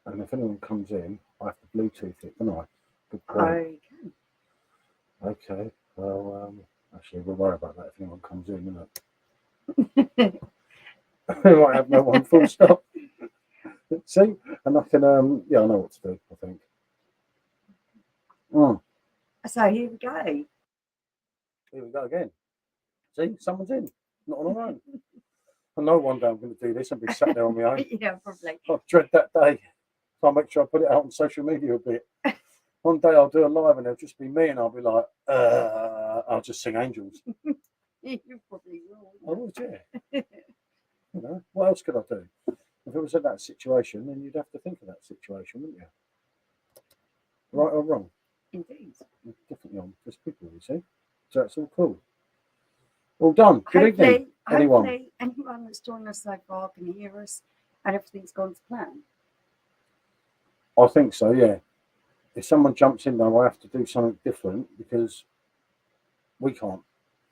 And if anyone comes in, I have to Bluetooth it, don't I? Good point. I Okay. Well, actually, we'll worry about that if anyone comes in, innit? We might have no one full stop. See? And I can, yeah, I know what to do, I think. So here we go. Here we go again. See? Someone's in. Not on our own. I know one day I'm going to do this and be sat there on my own. Yeah, probably. I dread that day. I'll make sure I put it out on social media a bit. One day I'll do a live and it'll just be me and I'll be like, I'll just sing Angels. You probably will. I would, yeah. You know, what else could I do? If it was in that situation, then you'd have to think of that situation, wouldn't you? Right or wrong? Indeed. Definitely on. There's people, you see. So it's all cool. All done. Good evening, anyone. Hopefully anyone that's joined us so far can hear us and everything's gone to plan. I think so, yeah. If someone jumps in though, I have to do something different because we can't.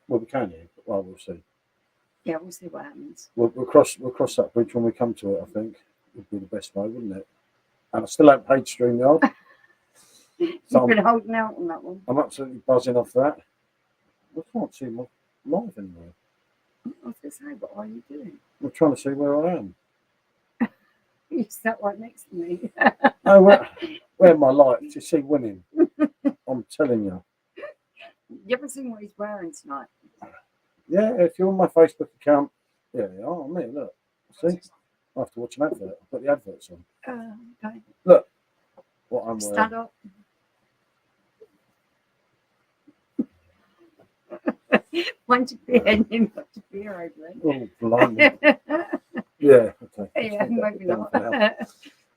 Well, we can hear, but well, we'll see. Yeah, we'll see what happens. We'll cross that bridge when we come to it, I think. Would be the best way, wouldn't it? And I still haven't paid StreamYard. You've been holding out on that one. I'm absolutely buzzing off that. I can't see my live anywhere. I was going to say, what are you doing? I'm trying to see where I am. You sat right next to me. Oh, where am I like to see winning? I'm telling you. You haven't seen what he's wearing tonight. Yeah, if you're on my Facebook account, yeah, oh me, look. See? I have to watch an advert. I've got the adverts on. Okay. Look what I'm wearing. Stand up. Want to be and you got to be over it. Oh, blimey. Yeah, okay. Yeah, maybe not.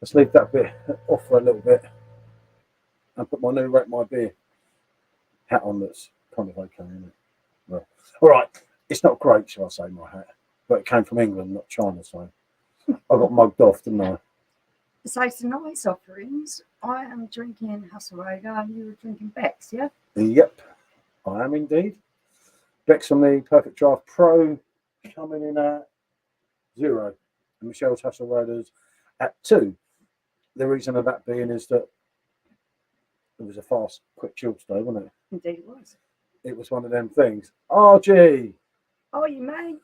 Let's leave that bit off for a little bit and put my new Rate My Beer hat on that's kind of okay, isn't it? Well, all right. It's not great, shall I say, my hat, but it came from England, not China, so I got mugged off, didn't I? So tonight's offerings, I am drinking Hasselroder and you were drinking Beck's, yeah? Yep, I am indeed. Beck's from the Perfect Draft Pro coming in at 0, and Michelle's Hasselroder's at 2. The reason of that being is that it was a fast, quick chill stove, wasn't it? Indeed it was. It was one of them things. RG! Oh, you mate.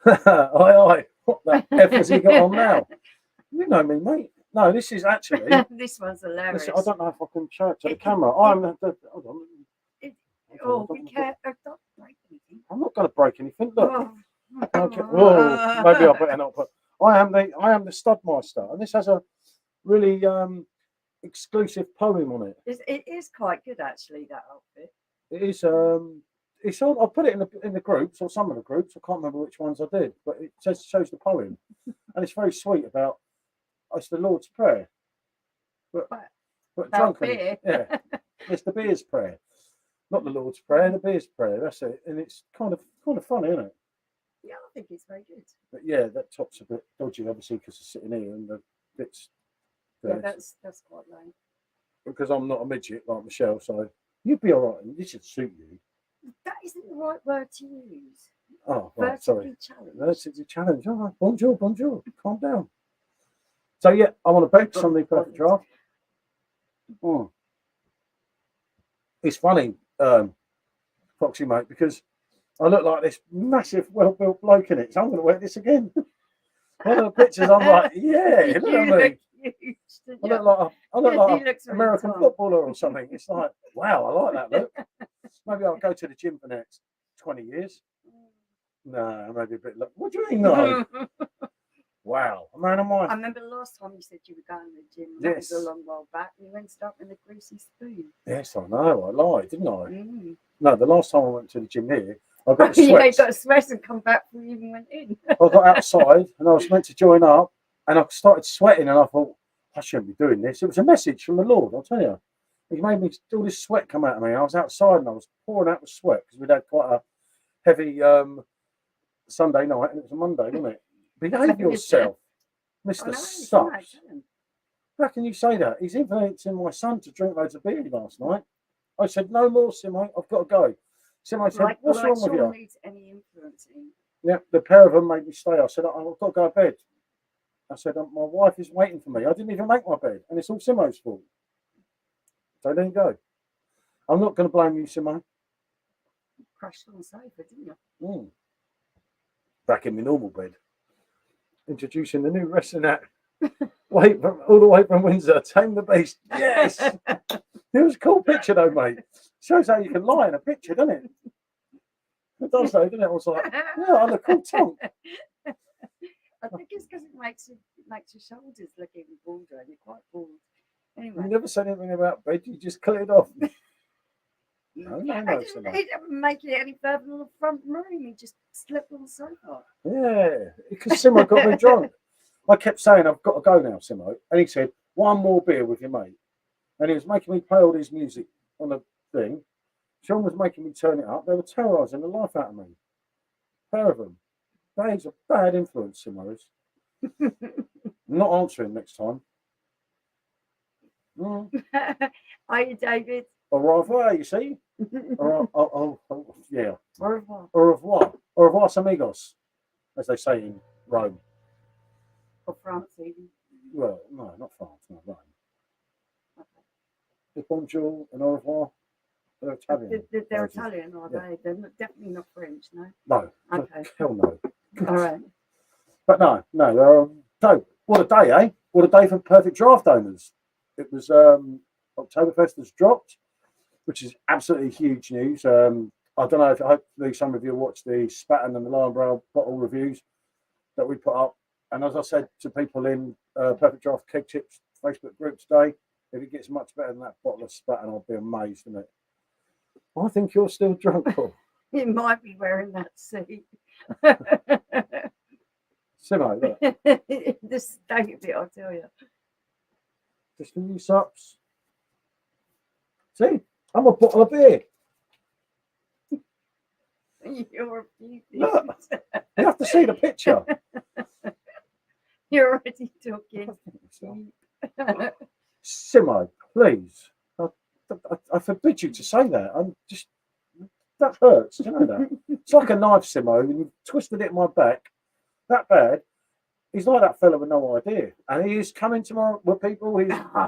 Aye. What the F has he got on now? You know me, mate. No, this is actually. This one's hilarious. I don't know if I can show it to the camera. Hold on. Be careful. Don't break anything. I'm not going to break anything. Look. Oh. Okay. Whoa. Maybe I better not put. I am the Studmeister, and this has a really exclusive poem on it. It is quite good, actually. That outfit. It is. It's on. I put it in the groups or some of the groups. I can't remember which ones I did, but it shows the poem, and it's very sweet about. It's the Lord's Prayer, but drunken. Beer. Yeah, it's the beer's prayer, not the Lord's Prayer. The beer's prayer. That's it, and it's kind of funny, isn't it? Yeah, I think it's very good. But yeah, that top's a bit dodgy, obviously, because it's sitting here and the bits. Yeah, that's quite low. Because I'm not a midget like Michelle, so you'd be all right. This should suit you. That isn't the right word to use. Oh, right, sorry. Challenge. Vertically challenge. All right, bonjour. Calm down. So yeah, I want to Beck's on the Perfect Draft. It's funny, Foxy mate, because I look like this massive, well-built bloke in it. So I'm going to wear this again. One of the pictures, I'm like, yeah, look at me. I look like an American footballer or something. It's like, wow, I like that look. Maybe I'll go to the gym for the next 20 years. No, maybe a bit. What do you mean, no? Wow, a man of mine. I remember the last time you said you were going to the gym. That was a long while back. You ended up in the greasy spoon. Yes, I know. I lied, didn't I? No, the last time I went to the gym here, I got the sweats. Yeah, you got a sweat and come back before you even went in. I got outside and I was meant to join up, and I started sweating, and I thought, I shouldn't be doing this. It was a message from the Lord, I'll tell you. He made me all this sweat come out of me. I was outside and I was pouring out with sweat because we'd had quite a heavy Sunday night, and it was a Monday, wasn't it? Behave yourself, Mr. Sucks. How can you say that? He's influencing my son to drink loads of beer last night. I said, no more, Simo. I've got to go. Simo said, what's wrong with you? Needs any influencing. Yeah, the pair of them made me stay. I said, I've got to go to bed. I said, my wife is waiting for me. I didn't even make my bed, and it's all Simo's fault. So there you go. I'm not going to blame you, Simo. Crashed on the sofa, didn't you? Back in my normal bed. Introducing the new wrestling act. Wait, all the way from Windsor. Tame the Beast. Yes. It was a cool picture, though, mate. Shows how you can lie in a picture, doesn't it? It does, though, doesn't it? I was like, yeah, I'm a cool tongue. I think it's because it makes your shoulders look even broader, and you're quite broad. Anyway. You never said anything about bed. You just cleared off. No, I didn't make it any further than the front room. He just slept on the sofa. Yeah, because Simo got me drunk. I kept saying, I've got to go now, Simo. And he said, one more beer with your mate. And he was making me play all his music on the thing. Sean was making me turn it up. They were terrorising the life out of me. Pair of them. That is a bad influence, Simo's. Not answering next time. Are you, David? Au revoir, you see? Yeah. Au revoir. Au revoir. Au revoir, amigos, as they say in Rome. Or France, even. Well, no, not France, no, Rome. Okay. Bonjour and au revoir. They're Italian. They're Italian, are they? They're definitely not French, no? No. Okay. Hell no. All right. But no. So, what a day, eh? What a day for Perfect Draft owners. It was Oktoberfest has dropped, which is absolutely huge news. I don't know if hopefully some of you watched the Spatten and the Lion Brow bottle reviews that we put up. And as I said to people in Perfect Draft Keg Chips Facebook group today, if it gets much better than that bottle of Spatten, I'll be amazed, isn't it? I think you're still drunk, Paul. You might be wearing that suit. Simo, look. The state of it, I'll tell you. Just the new socks. See, I'm a bottle of beer. You're a beauty. Look, you have to see the picture. You're already talking. Simo, please. I forbid you to say that. That hurts. You know that? It's like a knife, Simo, and you've twisted it in my back that bad. He's like that fella with no idea. And he is coming tomorrow with people.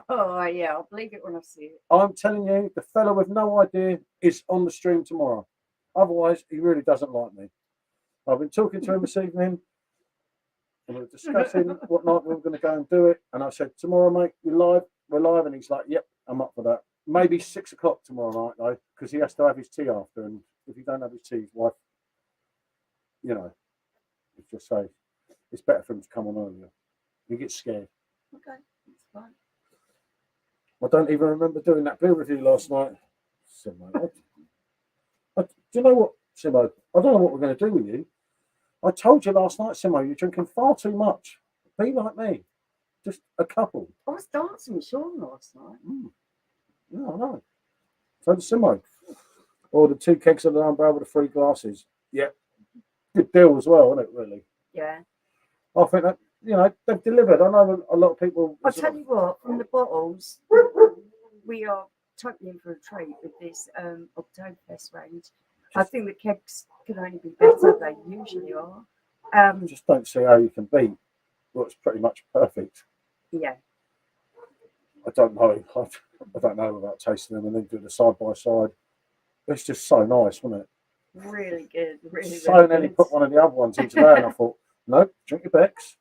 Oh, yeah, I'll believe it when I see it. I'm telling you, the fella with no idea is on the stream tomorrow. Otherwise, he really doesn't like me. I've been talking to him this evening, and we were discussing what night we were going to go and do it. And I said, tomorrow, mate, we're live. And he's like, yep, I'm up for that. Maybe 6 o'clock tomorrow night, though, because he has to have his tea after. And if he don't have his tea, his wife, let's just say, it's better for him to come on earlier. He gets scared. Okay, that's fine. I don't even remember doing that beer review last night. Simo, do you know what, Simo? I don't know what we're going to do with you. I told you last night, Simo, you're drinking far too much. Be like me. Just a couple. I was dancing with Sean last night. Yeah, I know. So the Simo. Or the 2 kegs of the umbrella with the 3 glasses. Yeah. Good deal as well, isn't it, really? Yeah. I think that, they've delivered. I know a lot of people. I'll tell you what, from the bottles, we are totally in for a treat with this Oktoberfest range. I think the kegs can only be better. They usually are. I just don't see how you can beat what's pretty much perfect. Yeah. I don't know. I don't know about tasting them and then do the side by side. It's just so nice, wasn't it? Really good. Really, so really nearly good. put one of the other ones into there, and I thought, no, drink your Becks.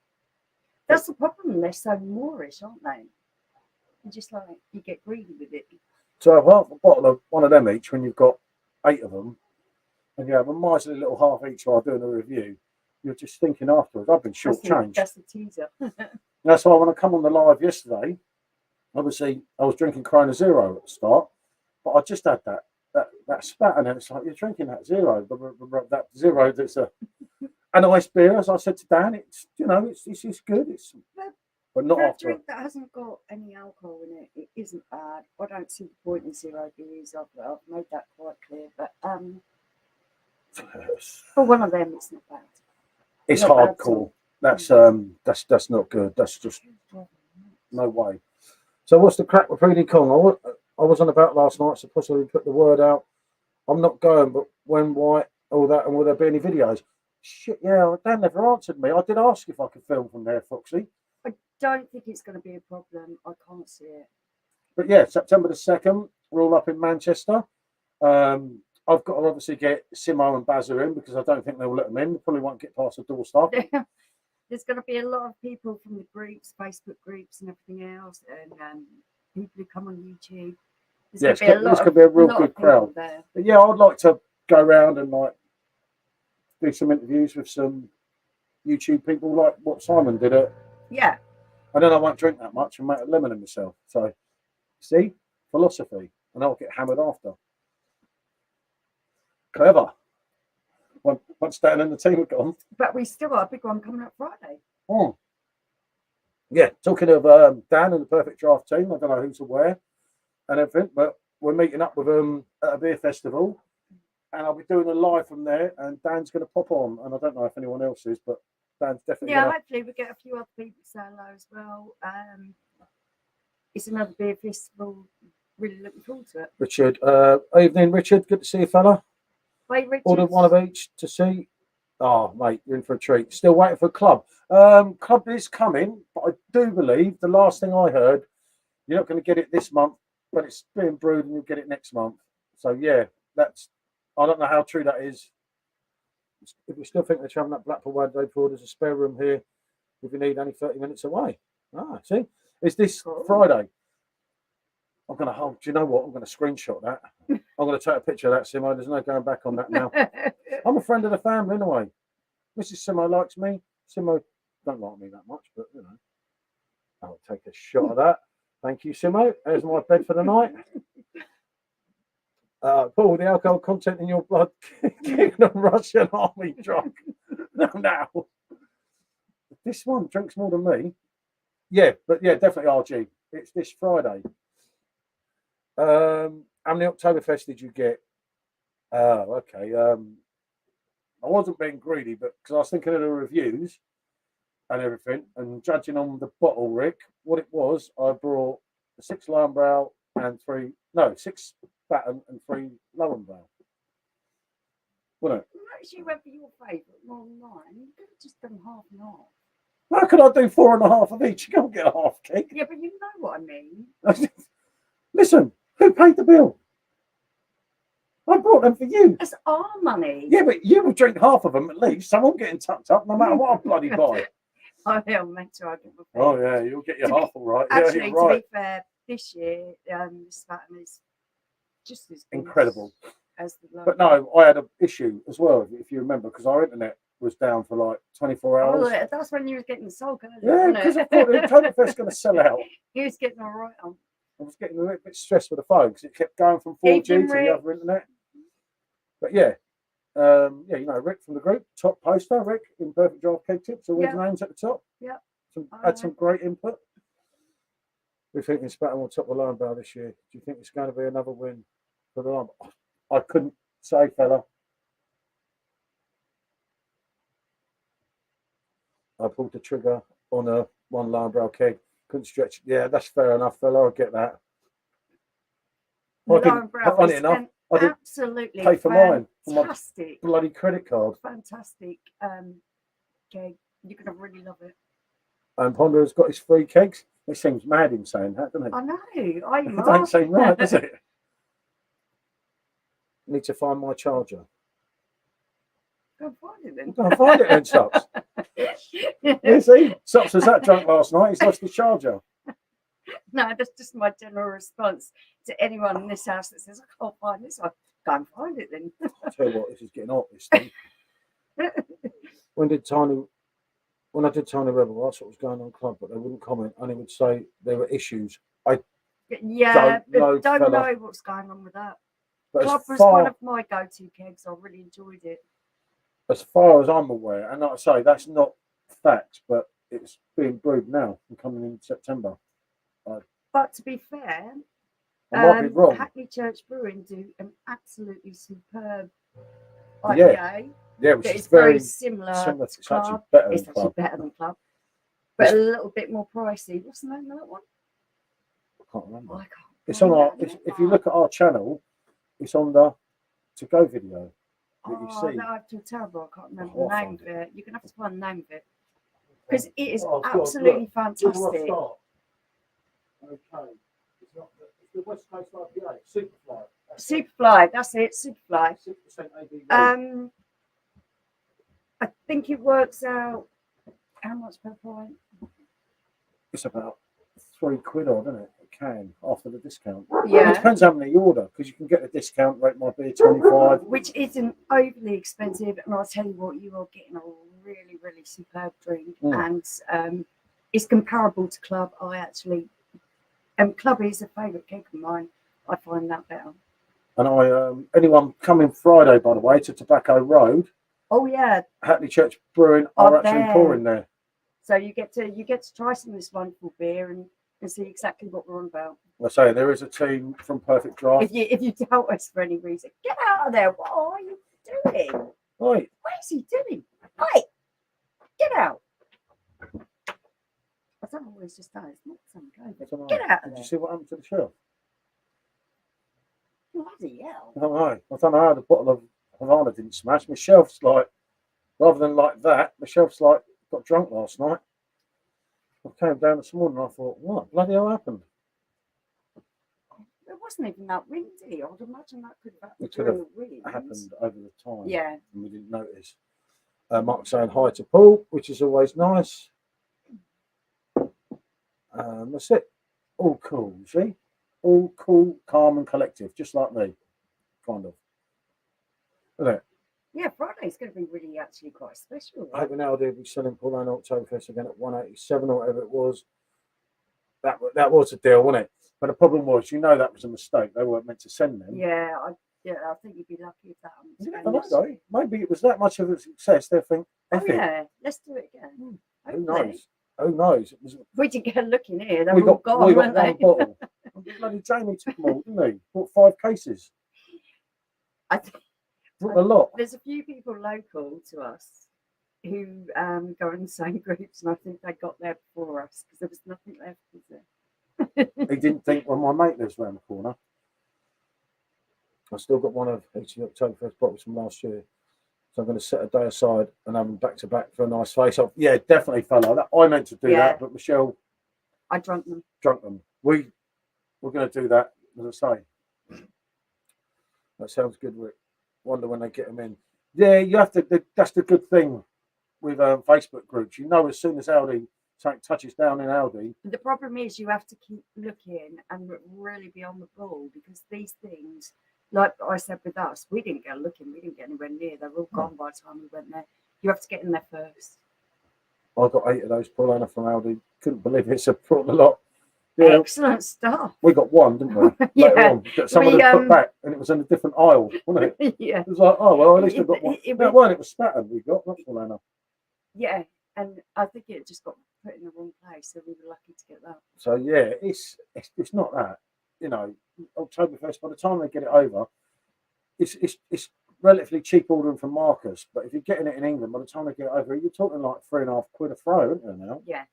That's the problem. They're so moorish, aren't they? You just you get greedy with it. So half a bottle of one of them each when you've got 8 of them, and you have a miserly little half each while doing a review. You're just thinking afterwards, I've been shortchanged. That's the teaser. That's why when I come on the live yesterday, obviously I was drinking Corona Zero at the start, but I just had that spat, and it's like you're drinking that zero, that zero that's a nice beer. As I said to Dan, it's it's good. But not for a after. drink that hasn't got any alcohol in it, it isn't bad. I don't see the point in zero beers. I've made that quite clear. But for one of them, it's not bad. It's not hardcore. That's not good. That's just no way. So what's the crack with Pretty Kong? I was on about last night, so possibly put the word out. I'm not going, but when, why, all that, and will there be any videos? Shit, yeah, Dan never answered me. I did ask if I could film from there, Foxy. don't think it's going to be a problem. I can't see it. But yeah, September the 2nd, we're all up in Manchester. I've got to obviously get Simo and Bazza in because I don't think they'll let them in. They probably won't get past the doorstep. There's going to be a lot of people from the groups, Facebook groups, and everything else, and people who come on YouTube. There's going to be a real good crowd there. But yeah, I'd like to go around and like do some interviews with some YouTube people, like what Simon did it. Yeah. And then I won't drink that much and make a lemon of myself. So, see, philosophy, and I'll get hammered after. Clever. Once Dan and the team are gone. But we still got a big one coming up Friday. Oh. Yeah, talking of Dan and the Perfect Draft team, I don't know who's aware and everything, but we're meeting up with them at a beer festival, and I'll be doing a live from there, and Dan's going to pop on, and I don't know if anyone else is, but Dan's definitely hopefully we get a few other people to say hello as well. It's another beer festival. Really looking forward to it. Richard, evening, Richard. Good to see you, fella. Wait, Richard. Ordered one of each to see. Oh, mate, you're in for a treat. Still waiting for Club. Club is coming, but I do believe the last thing I heard, you're not going to get it this month, but it's being brewed and you'll get it next month. So yeah, I don't know how true that is. If you still think they're traveling that Blackpool way day forward, there's a spare room here if you need, only 30 minutes away. Ah, see, it's this Friday. I'm going to hold. Do you know what? I'm going to screenshot that. I'm going to take a picture of that, Simo. There's no going back on that now. I'm a friend of the family anyway. Mrs. Simo likes me. Simo don't like me that much, but you know, I'll take a shot of that. Thank you, Simo. There's my bed for the night. Paul, the alcohol content in your blood, keeping a Russian army drunk. No. This one drinks more than me. Yeah, but yeah, definitely RG. It's this Friday. How many Oktoberfest did you get? Oh, okay. I wasn't being greedy, but because I was thinking of the reviews and everything, and judging on the bottle, Rick, what it was, I brought 6 Lionbrow and 6 Batten and 3 Lowenbrow. Wasn't it? Not as you went for your favourite, more than mine. You could have just done half and half. How could I do 4.5 of each? You can't get a half cake. Yeah, but you know what I mean. Listen, who paid the bill? I brought them for you. It's our money. Yeah, but you will drink half of them at least. So I'm getting tucked up no matter what I bloody buy. I'll make sure I get my fair. Oh, yeah, you'll get your half all right. Actually, yeah, you're right. To be fair, this year, Spaten is just as incredible. As the but no, I had an issue as well, if you remember, because our internet was down for like 24 hours. Oh, that's when you were getting the soul, yeah, because I thought the Oktoberfest was going to sell out. He was getting all right on. I was getting a little bit stressed with the phone because it kept going from 4G to the other internet. But yeah, you know, Rick from the group, top poster, Rick in Perfect Draft Keg Tips, always names at the top. Yeah. Had some great input. We think Spaten will top the Lionbrow this year. Do you think it's going to be another win for the Lionbrow? I couldn't say, fella. I pulled the trigger on a 1 Lionbrow keg. Couldn't stretch it. Yeah, that's fair enough, fella. I get that. Funny enough, I didn't absolutely pay for mine. Fantastic. For my bloody credit card. Fantastic keg. You're going to really love it. And Ponder has got his 3 kegs. It seems mad in saying that, doesn't it? I know. It don't seem right, does it? I need to find my charger. Go and find it then. Go and find it then, Sops. You see, Sops was that drunk last night. He's lost his charger. No, that's just my general response to anyone in this house that says, I can't find this. I go and find it then. I'll tell you what, this is getting hot, this thing. When I did Tiny Rebel, that's what was going on Club, but they wouldn't comment. Only would say there were issues. I don't know what's going on with that. But Club was one of my go-to kegs. I really enjoyed it. As far as I'm aware, and like I say, that's not fact, but it's being brewed now and coming in September. But to be fair, I might be wrong. Hackney Church Brewing do an absolutely superb IPA. Yeah, which is very similar to Club. Club. It's actually better than Club, but a little bit more pricey. What's the name of that one? I can't remember. I can't. It's on our. If you look at our channel, it's on the to-go video that you see. No, I feel terrible. I can't remember the name of it. You're gonna have to find the name of it. because it is Oh, God, absolutely look. Where do I fantastic. start? Okay. It's the West Coast IPA, Superfly. Superfly, that's it, Superfly. 6% ABV. I think it works out how much per pint? It's about £3 odd, isn't it? A can after the discount. Yeah. It depends how many you order, because you can get a discount rate might be 25. Which isn't overly expensive, and I'll tell you what, you are getting a really, really superb drink, and it's comparable to Club. Club is a favourite keg of mine. I find that better. And anyone coming Friday, by the way, to Tobacco Road. Oh yeah. Hackney Church Brewing are actually pouring there. So you get to try some of this wonderful beer and see exactly what we're on about. I say there is a team from Perfect Draft. If you doubt us for any reason, get out of there. What are you doing? Right. What is he doing? Hey, get out. I don't know what he's just done. It's not some guy. Get out of there. Did you see what happened to the shelf? Bloody hell. I don't know how the bottle of Havana didn't smash. My shelf's like, rather than like that, my shelf's like, got drunk last night. I came down this morning and I thought, what bloody hell happened? It wasn't even that windy. I would imagine that could have happened It could have during the wind. happened over the time. Yeah. And we didn't notice. Mark's saying hi to Paul, which is always nice. That's it. All cool, see? All cool, calm and collective, just like me. Kind of. Isn't it? Yeah, Friday's going to be really actually quite special. I hope now they'll be selling Paul and Oktoberfest again at 187 or whatever it was. That was a deal, wasn't it? But the problem was, that was a mistake. They weren't meant to send them. Yeah, I think you'd be lucky if that happened. Though. Maybe it was that much of a success. They think, yeah, let's do it again. Who knows? Who knows? We didn't get a look in here. We got one bottle. Bloody Jamie took them all, didn't he? Bought 5 cases. I think brought a lot. There's a few people local to us who go in the same groups, and I think they got there before us because there was nothing left, was there? He didn't think, well, my mate lives round the corner. I still got one of the Oktoberfest bottles from last year. So I'm going to set a day aside and have them back to back for a nice face off. Yeah, definitely felt like that. I meant to do that, but Michelle. I drunk them. We're going to do that, as I say. That sounds good, Rick. Wonder when they get them in. Yeah, you have to. That's the good thing with Facebook groups. As soon as Aldi something touches down in Aldi. The problem is you have to keep looking and really be on the ball because these things, like I said with us, we didn't go looking. We didn't get anywhere near. They were all gone by the time we went there. You have to get in there first. I got 8 of those Paulana from Aldi. Couldn't believe it. So brought a lot. Yeah. Excellent stuff. We got one, didn't we? Yeah. Later on, that someone had put back, and it was in a different aisle, wasn't it? Yeah. It was like, oh well, at least I got one. It was Spatten we got, not Paulana. Yeah, and I think it just got put in the wrong place, so we were lucky to get that. So yeah, it's not that. Oktoberfest, by the time they get it over, it's relatively cheap ordering from Marcus, but if you're getting it in England, by the time they get it over, you're talking like £3.50 a throw, aren't you now? Yeah.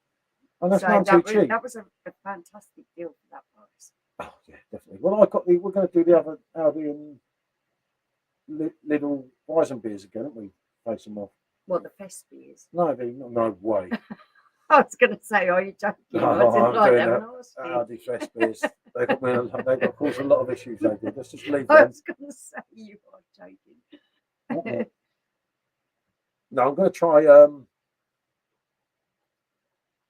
And that's not too cheap. That was a fantastic deal for that price. Oh yeah, definitely. Well, we're going to do the other Aldi and Lidl Weizen beers again, aren't we? Face them off. What, the fest beers? No way. I was going to say, are you joking? No, I'm doing that. Aldi fest beers. They got caused a lot of issues. They did. Let's just leave them. I was going to say you are joking. No, I'm going to try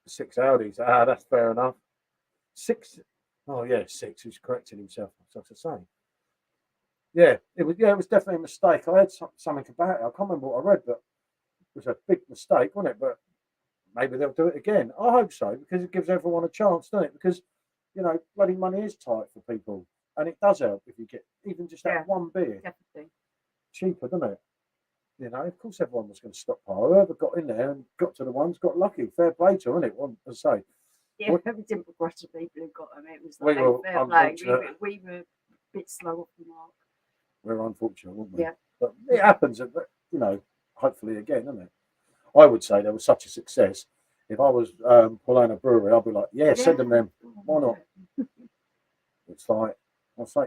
6 Audis. That's fair enough. 6. Oh yeah, 6. He's corrected himself. So to say. Yeah, it was definitely a mistake. I heard something about it. I can't remember what I read, but it was a big mistake, wasn't it? But maybe they'll do it again. I hope so, because it gives everyone a chance, doesn't it? Because bloody money is tight for people, and it does help if you get even just that one beer. Definitely. Cheaper, doesn't it? Of course, everyone was going to stockpile. Whoever got in there and got to the ones got lucky. Fair play to, isn't it? As I say. Yeah, we didn't begrudge the people who got them. It was like fair play. We were a bit slow off the mark. We're unfortunate, weren't we? Yeah. But it happens, hopefully again, isn't it? I would say there was such a success. If I was Paulana Brewery, I'd be like, send them then. Why not? It's like,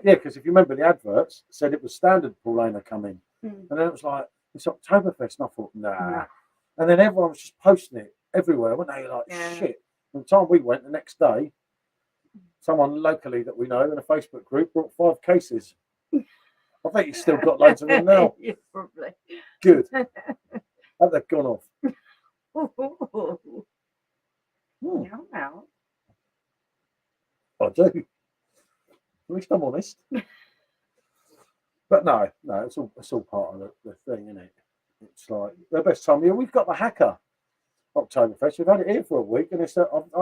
because if you remember the adverts said it was standard Paulana coming. And then it was like, it's Oktoberfest. And I thought, nah. And then everyone was just posting it everywhere, weren't they? Like Yeah. shit. By the time we went the next day, someone locally that we know in a Facebook group brought 5 cases. I think he's still got loads of them now. Yeah, probably. Good. Have they gone off? Hmm, Now, now. I do. At least I'm honest. But no, it's all part of the thing, isn't it? It's like the best time of year. We've got the Hacker Oktoberfest. We've had it here for a week, and I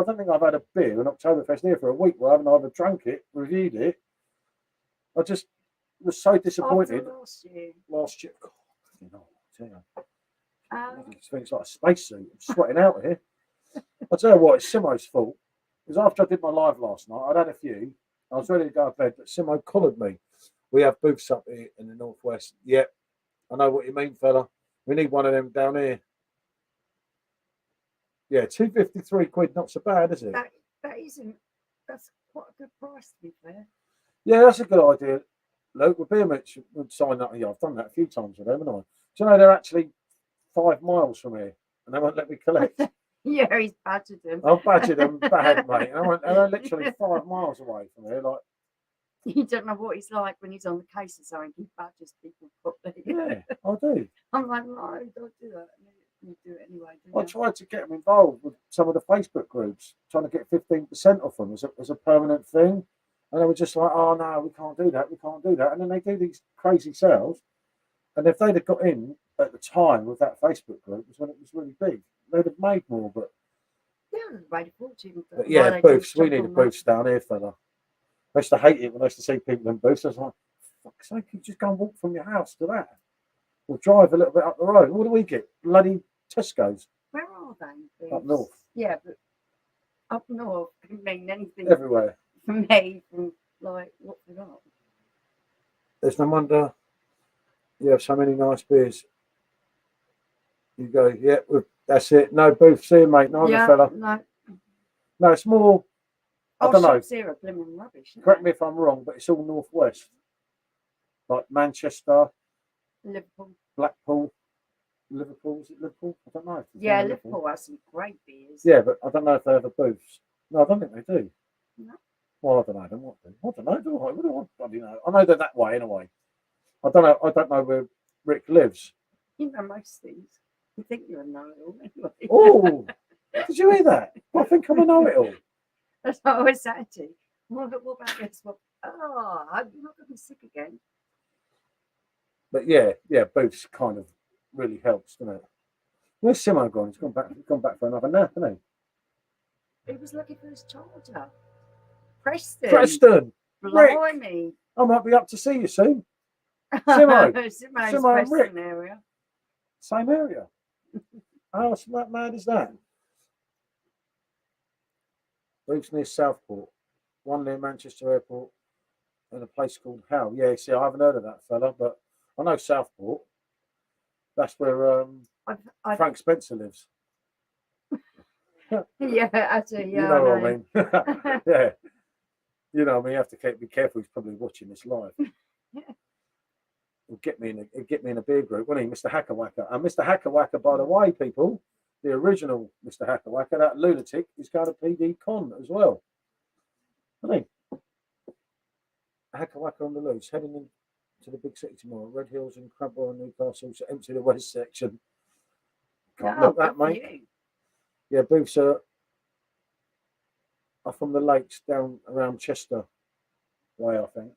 don't think I've had a beer, an Oktoberfest here for a week where I haven't either drunk it, reviewed it. I just was so disappointed. After Last year. God, you know, I tell you, year. it's like a spacesuit. I'm sweating out here. I'll tell you what, it's Simo's fault. Because after I did my live last night, I'd had a few. I was ready to go to bed, but Simo collared me. We have booths up here in the northwest. Yep, I know what you mean, fella. We need one of them down here. Yeah, 253 quid, not so bad, is it? That isn't. That's quite a good price, to be fair. Yeah, that's a good idea. Local beer mitch would sign up. Yeah, I've done that a few times with them, haven't I? Do you know they're actually 5 miles from here, and they won't let me collect. Yeah, he's badgered them. I've badgered them bad, mate. And they're literally 5 miles away from here. Like, You don't know what he's like when he's on the case or something. He badgers people properly. yeah, I do. I'm like, no, don't do that. You do it anyway. I tried to get them involved with some of the Facebook groups, trying to get 15% off them as a permanent thing. And they were just like, oh, no, we can't do that. We can't do that. And then they do these crazy sales. And if they'd have got in at the time with that Facebook group, was when it was really big, they'd have made more. But yeah, right, fortune. But yeah, booths. We need a booths down here, fella. I used to hate it when I used to see people in booths. I was like, fuck's sake, you just go and walk from your house to that. Or drive a little bit up the road. What do we get? Bloody Tesco's. Where are they? Booths? Up north. Yeah, but up north can mean anything Everywhere. for me from like what we got. There's no wonder you have so many nice beers. You go, yeah, that's it. No booth. See you, mate. No, Yeah, fella. No, it's more. I don't know. Zero blimmin' rubbish. Correct me if I'm wrong, but it's all northwest, like Manchester, Liverpool. Blackpool, Liverpool. Is it Liverpool? I don't know. Yeah, Liverpool has some great beers. Yeah, but I don't know if they have a booths. No, I don't think they do. No. Well, I don't know. I don't know. Do I? What do I bloody know? I know they're that way anyway. I don't know. I don't know where Rick lives. You know most things. You think you're a know-it-all anyway. Oh, did you hear that? I think I'm a know-it-all. That's what I always say to you. What about this one? Oh, I hope you're not going to be sick again. But yeah, booths kind of really helps, doesn't it? Where's Simo gone? He's gone back for another nap, hasn't he? He was looking for his charger. Preston. Blimey. I might be up to see you soon. Simo. Simo and Rick. Area. Same area. How mad is that? Booths near Southport, one near Manchester Airport, and a place called Howe. Yeah, see, I haven't heard of that fella, but I know Southport. That's where Frank Spencer lives. Yeah, actually, yeah. You know what I mean? Yeah. You know, I mean, you have to be careful. He's probably watching this live. He'll get me in a beer group, won't he, Mr. Hacker Whacker? And Mr. Hacker Whacker, by the way, people, the original Mr. Hacker Whacker, that lunatic, is going to PD Con as well. Isn't he? Hacker Whacker on the loose, heading into the big city tomorrow. Red Hills and Crabwell and Newcastle, so empty the west section. Can't look that, mate. Yeah, booths are from the lakes down around Chester way, I think.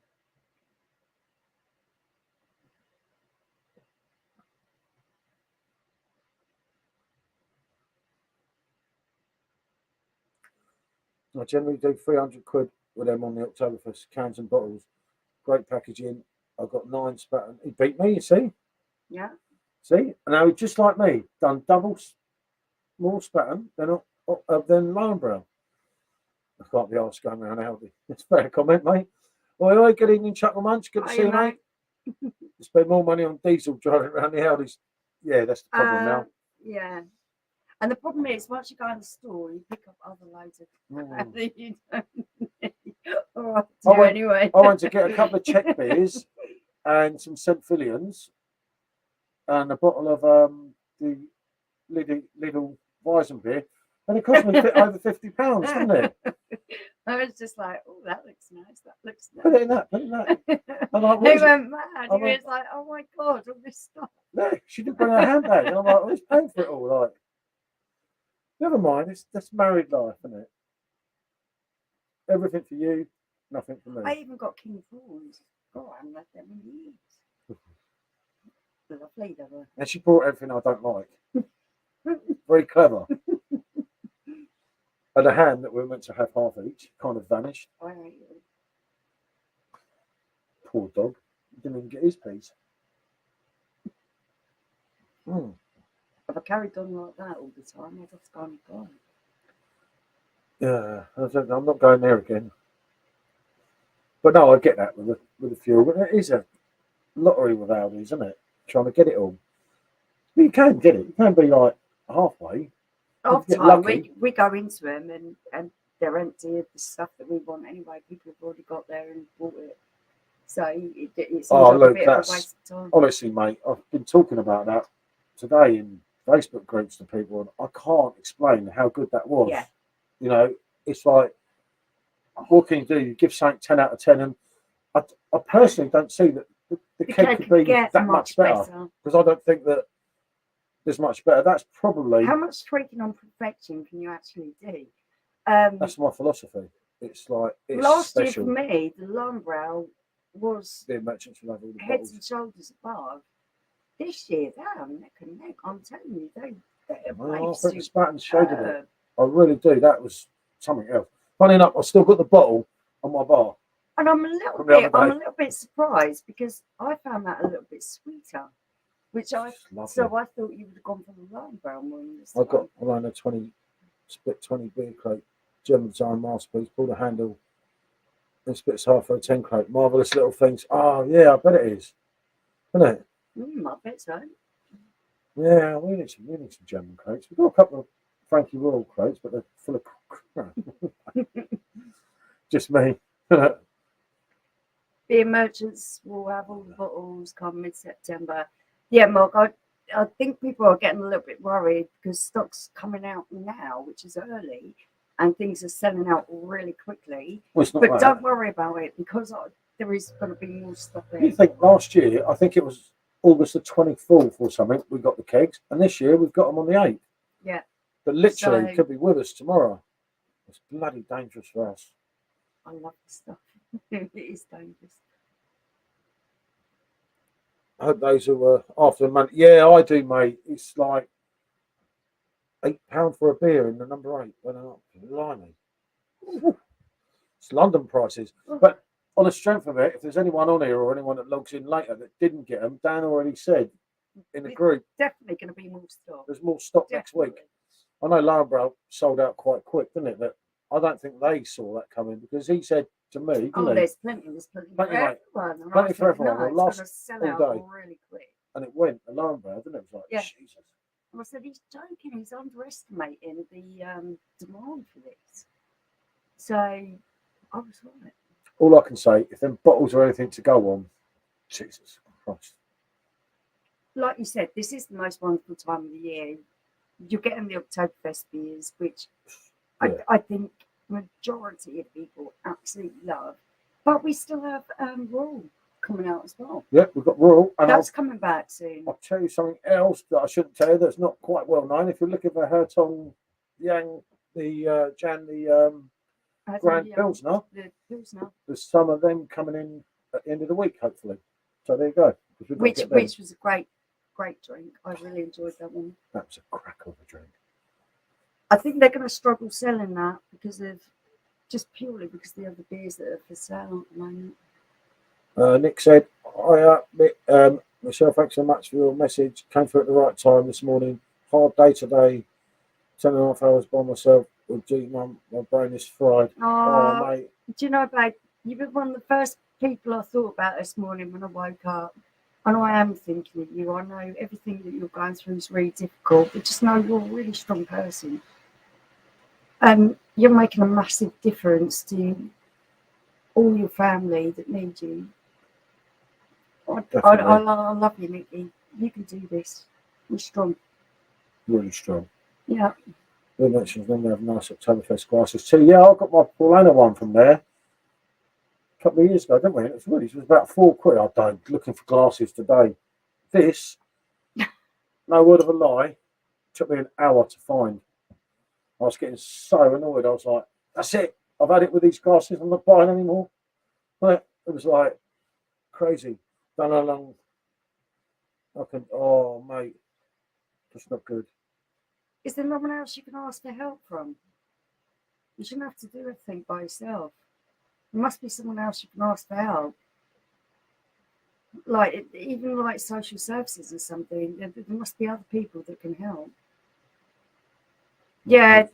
I generally do 300 quid with them on the Oktoberfest, cans and bottles. Great packaging. I've got 9 spatten. He beat me, you see? Yeah. See? And now, just like me, done double more spatten than Lowenbrow. I can't be asked going around Aldi. That's a fair comment, mate. Well, good evening, Chuckle Munch. Good to see you, mate. You spend more money on diesel driving around the Aldis. Yeah, that's the problem now. Yeah. And the problem is, once you go in the store, you pick up other loads of crap that you don't need. All right, anyway. I went to get a couple of Czech beers and some St. Filians and a bottle of the little Weizen beer, and it cost me over £50, didn't it? I was just like, oh, that looks nice. That looks nice. Put it in that. Put it in that. I'm like, He what is it? went mad. I'm He like- was like, oh my God, all this stuff. No, she didn't bring her handbag, and I'm like, who's paying for it all? Like, never mind. That's married life, isn't it? Everything for you, nothing for me. I even got King Prawns. God, I haven't had them in years. Lovely, they were. And she brought everything I don't like. Very clever. And a hand that we were meant to have half each kind of vanished. I hate it. Poor dog. He didn't even get his piece. Mm. If I carried on like that all the time, I'd have gone gone. Yeah, I'm not going there again. But no, I get that with the fuel. But it is a lottery with Audis, isn't it? Trying to get it all. But you can get it. You can be like halfway. Half get time, lucky. we go into them and they're empty of the stuff that we want anyway. People have already got there and bought it. So it seems like look, a bit of that's a waste of time. honestly, mate. I've been talking about that today in Facebook groups to people, and I can't explain how good that was. Yeah. You know, it's like, what can you do? You give something 10 out of 10, and I personally don't see that the keg could be get that much better, because I don't think that there's much better. That's probably How much tweaking on perfection can you actually do? that's my philosophy. It's like it's Last special. year for me, the long brow was The merchants will have all the heads bottles. and shoulders above. This year, they are neck and neck. I'm telling you, they're Well, I way think the Spartans showed it. superb. I really do. That was something else. Funny enough, I've still got the bottle on my bar. And I'm a From the other day. little bit surprised because I found that a little bit sweeter, which I It's lovely. so I thought you would have gone for the long brown one. This I got time. around a 20 beer crate, German design masterpiece, pull the handle and splits half for a 10 crate. Marvellous little things. Oh, yeah, I bet it is. Isn't it? I bet so. Yeah, we need some German crates. We've got a couple of Frankie Royal crates, but they're full of crap. Just me. Beer merchants will have all the bottles come mid-September. Yeah, Mark, I think people are getting a little bit worried because stock's coming out now, which is early, and things are selling out really quickly. Well, it's not But that. don't worry about it because there is going to be more stuff there. You think last year, I think it was August the 24th or something, we got the kegs, and this year we've got them on the 8th. Yeah. But literally So- could be with us tomorrow. It's bloody dangerous for us. I love the stuff. It is dangerous. I hope those who were after the money. Yeah, I do, mate. It's like £8 for a beer in the number 8. Went up. Blimey. It's London prices. But on the strength of it, if there's anyone on here or anyone that logs in later that didn't get them, Dan already said in the group, Definitely going to be more stock. there's more stock next week. Definitely. I know Lowbrow sold out quite quick, didn't it? But I don't think they saw that coming because he said to me, didn't Oh, he? there's plenty for Plenty, mate. everyone. And Plenty I for thought, everyone. no, It'll it's last going to sell all out day. really quick. And it went, Lowbrow, didn't it? It was like, Yeah. Jesus. And I said, he's joking. He's underestimating the demand for this. So I was right. All I can say, if them bottles are anything to go on, Jesus Christ. Like you said, this is the most wonderful time of the year. You're getting the Oktoberfest beers, which Yeah. I think majority of people absolutely love. But we still have Royal coming out as well. Yeah, we've got Royal. And That's coming back soon. I'll tell you something else that I shouldn't tell you that's not quite well known. If you're looking for Hertong Yang, the Jan, the Grand Pilsner, The Pilsner. there's some of them coming in at the end of the week, hopefully. So there you go. 'Cause we've got to Which get them. was a great drink. I really enjoyed that one. That was a crack of a drink. I think they're going to struggle selling that because of just purely because the other beers that are for sale at the moment. Nick said, "Hi, Michelle, thanks so much for your message. Came through at the right time this morning. Hard day today. 10.5 hours by myself. Well, gee, my brain is fried. Oh, mate. Do you know, babe, you were one of the first people I thought about this morning when I woke up. And I am thinking of you. I know everything that you're going through is really difficult, but just know you're a really strong person. And you're making a massive difference to all your family that need you. I love you, Nicky. You can do this. You're strong. Really strong. Yeah. Who mentions them? They have nice Oktoberfest glasses too. Yeah, I got my Paulana one from there a couple of years ago, didn't we? It was about £4. I died looking for glasses today. This, no word of a lie, took me an hour to find. I was getting so annoyed. I was like, that's it. I've had it with these glasses. I'm not buying anymore. But it was like crazy. Done how long? Oh, mate, that's not good. Is there no one else you can ask for help from? You shouldn't have to do everything by yourself. There must be someone else you can ask for help. Like, even like social services or something, there must be other people that can help. Yeah,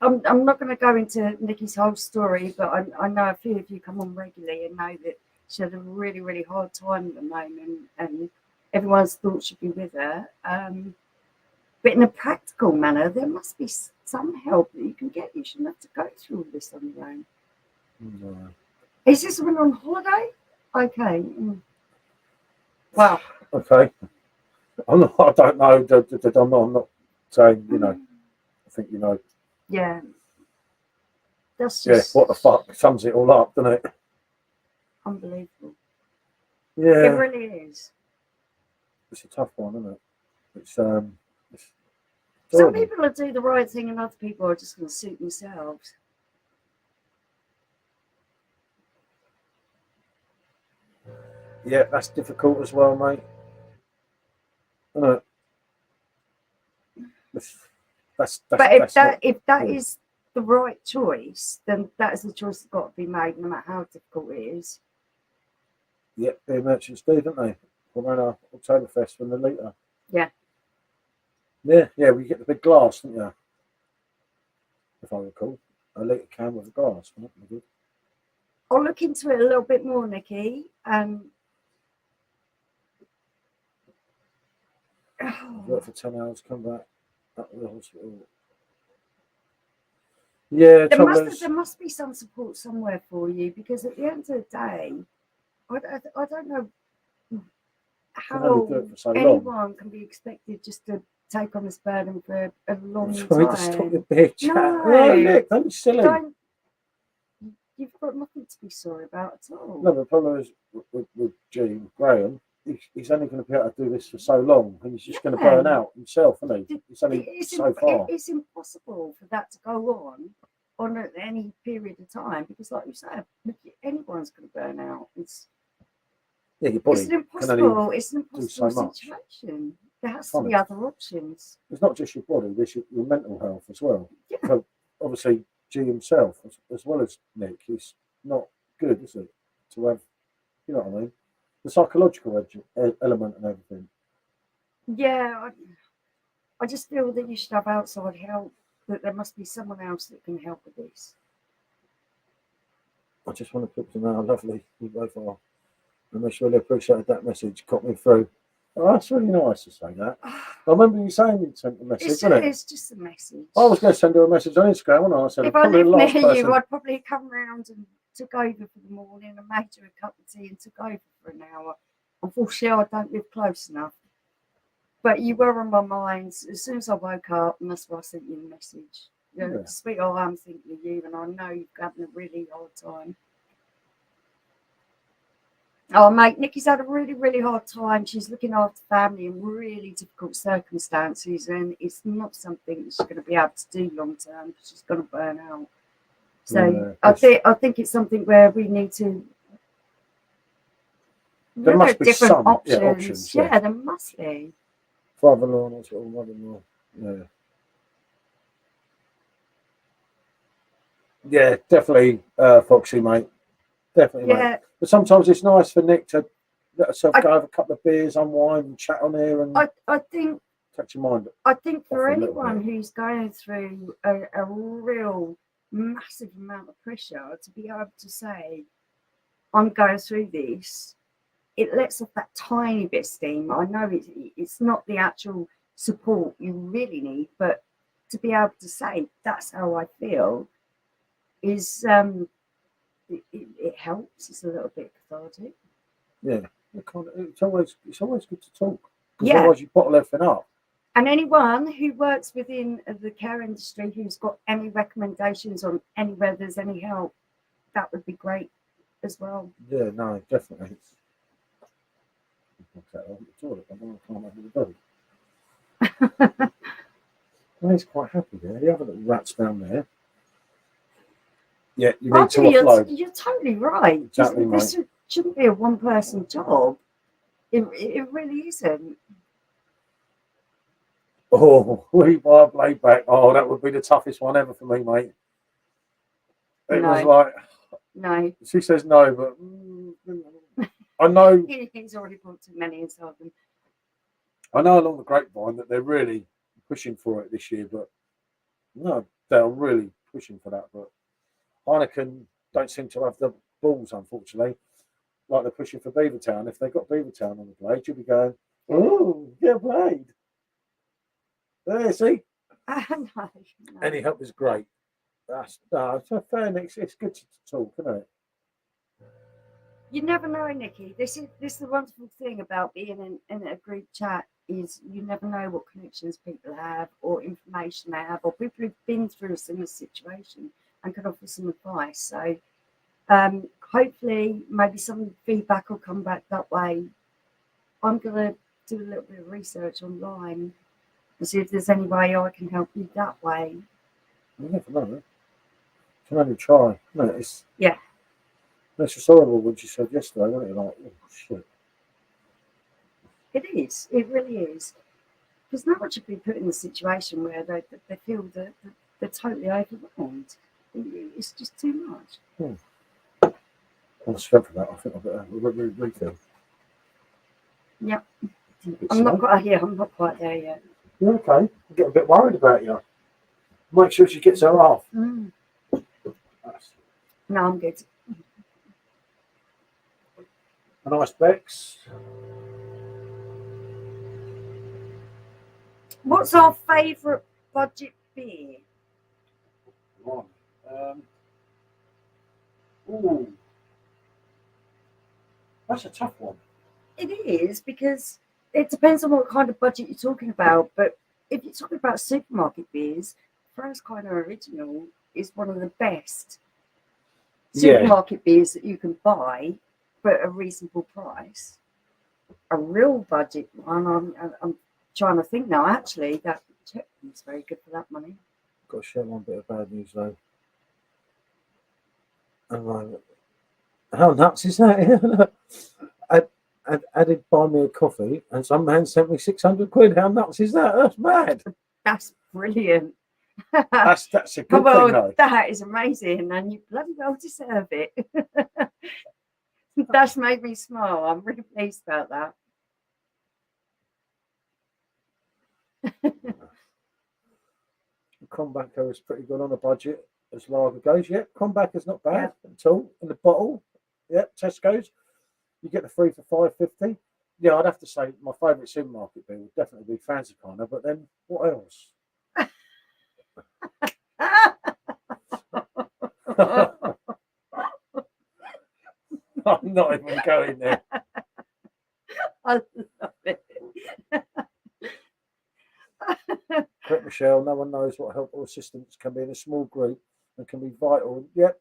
I'm not going to go into Nikki's whole story, but I know a few of you come on regularly and know that she had a really, really hard time at the moment, and everyone's thoughts should be with her. But in a practical manner, there must be some help that you can get. You shouldn't have to go through all this on your own. No. Is this one on holiday? Okay. Well. Okay. I don't know. I'm not saying, you know. I think, you know. Yeah. That's just. Yeah, what the fuck sums it all up, doesn't it? Unbelievable. Yeah. It really is. It's a tough one, isn't it? It's some people will do the right thing and other people are just going to suit themselves. Yeah, that's difficult as well, mate. If that is the right choice, then that is the choice that's got to be made, no matter how difficult it is. Yeah, beer merchants do, don't they? We ran our Oktoberfest from the litre. Yeah. Yeah, we get the big glass, didn't you? If I recall. A litre can with a glass. Good. I'll look into it a little bit more, Nikki. Work for 10 hours, come back up to the hospital. Yeah, there must be some support somewhere for you, because at the end of the day, I don't know how anyone can be expected just to take on this burden for a long time. Stop your bitch. No, Nick, don't be silly. You've got nothing to be sorry about at all. No, the problem is with Graham, he's only going to be able to do this for so long, and he's just going to burn out himself, isn't he? It's only so far. It's impossible for that to go on any period of time, because, like you said, anyone's going to burn out. Your body it's an impossible situation. There has to be other options. It's not just your body; there's your mental health as well. Yeah. So obviously, G himself, as well as Nick, he's not good, is it? To have, you know what I mean? The psychological element and everything. Yeah, I just feel that you should have outside help. That there must be someone else that can help with this. I just want to put to know how lovely you both are. I most really appreciated that message. Got me through. Oh, that's really nice to say that. I remember you saying you sent a message, it's just a message. I was going to send her a message on Instagram, and I said, if I lived near you, I'd probably come round and took over for the morning and made you a cup of tea and took over for an hour. Unfortunately, I don't live close enough. But you were on my mind. As soon as I woke up, and that's why I sent you the message. Sweetheart, I'm thinking of you, and I know you're having a really hard time. Oh, mate, Nikki's had a really, really hard time. She's looking after family in really difficult circumstances, and it's not something that she's going to be able to do long term, because she's going to burn out. So I think it's something where we need to there must be different some options. Yeah, there must be. Father-in-law and hospital, mother-in-law. Yeah, definitely, Foxy, mate. Definitely, mate. But sometimes it's nice for Nick to let herself go have a couple of beers, unwind, and chat on here, and I think touch your mind. I think for anyone who's going through a real massive amount of pressure, to be able to say, "I'm going through this," it lets off that tiny bit of steam. I know it's not the actual support you really need, but to be able to say that's how I feel is. It helps. It's a little bit cathartic. Yeah, it's always good to talk. Because otherwise you bottle everything up. And anyone who works within the care industry who's got any recommendations on anywhere there's any help, that would be great as well. Yeah, no, definitely. Okay, I'll get the toilet. I don't want to climb over the dog. Well, he's quite happy there. The other little rats down there. Yeah, you need to offload. You're totally right. Exactly, This shouldn't be a one-person job. It really isn't. Oh, we bar laid back. Oh, that would be the toughest one ever for me, mate. It was like, no. She says no, but I know. He's already brought too many inside them. I know along the grapevine that they're really pushing for it this year, but no, they're really pushing for that. But Heineken don't seem to have the balls, unfortunately. Like they're pushing for Beavertown. If they've got Beavertown on the blade, you'll be going, oh, get a blade. There, see? No. Any help is great. That's it's a fair mix. It's good to talk, isn't it? You never know, Nikki. This is the wonderful thing about being in a group chat is you never know what connections people have or information they have or people who've been through a similar situation and can offer some advice. So hopefully maybe some feedback will come back that way. I'm going to do a little bit of research online and see if there's any way I can help you that way. You never know. You can only try. No, it's just horrible what you said yesterday, wasn't it? Like, oh shit. It is. It really is. Because no one should be put in a situation where they feel that they're totally overwhelmed. It's just too much. On the strength of that, I think I've got a refill. Yep. I'm not quite there yet. You're okay. I'm getting a bit worried about you. Make sure she gets her off. No, I'm good. A nice Bex. What's our favourite budget beer? Right. Ooh. That's a tough one. It is because it depends on what kind of budget you're talking about. But if you're talking about supermarket beers, First Kind of Original is one of the best supermarket beers that you can buy for a reasonable price. A real budget one, I'm trying to think now. Actually, that is very good for that money. Got to share one bit of bad news though. How nuts is that? I did buy me a coffee, and some man sent me 600 quid. How nuts is that? That's mad. That's brilliant. That's a good thing, though. That is amazing, and you bloody well deserve it. That's made me smile. I'm really pleased about that. Krombacher is pretty good on a budget as lager goes. Yeah, Krombacher's not bad at all. In the bottle, Tesco's. You get the 3 for $5.50. Yeah, I'd have to say my favourite supermarket beer would definitely be Fancy Kind of, but then what else? I'm not even going there. I love it. Correct, Michelle. No one knows what help or assistance can be in a small group and can be vital. Yep.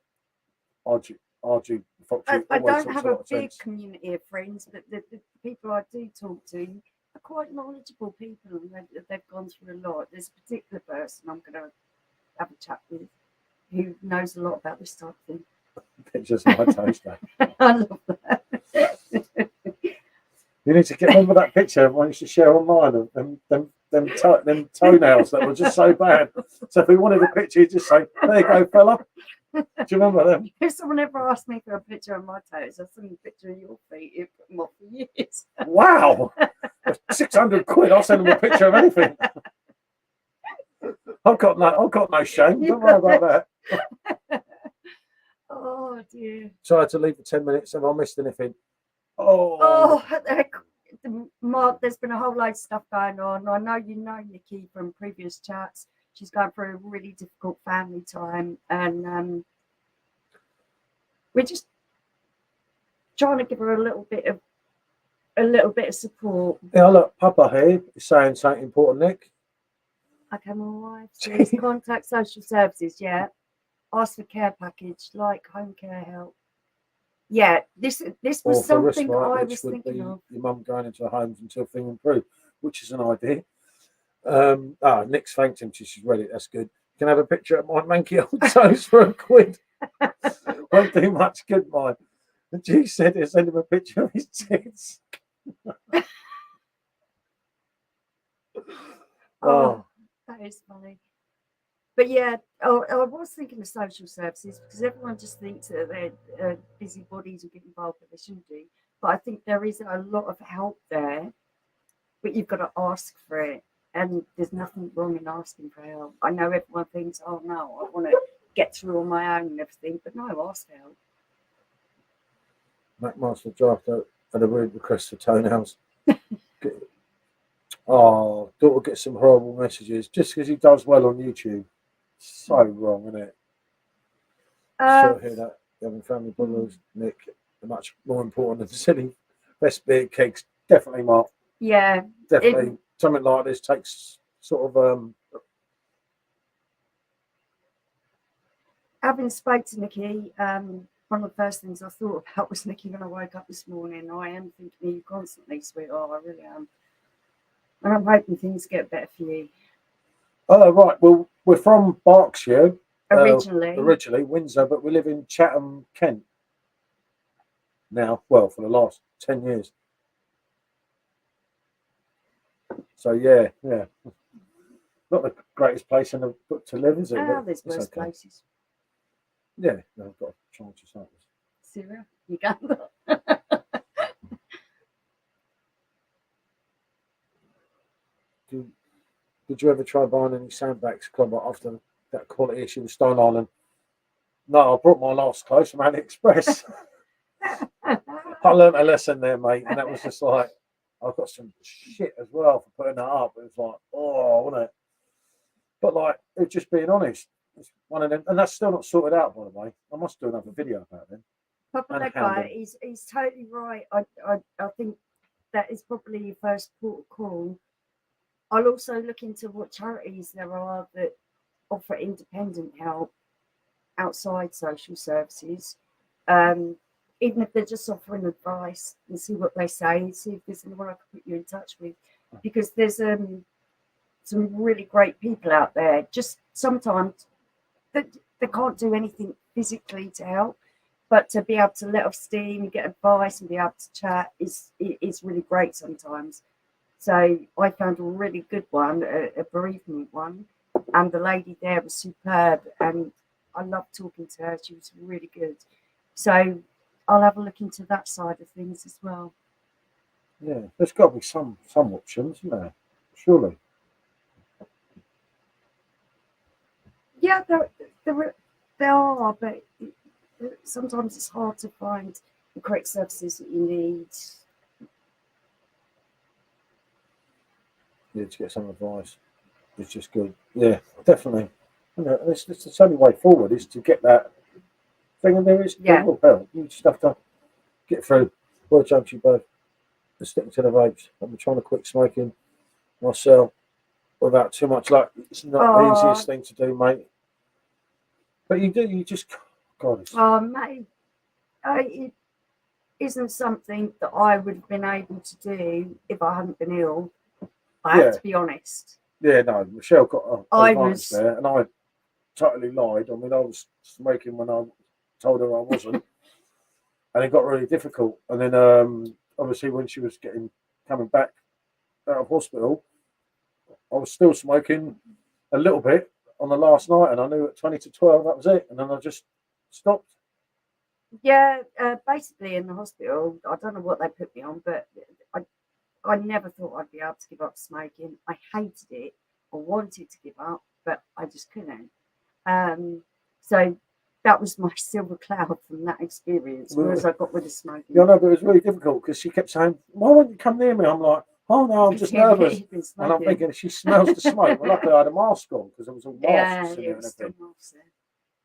RG, I don't have a big community of friends, but the people I do talk to are quite knowledgeable people, and they've gone through a lot. There's a particular person I'm going to have a chat with who knows a lot about this type of thing. It's just my taste. I love that. You need to get on with that picture everyone used to share online of them toenails that were just so bad. So if we wanted a picture, you'd just say, there you go, fella. Do you remember them? If someone ever asked me for a picture of my toes, I'll send a picture of your feet. You've put them off for years. Wow. 600 quid, I'll send them a picture of anything. I've got no shame. Don't worry about that. Oh dear. So I had to leave for 10 minutes. Have I missed anything? Mark, there's been a whole load of stuff going on. I know you know Nikki from previous chats. She's going through a really difficult family time, and we're just trying to give her a little bit of a little bit of support. Yeah, look, Papa here is saying something important, Nick. Okay, my wife says contact social services. Yeah, ask for care package like home care help. Yeah, this Or was for something respite, I which was would be thinking of. your mum going into homes until things improve, which is an idea. Nick's thanked him. She's read it. That's good. You can have a picture of my manky old toes for £1. Won't do much good, mine. And G said to send him a picture of his tits. Oh, that is funny. But yeah, I was thinking of social services because everyone just thinks that they're busy bodies who get involved, but they shouldn't do. But I think there is a lot of help there, but you've got to ask for it. And there's nothing wrong in asking for help. I know everyone thinks, oh no, I want to get through on my own and everything, but no, ask for help. McMaster draft had a rude request for toenails. Oh, daughter gets some horrible messages just because he does well on YouTube. So wrong, isn't it? Sure, hear that. Having family problems, Nick, are much more important than silly. Best beer cakes, definitely, Mark. Yeah, Definitely. Something like this takes sort of having spoke to Nikki, one of the first things I thought about was Nikki when I woke up this morning. I am thinking of you constantly, sweetheart. I really am. And I'm hoping things get better for you. Oh, right. Well, we're from Berkshire. Originally, Windsor, but we live in Chatham, Kent. Now, well, for the last 10 years. So, yeah. Not the greatest place in the book to live, is it? There's worse places. Yeah, I've got to try to say this. Syria, Uganda. Did you ever try buying any sandbags club after that quality issue with Stone Island? No, I brought my last close from AliExpress. I learned a lesson there, mate, and that was just like, I've got some shit as well for putting that up. It was like, oh, wasn't it? But like, it's just being honest. It's one of them, and that's still not sorted out, by the way. I must do another video about it. Papa that guy, he's totally right. I think that is probably your first port of call. I'll also look into what charities there are that offer independent help outside social services. Even if they're just offering advice, and see what they say, see if there's anyone I can put you in touch with. Because there's some really great people out there. Just sometimes they can't do anything physically to help, but to be able to let off steam and get advice and be able to chat is really great sometimes. So I found a really good one, a bereavement one, and the lady there was superb, and I loved talking to her. She was really good. So I'll have a look into that side of things as well. Yeah, there's got to be some options, isn't there? Surely. Yeah, there are, but sometimes it's hard to find the correct services that you need. Yeah, to get some advice. It's just good. Yeah, definitely. You know, it's the only way forward is to get that thing, and there will help. You just have to get through. Well done to you both. Sticking to the vapes. I'm trying to quit smoking myself without too much luck. It's not the easiest thing to do, mate. But you just, God. Mate, it isn't something that I would have been able to do if I hadn't been ill. I have to be honest. Yeah, no, Michelle got an advantage there, and I totally lied. I mean, I was smoking when I told her I wasn't, and it got really difficult. And then, obviously, when she was coming back out of hospital, I was still smoking a little bit on the last night, and I knew at 20 to 12 that was it, and then I just stopped. Yeah, basically in the hospital, I don't know what they put me on, but I never thought I'd be able to give up smoking. I hated it. I wanted to give up, but I just couldn't. So that was my silver cloud from that experience, whereas I got rid of smoking. Yeah, no, but it was really difficult because she kept saying, "Why won't you come near me?" I'm like, "Oh no, I'm just nervous." And I'm thinking, she smells the smoke. Well, luckily I had a mask on because there was all masks in there and everything.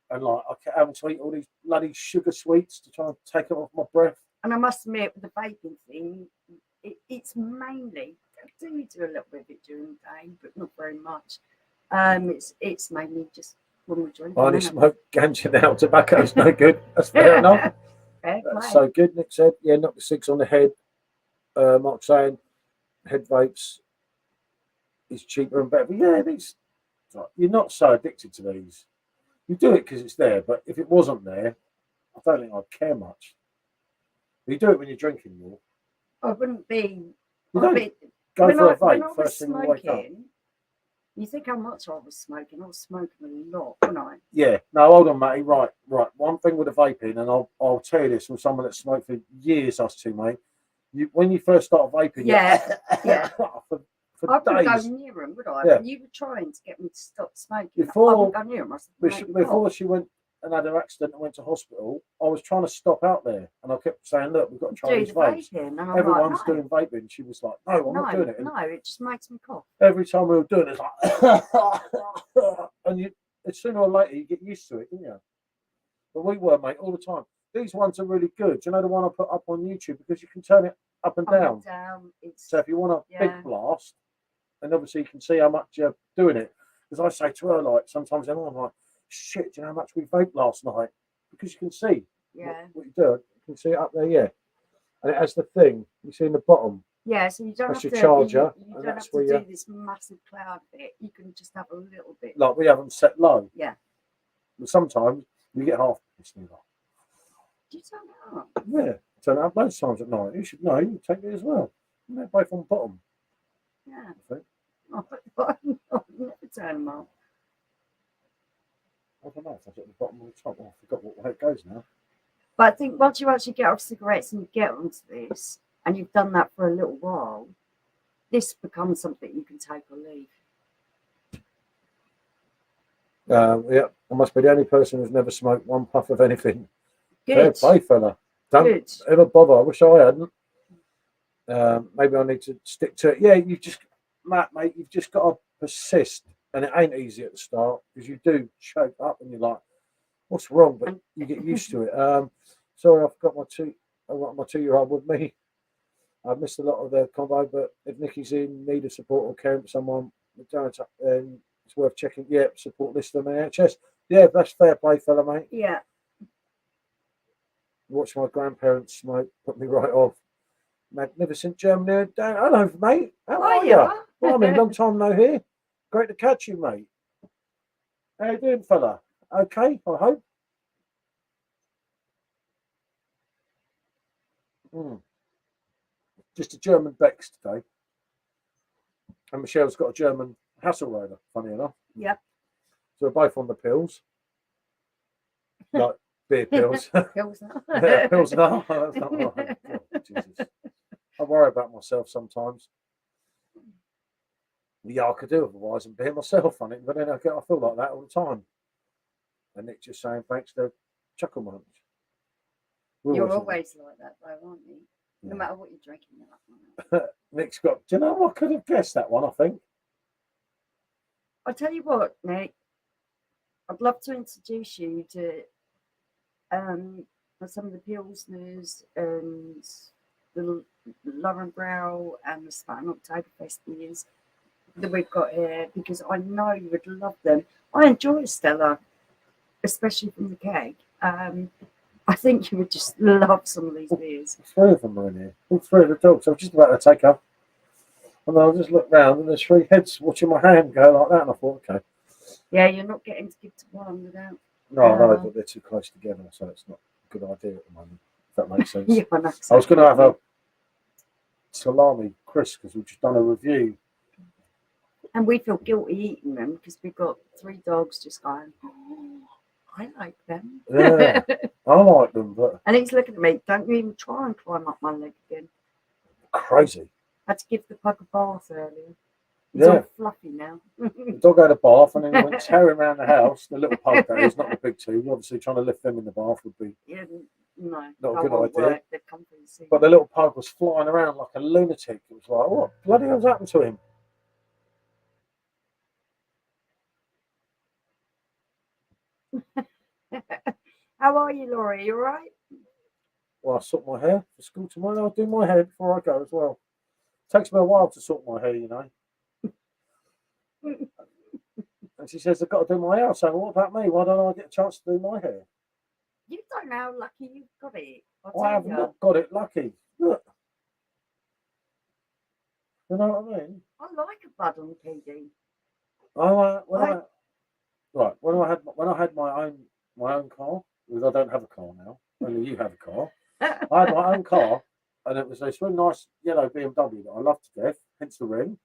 And like, I kept having to eat all these bloody sugar sweets to try and take it off my breath. And I must admit, with the vaping thing, it's mainly I do a little bit of it during the day, but not very much. It's mainly just when we're drinking. I only innit? smoke ganja now. Tobacco's no good. That's fair enough. Fair That's play. so good. Nick said, yeah, knock the cigs on the head. Mark saying, head vapes is cheaper and better. But yeah, these you're not so addicted to these. You do it because it's there, but if it wasn't there, I don't think I'd care much. You do it when you're drinking more. I wouldn't be. You I'd don't be go when for I a when I vape was first thing you wake up. smoking. You think how much I was smoking? I was smoking a lot, wasn't I? Yeah. No, hold on, matey. Right. One thing with the vaping, and I'll tell you this from someone that smoked for years, us two, mate. When you first start vaping, Yeah, yeah. for I couldn't go days. near them, would I? Yeah. You were trying to get me to stop smoking. I Before- wouldn't go near them. I said, "Mate, you Before cough." she went and had her accident and went to hospital, I was trying to stop out there, and I kept saying, "Look, we've got to try do these the vapes." vaping, and I'm Everyone's like, no, doing vaping. She was like, "No, I'm not doing it." And no, it just makes me cough. every time we were doing it, it's like, and sooner or later you get used to it, don't you? But we were, mate, all the time. These ones are really good. Do you know the one I put up on YouTube, because you can turn it up and Up down. and down. It's So if you want a Yeah. big blast, and obviously you can see how much you're doing it. Because I say to her, like, sometimes I'm like, shit, do you know how much we vaped last night? Because you can see yeah, what you do. You can see it up there, yeah. And it has the thing you see in the bottom. yeah. So you don't That's have your to. charger, You and don't that's have to where do you- this massive cloud bit. You can just have a little bit. Like, we have them set low. Yeah. But sometimes you get half this thing off. Do you turn it up? Yeah, turn it up most times at night. You should know, you take it as well. And they're both on the bottom, Yeah. I think. I've never turn them up. I don't know if that's at the bottom or the top. I forgot where it goes now. But I think once you actually get off cigarettes and you get onto this, and you've done that for a little while, this becomes something you can take or leave. Yeah, I must be the only person who's never smoked one puff of anything. Fair Good. play, fella. Don't Good. ever bother. I wish I hadn't. Maybe I need to stick to it. Yeah, you just, Matt, mate, you've just got to persist, and it ain't easy at the start, because you do choke up and you're like, what's wrong? But you get used to it. Sorry, I've got my 2-year-old with me. I missed a lot of the convo, but if Nikki's in need of support or caring for someone, then it's worth checking. Yeah, support list on the NHS. Yeah, that's fair play, fella, mate. Yeah. Watch my grandparents smoke, put me right off. Magnificent Germany. Hello, mate. How are you? Well, I mean, long time no hear. Great to catch you, mate. How you doing, fella? Okay, I hope. Just a German Bex today. And Michelle's got a German Hasselrider, funny enough. Yep. So we're both on the pills. Like beer pills. Pilsner. Yeah, pills. No, that's not right. Oh, Jesus. I worry about myself sometimes. Yeah, I could do otherwise and beer myself on it, but then I feel like that all the time. And Nick's just saying thanks to Chuckle Munch. You're always like that, though, aren't you? No matter what you're drinking, you're like that. Nick's got. Do you know what? I could have guessed that one. I think. I'll tell you what, Nick. I'd love to introduce you to some of the Pilsners and the Laurenbrau and the Span Oktoberfest beers that we've got here, because I know you would love them. I enjoy Stella, especially from the keg. I think you would just love some of these beers. 3 of them are in here. All 3 of the dogs. I was just about to take up. And then I just looked round and there's 3 heads watching my hand go like that. And I thought, okay. Yeah, you're not getting to give to one without. No, but they're too close together. So it's not a good idea at the moment. If that makes sense. Yeah, I know. I was going to have a salami crisp because we've just done a review. And we feel guilty eating them because we've got 3 dogs just going, oh, I like them. Yeah, I like them, but. And he's looking at me, don't you even try and climb up my leg again. Crazy. Had to give the pug a bath earlier. He's all fluffy now. The dog had a bath and then he went tearing around the house. The little pug, that is, not the big 2. Obviously, trying to lift them in the bath would be No, not a good idea. They've come from the sea. But the little pug was flying around like a lunatic. It was like, what bloody hell's happened to him? How are you, Laurie? You all right? Well, I sort my hair for school tomorrow. I'll do my hair before I go as well. Takes me a while to sort my hair, you know. And she says, I've got to do my hair. I say, well, what about me? Why don't I get a chance to do my hair? You don't know how lucky you've got it. I have not got it lucky. Look. You know what I mean? I like a bud on PD. When I had my own car, because I don't have a car now, only you have a car. I had my own car, and it was this really nice yellow BMW that I loved to death, hence the ring,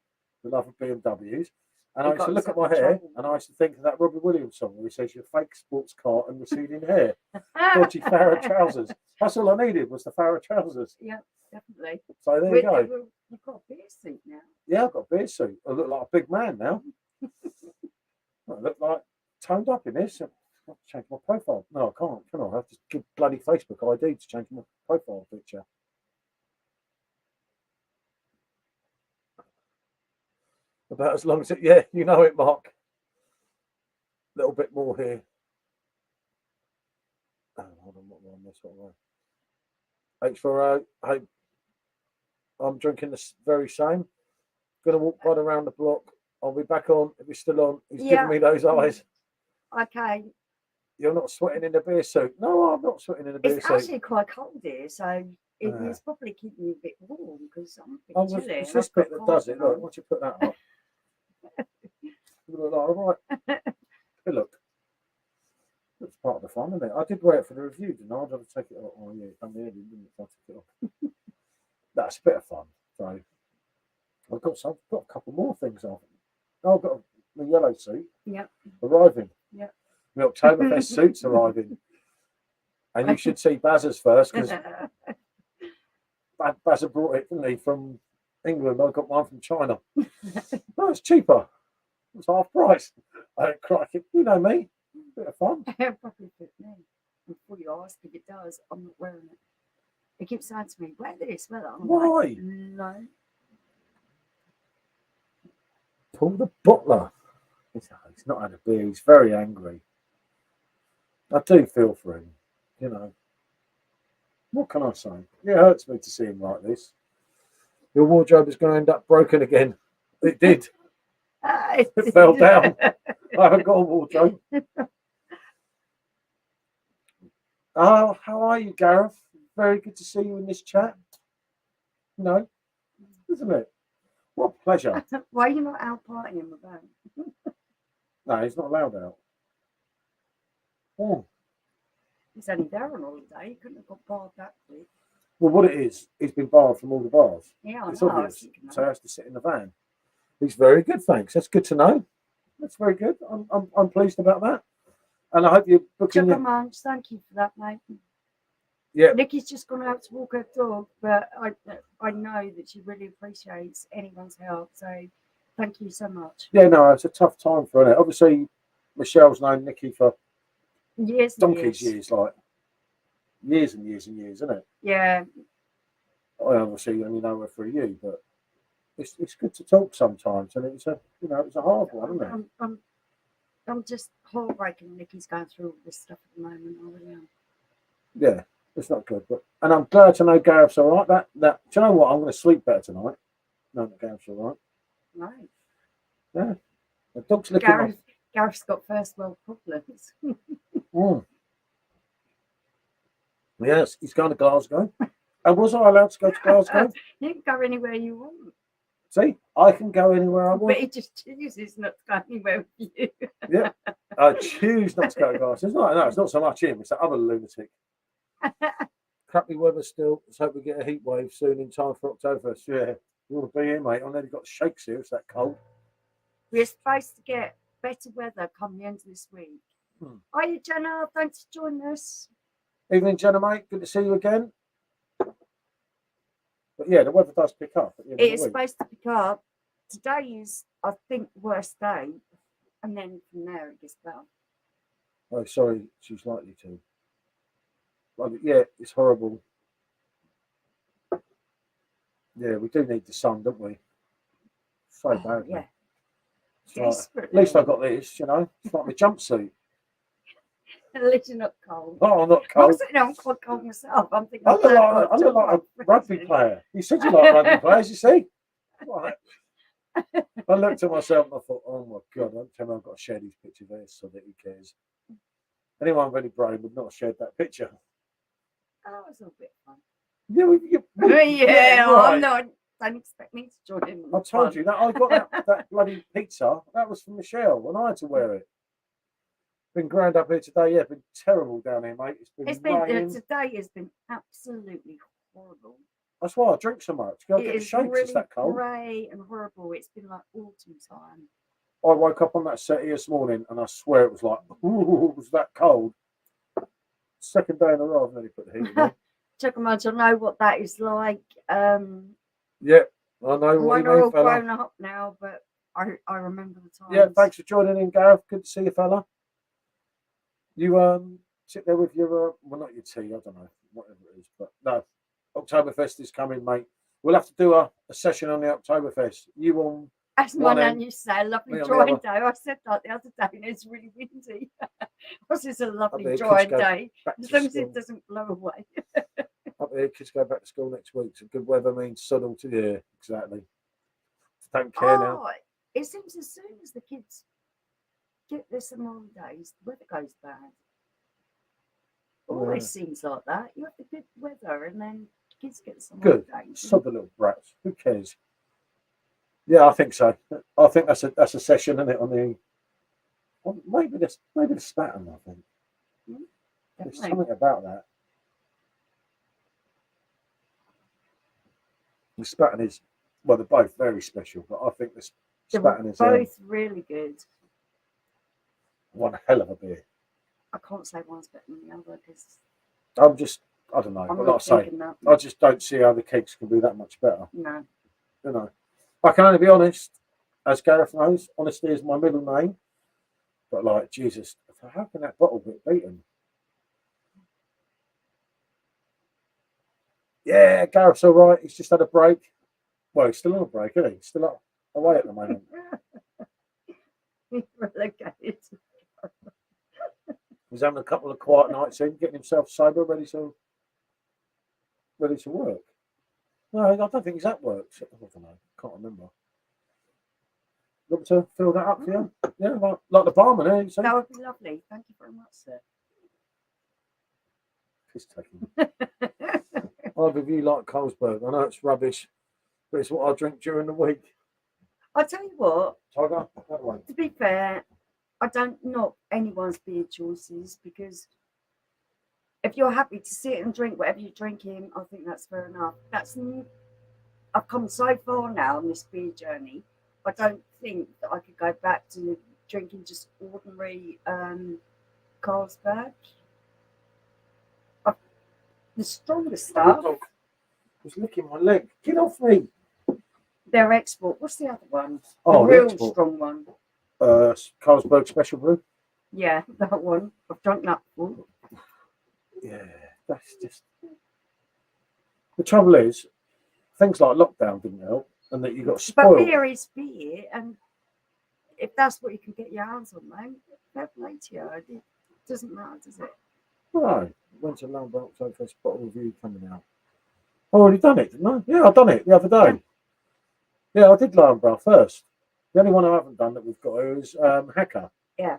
the love of BMWs. And I used to look at my hair, and I used to think of that Robbie Williams song where he says, "Your fake sports car and receding hair, dodgy Farrah trousers." That's all I needed was the Farrah trousers. Yeah, definitely. So there you go. You've got a beer suit now. Yeah, I've got a beer suit. I look like a big man now. I look like toned up in this. I have to change my profile. No, I can't. Can I? I have to give bloody Facebook ID to change my profile picture. About as long as it, yeah, you know it, Mark. A little bit more here. Oh, hold on, what am I this one? H4O. Hey, I'm drinking the very same. Gonna walk right around the block. I'll be back on if he's still on. He's giving me those eyes. Okay. You're not sweating in the beer suit. No, I'm not sweating in the beer suit. It's actually quite cold here, so it's probably keeping you a bit warm because I'm a bit chilly. It's this bit that does it. Look, once you put that up, you look like, all right. Hey, look. That's part of the fun, isn't it? I did wear it for the review, didn't I? I'd have to take it off. Oh, yeah, it's done the editing, didn't it? I took it off. That's a bit of fun. So I've got a couple more things off. Oh, I've got my yellow suit. Yep. Arriving. Yep. The Oktoberfest suit's arriving. And you should see Baz's first because Baz brought it, didn't he, from England. I got mine from China. Oh, it's cheaper. It's half price. I crack it. You know me. Bit of fun. Probably fit me. Before you ask if it does, I'm not wearing it. They keep saying to me, wear this, wear that. I'm Why? Like, no. Paul the butler. He's not had a beer. He's very angry. I do feel for him. You know. What can I say? It hurts me to see him like this. Your wardrobe is going to end up broken again. It did. It fell down. I haven't got a wardrobe. Oh, how are you, Gareth? Very good to see you in this chat. You know, isn't it? What a pleasure. Why are you not out partying with them? No, he's not allowed out. Oh. He's only there on holiday. He couldn't have got barred that quick. Well, what it is, he's been barred from all the bars. Yeah, it's obvious. So he has to sit in the van. He's very good, thanks. That's good to know. That's very good. I'm pleased about that. And I hope you're booking. Thank you for that, mate. Yeah. Nikki's just gone out to walk her dog, but I know that she really appreciates anyone's help. So thank you so much. Yeah, no, it's a tough time for her. Obviously, Michelle's known Nikki for donkey's years, like years and years and years, isn't it? Yeah. I obviously only know her for a year, but it's good to talk sometimes, and it's a hard one, isn't it? I'm just heartbroken. Nikki's going through all this stuff at the moment. I really am. Yeah, it's not good, and I'm glad to know Gareth's all right. That do you know what? I'm going to sleep better tonight. No, that Gareth's all right. Right. Yeah, the dog's looking. Gareth's got first world problems. Yes, he's going to Glasgow. And was I allowed to go to Glasgow? You can go anywhere you want. See, I can go anywhere I want. But he just chooses not to go anywhere with you. Yeah, I choose not to go to Glasgow. It's not so much him. It's that other lunatic. Crappy weather still. Let's hope we get a heat wave soon in time for Oktoberfest. Yeah, you want to be here, mate. I've nearly got shakes here. It's that cold. We're supposed to get better weather come the end of this week. Hiya, Jenna. Thanks for joining us. Evening, Jenna, mate. Good to see you again. But yeah, the weather does pick up. It is supposed to pick up. Today is, I think, worst day. And then from there it gets better. Oh, sorry, she's likely to. Well, yeah, it's horrible. Yeah, we do need the sun, don't we? So badly. Yeah. Like, at least I got this, you know. It's like my jumpsuit. At least you're not cold. Oh, I'm not cold. I'm quite cold myself. I'm thinking. I look like a rugby player. You said you like rugby players, you see? Right. I looked at myself and I thought, oh my God, don't tell me I've got to share these pictures there so that he cares. Anyone really brave would not have shared that picture. Oh, it was a bit fun. Yeah, Yeah, right. I'm not. Don't expect me to join in. I told you that I got that bloody pizza. That was from Michelle, and I had to wear it. Been grand up here today. Yeah, been terrible down here, mate. It's been raining. Today has been absolutely horrible. That's why I drink so much. Go get the shakes. Really it's that cold. grey and horrible. It's been like autumn time. I woke up on that settee this morning, and I swear it was like, ooh, it was that cold. Second day in a row, I've nearly put the heat on. Check them out. I know what that is like. Yeah, I know what you We're all mean, fella. grown up now, but I remember the time. Yeah, thanks for joining in, Gareth. Good to see you, fella. You sit there with your well, not your tea, I don't know, whatever it is, but no, Oktoberfest is coming, mate. We'll have to do a session on the Oktoberfest. You on? As my nan used to say, a lovely dry day. I said that the other day, and it's really windy. This is a lovely dry day, as long as it doesn't blow away. Up there, kids go back to school next week. So good weather means sun to the air. Exactly. Don't care now. It seems as soon as the kids get their summer holidays, the weather goes bad. Always seems like that. You have the good weather, and then kids get some holidays. Sod the little brats. Who cares? Yeah, I think so. I think that's a session, isn't it? Maybe the Spatten, I think. There's something about that. The Spatten is, well, they're both very special, but I think the Spatten is both really good. One hell of a beer. I can't say one's better than the other because I don't know. But like I say, I just don't see how the kegs can be that much better. No. You know, I can only be honest, as Gareth knows, honesty is my middle name. But like, Jesus, how can that bottle get beaten? Yeah, Gareth's all right. He's just had a break. Well, he's still on a break, isn't he? He's still away at the moment. He's relegated. He's having a couple of quiet nights in, getting himself sober, ready to work. No, I don't think he's at work. I don't know. Can't remember. You want to fill that up for you? Yeah, like the barman, eh? That would be lovely. Thank you very much, sir. Piss taking. Either of you like Carlsberg. I know it's rubbish, but it's what I drink during the week. I'll tell you what. Tiger, that way. To be fair, I don't knock anyone's beer choices because if you're happy to sit and drink whatever you're drinking, I think that's fair enough. I've come so far now on this beer journey. I don't think that I could go back to drinking just ordinary Carlsberg. The strongest stuff. I was licking my leg. Get off me. Their export. What's the other one? Oh, the real export. Strong one. Carlsberg Special Brew. Yeah, that one. I've drunk that before. Yeah, that's just. The trouble is, things like lockdown didn't help, and that you got spoiled. But beer is beer, and if that's what you can get your hands on, mate, fair play to you. It doesn't matter, does it? Right. Went to London Oktoberfest bottle review coming out. I've already done it, didn't I? Yeah, I've done it the other day. Yeah, I did Lambra first. The only one I haven't done that we've got is Hacker. Yeah.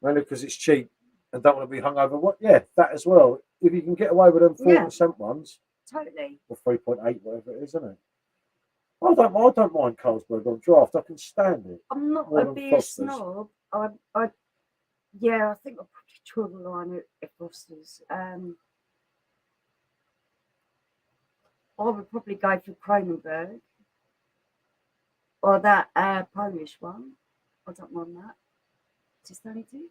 Mainly because it's cheap and don't want to be hungover. What? Yeah, that as well. If you can get away with them 4% ones. Totally. Or 3.8, whatever it is, isn't it? I don't mind Carlsberg on draft. I can stand it. I'm not a beer snob. I think I'll probably draw the line at Foster's. I would probably go for Kronenberg or that Polish one. I don't mind that. Just only two.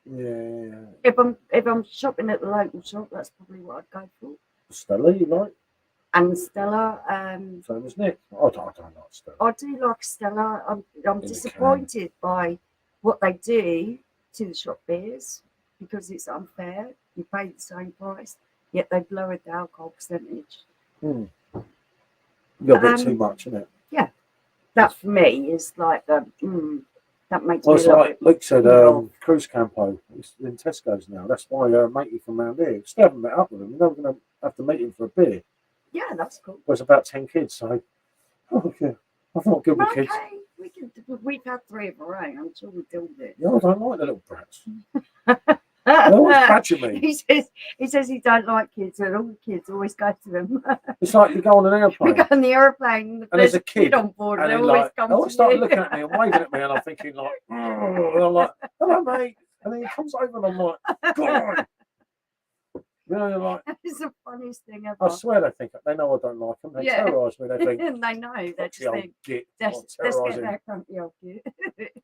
Yeah. If I'm shopping at the local shop, that's probably what I'd go for. Stella, you like? And Stella. Same as Nick. I don't like Stella. I do like Stella. I'm disappointed by what they do to the shop beers because it's unfair. You pay the same price, yet they've lowered the alcohol percentage. A little bit too much, isn't it? Yeah. That for me is like that makes me it's like Luke said, Cruz Campo. It's in Tesco's now. That's why matey from around here. Still haven't met up with him. You're never going to have to meet him for a beer. Yeah, that's cool. There's about 10 kids, so Oh, yeah. I thought good with kids. Okay, we've had 3 of our own. I'm sure we deal with it. Yeah, I don't like the little brats. They always badger me. He says he don't like kids, and all the kids always go to him. It's like you go on an We airplane. go on the aeroplane, And there's a kid on board, and they they always like, come they to always start you. looking at me and waving at me, and I'm thinking like, "Oh," and I'm like, hello mate, and then he comes over and I'm like, God, you know, you're like, It's the funniest thing ever. I swear they know I don't like them. They terrorise me. They think, And they know. They just think, git, let's terrorise get him. that grumpy off you.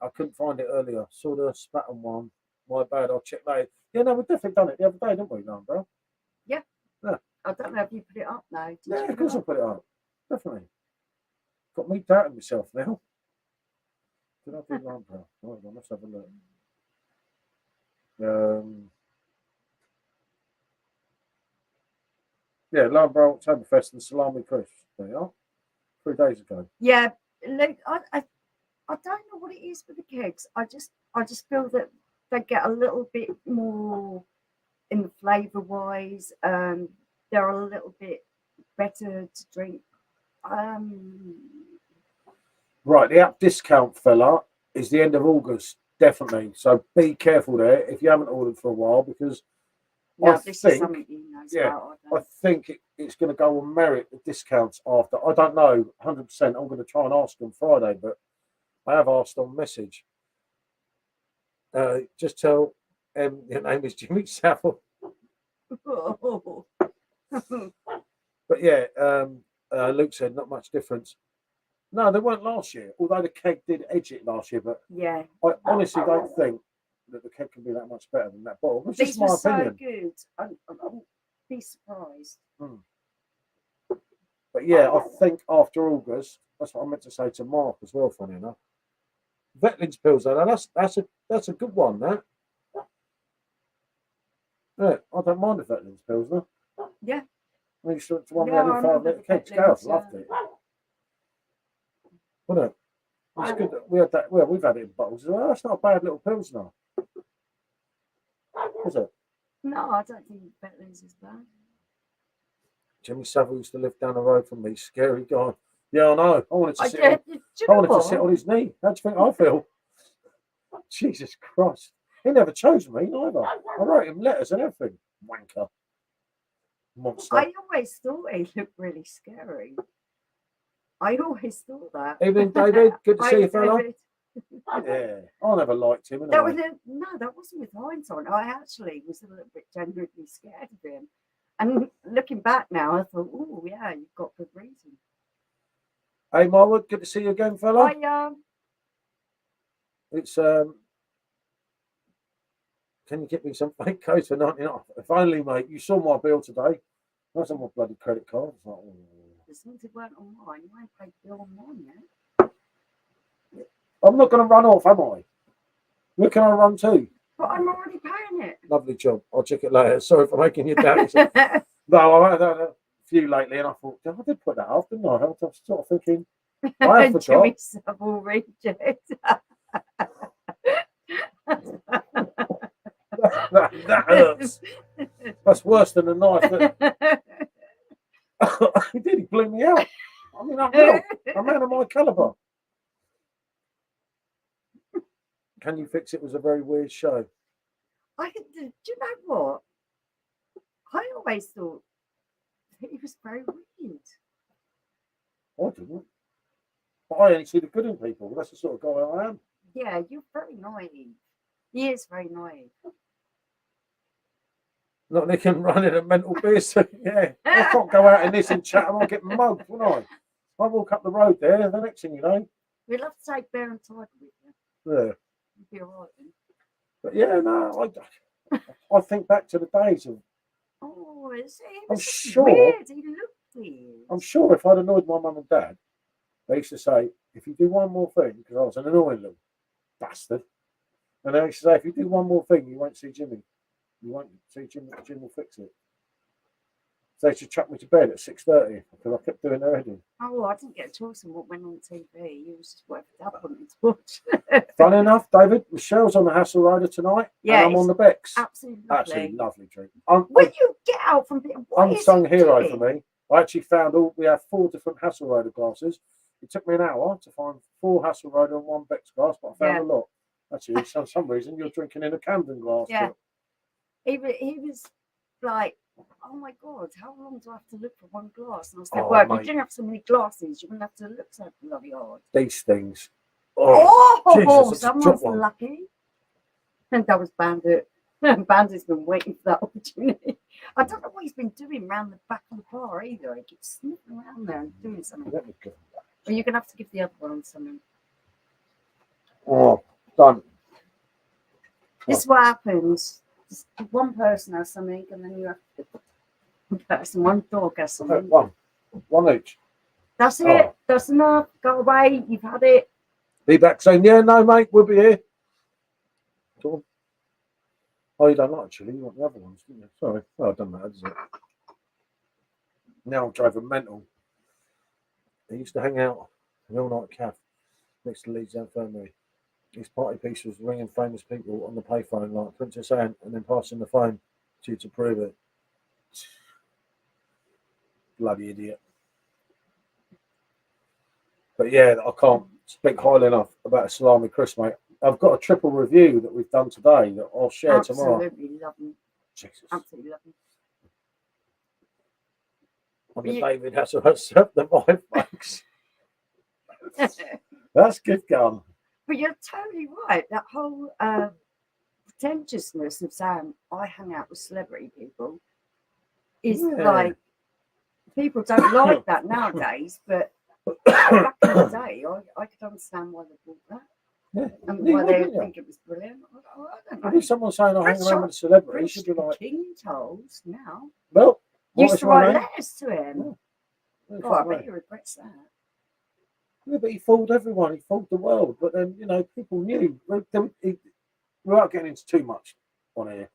I couldn't find it earlier. Saw the Spatten one. My bad. I'll check later. Yeah, no, we've definitely done it the other day, didn't we, no, bro? Yeah. Yeah. I don't know if you put it up now. Yeah, of course I put it up. Definitely. Got me doubting myself now. Did I do Lamb Bro? Hold on, let's have a look. Yeah, Lamb Bro, Oktoberfest and Salami Crisps. There you are. 3 days ago. Yeah, look, I don't know what it is with the kegs. I just feel that they get a little bit more in the flavour wise. They're a little bit better to drink. Right, the app discount fella is the end of August, definitely. So be careful there if you haven't ordered for a while, because this is something you know about. I think it's going to go on merit, the discounts after. I don't know 100%. I'm going to try and ask on Friday, but I have asked on message. Just tell your name is Jimmy Savile. But yeah, Luke said not much difference. No, they weren't last year, although the keg did edge it last year. But yeah, I honestly don't think that the keg can be that much better than that bottle. It's these just my were opinion. so good. I'll be surprised. But yeah, I think after August, that's what I meant to say to Mark as well, funny enough. Vetling's Pilsner, that's a good one, that. Yeah, I don't mind the Vetling's Pilsner. Yeah. I used to one we had in 5 litre kegs. Gareth loved it. Wasn't it? It's good that we had that. Well, we've had it in bottles as well. That's not a bad little Pilsner. Is it? No, I don't think Vetling's is bad. Jimmy Savile used to live down the road from me. Scary guy. Yeah, I know. I wanted to sit on his knee. How do you think I feel? Jesus Christ. He never chose me either. I wrote him letters and everything. Wanker. Monster. I always thought he looked really scary. I always thought that. Evening, David. Good to see you, fella. Yeah, I never liked him. Anyway. That wasn't with hindsight. I actually was a little bit genuinely scared of him. And looking back now, I thought, oh, yeah, you've got good reason. Hey, Marwood, good to see you again, fella. It's, can you get me some fake codes for 99? If only, mate. You saw my bill today. That's on my bloody credit card. It's like, as long as it weren't on mine, you ain't paid the bill on mine yet. I'm not going to run off, am I? Where can I run to? But I'm already paying it. Lovely job. I'll check it later. Sorry for making you doubt. No, I've had a few lately, and I thought, I did put that off, didn't I? I was sort of thinking, I have Jimmy Savile reject. that hurts. That's worse than a knife. He did. He blew me out. I mean, a man of my caliber. Can you fix it? Was a very weird show. Do you know what? I always thought he was very weird. I didn't. But I only see the good in people. That's the sort of guy I am. Yeah, you're very naive. He is very naive. Not they can run in a mental beast. Yeah, I can't go out in this and chat and I'll get mugged, won't I? I walk up the road there, the next thing you know. We'd love to take Bear and Tiger with you. Yeah. You'd be all right then. But yeah, no, I think back to the days of. Oh, I'm sure. Weird. He looked weird. I'm sure if I'd annoyed my mum and dad, they used to say, if you do one more thing, because I was an annoying little bastard, and they used to say, if you do one more thing, you won't see Jimmy. You won't see Jim. Jim will fix it. So they should chuck me to bed at 6:30 because I kept doing their heading. Oh, I didn't get a choice in what went on TV. You was just worked up on it to watch. Funny enough, David, Michelle's on the Hassel Rider tonight. Yeah, and I'm on the Becks. Absolutely lovely. Absolutely lovely treat. When you get out from unsung hero for me. I actually found we have 4 different Hassel Rider classes. it took me an hour to find 4 Hasselrod and 1 Beck's glass, but I found a lot. Actually, for some reason, you're drinking in a Camden glass. Yeah. But... He was like, oh my God, how long do I have to look for 1 glass? And I was like, Oh, well, if mate. you didn't have so many glasses, you wouldn't have to look so bloody hard. These things. Oh, Jesus, someone's lucky. And that was Bandit. Bandit's been waiting for that opportunity. I don't know what he's been doing around the back of the bar either. He keeps sniffing around there and doing something. Let me go. Well, you're going to have to give the other one something. Oh, done. This is what happens. Just one person has something, and then you have to one person, one dog has Okay, something. one each. That's it. Oh. That's enough. Go away. You've had it. Be back saying, yeah, no, mate, we'll be here. Go on. Oh, you don't like chili, you want the other ones, didn't you? Sorry. Well, it doesn't matter, does it? Now I'm driving mental. I used to hang out in the all-night cafe next to Leeds Infirmary. His party piece was ringing famous people on the payphone like Princess Anne and then passing the phone to you to prove it. Bloody idiot. But yeah, I can't speak highly enough about a salami crisp, mate. I've got a triple review that we've done today that I'll share tomorrow. Absolutely love them. Jesus. Absolutely love them. I'm the David Hasselhoff served the my folks. That's good gun. But you're totally right. That whole pretentiousness of saying I hang out with celebrity people is like people don't like that nowadays. But back in the day, I could understand why they bought that. Yeah. And why they think it was brilliant. I don't know. If someone's saying I hang around with a celebrity, you should be like, King Tolls now. Well, used to write letters to him. Yeah. Oh, I bet he regrets that. Yeah, but he fooled everyone. He fooled the world. But then, you know, people knew. Without getting into too much on here,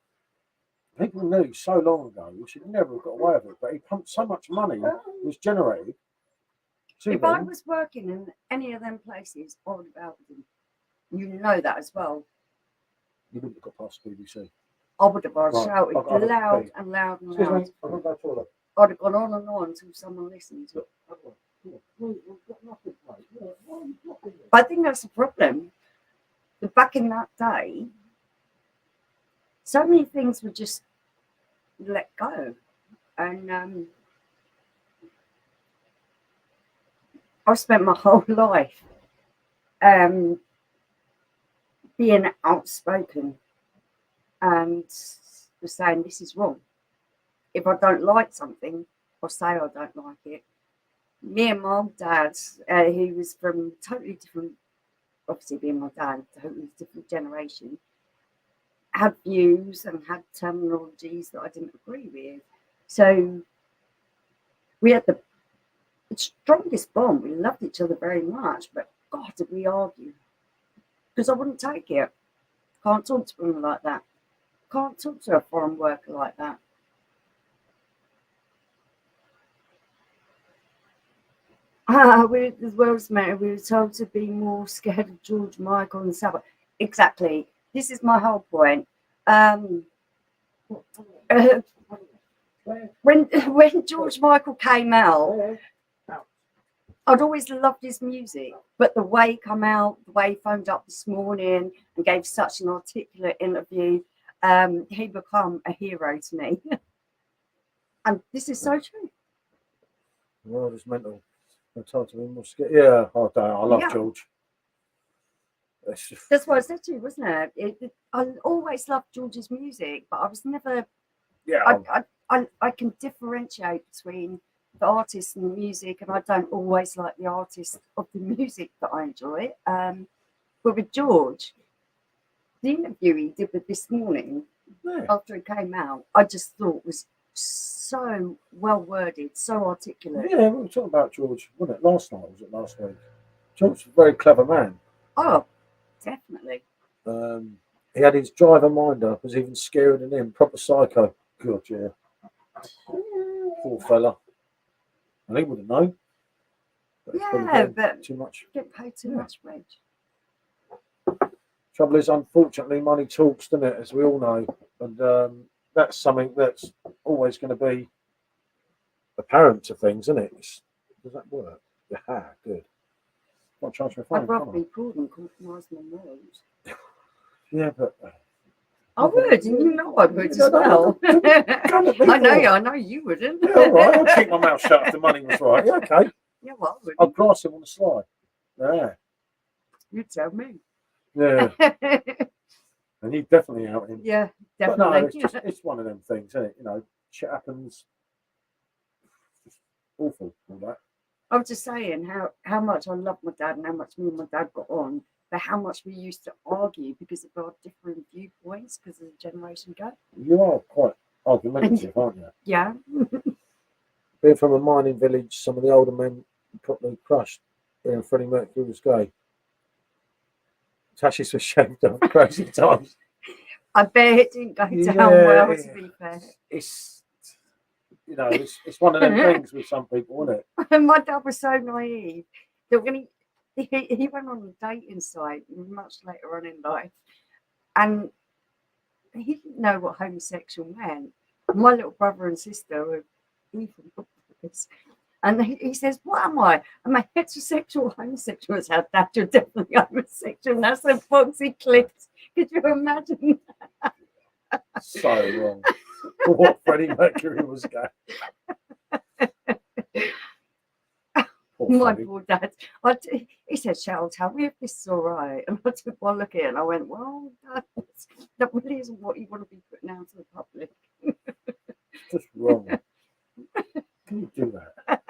people knew so long ago we should never have got away with it. But he pumped so much money was generated. If I was working in any of them places, I would have helped him. You know that as well. You wouldn't have got past BBC. I would have shouted loud and loud and loud. Excuse me, I'm going to go to the toilet. I'd have gone on and on until someone listened. I think that's the problem. But back in that day, so many things were just let go. And I've spent my whole life being outspoken and saying this is wrong. If I don't like something, I'll say I don't like it. Me and my dad, he was from totally different, obviously being my dad, totally different generation, had views and had terminologies that I didn't agree with. So we had the strongest bond. We loved each other very much, but God, did we argue? Because I wouldn't take it. Can't talk to him like that. Can't talk to a foreign worker like that. With the world's matter, we were told to be more scared of George Michael and Seabrook. Exactly. This is my whole point. When George Michael came out, I'd always loved his music, but the way he come out, the way he phoned up this morning and gave such an articulate interview, he become a hero to me. And this is so true. The world is mental. I'm told to be more scared. Yeah, I love George. That's what I said to you, wasn't it? I always loved George's music, but I was never. Yeah. I can differentiate between the artist and the music, and I don't always like the artist of the music that I enjoy. But with George, the interview he did with This Morning after it came out, I just thought was so well worded, so articulate. Yeah, we were talking about George, wasn't it? Last night, was it last week? George was a very clever man. Oh, definitely. He had his driver minder, was even scarier than him, proper psycho. God, yeah. Poor fella. And he wouldn't know. But too much. Get paid too much wage. Trouble is, unfortunately, money talks, doesn't it? As we all know, and that's something that's always going to be apparent to things, isn't it? Does that work? Yeah, good. Got to charge my phone. I'd rather can't be poor than compromise my morals. I? Yeah, but I would, you know I would as No, no, well. done it I know before. you, I know you wouldn't. Yeah, all right. I'll keep my mouth shut if the money was right. Yeah, okay. Yeah, well, I would. I'll grass him on the slide. Yeah, You tell me. yeah. And you definitely out him. Yeah, But no, definitely. it's one of them things, isn't it? You know, shit happens. It's just awful, all that. I was just saying how much I love my dad and how much me and my dad got on, but how much we used to argue because of our different viewpoints because of the generation gap. You are quite argumentative, aren't you? Yeah. Being from a mining village, some of the older men properly crushed. Being Freddie Mercury was gay. Tashi's was shaved off crazy times. I bet it didn't go down well, to be fair. It's, you know, it's one of them things with some people, isn't it? And my dad was so naive that when he went on a dating site much later on in life, and he didn't know what homosexual meant. My little brother and sister were even this. And he says, "What am I? Am I heterosexual or homosexual?" I said, "Dad, you're definitely homosexual." And that's when Foxy clicked. Could you imagine? So wrong. What Freddie Mercury was gay. My poor dad. He said, "Cheryl, tell me if this is all right." And I took one look at it and I went, "Well, Dad, that really isn't what you want to be putting out to the public." It's just wrong. Can you do that?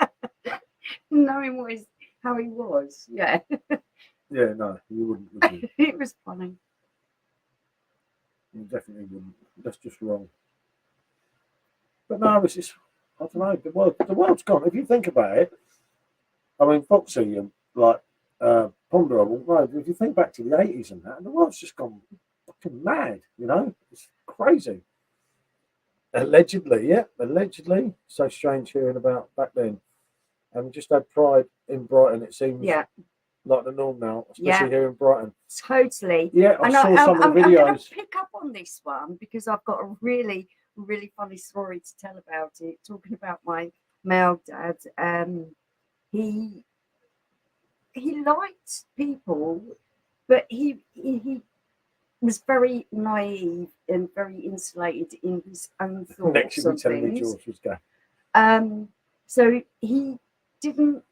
Knowing how he was, yeah. Yeah, no, you wouldn't, would you? It was funny. You definitely wouldn't. That's just wrong. But no, it's just, I don't know, the world's gone. If you think about it, I mean, Foxy and like Ponderable, no, if you think back to the 80s and that, the world's just gone fucking mad, you know? It's crazy. Allegedly, yeah, allegedly. So strange hearing about back then. And we just had Pride in Brighton, it seems like the norm now, especially here in Brighton. Totally. Yeah, I saw some of the videos. I'm going to pick up on this one because I've got a really, really funny story to tell about it. Talking about my male dad, he liked people, but he was very naive and very insulated in his own thoughts. Next, you'll be telling me George was gay. So he didn't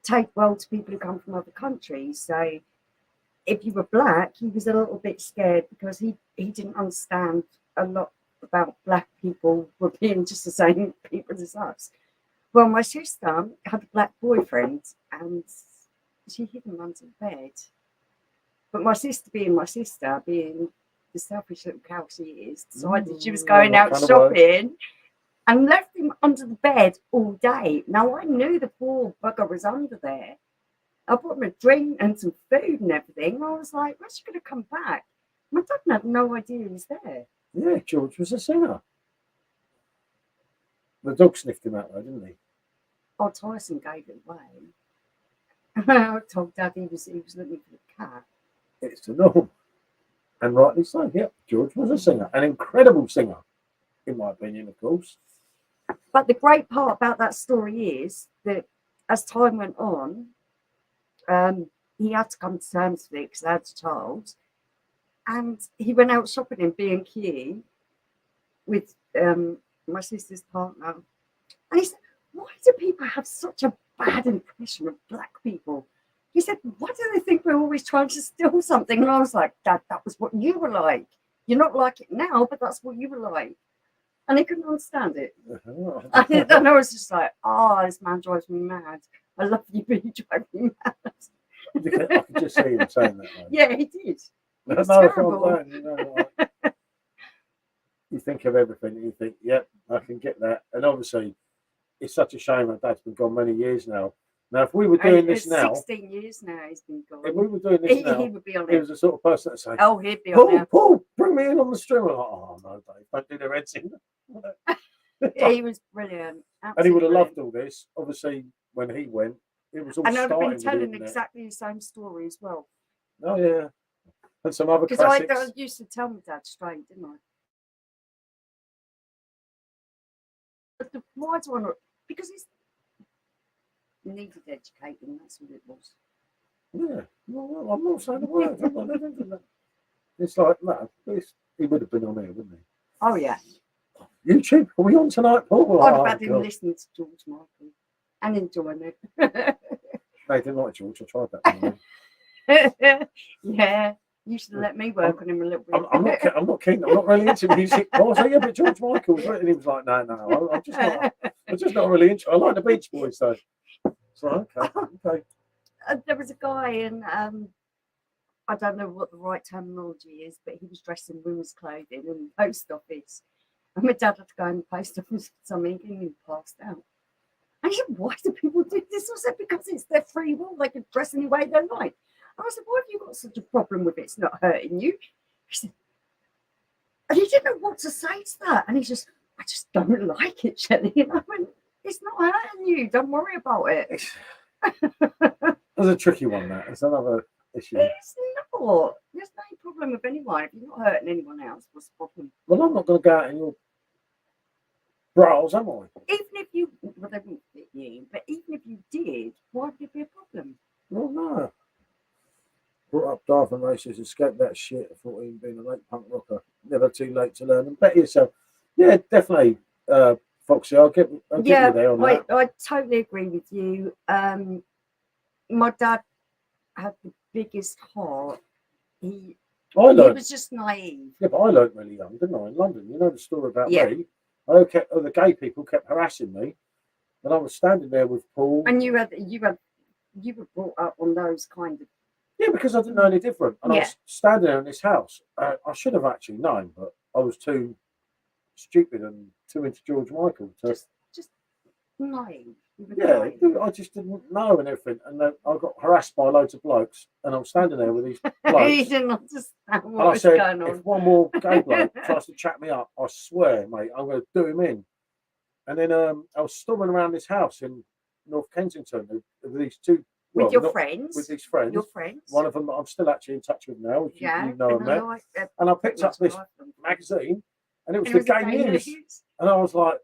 take well to people who come from other countries. So if you were black, he was a little bit scared because he didn't understand a lot about black people were being just the same people as us. Well, my sister had a black boyfriend and she hid him under the bed. But my sister, being the selfish little cow she is, decided she was going out shopping and left him under the bed all day. Now, I knew the poor bugger was under there. I brought him a drink and some food and everything. I was like, when's she going to come back? My dad had no idea he was there. Yeah, George was a singer. The dog sniffed him out though, didn't he? Oh, Tyson gave it away. I told Dad he was looking for the cat. It's the norm. And rightly so, yeah. George was a singer, an incredible singer, in my opinion, of course. But the great part about that story is that as time went on, he had to come to terms with it because I had a child. And he went out shopping in B&Q with my sister's partner. And he said, "Why do people have such a bad impression of black people?" He said, "Why do they think we're always trying to steal something?" And I was like, "Dad, that was what you were like. You're not like it now, but that's what you were like." And he couldn't understand it. And I was just like, "Oh, this man drives me mad. I love you, but you drive me mad." I could just see him saying that. Though. Yeah, he did. It was terrible. You think of everything and you think, yep, I can get that. And obviously, it's such a shame that Dad's been gone many years now. Now, if we were doing this now... 16 years now he's been gone. If we were doing this now, he would be on he it. was the sort of person that say, "Oh, he'd be on it. Paul, bring me in on the stream." I'm like, "Oh, no, Dave, don't do the heads in." He was brilliant. And he would have loved all this. Obviously, when he went, it was all and I'd have been starting telling exactly the same story as well. Oh, yeah. And some other because classics. I used to tell my dad straight, didn't I? But why do I not? Because it's needed educating. That's what it was. Yeah. No, I'm not saying the word. I'm not, it's like, no, he would have been on there, wouldn't Oh yeah, he? YouTube, are we on tonight, Paul? I'd Oh, have had him God. listening to George Michael and enjoying it. No, he didn't like George. I tried that. Yeah, you should let me work on him a little bit. I'm not keen. I'm not really into music. I was like, yeah, but George Michael's written. And he was like, no, I'm just not really into. I like the Beach Boys though. So okay. There was a guy in I don't know what the right terminology is, but he was dressed in women's clothing in the post office. And my dad had to go in the post office for something and he passed out. And he said, why do people do this? I said, because it's their free will. They can dress any way they like. And I said, why have you got such a problem with it? It's not hurting you. He said, and he didn't know what to say to that. And he just, I just don't like it, Shelley. And I went, it's not hurting you. Don't worry about it. That's a tricky one, that. It's another issue. It's not. There's no problem with anyone. If you're not hurting anyone else, what's the problem? Well, I'm not going to go out in your bras, am I? Even if you, well, they wouldn't fit you, but even if you did, why would it be a problem? Well, no. Brought up driving races, escaped that shit at 14, being a late punk rocker. Never too late to learn and better yourself. Yeah, definitely, Foxy. I'll get you there on that. I totally agree with you. My dad had the biggest heart. He was just naive. Yeah, but I learned really young, didn't I? In London, you know the story about me. The gay people kept harassing me, and I was standing there with Paul. And you were brought up on those kind of. Yeah, because I didn't know any different, and I was standing there in this house. I should have actually known, but I was too stupid and too into George Michael to just naive. Yeah, I just didn't know and everything, and then I got harassed by loads of blokes, and I'm standing there with these blokes. He didn't understand what was going on. If one more gay bloke tries to chat me up, I swear, mate, I'm going to do him in. And then I was storming around this house in North Kensington with these two. With your friends? With these friends. Your friends? One of them I'm still actually in touch with now, which you know and met. And I picked up this magazine, and it was the Gay News. And I was like,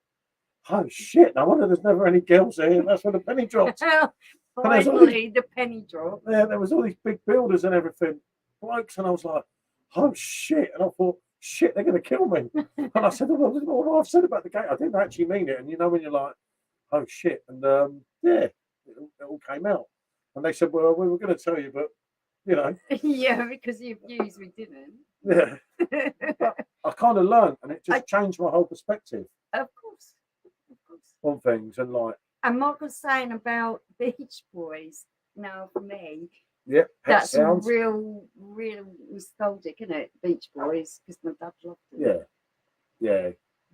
oh shit, no wonder there's never any girls here. That's when the penny dropped. Finally, the penny dropped. Yeah, there was all these big builders and everything, blokes, and I was like, oh shit. And I thought, shit, they're going to kill me. And I said, what I've said about the gate, I didn't actually mean it. And you know, when you're like, oh shit. And it all came out. And they said, well, we were going to tell you, but, you know. Yeah, because your views we didn't. Yeah. But I kind of learned, and it just changed my whole perspective. Of course. On things, and like. And Mark was saying about Beach Boys, now for me. Yep. That's sounds. real nostalgic, isn't it? Beach Boys, because my dad loved it. Yeah.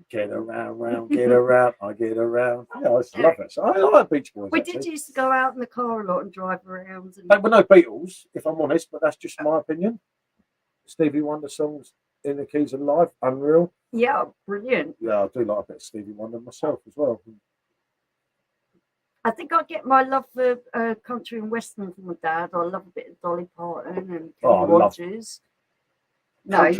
Get around, get around, I get around. Yeah, I just love it. So I like Beach Boys. We did used to go out in the car a lot and drive around. They were no Beatles, if I'm honest, but that's just my opinion. Stevie Wonder songs in the keys of life, unreal. Yeah, brilliant. Yeah, I do like a bit of Stevie Wonder myself as well. I think I get my love for country and western from my dad. I love a bit of Dolly Parton and Kenny Rogers. No, it's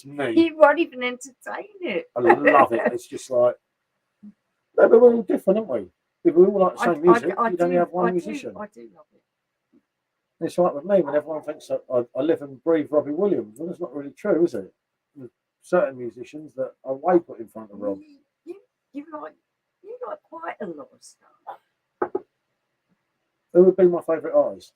me. You won't even entertain it. I love it. It's just like, no, but we're all different, aren't we? If we all like the same music, you only have one musician. I do love it. It's like with me, when everyone thinks that I live and breathe Robbie Williams. Well, that's not really true, is it? There's certain musicians that are way put in front of Rob. You like quite a lot of stuff. Who would be my favourite artist?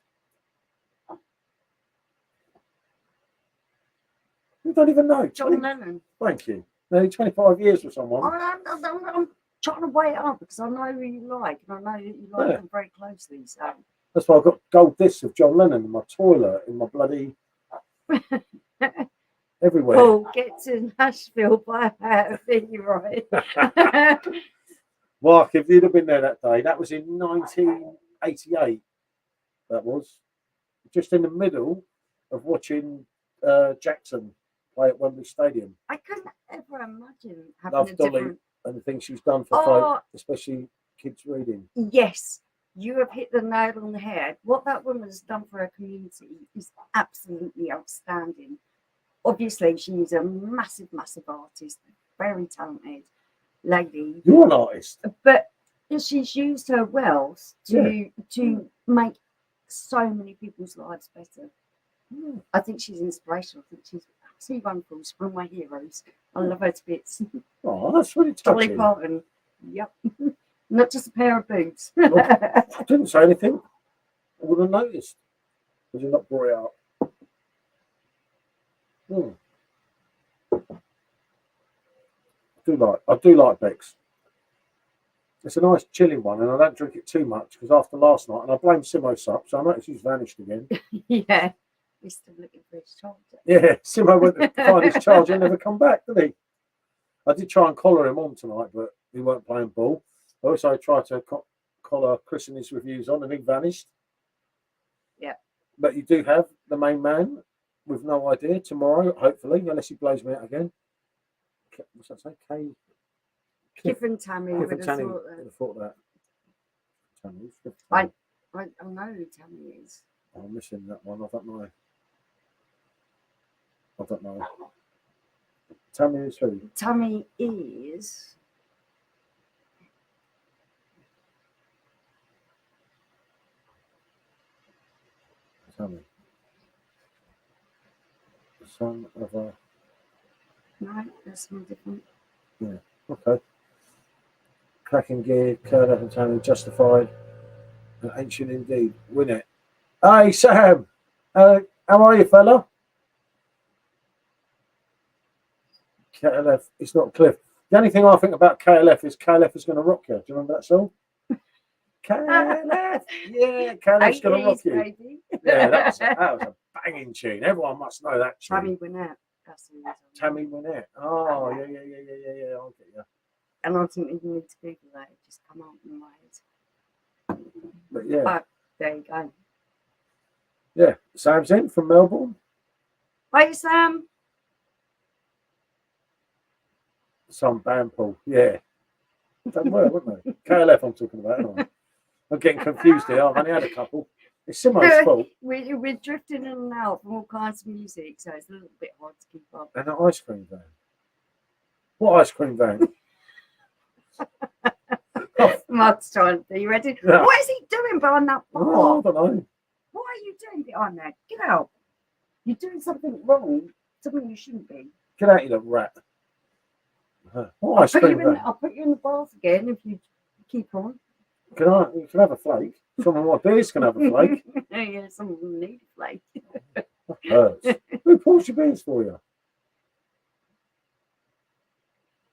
You don't even know. John Lennon. Thank you. Nearly 25 years with someone. I'm trying to weigh it up because I know who you like, and I know that you like them very closely. So that's why I've got gold discs of John Lennon in my toilet, in my bloody everywhere. Paul, get to Nashville by a thing, you're right. Mark, if you'd have been there that day, that was in 1988. That was just in the middle of watching Jackson play at Wembley Stadium. I couldn't ever imagine having Love a Dolly different... and the things she's done for folk, especially kids reading. Yes, you have hit the nail on the head. What that woman has done for her community is absolutely outstanding. Obviously, she's a massive, massive artist, very talented lady. You're an artist. But she's used her wealth to make so many people's lives better. I think she's inspirational. I think she's absolutely wonderful. She's one of my heroes. I love her to bits. Oh, that's really Dolly touching. Parton. Yep. Not just a pair of boobs. I didn't say anything. I would have noticed. Because you not brought it up. I do like Beck's. It's a nice chilling one, and I don't drink it too much because after last night, and I blame Simo Sup, so I noticed he's vanished again. Yeah, he's still looking for his charger. Yeah, Simo went to find his charger and never come back, did he? I did try and collar him on tonight, but he weren't playing ball. I also tried to collar Chris and his reviews on, and he vanished. Yeah. But you do have the main man with no idea tomorrow, hopefully, unless he blows me out again. What's that say? Cliff and Tammy Cliff would and have Tanny thought would have thought that. Tammy, I know who Tammy is. I'm missing that one. I don't know. Tammy is who? Tammy is. Tammy. The son of a. No, that's something different. Yeah. Okay. Cracking gear, curled up and Tammy, justified, and ancient indeed. Win it. Hey Sam, how are you, fella? KLF. It's not Cliff. The only thing I think about KLF is going to rock you. Do you remember that song? KLF. Yeah, KLF's going to rock you. Baby. Yeah, that was a banging tune. Everyone must know that tune. Tammy Wynette. That's the reason. Tammy Wynette. Oh, yeah. I'll get you. And I didn't even need to Google that. It just come out in my head. But yeah. But there you go. Yeah, Sam's in from Melbourne. Hi, Sam. Some band pool. Yeah. Done well, wouldn't they? KLF I'm talking about, aren't I? I'm getting confused here. I've only had a couple. It's Simo's fault. We're drifting in and out from all kinds of music, so it's a little bit hard to keep up. And an ice cream van. What ice cream van? Mark's trying. Are you ready? Yeah. What is he doing behind that bar? Oh, I don't know. What are you doing behind there? Get out. You're doing something wrong. Something you shouldn't be. Get out, you little rat. What ice cream van? I'll put you in the bath again if you keep on. You can have a flake. Some of my beers can have a flake. Yeah, some of them need a flake. That hurts. Who pours your beers for you?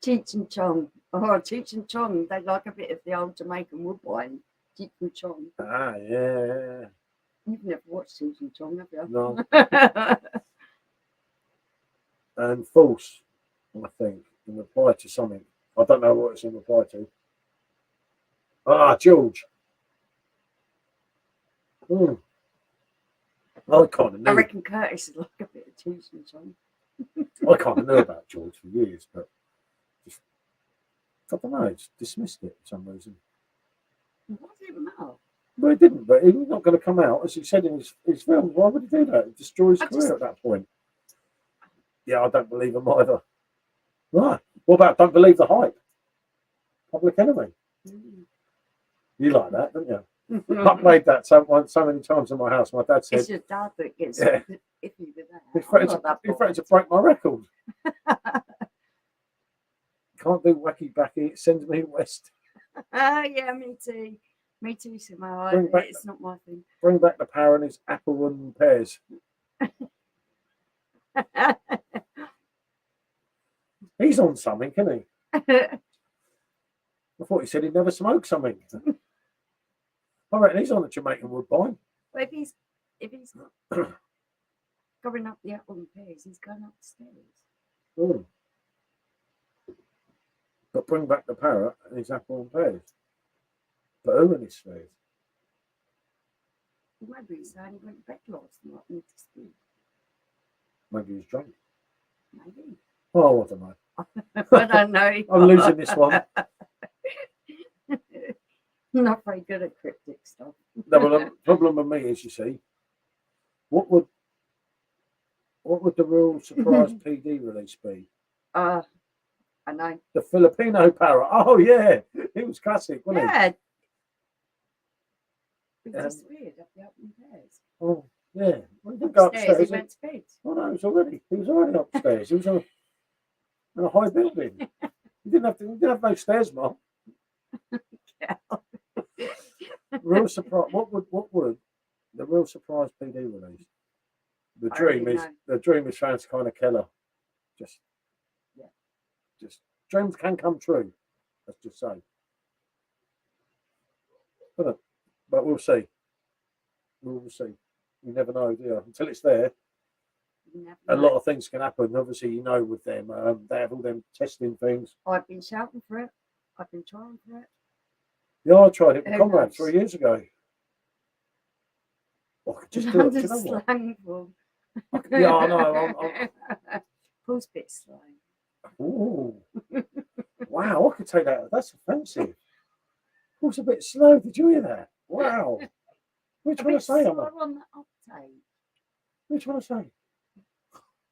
Cheech and Chong. Oh, Cheech and Chong. They like a bit of the old Jamaican wood wine. Cheech and Chong. Ah, yeah. You've never watched Cheech and Chong, have you? No. And false, I think, in reply to something. I don't know what it's in reply to. Ah, George. I kind of knew. I reckon Curtis is like a bit of Cheech and Chong. I kind of knew about George for years, but just, I don't know, just dismissed it for some reason. Why does it matter? Well, he didn't, but he's not going to come out, as he said in his films. Why would he do that? It destroys his career at that point. Yeah, I don't believe him either. Right. What about don't believe the hype? Public Enemy. You like that, don't you? I played that so many times in my house. My dad said, it's your dad that gets Yeah. iffy with that. he threatened to break my record. Can't do wacky backy, it sends me west. Yeah, me too. Me too, somehow. It's not my thing. Bring back the power and his apple and pears. He's on something, isn't he? I thought he said he'd never smoke something. I reckon he's on the Jamaican Woodbine. Well, if he's going up the apple and pears, he's going up the stairs. Mm. But bring back the parrot and his apple and pears. But who in his stairs? Maybe he's saying he went to bed last night and to sleep. Maybe he's drunk. Maybe. Oh, I don't know. I don't know. I'm losing this one. Not very good at cryptic stuff. No, well, the problem with me is, you see, what would the real surprise PD release be? I know. The Filipino parrot. Oh yeah, it was classic, wasn't it? Yeah. It's just weird. I'd be up in bed. Oh, yeah. We didn't go Upstairs, he upstairs. went to bed. Oh, no, he was already upstairs. He was in a high building. He didn't have no stairs, Mum. Yeah. Real surprise. What would the real surprise PD release? The dream is found kind of killer. Just dreams can come true. Let's just say. But we'll see. We'll see. You never know, do you? Until it's there. A lot of things can happen. Obviously, with them, they have all them testing things. I've been shouting for it. I've been trying for it. Yeah, I tried it with Conrad 3 years ago. I could just do it. Do you know what? Yeah, I know. Paul's a bit slow. Ooh. Wow, I could take that. That's offensive. Paul's a bit slow. Did you hear that? Wow. Which one I say? On that uptake. Which one I say?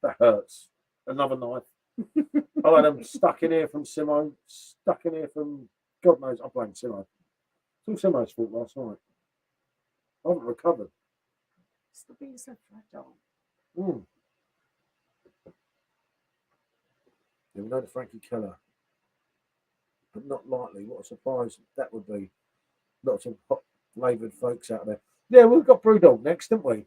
That hurts. Another knife. I had them stuck in here from Simo. Stuck in here from God knows. I blame Simo. It's all Simo's fault last night. I haven't recovered. Stop being so fragile. Yeah, we know the Frankie Keller. But not lightly. What a surprise that would be. Lots of hot flavoured folks out there. Yeah, we've got Brewdog next, didn't we?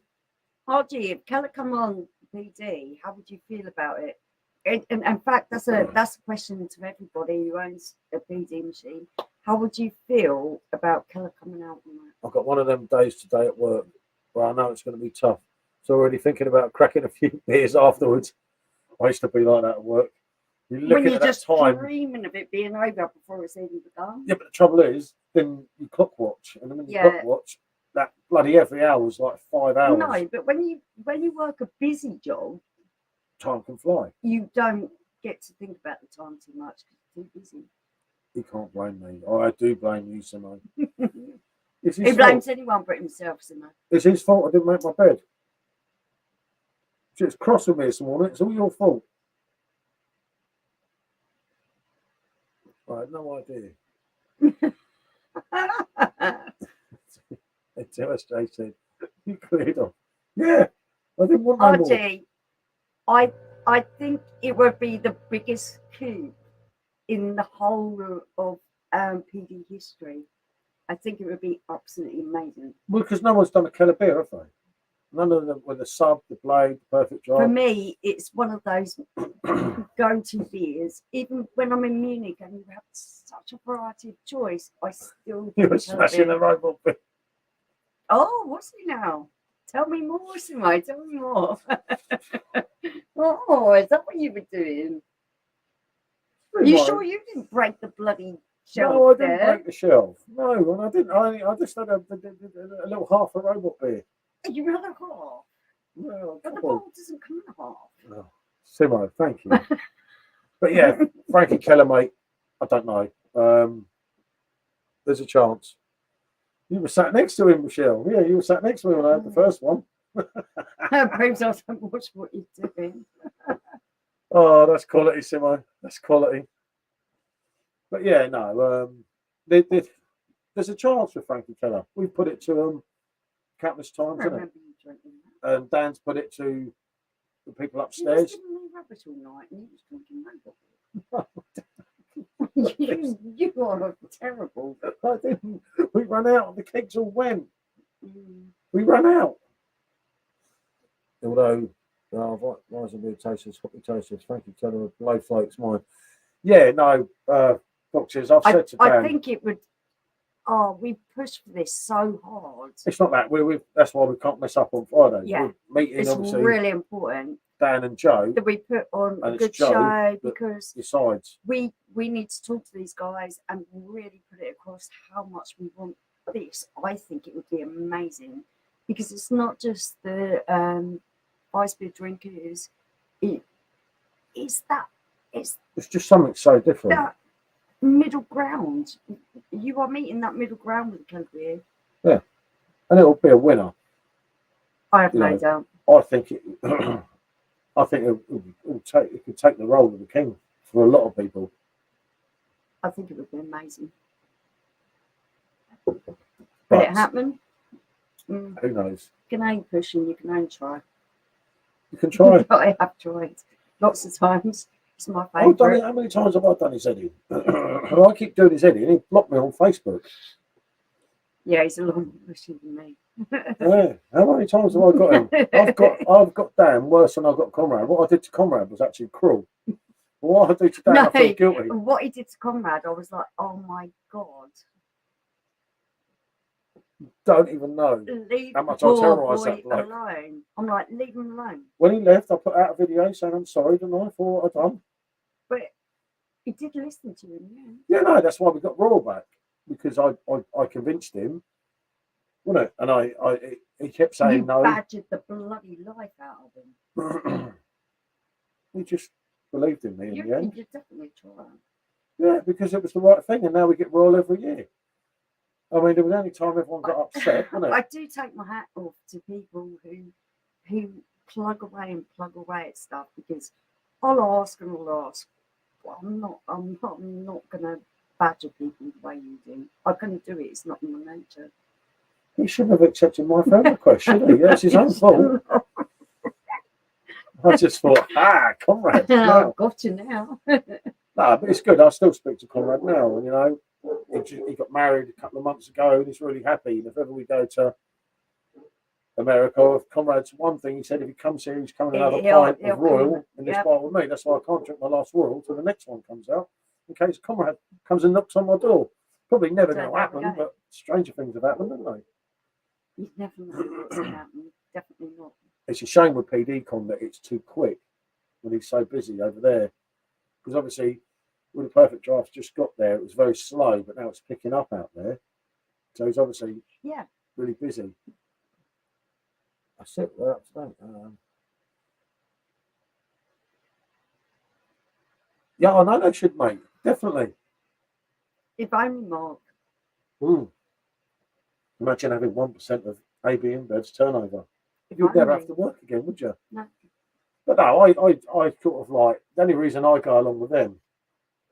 Oh, gee, if Keller come on PD, how would you feel about it? And in fact, that's a question to everybody who owns a PD machine. How would you feel about Keller coming out on that? I've got one of them days today at work where I know it's going to be tough. So already thinking about cracking a few beers afterwards. I used to be like that at work. When you're just dreaming of it being over before it's even begun. Yeah, but the trouble is, then you clock watch, and then when you clock watch, that bloody every hour is like 5 hours. No, but when you work a busy job, time can fly. You don't get to think about the time too much because you're too busy. He can't blame me. I do blame you, Simone. He blames anyone but himself, Simone. It's his fault I didn't make my bed. It's cross with me this morning. It's all your fault. I had no idea. TSJ said, you cleared off. Yeah, I didn't want no more. I think it would be the biggest coup in the whole of PD history. I think it would be absolutely amazing. Well, because no one's done a Keller beer, have they? None of them with the sub, the blade, the perfect job. For me, it's one of those go-to beers. Even when I'm in Munich and you have such a variety of choice, I still you were smashing the robot beer. Oh, what's it now? Tell me more, Simone. Tell me more. Oh, is that what you were doing? You sure you didn't break the bloody shelf? No, I didn't break the shelf. No, and I didn't. I just had a little half a robot beer. You had a half? Well, but the bottle doesn't come in a half. Oh, Simo, thank you. But yeah, Frankie Keller, mate, I don't know. There's a chance. You were sat next to him, Michelle. Yeah, you were sat next to me when I had the first one. Perhaps I don't watch what you're doing. Oh, that's quality, Simo. That's quality. But yeah, no. There's a chance with Frankie Keller. We've put it to him countless times, isn't it? And Dan's put it to the people upstairs. He was giving me rubbish all night and he was drinking rubbish. You are terrible. I didn't. We ran out. The kegs all went. We ran out. Although, Rise and Beer Tasters, Hoppy Tasters, Frankie Keller, Blow Floats, mine. Yeah, no, boxes. I've said to Dan. I think it would. Oh, we pushed for this so hard. It's not that. That's why we can't mess up on Friday. Yeah. We're meeting, it's obviously, really important. Dan and Joe. That we put on a good show because besides, we need to talk to these guys and really put it across how much we want this. I think it would be amazing because it's not just the ice beer drinkers. It's just something so different. That middle ground. You are meeting that middle ground with the Keller beer. Yeah, and it'll be a winner. I have no doubt. I think it. I think it could take the role of the king for a lot of people. I think it would be amazing. But it happened. Mm. Who knows? You can only push and you can only try. You can try. I have tried lots of times. It's my I've done it. favourite. How many times have I done his Eddie? And I keep doing his Eddie, and he blocked me on Facebook. Yeah, he's a lot more pushy than me. Yeah. How many times have I got him? I've got Dan worse than I got Conrad. What I did to Conrad was actually cruel. But what I do to Dan, No, I feel guilty. what he did to Conrad, I was like, oh my god. Don't even know Leave how the much I poor terrorised boy that bloke. alone. I'm like, leave him alone. When he left, I put out a video saying I'm sorry, didn't I, for what I'd done. But he did listen to him, yeah. Yeah, no, that's why we got Royal back, because I convinced him, wasn't it? And he kept saying You no. badgered the bloody life out of him. He just believed in me in the end. You definitely tried. Yeah, because it was the right thing, and now we get Royal every year. I mean, there was only time everyone got upset, wasn't it? I do take my hat off to people who plug away at stuff, because I'll ask and I'll ask. But I'm not gonna badger people the way you do. I couldn't do it, it's not in my nature. He shouldn't have accepted my friend request, should he? Yeah, it's his own fault. I just thought, Conrad. No. I've got you now. No, but it's good. I still speak to Conrad now, and you know, he got married a couple of months ago, and he's really happy. And if ever we go to America, if Conrad's one thing, he said if he comes here, he's coming another pint of Royal in this bar with me. That's why I can't drink my last Royal till the next one comes out, in case Conrad comes and knocks on my door. Probably never going to happen, but stranger things have happened, haven't they? You never know what's going to happen. Definitely not. It's a shame with PD Con that it's too quick when he's so busy over there, because obviously when the Perfect Draft just got there, it was very slow, but now it's picking up out there. So he's obviously really busy. That's it. We're up to date. Yeah, I know they should, mate. Definitely. If only Mark. Imagine having 1% of AB InBev's turnover. If You'd never only. have to work again, would you? No. But no, I sort of like, the only reason I go along with them,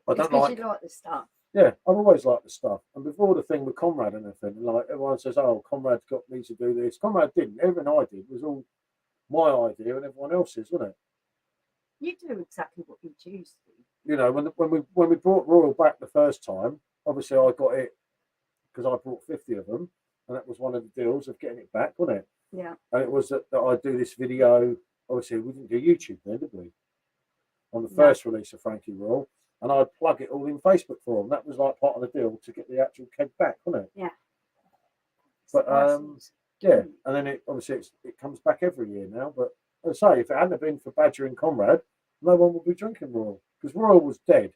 I don't because you like the stuff. Yeah, I've always liked the stuff. And before the thing with Conrad and everything, like everyone says, oh, Conrad's got me to do this. Conrad didn't. Everything I did was all my idea and everyone else's, wasn't it? You do exactly what you choose to. You know, when we brought Royal back the first time, obviously I got it because I brought 50 of them, and that was one of the deals of getting it back, wasn't it? Yeah. And it was that I do this video. Obviously, we didn't do YouTube then, did we? On the first release of Frankie Royal, and I'd plug it all in Facebook for them. That was like part of the deal to get the actual keg back, wasn't it? Yeah. But yeah, and then it comes back every year now. But as I say, if it hadn't been for Badger and Conrad, no one would be drinking Royal, because Royal was dead.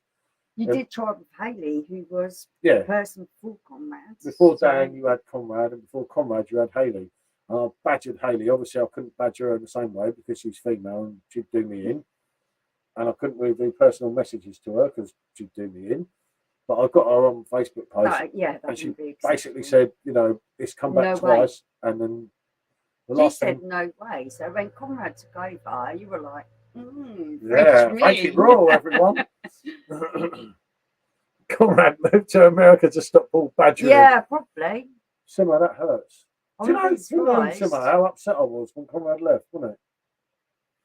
You did try with Hayley, who was the person before Conrad. Before Dan, you had Conrad, and before Conrad, you had Hayley. And I badgered Hayley. Obviously, I couldn't badger her in the same way because she's female and she'd do me in. And I couldn't really do personal messages to her because she'd do me in. But I got her on Facebook post, and she basically said, you know, it's come back twice, and then she said no way. So when Conrad took over, you were like, thank you, Royal, everyone. Conrad moved to America to stop all badgering. Yeah, probably. Simmer, that hurts. Do you know, Simmer, how upset I was when Conrad left, wasn't it?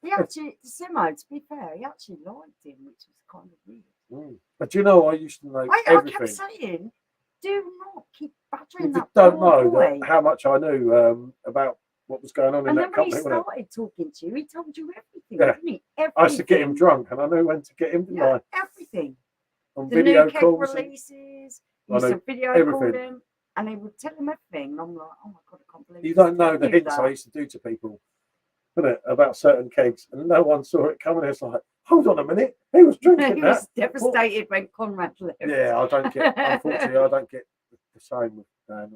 He actually, Simo, to be fair, he actually liked him, which was kind of weird. But do you know, I used to know everything. I kept saying, do not keep badgering that don't poor know boy. how much I knew about what was going on in that company. And then when he started talking to you, he told you everything, didn't he? Everything. I used to get him drunk, and I knew when to get him, didn't I? Everything. On the video new calls. Releases, you used to video call him, and he would tell him everything. And I'm like, oh my God, I can't believe you don't know the hints I used to do to people, about certain kegs, and no one saw it coming. It's like, hold on a minute, he was drinking he that. was devastated when Conrad left. Yeah, unfortunately, I don't get the same with Dan.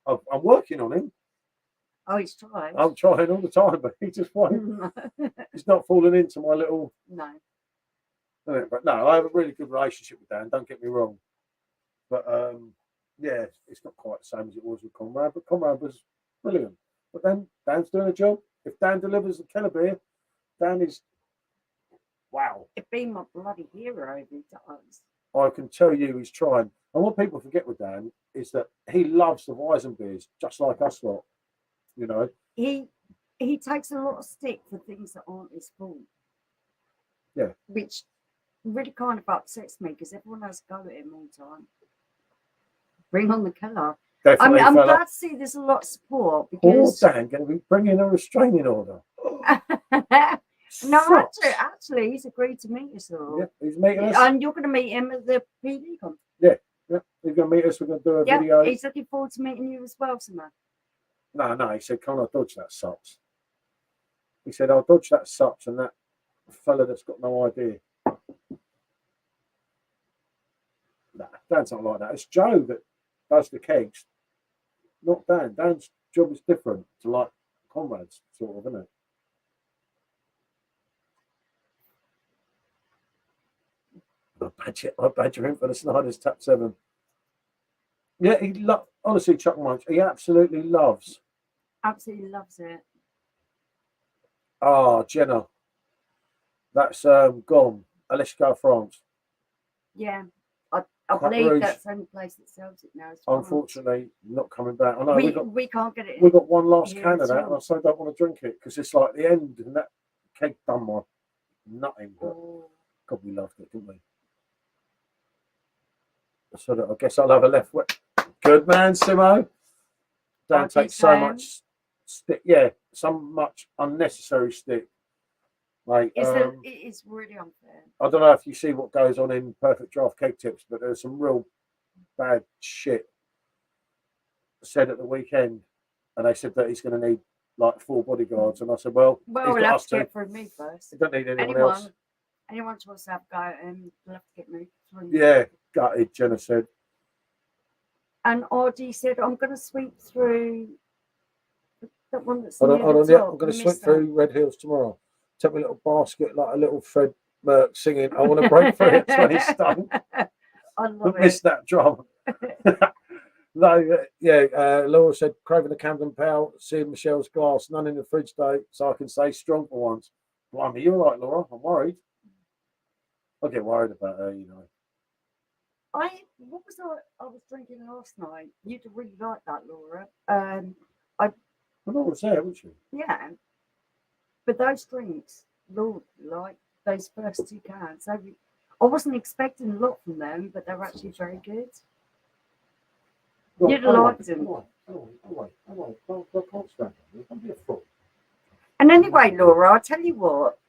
I'm working on him. Oh, he's trying. I'm trying all the time, but he just won't. He's not falling into my little. No. But no, I have a really good relationship with Dan. Don't get me wrong. But yeah, it's not quite the same as it was with Conrad. But Conrad was brilliant. But then Dan's doing a job. If Dan delivers the killer beer, Dan is wow. It'd be my bloody hero if he does. I can tell you he's trying. And what people forget with Dan is that he loves the Weizen beers, just like us lot. you know. He takes a lot of stick for things that aren't his fault. Yeah. Which really kind of upsets me because everyone has to go at him all the time. Bring on the colour. Definitely, I'm fella. glad to see there's a lot of support Poor because. Dan going to be bringing a restraining order. No, actually, he's agreed to meet us all. Yeah, he's meeting us. And you're going to meet him at the PD con. Yeah, he's going to meet us. We're going to do a video. He's looking forward to meeting you as well, Samar. No, he said, can't I dodge that sops? He said, I'll dodge that sops and that fella that's got no idea. Nah, Dan's not like that. It's Joe that does the kegs, not Dan. Dan's job is different to like comrades, sort of, isn't it? I badger him for the Snyder's Tap 7. Yeah, honestly, Chuck Munch, he absolutely loves. Absolutely loves it. Oh, Jenna. That's gone. Let's go France. Yeah. I believe that's the only place that sells it now. Unfortunately, not coming back. I know we can't get it. We got one last can of that, all. and I so don't want to drink it because it's like the end, and that cake done my nothing. But God, we loved it, didn't we? So that I guess I'll have a left wet. Good man, Simo. Don't take so much stick. Yeah, so much unnecessary stick. Mate, it is really unfair. I don't know if you see what goes on in Perfect Draft Cake Tips, but there's some real bad shit said at the weekend, and they said that he's going to need like 4 bodyguards, and I said, well, we'll have to get through me first. You don't need anyone else. Anyone wants to have a go, and we'll have to get me through. Yeah, gutted, Jenna said. And RD said, I'm going to sweep through that one that's Hold on, yeah, I'm going to sweep through Red Hills tomorrow. Take me a little basket, like a little Fred Merck singing, I want to break through at 20 stone. I love it. Miss that drum. No, Laura said, craving a Camden Pale, seeing Michelle's glass, none in the fridge though, so I can say strong for once. Blimey, you're right, Laura. I'm worried. I get worried about her, you know. What was I was drinking last night? You'd really like that, Laura. Laura was there, wasn't she? Yeah. But those drinks, Lord, like those first 2 cans, I wasn't expecting a lot from them, but they were actually very good. You'd like them. And anyway, Laura, I'll tell you what.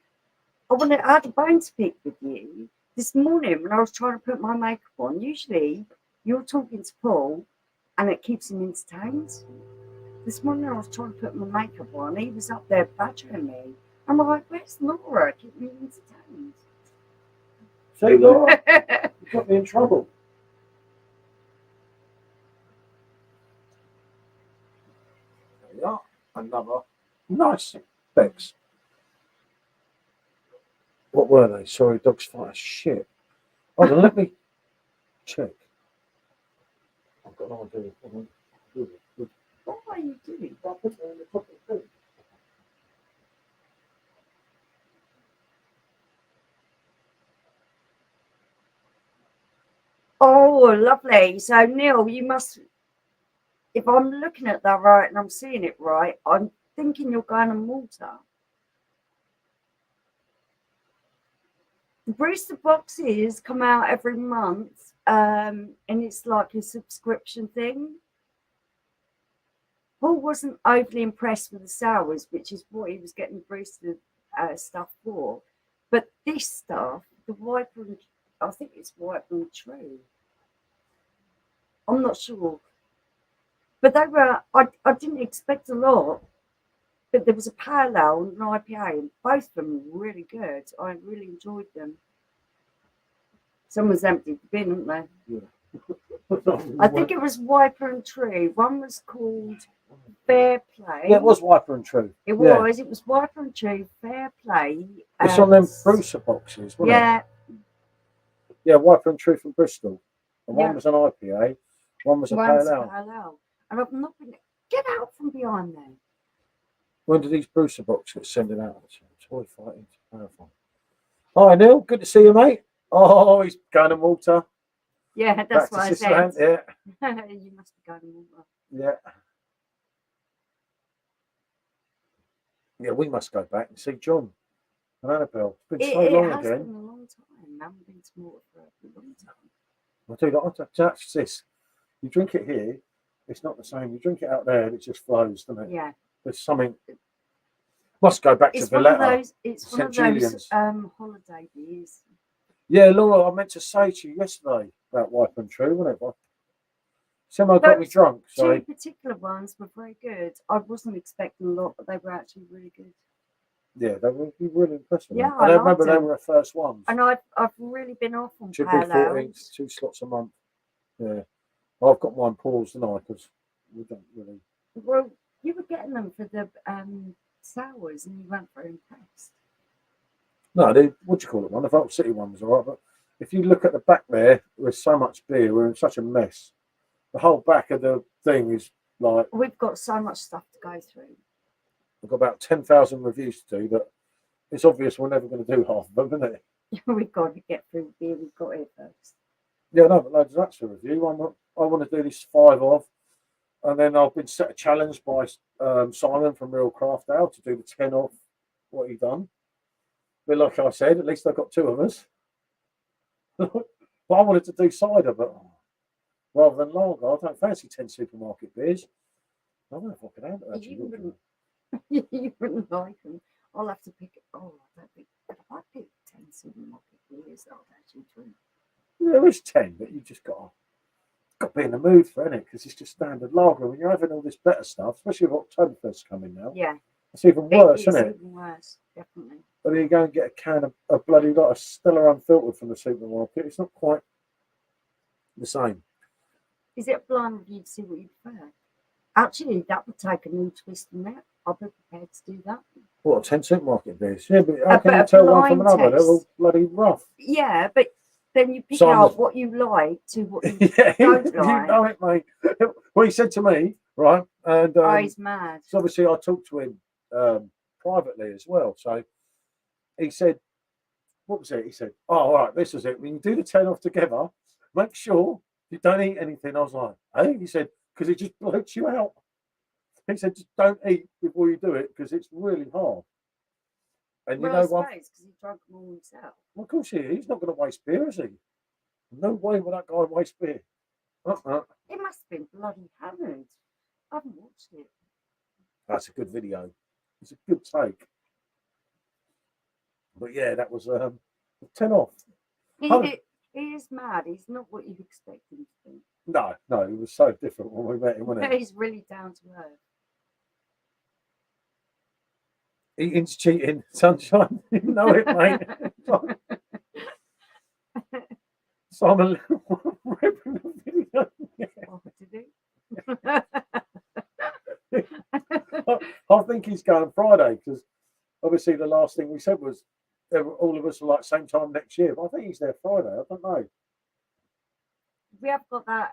I had a bone to pick with you. This morning, when I was trying to put my makeup on, usually you're talking to Paul and it keeps him entertained. This morning, I was trying to put my makeup on. He was up there badgering me. I'm like, where's Laura? Keep me entertained. See, Laura, you got me in trouble. There we are. Another nice Bex. What were they? Sorry, dogs fire. Shit. Hold on, let me check. I've got no idea. What are you doing? I put them in the top of the thing. Oh, lovely. So, Neil, you must, if I'm looking at that right and I'm seeing it right, I'm thinking you're going to Malta. The Brewster boxes come out every month, and it's like a subscription thing. Paul wasn't overly impressed with the sours, which is what he was getting Brewster stuff for. But this stuff, the Wiper and I think it's Wiper and True. I'm not sure. But they were, I didn't expect a lot. But there was a pale ale and an IPA, and both of them were really good. I really enjoyed them. Someone's emptied the bin, haven't they? Yeah. I think it was Wiper and True. One was called Fair Play. Yeah, it was Wiper and True. It was. It was Wiper and True, Fair Play. It's on them Brewster boxes, wasn't it? Yeah, Wiper and True from Bristol. And one was an IPA, one was a pale ale. And I've not been. Get out from behind there. When do these Brewster boxes send it out? Toy fighting marathon. Hi Neil, good to see you, mate. Oh, he's going to Malta. Yeah, that's what I said. Yeah. You must be going to Malta. Yeah. Yeah, we must go back and see John and Annabelle. It's been It, so it long has again. been a long time. I haven't been to Malta for a long time. I do like that's this. You drink it here, it's not the same. You drink it out there, and it just flows, doesn't it? Yeah. There's something. Must go back It's to one of Valletta, those. It's one St of those Julian's. holiday beers. Yeah, Laura, I meant to say to you yesterday about Wipe and True, wasn't it? Somehow got me Those drunk, so two particular ones were very good. I wasn't expecting a lot, but they were actually really good. yeah, they were really impressed with Yeah, them. I And I remember liked they them. were the first ones. And I've really been off on Should be pale 14, ales. 2 slots a month. Yeah, I've got mine paused tonight because we don't really. Well, you were getting them for the sours, and you weren't very impressed. No, they what do you call it? One the Vault City one was alright, but if you look at the back there, there's so much beer. We're in such a mess. The whole back of the thing is like We've got so much stuff to go through. we've got about 10,000 reviews to do, but it's obvious we're never going to do half of them, isn't it? We've got to get through the beer we've got here first. Yeah, no, but loads of that's a review. I want to do this 5 of, and then I've been set a challenge by Simon from Real Craft Ale to do the 10 off what he done. But like I said, at least I got 2 of us. But I wanted to do cider, but rather than lager, I don't fancy 10 supermarket beers. I don't know if I can handle that. You wouldn't like them. I'll have to pick it. Oh, I don't think I pick 10 supermarket beers that I'd actually drink. Yeah, there is 10, but you just got to be in the mood for it because it's just standard lager. When you're having all this better stuff, especially with Oktoberfest coming now, Yeah, it's even worse, isn't it? It's even worse, definitely. But then you go and get a can of bloody lot of Stella Unfiltered from the supermarket. It's not quite the same. Is it a blind review to see what you prefer? Actually, that would take a new twist in that. I'll be prepared to do that. What, 10 supermarket beers? Yeah, but how can you tell one from another? They're all bloody rough. Yeah, but then you pick Simon's- out what you like to what you yeah, don't you like. know it, mate. Well, he said to me, right, and Oh, he's mad. so obviously I talked to him privately as well. So he said, what was it? He said, oh, all right, this is it. When you do the 10 off together, make sure you don't eat anything. I was like, hey, he said, because it just bloats you out. He said, just don't eat before you do it because it's really hard. And you Well, know what? because he drank them all himself. Well, of course he's not going to waste beer, is he? No way will that guy waste beer. It must have been bloody hammered. I haven't watched it. That's a good video. It's a good take. But yeah, that was 10 off. He is mad. He's not what you'd expect him to be. No, he was so different when we met him, wasn't he? He's really down to earth. Eating's cheating, sunshine. You know it, mate. Simon ripping the video. Oh, did he? I think he's going Friday because obviously the last thing we said was all of us are like same time next year. But I think he's there Friday. I don't know. We have got that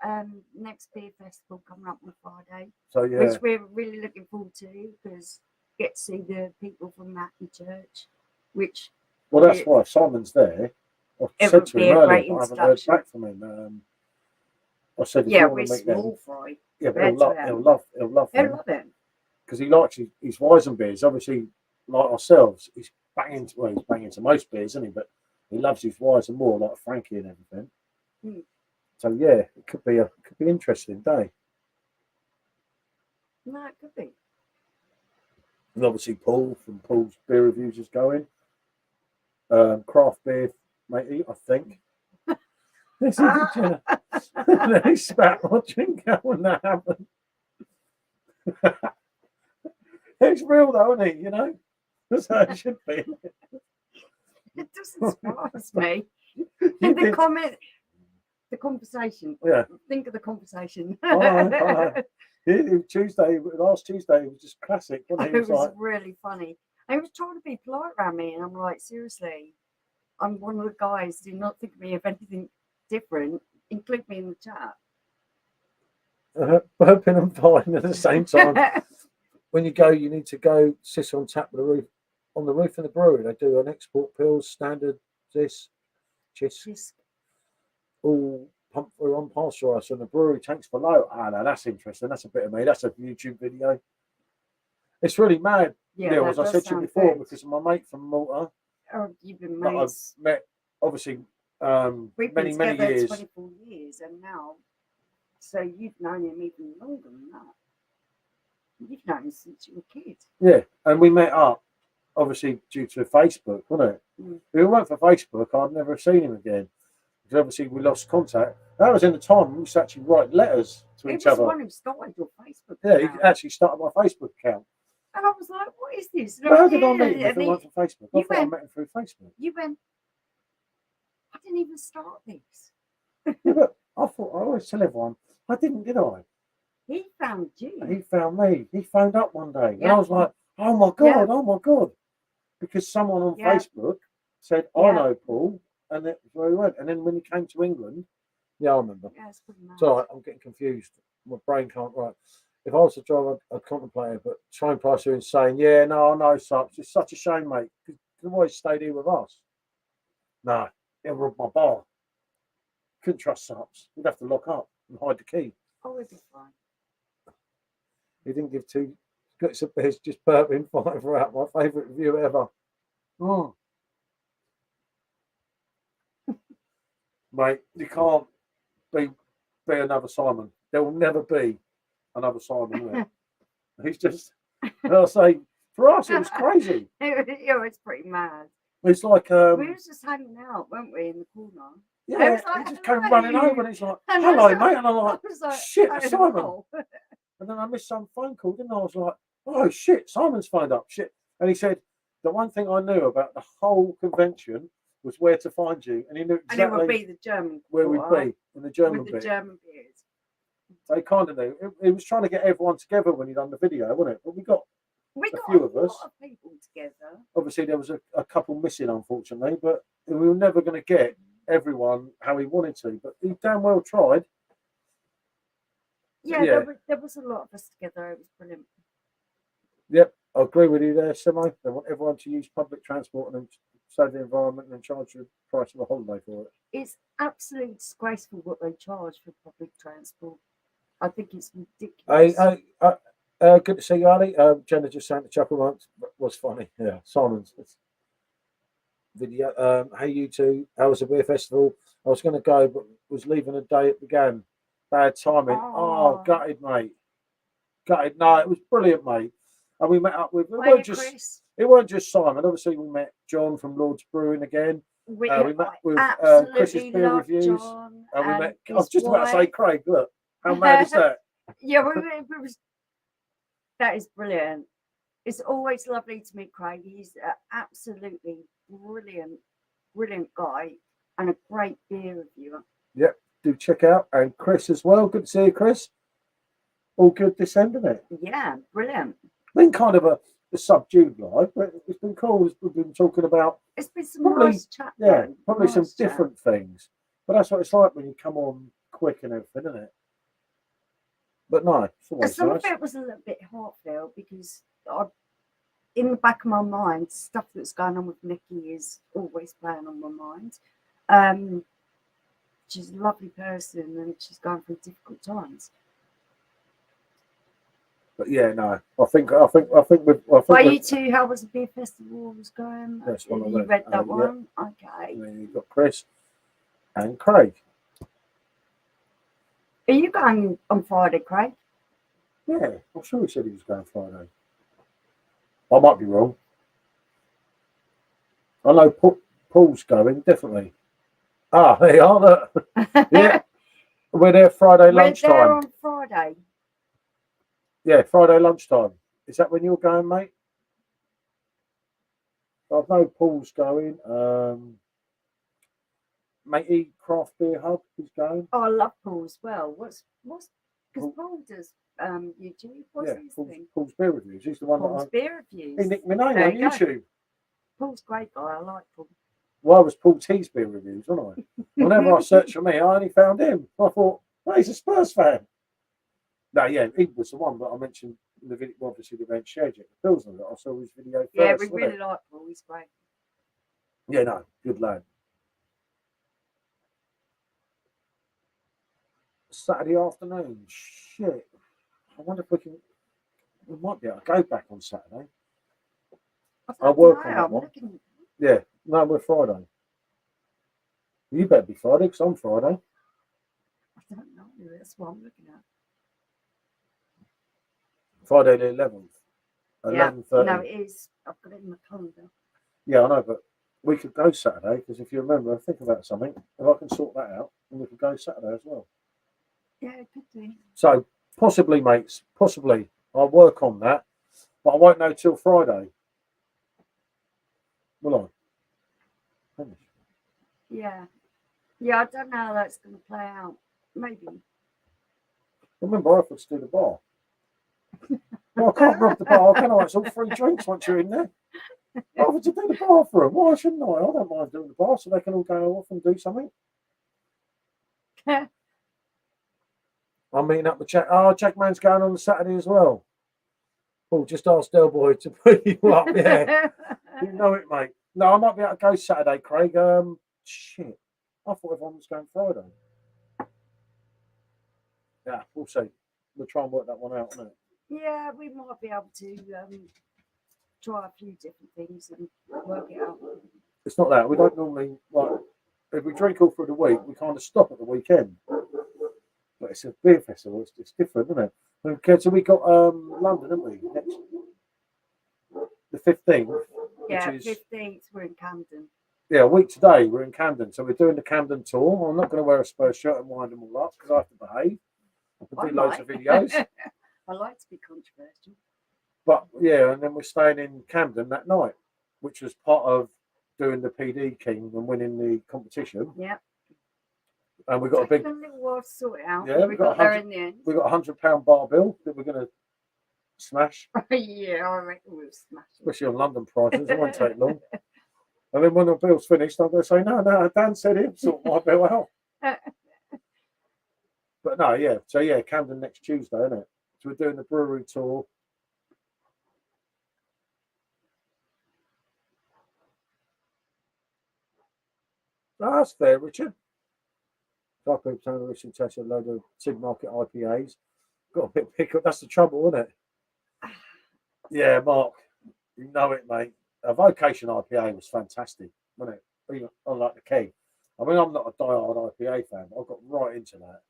next beer festival coming up on Friday, So yeah, which we're really looking forward to because get to see the people from Mackie Church, which well that's why Simon's there. I said to him earlier, but I haven't heard back from him. I said, yeah, we're small fry. Yeah, but he'll love it because he likes his Weizen beers. Obviously, like ourselves, he's banging to most beers, isn't he? But he loves his Weizen more, like Frankie and everything. Mm. So yeah, it could be an interesting day. No, it could be. And obviously, Paul from Paul's Beer Reviews is going. Craft beer, matey, I think. This is a then he spat my drink out when that happened. It's real though, isn't it? You know, that's how it should be. It doesn't surprise me. And the conversation. Yeah. Think of the conversation. Last Tuesday, it was just classic. Wasn't it? It was really funny. And he was trying to be polite around me, and I'm like, seriously, I'm one of the guys. Do not think of me of anything different. Include me in the chat. Burping and farting at the same time. When you go, you need to go sit on tap on the roof of the brewery. They do an export pills, standard Chisk, all pumped through unpasteurised, and the brewery tanks below. Ah, no, that's interesting. That's a bit of me. That's a YouTube video. It's really mad Yeah, that as I does said to you sound before, good. because of my mate from Malta Oh, you've been that I've mates. met, obviously, We've been many together years. 24 years, and now, so you've known him even longer than that. You've known him since you were a kid. Yeah, and we met up, obviously, due to Facebook, wasn't it? Mm. If it weren't for Facebook, I'd never have seen him again. Because obviously we lost contact. That was in the time we used to actually write letters to It each was other. one who started your Facebook Yeah, he account. actually started my Facebook account. And I was like, what is this? And But how I did I went, meet him "Yeah," if it and weren't for Facebook? I you thought I went- met him through Facebook. you went, I didn't even start this. Yeah, but I thought, I always tell everyone, I didn't, did I? He found you. He found me. He phoned up one day. And Yeah. I was like, oh my God, oh my God. Because someone on Yeah. Facebook said, I Yeah. know Paul. And that's where he went. And then when he came to England, yeah, I remember. Yeah, it's pretty mad. So I'm getting confused. My brain can't write. If I was to drive a contemplator, but train price are insane. Yeah, no, I know, sucks. It's such a shame, mate. Because he always stayed here with us. Nah, he'll rob my bar. Couldn't trust Sups. We'd have to lock up and hide the key. Oh, it'd be fine. He didn't give two guts of beers, just burping five out. My favourite review ever. Oh. Mate, you can't be another Simon. There will never be another Simon, will it? He's just, I'll say, for us, it was crazy. It's pretty mad. It's like, We were just hanging out, weren't we, in the corner? yeah, was like, he just came "Hello." running over and he's like, And hello, I was mate. And I'm like, I was like, shit, "Oh, Simon. wow." And then I missed some phone call, didn't I? I was like, oh, shit, Simon's phoned up, shit. And he said, the one thing I knew about the whole convention was where to find you. And he knew And it would exactly be the German where we'd quarter be in the German with the bit. German beers. They kind of knew. He was trying to get everyone together when he done the video, wasn't it? But we got We a got few a of lot us. of people together. Obviously, there was a couple missing, unfortunately, but we were never going to get everyone how he wanted to. But he damn well tried. Yeah, Yeah. there was a lot of us together. It was brilliant. Yep, I agree with you there, Simo. They want everyone to use public transport and then save the environment and then charge the price of a holiday for it. It's absolutely disgraceful what they charge for public transport. I think it's ridiculous. Good to see you, Ali. Jenna just saying the chuckle once was funny. Yeah, Simon's video. Hey, you two. How was the beer festival? I was going to go, but was leaving the day it began. Bad timing. Oh, gutted, mate. Gutted. No, it was brilliant, mate. And we met up with. Chris. It weren't just Simon. Obviously, we met John from Lord's Brewing again. We met with Chris's beer love reviews. John And we met. I was his just about to say wife. Craig. Look, how mad is that? Yeah, that is brilliant. It's always lovely to meet Craig. He's an absolutely brilliant guy and a great beer reviewer. Yep, do check out. And Chris as well. Good to see you, Chris. All good this end, isn't it? Yeah, brilliant. Been kind of a subdued life, but it's been cool. We've been talking about. It's been some nice chat. Yeah, probably nice some chat. different things. But that's what it's like when you come on quick and everything, isn't it? But no, it's always some nice. of it was a little bit heartfelt because in the back of my mind, stuff that's going on with Nikki is always playing on my mind. She's a lovely person and she's going through difficult times. But yeah, no, I think. You two, how was the beer festival was going? That's one you read that one, yeah. Okay. And then you've got Chris and Craig. Are you going on Friday, Craig? Yeah, I'm sure he said he was going Friday. I might be wrong. I know Paul's going, definitely. Ah, they are. Look. Yeah, we're there Friday lunchtime. We're there on Friday. Yeah, Friday lunchtime. Is that when you're going, mate? I know Paul's going. Matey Craft Beer Hub is going. Oh, I love Paul as well. What's because Paul does YouTube. What's his thing? Paul's Beer Reviews. He's the one Paul's Beer Reviews. He nicked my name on YouTube. Paul's a great guy. I like Paul. Well, I was Paul T's Beer Reviews, wasn't I? Whenever I searched for me, I only found him. I thought, oh, he's a Spurs fan. No, yeah, he was the one that I mentioned in the video. Obviously, the event shared it. The Pilsner that I saw his video first. Yeah, we really like Paul. He's great. Yeah, no, good lad. Saturday afternoon. Shit. I wonder if we might be able to go back on Saturday. I'll work on I'm that one. looking. Yeah, no, we're Friday. You better be Friday because I'm Friday. I don't know. That's what I'm looking at. Friday the 11th. Yeah. 11:30. No, it is. I've got it in my calendar. Yeah, I know, but we could go Saturday because if you remember, think about something. If I can sort that out, then we could go Saturday as well. Yeah, it could be. So possibly, mates, possibly. I'll work on that, but I won't know till Friday. Will I? Yeah. Yeah, I don't know how that's going to play out. Maybe. Remember, I offered to do the bar. Well, I can't rob the bar, can I? It's all free drinks once you're in there. I offered to do the bar for them. Why shouldn't I? I don't mind doing the bar so they can all go off and do something. I'm meeting up with Jack. Oh, Jackman's going on the Saturday as well. Oh, just ask Del Boy to put you up. Yeah, you know it, mate. No, I might be able to go Saturday, Craig. Shit. I thought everyone was going Friday. Yeah, we'll see. We'll try and work that one out, won't it? Yeah, we might be able to try a few different things and work it out. It's not that. We don't normally, like, if we drink all through the week, we kind of stop at the weekend. But it's a beer festival. It's different, isn't it? Okay, so we got London, haven't we? Next, the 15th. Yeah, which is 15th, we're in Camden. Yeah, a week today we're in Camden, so we're doing the Camden tour. I'm not going to wear a Spurs shirt and wind them all up because I have to behave. I can do loads of videos. I like to be controversial. But yeah, and then we're staying in Camden that night, which was part of doing the PD King and winning the competition. Yeah. And we got a big. A little while to sort it out. Yeah, we got there in the end. We got £100 bar bill that we're going to smash. Yeah, I reckon we'll smash it. Especially on London prices, it won't take long. And then when the bill's finished, I'm going to say, no, Dan said he'd sort my bill out. But no, yeah. So yeah, Camden next Tuesday, isn't it? So we're doing the brewery tour. Oh, that's fair, Richard. Dark Oak Town recently tested a load of Sig Market IPAs. Got a bit pickup. That's the trouble, isn't it? Yeah, Mark, you know it, mate. A Vocation IPA was fantastic, wasn't it? Even unlike the keg. I mean, I'm not a diehard IPA fan, but I got right into that.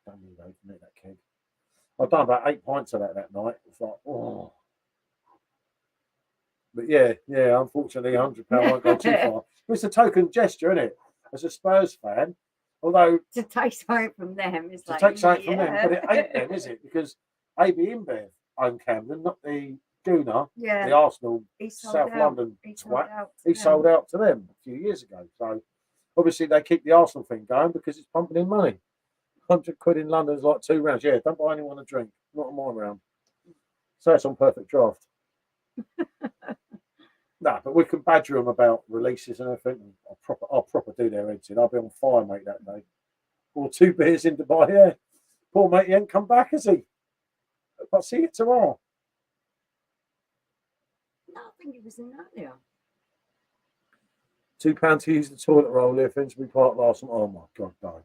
Don't need that keg. I've done about 8 pints of that night. It's like, oh. But yeah, unfortunately, £100 won't go too far. It's a token gesture, isn't it? As a Spurs fan, although to take something from them is to take something from them, but it ain't them, is it? Because AB InBev own Camden, not the Gooner, the Arsenal South London twat. He sold out to them a few years ago. So obviously they keep the Arsenal thing going because it's pumping in money. £100 in London is like 2 rounds. Yeah, don't buy anyone a drink. Not on my round. So it's on Perfect Draft. No, but we can badger them about releases and everything. I'll proper do their heads in. I'll be on fire, mate, that day. Or 2 beers in Dubai, yeah. Poor mate, he ain't come back, has he? But see you tomorrow. No, I think it was in earlier. £2 to use the toilet roll here, Finsbury Park last night. Oh my God, no.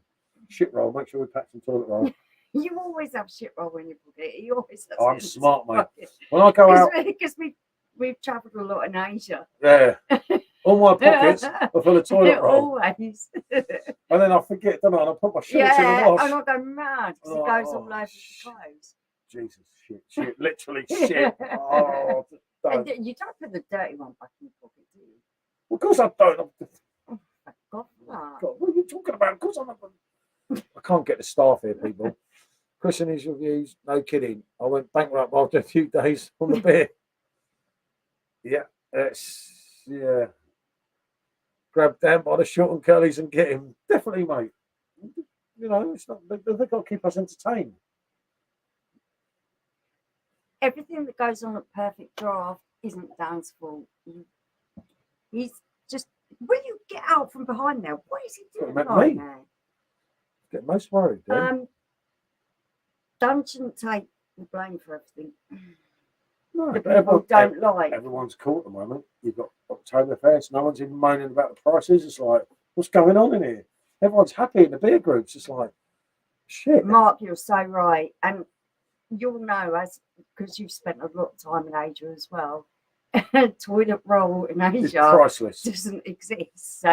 Shit roll, make sure we pack some toilet roll. You always have shit roll when you book it. You always have. I'm smart, mate. When I go out. Because we've travelled a lot in Asia. Yeah. All my pockets are full of toilet roll. Always. And then I forget, don't I? And I put my shirts in the wash. And I go mad because it goes all over the clothes. Jesus, shit. Literally shit. Oh, and you don't put the dirty one back in your pocket, do you? Of course I don't. Oh, thank God for that. God, what are you talking about? Of course I'm not. I can't get the staff here, people. Chris and his reviews, no kidding. I went bankrupt after a few days on the beer. Yeah. Grab Dan by the short and curlies and get him. Definitely, mate. You know, it's not. They've got to keep us entertained. Everything that goes on at Perfect Draft isn't Dan's fault. He's just. Will you get out from behind there? What is he doing right now? Get most worried, Dan. Dan shouldn't take the blame for everything. No, the people don't like. Everyone's caught at the moment. You've got Oktoberfest. No one's even moaning about the prices. It's like, what's going on in here? Everyone's happy in the beer groups. It's like, shit. Mark, you're so right. And you'll know, because you've spent a lot of time in Asia as well, toilet roll in It's Asia priceless. doesn't exist. So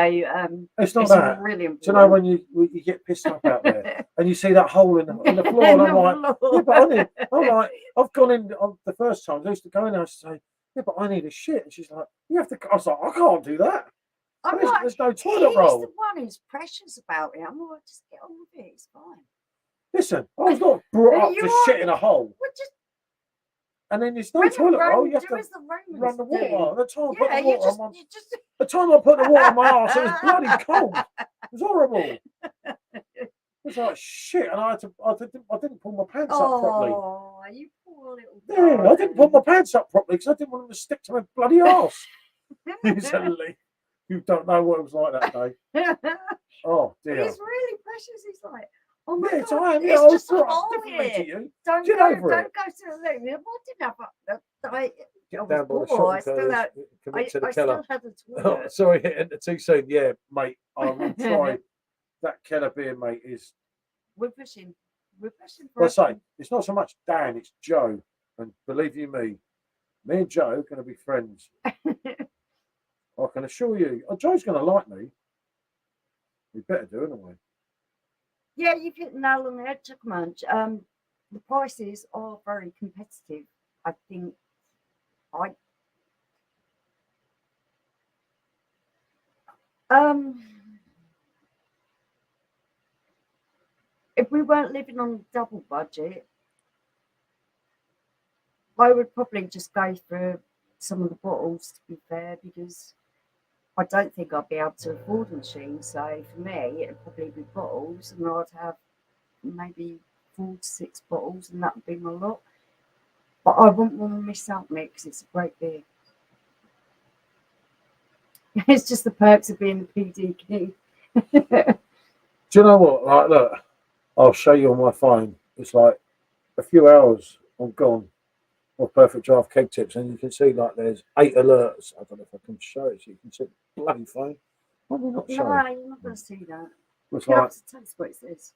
It's not it's that. really Do important. you know when you get pissed off out there and you see that hole in the floor, and I'm like, yeah, but I'm like, I've gone in the first time. I used to go in there and say, yeah, but I need a shit, and she's like, you have to. I was like, I can't do that. There's no toilet roll. He's the one who's precious about it. I'm like, just get on with it. It's fine. Listen, I was not brought up to shit in a hole. And then there's no toilet roll. You have to run the water. The time I put the water on the time I put the water on my arse, it was bloody cold. It was horrible. It was like shit, and I didn't pull my pants up properly. Oh, you poor little. Yeah, I didn't pull my pants up properly because I didn't want them to stick to my bloody arse. You don't know what it was like that day. Oh dear. He's really precious. He's like, oh my yeah, God, it's just a hole differently to you. Don't Get go, over don't it. go to the loo. What did I Get down by the shot commit to the I Keller. still had a Oh, toilet. sorry, enter too soon. Yeah, mate, I will try. That Keller beer, mate, is. We're pushing. I say it's not so much Dan, it's Joe, and believe you me and Joe are going to be friends. I can assure you. Oh, Joe's going to like me. We better do, haven't we? Yeah, you've hit the nail on the head, Chuck Munch. The prices are very competitive. I think if we weren't living on a double budget, I would probably just go for some of the bottles, to be fair, because I don't think I'd be able to afford a machine. So for me, it'd probably be bottles, and I'd have maybe 4 to 6 bottles, and that would be my lot. But I wouldn't want to miss out on it because it's a great beer. It's just the perks of being the PD king. Do you know what? Like, look, I'll show you on my phone. It's like a few hours I'm gone. Or Perfect Draft keg tips, and you can see like there's 8 alerts. I don't know if I can show it so you can see the bloody phone. Why am I not showing? No, you're not going to see that. It's You like have to taste what it says.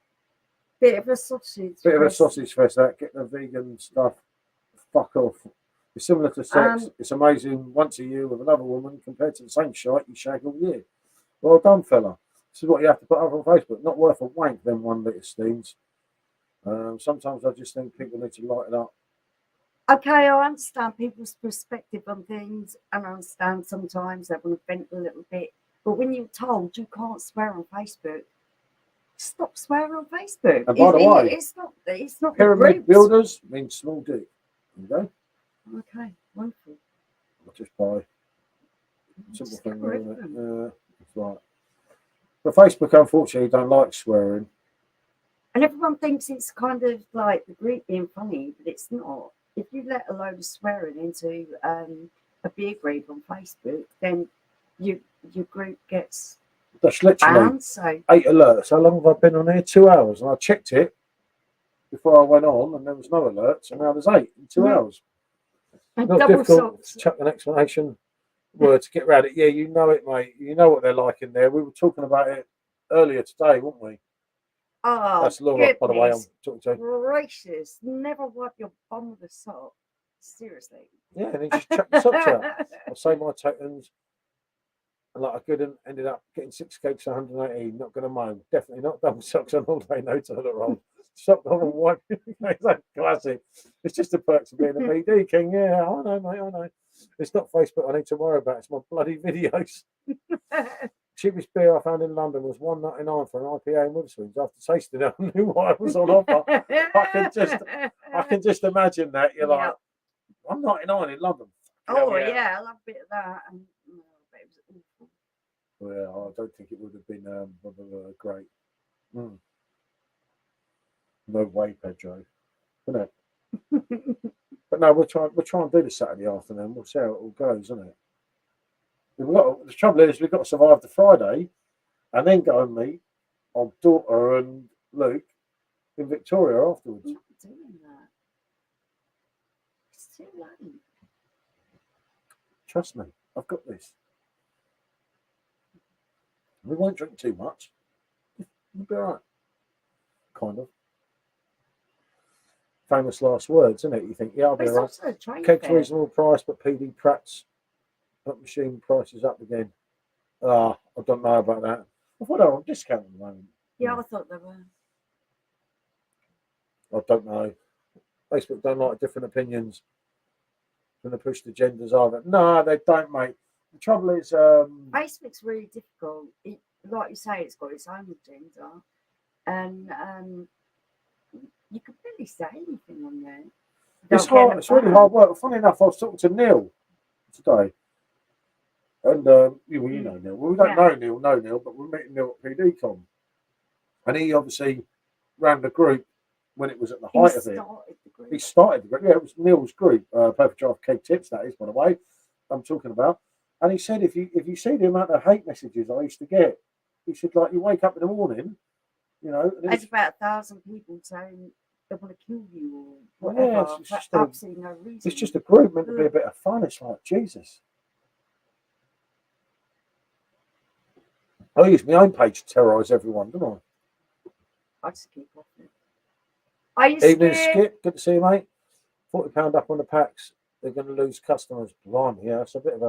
Bit of a sausage. Fest. That get the vegan stuff. Fuck off. It's similar to sex. It's amazing once a year with another woman compared to the same shite you shag all year. Well done, fella. This is what you have to put up on Facebook. Not worth a wank, them 1 litre steams. Sometimes I just think people need to light it up. Okay, I understand people's perspective on things, and I understand sometimes they want to vent a little bit. But when you're told you can't swear on Facebook, stop swearing on Facebook. And by the way, it's not pyramid builders means small dick. There you go. Okay, wonderful. I'll just buy simple thing, isn't it? That's right. But Facebook, unfortunately, don't like swearing. And everyone thinks it's kind of like the group being funny, but it's not. If you let a load of swearing into a beer group on Facebook, then your group gets That's literally banned. So 8 alerts. How long have I been on here? 2 hours, and I checked it before I went on, and there was no alerts, and now there's 8 in 2 hours. And not difficult to chuck an explanation word to get around it. Yeah, you know it, mate. You know what they're like in there. We were talking about it earlier today, weren't we? Oh, that's Laura, by the way. I'm talking to. Gracious, never wipe your bum with a sock. Seriously. Yeah, and then just chuck the socks out. I say my tokens, and like I ended up getting 6 cakes, 118. Not going to moan. Definitely not double socks on holiday. No toilet roll. Sock on and wipe. Classic. It's just the perks of being a BD king. Yeah, I know, mate. I know. It's not Facebook I need to worry about. It's my bloody videos. Cheapest beer I found in London was $1.99 for an IPA in Witherspoons. After tasting it, I knew what was on offer. I can just imagine that. You're like, I'm 99 in London. Oh yeah, I love a bit of that. And but it was awful. Well, I don't think it would have been great. No way, Pedro. Isn't it? But no, we'll try and do this Saturday afternoon. We'll see how it all goes, isn't it? The trouble is we've got to survive the Friday and then go and meet our daughter and Luke in Victoria afterwards. I'm not doing that. It's too late. Trust me, I've got this. We won't drink too much. We'll be all right. Kind of. Famous last words, isn't it? You think, yeah, I'll be all right. Cake's reasonable price, but PD Pratt's Put machine prices up again. I don't know about that. I thought they were on discount at the moment. Yeah, I thought they were. I don't know. Facebook don't like different opinions. Going to push the genders either. No, they don't, mate. The trouble is, Facebook's really difficult. Like you say, it's got its own agenda, and you can barely say anything on there. it's hard. It's really hard work. Funny enough, I was talking to Neil today, and you know Neil. Well, we don't know Neil, but we're meeting Neil at PDCon, and he obviously ran the group when it was at the height of it. He started the group. Yeah, it was Neil's group. Perfect Drive K Tips. That is, by the way, I'm talking about. And he said, if you see the amount of hate messages I used to get, he said, like, you wake up in the morning, you know. And there's about 1,000 people saying they want to kill you or whatever for absolutely no reason. It's just a group meant to be a bit of fun. It's like, Jesus. I use my own page to terrorise everyone, don't I just keep off it. Evening, Skip. Good to see you, mate. £40 up on the packs. They're going to lose customers. Blimey, yeah, it's a bit of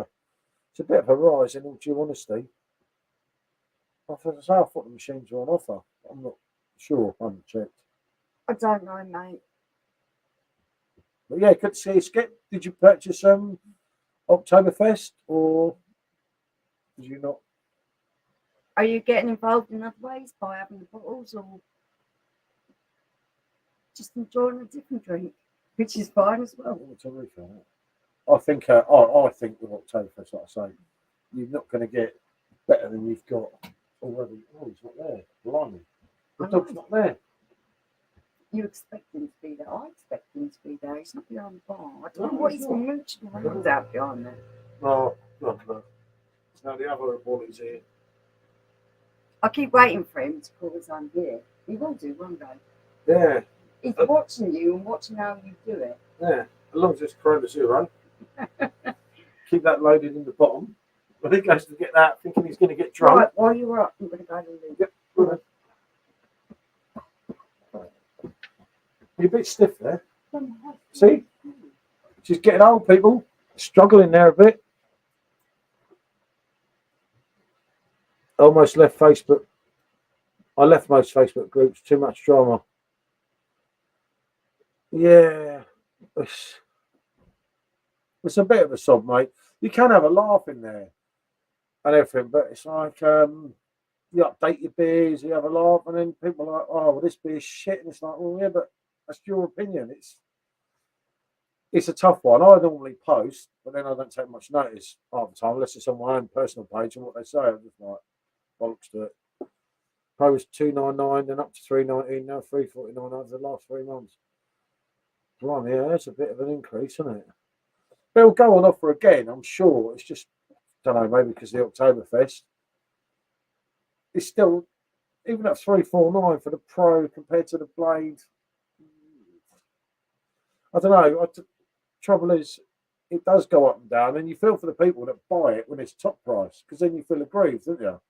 a rise, in all due honesty. I thought the machines were on offer. I'm not sure. I haven't checked. I don't know, mate. But yeah, good to see you, Skip. Did you purchase Oktoberfest or did you not? Are you getting involved in other ways by having the bottles or just enjoying a different drink, which is fine as well? I think with Oktoberfest, like I say, you're not going to get better than you've got already. Oh, he's not there. Blimey. The dog's not there. You expect him to be there. I expect him to be there. He's not behind the bar. I don't know what he's mooching around out behind there. No. No, the other ball is here. I keep waiting for him to call his own beer. He will do one day. Yeah. He's watching you and watching how you do it. Yeah. As long as it's Corona Zero. Keep that loaded in the bottom. When he goes to get that, thinking he's going to get drunk. Right, while you were up, I'm going to go to the loo. Yep. Right. You're a bit stiff there. See? She's getting old, people. Struggling there a bit. Almost left Facebook. I left most Facebook groups. Too much drama. Yeah. It's a bit of a sob, mate. You can have a laugh in there and everything, but it's like you update your beers, you have a laugh, and then people are like, oh, well, this beer's shit. And it's like, well, yeah, but that's your opinion. It's a tough one. I normally post, but then I don't take much notice half the time, unless it's on my own personal page and what they say. I'm just like, bollocks to it. Post $2.99, then up to $3.19, now $3.49 over the last 3 months. Blimey, yeah, that's a bit of an increase, isn't it? They'll go on offer again, I'm sure. It's just, I don't know, maybe because of the Oktoberfest. It's still, even at $3.49 for the Pro compared to the Blade. I don't know. Trouble is, it does go up and down, and you feel for the people that buy it when it's top price, because then you feel aggrieved, don't you?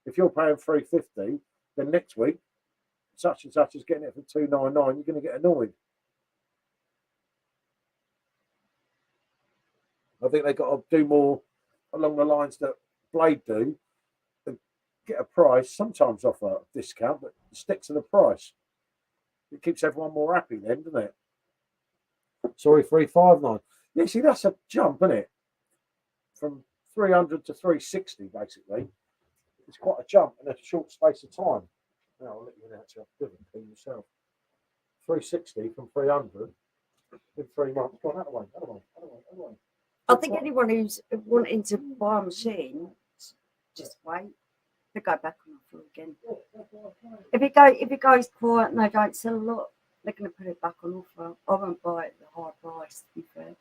If you're paying $3.50, then next week, such and such is getting it for $2.99, you're going to get annoyed. I think they've got to do more along the lines that Blade do, and get a price, sometimes offer a discount, but stick to the price. It keeps everyone more happy then, doesn't it? Sorry, $3.59. Yeah, see, that's a jump, isn't it? From 300 to 360, basically. It's quite a jump in a short space of time. Now, I'll let you know to have a yourself. 360 from 300 in 3 months. Go on, out of the way. I think anyone who's wanting to buy a machine, just wait. They go back on offer again. If it goes quiet and they don't sell a lot, they're going to put it back on offer. I won't buy it at the high price, to be fair.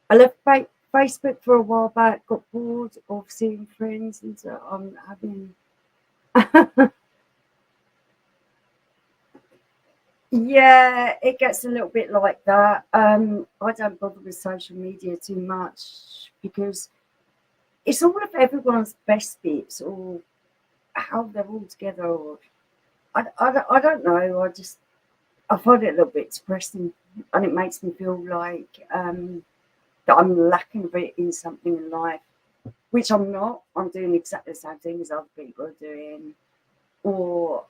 I left Facebook for a while back, got bored of seeing friends, and so I'm having. Yeah, it gets a little bit like that. I don't bother with social media too much because it's all of everyone's best bits, or how they're all together. Or I don't know. I find it a little bit depressing, and it makes me feel like that I'm lacking a bit in something in life, which I'm not. I'm doing exactly the same thing as other people are doing, or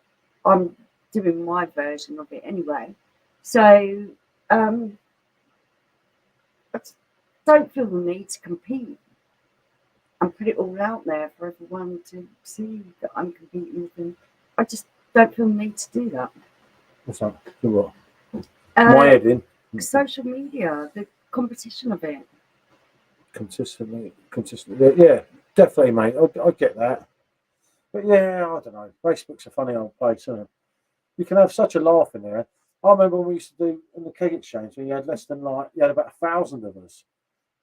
I'm doing my version of it anyway. So I just don't feel the need to compete and put it all out there for everyone to see that I'm competing with them. I just don't feel the need to do that. What's that? Do what? My head in. Social media, the competition of it. Consistently. Yeah, definitely, mate. I get that. But yeah, I don't know. Facebook's a funny old place, isn't it? You can have such a laugh in there. I remember when we used to do in the keg exchange, you had less than you had about 1,000 of us.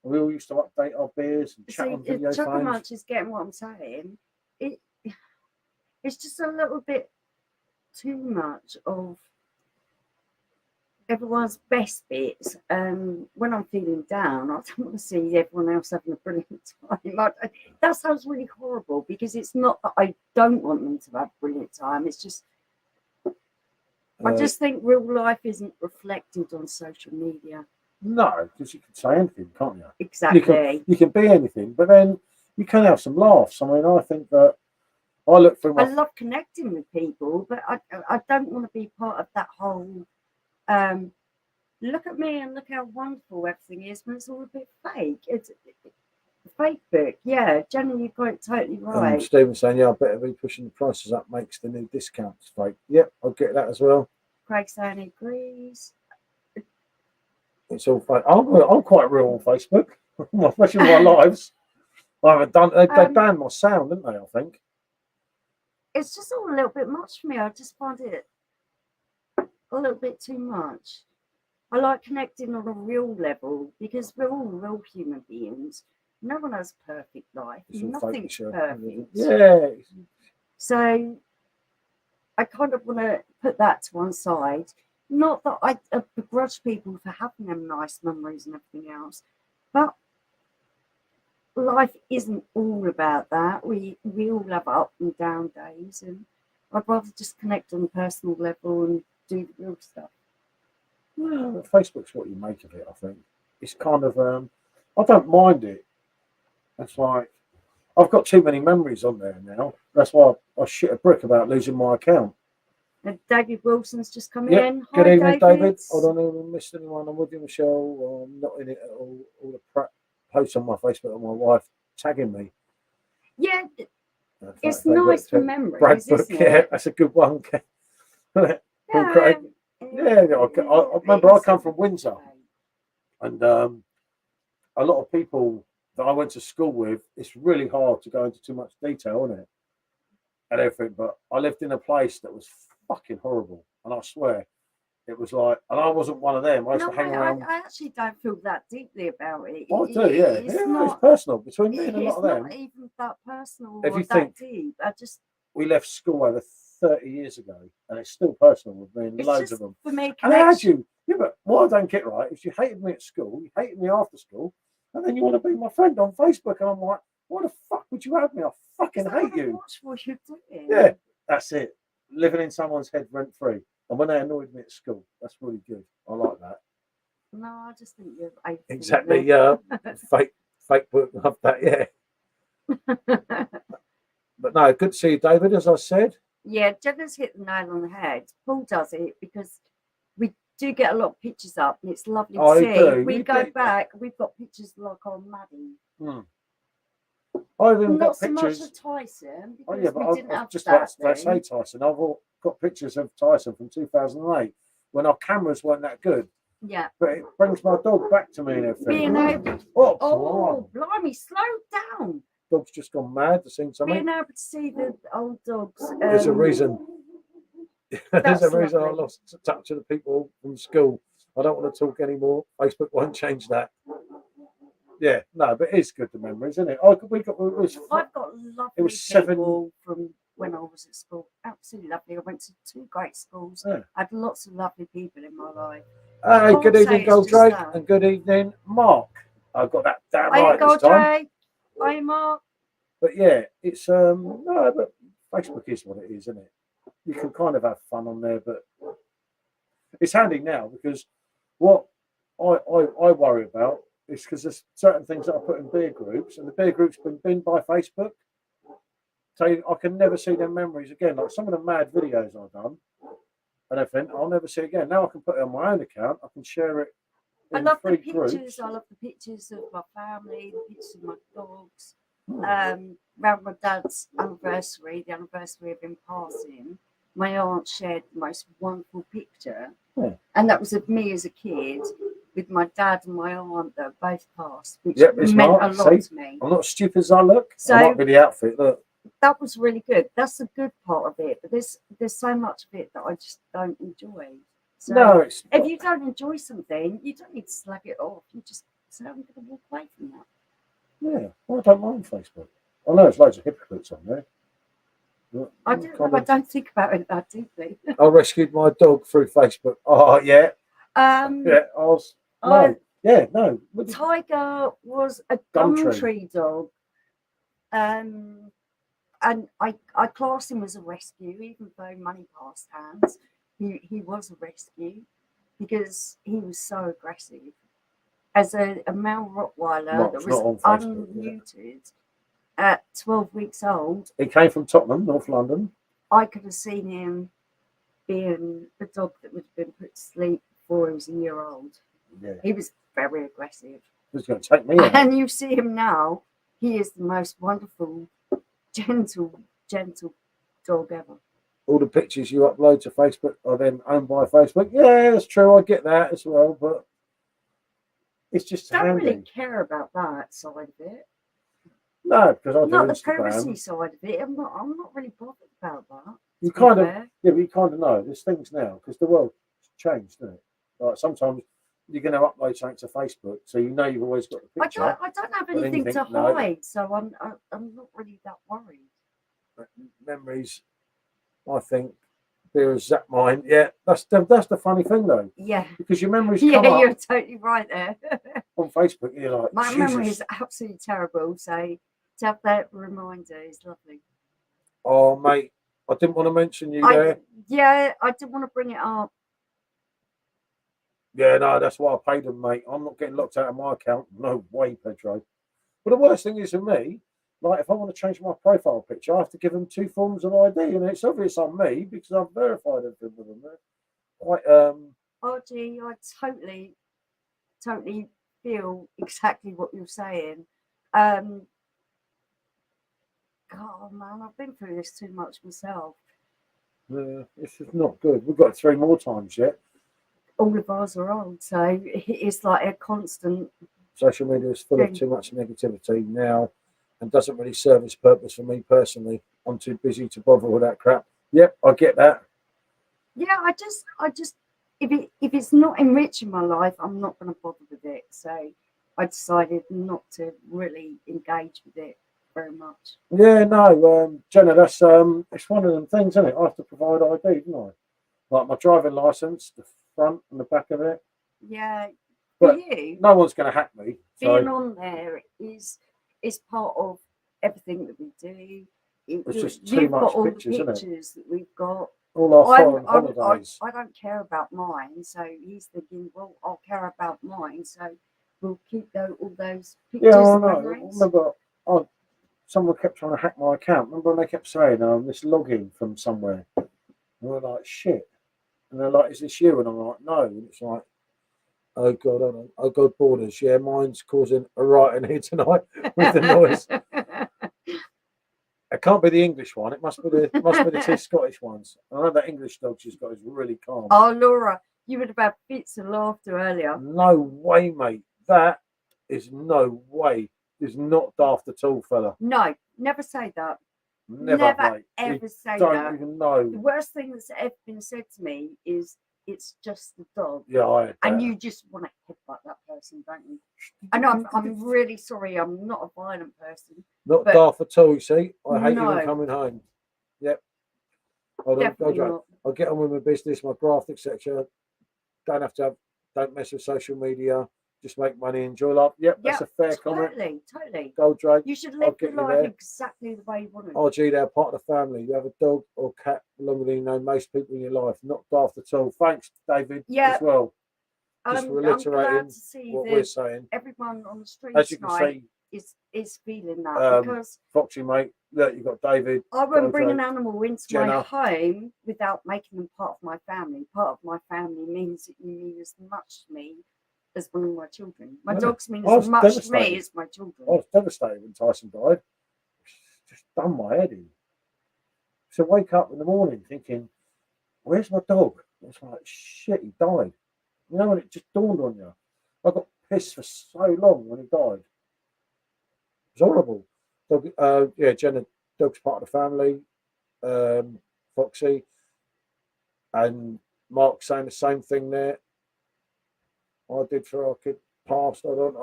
And we all used to update our beers and chat on video Chuckle phones. Munch is getting what I'm saying. It's just a little bit too much of everyone's best bits. When I'm feeling down, I don't want to see everyone else having a brilliant time. That sounds really horrible because it's not that I don't want them to have a brilliant time. It's just I just think real life isn't reflected on social media. No, because you can say anything, can't you? Exactly. You can be anything, but then you can have some laughs. I mean, I think that I look through I love connecting with people, but I don't want to be part of that whole look at me and look how wonderful everything is when it's all a bit fake. It's a fake book. Yeah, Jenny, you got it totally right. Stephen saying, yeah, I better be pushing the prices up makes the new discounts fake. Yep, I'll get that as well. Craig saying he agrees. It's all fake. I'm quite real on Facebook, especially in my lives. I haven't done. They banned my sound, didn't they? I think it's just all a little bit much for me. I just find it a little bit too much. I like connecting on a real level because we're all real human beings. No one has a perfect life. Nothing's perfect. Yeah. So I kind of want to put that to one side. Not that I begrudge people for having them nice memories and everything else, but life isn't all about that. We all have up and down days, and I'd rather just connect on a personal level and do the real stuff. Well, Facebook's what you make of it, I think. It's kind of, I don't mind it. It's like, I've got too many memories on there now. That's why I shit a brick about losing my account. And David Wilson's just come in. Hi, good evening, David. I don't even miss anyone. I'm with you, Michelle. I'm not in it at all. All the posts on my Facebook and my wife tagging me. Yeah, it's nice for memories, Bradford, isn't it? That's a good one. Yeah, I remember I come from Windsor, and a lot of people that I went to school with, it's really hard to go into too much detail, isn't it? And everything, but I lived in a place that was fucking horrible, and I swear it was like, and I wasn't one of them. I used to hang around. I actually don't feel that deeply about it. I do, yeah. It's personal between me and a lot of them. It's not even that personal if or you that think deep. We left school over 30 years ago, and it's still personal with me and loads of them. For me, and I had you. Yeah, but what I don't get right is you hated me at school, you hated me after school, and then you want to be my friend on Facebook, and I'm like, why the fuck would you have me? I fucking hate you. Watch what you're doing. Yeah, that's it. Living in someone's head rent free. And when they annoyed me at school, that's really good. I like that. No, I just think you're exactly. Fake book. Love that. Yeah. But no, good to see you, David. As I said. Yeah, Jenna's hit the nail on the head. Paul does it because we do get a lot of pictures up, and it's lovely to see. We go back. We've got pictures like on Maddie. I've even not got so pictures. Much of Tyson. Oh yeah, but I've just about to say Tyson. I've got pictures of Tyson from 2008 when our cameras weren't that good. Yeah. But it brings my dog back to me and everything. Blimey, slow down. Dog's just gone mad to see something. Being able to see the old dogs. There's a reason. There's a reason I lost touch of the people from school. I don't want to talk anymore. Facebook won't change that. Yeah, no, but it's good, the memories, isn't it? I've got lovely people from when I was at school. Absolutely lovely. I went to 2 great schools. Yeah. I had lots of lovely people in my life. Hey, good evening, Goldrake, and good evening, Mark. I've got that damn right this time. Hi, Mark. But yeah, it's no, but Facebook is what it is, isn't it? You can kind of have fun on there, but it's handy now because what I worry about is because there's certain things that I put in beer groups, and the beer group's been binned by Facebook. So I can never see them memories again. Like some of the mad videos I've done and everything, I'll never see again. Now I can put it on my own account. I can share it I in love the 3 pictures. groups. I love the pictures of my family, the pictures of my dogs. Hmm. Around my dad's anniversary, the anniversary of him passing, my aunt shared the most wonderful picture. Yeah. And that was of me as a kid with my dad and my aunt that both passed, which Yep, it's meant not. a lot See? to me. I'm not as stupid as I look. So- I might be the outfit. Look. That was really good. That's the good part of it. But there's so much of it that I just don't enjoy. So No, it's if you don't enjoy something, you don't need to slag it off. You just say, I'm going to walk away from that. yeah. Well, I don't mind Facebook. I know there's loads of hypocrites on there. But I don't think about it that deeply. I rescued my dog through Facebook. Oh yeah, Yeah, I was no, yeah, no. Tiger was a Gumtree. Gumtree dog. And I class him as a rescue, even though money passed hands. He was a rescue because he was so aggressive. As a male Rottweiler that Mark's was not on Facebook, yeah. unneutered at 12 weeks old, He came from Tottenham, North London. I could have seen him being a dog that would have been put to sleep before he was a year old. Yeah, He was very aggressive. he was going to take me out. And you see him now, he is the most wonderful, gentle dog ever. All the pictures you upload to Facebook are then owned by Facebook. Yeah, that's true. I get that as well, but it's just Don't handy. really care about that side of it. No, because I do Not the Instagram. privacy side of it. I'm not really bothered about that. You to be kind of, fair. yeah, but you kind of know there's things now because the world's changed, isn't it? Like sometimes you're going to upload something to Facebook, so you know you've always got the picture. I don't have But then you anything to think, no. hide, so I'm not really that worried. Memories, I think, there is that mine. Yeah, that's the funny thing though, Yeah. because your memories Yeah, come up you're totally right there. on Facebook. You're like, My Jesus. memory is absolutely terrible, so to have that reminder is lovely. Oh, mate, I didn't want to mention you there. Yeah, I didn't want to bring it up. Yeah, no, that's why I paid them, mate. I'm not getting locked out of my account. No way, Pedro. But the worst thing is for me, like if I want to change my profile picture, I have to give them 2 forms of ID, and it's obvious on me because I've verified everything with them. They're quite RG, I totally feel exactly what you're saying. God, man, I've been through this too much myself. this is not good. We've got it 3 more times yet. All of ours are old, so it's like a constant. Social media is full of too much negativity now and doesn't really serve its purpose for me personally. I'm too busy to bother with that crap. Yep, I get that. Yeah, I just if it's not enriching my life, I'm not going to bother with it. So I decided not to really engage with it very much. Yeah, no, Jenna, that's it's one of them things, isn't it? I have to provide ID, don't I? Like my driving license, the front and the back of it. Yeah, But for you, no one's going to hack me. being So on there is part of everything that we do. it's just You've too got much all pictures, the isn't it? pictures that we've got. All our foreign holidays. I don't care about mine, so he's thinking, well, I'll care about mine, so we'll keep all those pictures. Yeah, I and know. I memories. remember someone kept trying to hack my account. Remember when they kept saying, this login from somewhere? And we're like, shit. And they're like, is this you? And I'm like, no. And it's like, oh God, I don't. Oh God, borders. Yeah, mine's causing a riot in here tonight with the noise. It can't be the English one. It must be the 2 Scottish ones. I know that English dog she's got is really calm. Oh, Laura, you would have had fits of laughter earlier. No way, mate. That is no way. Is not daft at all, fella. No, never say that. Never mate. Ever say Don't that. even know. The worst thing that's ever been said to me is it's just the dog. Yeah, I had that. And you just want to headbutt that person, don't you? I know I'm really sorry. I'm not a violent person. Not daft at all, you see. I hate No. even coming home. Yep. Definitely not. I'll get on with my business, my graft, etc. Don't mess with social media. just make money, enjoy life. Yep, that's a fair comment. Totally. Goldrake, You should I'll live get your you life there. exactly the way you want it. RG, they're part of the family. You have a dog or cat longer than you know most people in your life. Not daft at all. Thanks, David, as well. Just I'm reiterating glad to see what that we're saying. everyone on the street As you can tonight see, is feeling that, because Foxy, mate, look, you've got David. I wouldn't bring an Goldrake, animal into Jenna. my home without making them part of my family. Part of my family means that you mean as much to me as one of my children. My dogs mean as much to me as my children. I was devastated when Tyson died. Just done my head in. So wake up in the morning thinking, where's my dog? It's like, shit, he died. You know, when it just dawned on you. I got pissed for so long when he died. It was horrible. Dog, Jenna, dog's part of the family. Foxy. And Mark saying the same thing there. I did for our kid past. Where am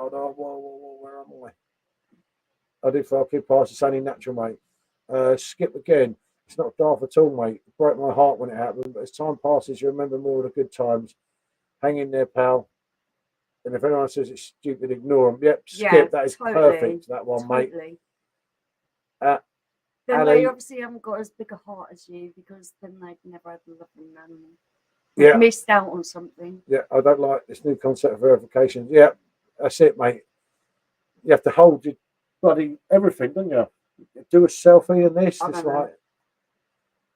I? I did for our kid past. It's only natural, mate. Skip again. It's not daft at all, mate. It broke my heart when it happened. But as time passes, you remember more of the good times. Hang in there, pal. And if anyone says it's stupid, ignore them. Yep, Skip, that is perfect, that one, mate. Then Ali, they obviously haven't got as big a heart as you, because then they've never had a loving animal. Yeah. Missed out on something. Yeah, I don't like this new concept of verification. Yeah, that's it, mate. You have to hold your bloody everything, don't you? Do a selfie and this. It's like,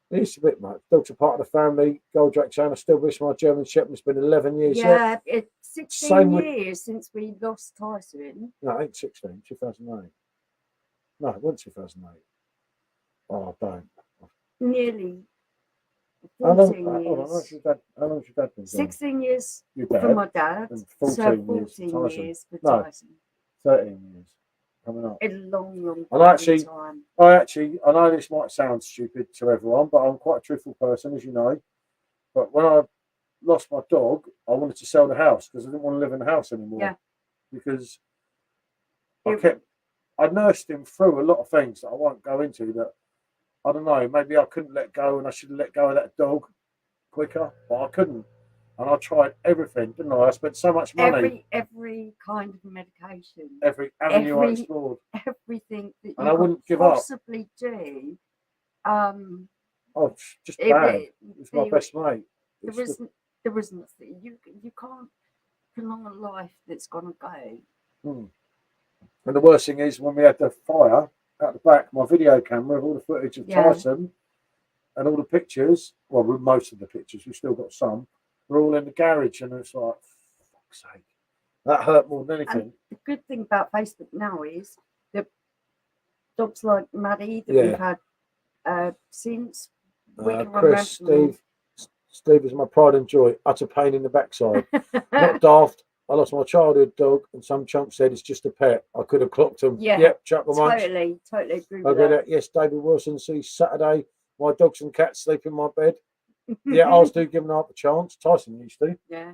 it's a bit much. Dogs are part of the family. Goldrake saying, I still wish my German Shepherd. It's been 11 years. Yeah, it's 16 years since we lost Tyson. No, it ain't 16, 2008. No, it wasn't 2008. Oh, don't. Nearly 14 how long years. How long has your dad been? 16 years for my dad. And 14 years for Tyson. 13 years. Coming up. A long time. I know this might sound stupid to everyone, but I'm quite a truthful person, as you know. But when I lost my dog, I wanted to sell the house because I didn't want to live in the house anymore. Yeah. Because I nursed him through a lot of things that I won't go into, that I don't know, maybe I couldn't let go and I should have let go of that dog quicker, but I couldn't. And I tried everything, didn't I? I spent so much money. Every kind of medication. Every avenue I explored. Everything that and I you wouldn't could give possibly do. Just bad. It was my best mate. There was nothing. You can't prolong a life that's gonna go. And the worst thing is, when we had the fire out the back, my video camera, all the footage of Tyson and all the pictures, well, with most of the pictures, we've still got some, we're all in the garage, and it's like, for fuck's sake. That hurt more than anything. And the good thing about Facebook now is that dogs like Maddie that we've had since we can Chris, remember. Steve is my pride and joy. Utter pain in the backside. Not daft. I lost my childhood dog, and some chump said it's just a pet. I could have clocked him. Yeah, yep, chuckle totally agree with that. Yes, David Wilson. See, Saturday, my dogs and cats sleep in my bed. Yeah, I was do giving up a chance. Tyson used to. Yeah.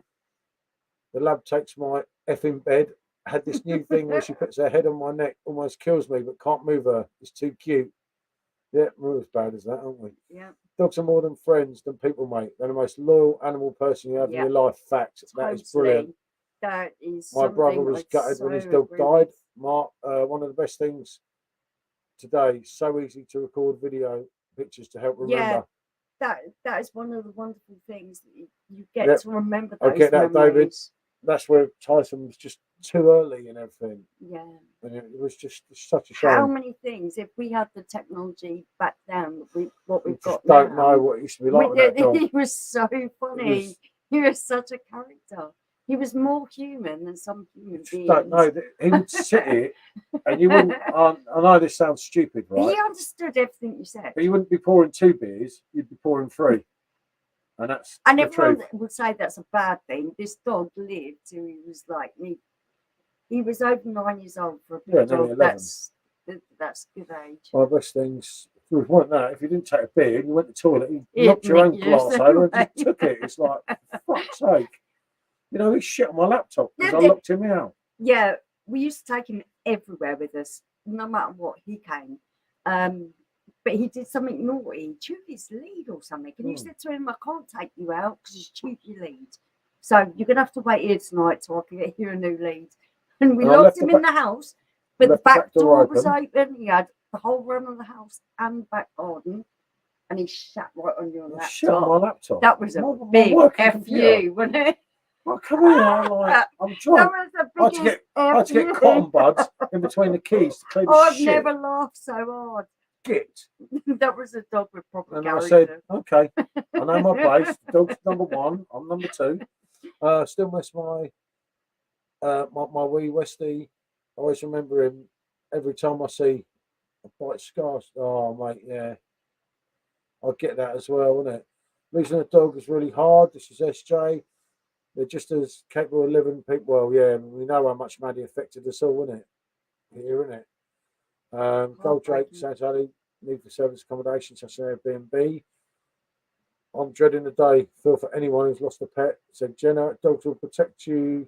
The lab takes my effing bed. Had this new thing where she puts her head on my neck, almost kills me, but can't move her. It's too cute. Yeah, we're as bad as that, aren't we? Yeah. Dogs are more than friends, than people, mate. They're the most loyal animal person you have in your life. Facts. That is brilliant. That is. My brother was gutted when his dog died. Mark, one of the best things today. So easy to record video pictures to help remember. Yeah, that is one of the wonderful things that you get to remember. Those I get that, memories. David. That's where Tyson was just too early and everything. Yeah. And it was just such a shame. How many things, if we had the technology back then, what we've got now. Don't know what it used to be like with that dog. He was so funny. He was such a character. He was more human than some human beings. Don't know that he would sit here, and you wouldn't. I know this sounds stupid, right? He understood everything you said. But you wouldn't be pouring 2 beers; you'd be pouring 3, and that's. And everyone would say that's a bad thing. This dog lived till he was like me. He was over 9 years old for a big dog. That's good age. My best things. If you didn't take a beer and you went to the toilet, you knocked your own glass over and just took it. It's like, for fuck's sake. You know, he shit on my laptop because I locked him out. Yeah, we used to take him everywhere with us, no matter what. He came. But he did something naughty, chewed his lead or something. And you said to him, I can't take you out because he's chewed your lead. So you're going to have to wait here tonight till I can get you a new lead. And we And I locked left him the in the house, but the left the back door was open. He had the whole run of the house and back garden. And he shat right on your laptop. Shit on my laptop. That was a my big working F computer. you, wasn't it? Well, come here, I'm trying. That was the I had to biggest get F cotton you. buds in between the keys to clean the I've shit. never laughed so hard. Git. That was a dog with proper And character. I said, okay, I know my place. The dog's number 1. I'm number 2. Still miss my wee Westie. I always remember him every time I see a bite scarce. Oh, mate, yeah. I get that as well, isn't it? Losing a dog is really hard. This is SJ. They're just as capable of living people. Well, yeah, we know how much Maddie affected us all, isn't it? Here, isn't it? Gold Drake, Saturday, need for service accommodation, such as Airbnb. I'm dreading the day. Feel for anyone who's lost a pet. Said Jenna, dogs will protect you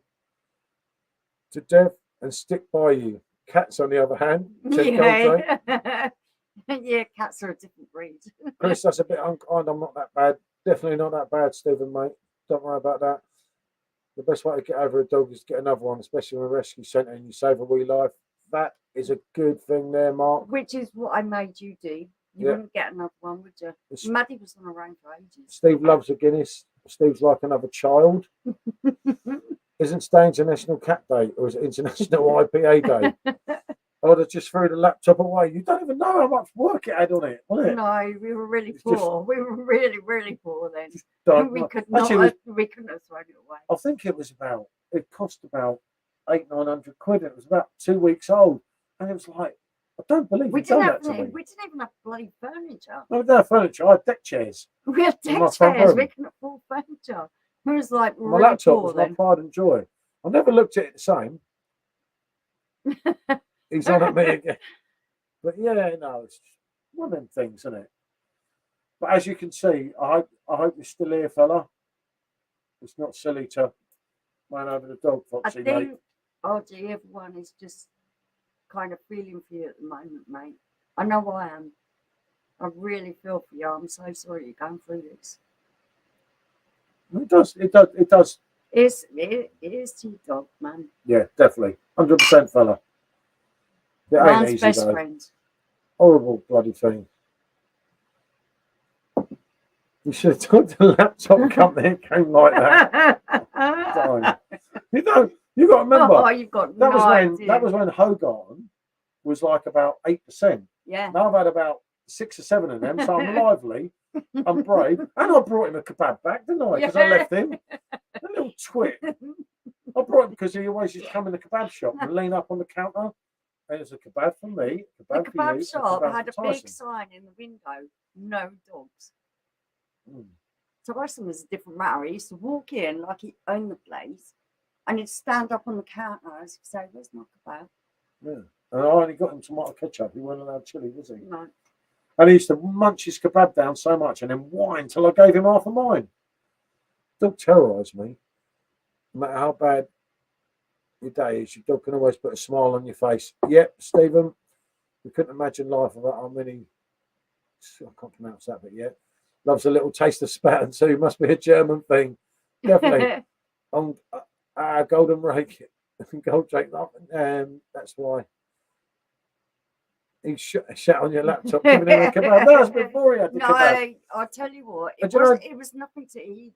to death and stick by you. Cats, on the other hand, said Gold Drake. Yeah, cats are a different breed. Chris, that's a bit unkind. I'm not that bad. Definitely not that bad, Stephen, mate. Don't worry about that. The best way to get over a dog is to get another one, especially in a rescue centre and you save a wee life. That is a good thing there, Mark. Which is what I made you do. You wouldn't get another one, would you? Maddie was on her own for ages. Steve loves a Guinness. Steve's like another child. Isn't today International Cat Day or is it International IPA Day? I would have just threw the laptop away. You don't even know how much work it had on it, wasn't it? No, we were really poor. We were really, really poor then. We couldn't have thrown it away. I think it cost about 800-900 quid. It was about 2 weeks old. And it was like, I don't believe we done didn't that to me. We didn't even have bloody furniture. No, we didn't have furniture. I had deck chairs. We had deck chairs. We couldn't afford furniture. It was like my laptop was my pride and joy. I never looked at it the same. He's on at me again. But yeah, no, it's just one of them things, isn't it? But as you can see, I hope you're still here, fella. It's not silly to run over the dog, Foxy, I think, RG, everyone is just kind of feeling for you at the moment, mate. I know I am. I really feel for you. I'm so sorry you're going through this. It does. It is to your dog, man. Yeah, definitely. 100%, fella. It ain't Man's easy, best though. friend. Horrible bloody thing. You should have talked to the laptop company. It came like that. You got to remember. Oh, you've got that was when Hogarth was like about 8%. Yeah. Now I've had about 6 or 7 of them, so I'm lively, I'm brave, and I brought him a kebab back, didn't I? Because I left him. A little twit. I brought him because he always used to come in the kebab shop and lean up on the counter. And it's a kebab for me. The kebab shop had a big sign in the window, no dogs. Tyson was a different matter. He used to walk in like he owned the place and he'd stand up on the counter and he'd say, "Where's my kebab?" Yeah. And I only got him tomato ketchup. He wasn't allowed chili, was he? No. And he used to munch his kebab down so much and then whine till I gave him half of mine. Dog terrorised me. No matter how bad your day is, your dog can always put a smile on your face. Yep, Stephen, we couldn't imagine life without how many, I can't pronounce that bit yet. Loves a little taste of spat too. Must be a German thing. Definitely. On Golden Rake, Gold Drake, that's why. He shat on your laptop, giving him a kebab. That was before he had the kebab. I'll tell you what, it was nothing to eat.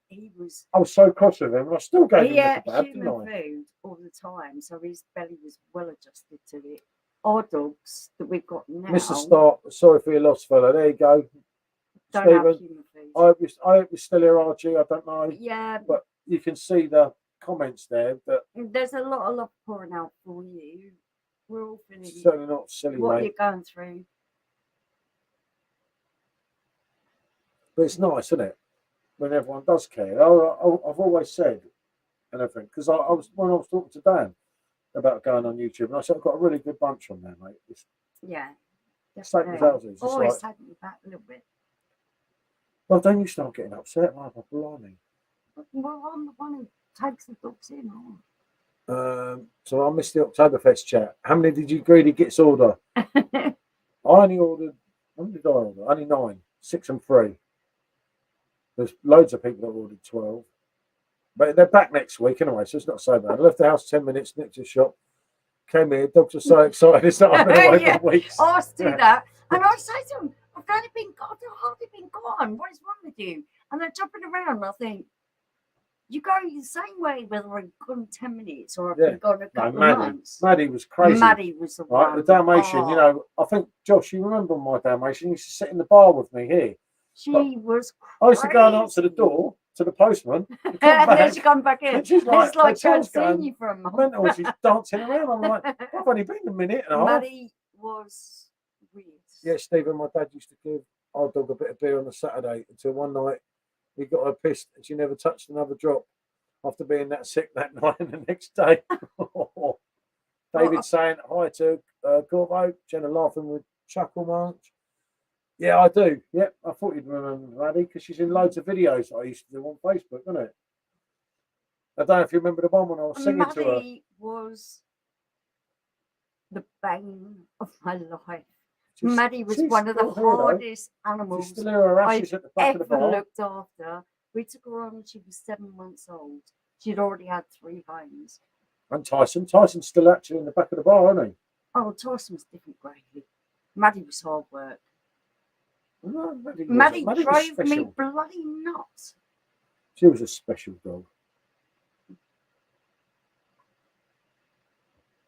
I was so cross with him, and I still gave him the kebab, human food all the time, so his belly was well adjusted to it. Our dogs that we've got now. Mr. Stark, sorry for your loss, fella. There you go. Don't Stephen, have human food. I hope you're still here, RG. I don't know. Yeah. But you can see the comments there that there's a lot of love pouring out for you. We're all feeling certainly not silly, what mate. you're going through. But it's nice, isn't it? When everyone does care. I've always said and everything, because when I was talking to Dan about going on YouTube, and I said I've got a really good bunch on there, mate. Yeah. It's like thousands. Always taking you back a little bit. Well, then you start getting upset. Oh, blimey. Well, I'm the one who takes the dogs in. So I missed the Oktoberfest chat. How many did you greedy gits order? I only ordered. How many did I order? Only 9, 6 and 3. There's loads of people that ordered 12. But they're back next week anyway, so it's not so bad. I left the house 10 minutes, nipped to the shop, came here, dogs are so excited. It's not I've been away Yeah. for weeks. I do that. And I say to them, I've hardly been gone. What is wrong with you? And they're jumping around. And I think, you go the same way whether I've gone 10 minutes or I've been gone a couple of months. Maddie was crazy. Maddie was the right, one. the Dalmatian, you know, I think, Josh, you remember my Dalmatian? He used to sit in the bar with me here. She was crazy. I used to go and answer the door to the postman. And then she come back in. And she's like, it's like she hotel's hadn't seen going you for a month. mental. She's dancing around. I'm like, I've only been a minute and a half. Maddie was weird. Yeah, Stephen, my dad used to give our dog a bit of beer on a Saturday until one night he got her pissed and she never touched another drop after being that sick that night and the next day. David saying hi to Gorbo, Jenna laughing with Chuckle March. Yeah, I do. Yep, I thought you'd remember Maddie because she's in loads of videos I used to do on Facebook, isn't it? I don't know if you remember the one when I was singing to her. Maddie was the bane of my life. Maddie was one of the hardest animals She's still her I've ashes at the back of the ever bar. looked after. We took her on when she was 7 months old. She'd already had 3 homes. And Tyson's still actually in the back of the bar, isn't he? Oh, Tyson was different gravy. Maddie was hard work. No, Maddie was drove me special. bloody nuts. She was a special dog.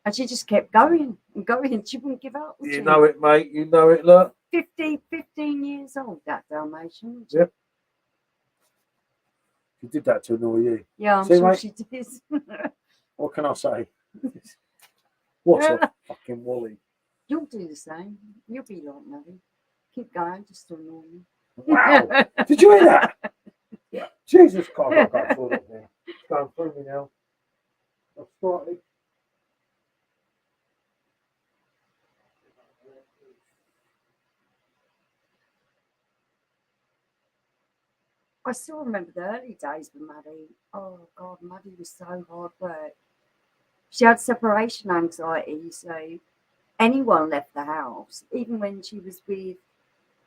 And she just kept going and going. She wouldn't give up. You know it, mate. You know it, look. 15 years old, that Dalmatian. Yep. She did that to annoy you. Yeah, I'm See, sure mate? she did. What can I say? What's a fucking Wally? You'll do the same. You'll be like Maddie. Keep going, just to annoy me. Wow. Did you hear that? Yeah. Jesus Christ, I can't afford it there. It's going through me now. I've started. I still remember the early days with Maddie. Oh, God, Maddie was so hard work. She had separation anxiety, so anyone left the house, even when she was with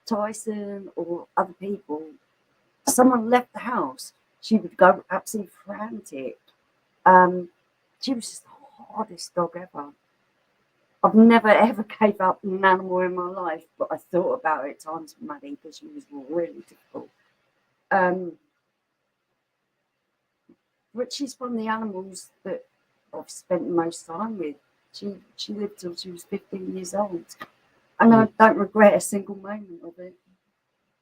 Tyson or other people, someone left the house, she would go absolutely frantic. She was just the hardest dog ever. I've never ever gave up an animal in my life, but I thought about it at times with Maddie because she was really difficult. But she's one of the animals that I've spent the most time with. She lived till she was 15 years old. And I don't regret a single moment of it.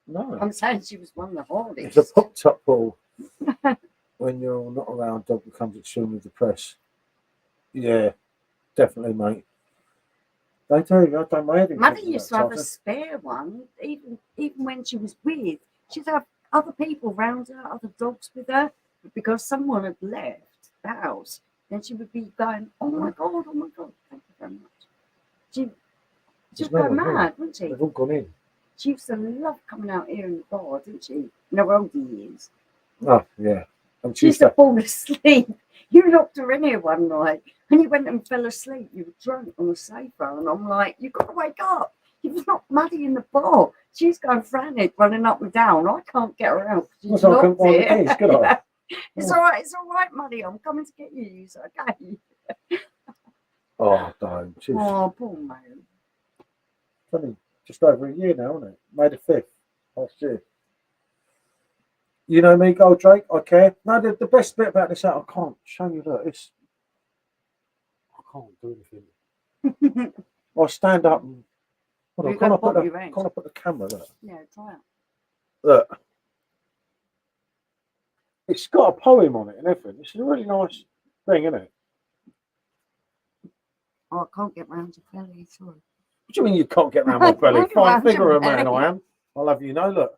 No. I'm saying she was one of the hardest. It's a popped up ball. When you're not around, dog becomes extremely depressed. Yeah, definitely, mate. They do. I don't mind. Maddie used to have a spare one, even when she was with. She'd have other people around her, other dogs with her, but because someone had left the house, then she would be going, oh my God, thank you very much. She'd go mad, wouldn't she? They've all gone in. She used to love coming out here in the bar, didn't she? In her older years. Oh, yeah. And She used to fall asleep. You locked her in here one night and you went and fell asleep. You were drunk on the sofa. And I'm like, you've got to wake up. You've not Maddie in the bar. She's going frantic, running up and down. I can't get her out. She's locked it. It's all right, Maddie. I'm coming to get you. It's okay. Oh, don't. Oh, poor man. It's only just over a year now, isn't it? May the 5th last year. You know me, Gold Drake. I care. No, the best bit about this out, I can't show you that. I can't do anything. I stand up and can I put the camera there? Yeah, try it. Look. It's got a poem on it and everything. It's a really nice thing, isn't it? Oh, I can't get round your belly, sorry. What do you mean you can't get round my belly? Fine figure of a man I am. I'll have you know, look.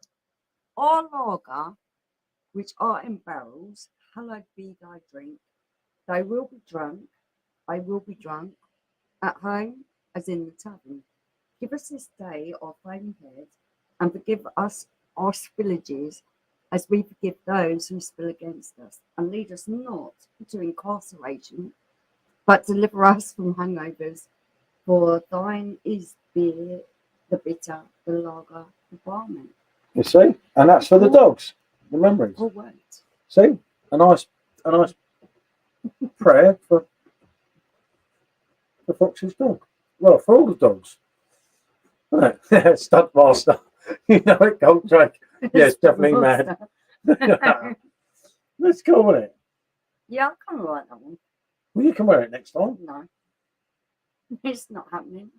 Our lager, which are in barrels, hallowed be thy drink. They will be drunk, I will be drunk, at home as in the tavern. Give us this day our flaming head, and forgive us our spillages, as we forgive those who spill against us. And lead us not into incarceration, but deliver us from hangovers. For thine is beer, the bitter, the lager, the barman. You see? And that's for the dogs, the memories. All words. See? A nice a nice prayer for Fox's dog. Well, for all the dogs. Isn't it? Stunt master. You know it, Gold Drake. Yeah, it's definitely mad. That's cool, isn't it? Yeah, I kind of like that one. Well, you can wear it next time. No, it's not happening.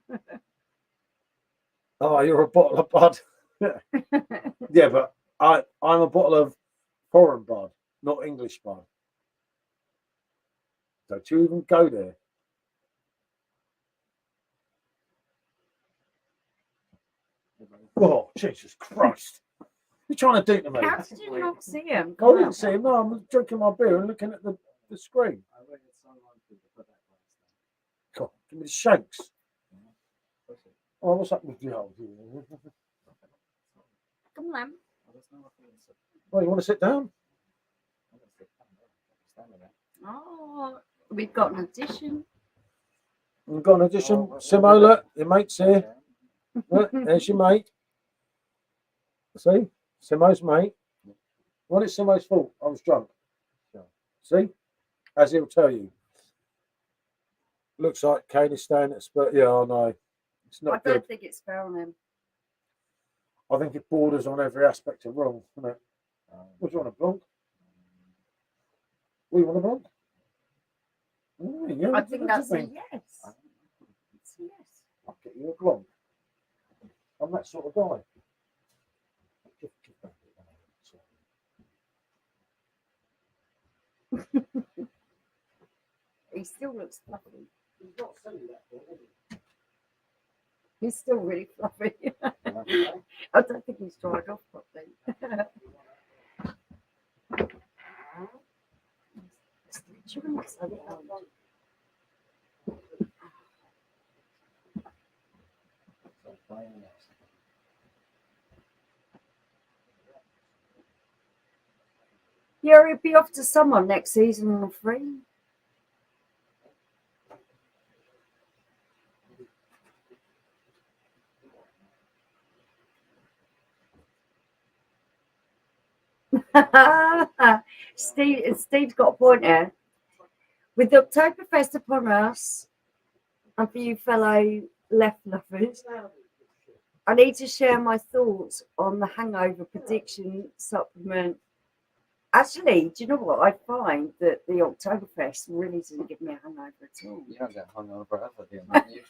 Oh, you're a bottle of bud. Yeah, but I'm a bottle of foreign bud, not English bud. Don't you even go there. Oh, Jesus Christ. You're trying to do to me. How did you not see him? I didn't see him. No, I'm drinking my beer and looking at the screen. God, give me the shakes. Oh, what's up with you? Come on. Oh, you want to sit down? Oh, we've got an addition. We've got an addition. Simola, your mate's here. Look, there's your mate. See? Simo's mate. Well, it's Simo's fault. I was drunk. See? As he'll tell you. Looks like Kane is staying at Spurs. Yeah, I know. It's I not don't good. think it's fair on him. I think it borders on every aspect of wrong, doesn't it? What do you want, a blanc? What, you want a blanc? Oh, yeah, I think that's a yes. It's a yes. I'll get you a blanc. I'm that sort of guy. He still looks fluffy. He's not selling that for, is he? He's still really fluffy. I don't think he's dried off properly. Yeah, he'll be off to someone next season on free. Steve's got a point there. With the Oktoberfest upon us, and for you fellow left lovers, I need to share my thoughts on the hangover prediction supplement. Actually, do you know what? I find that the Oktoberfest really doesn't give me a hangover at all. You don't get hungover ever, do you?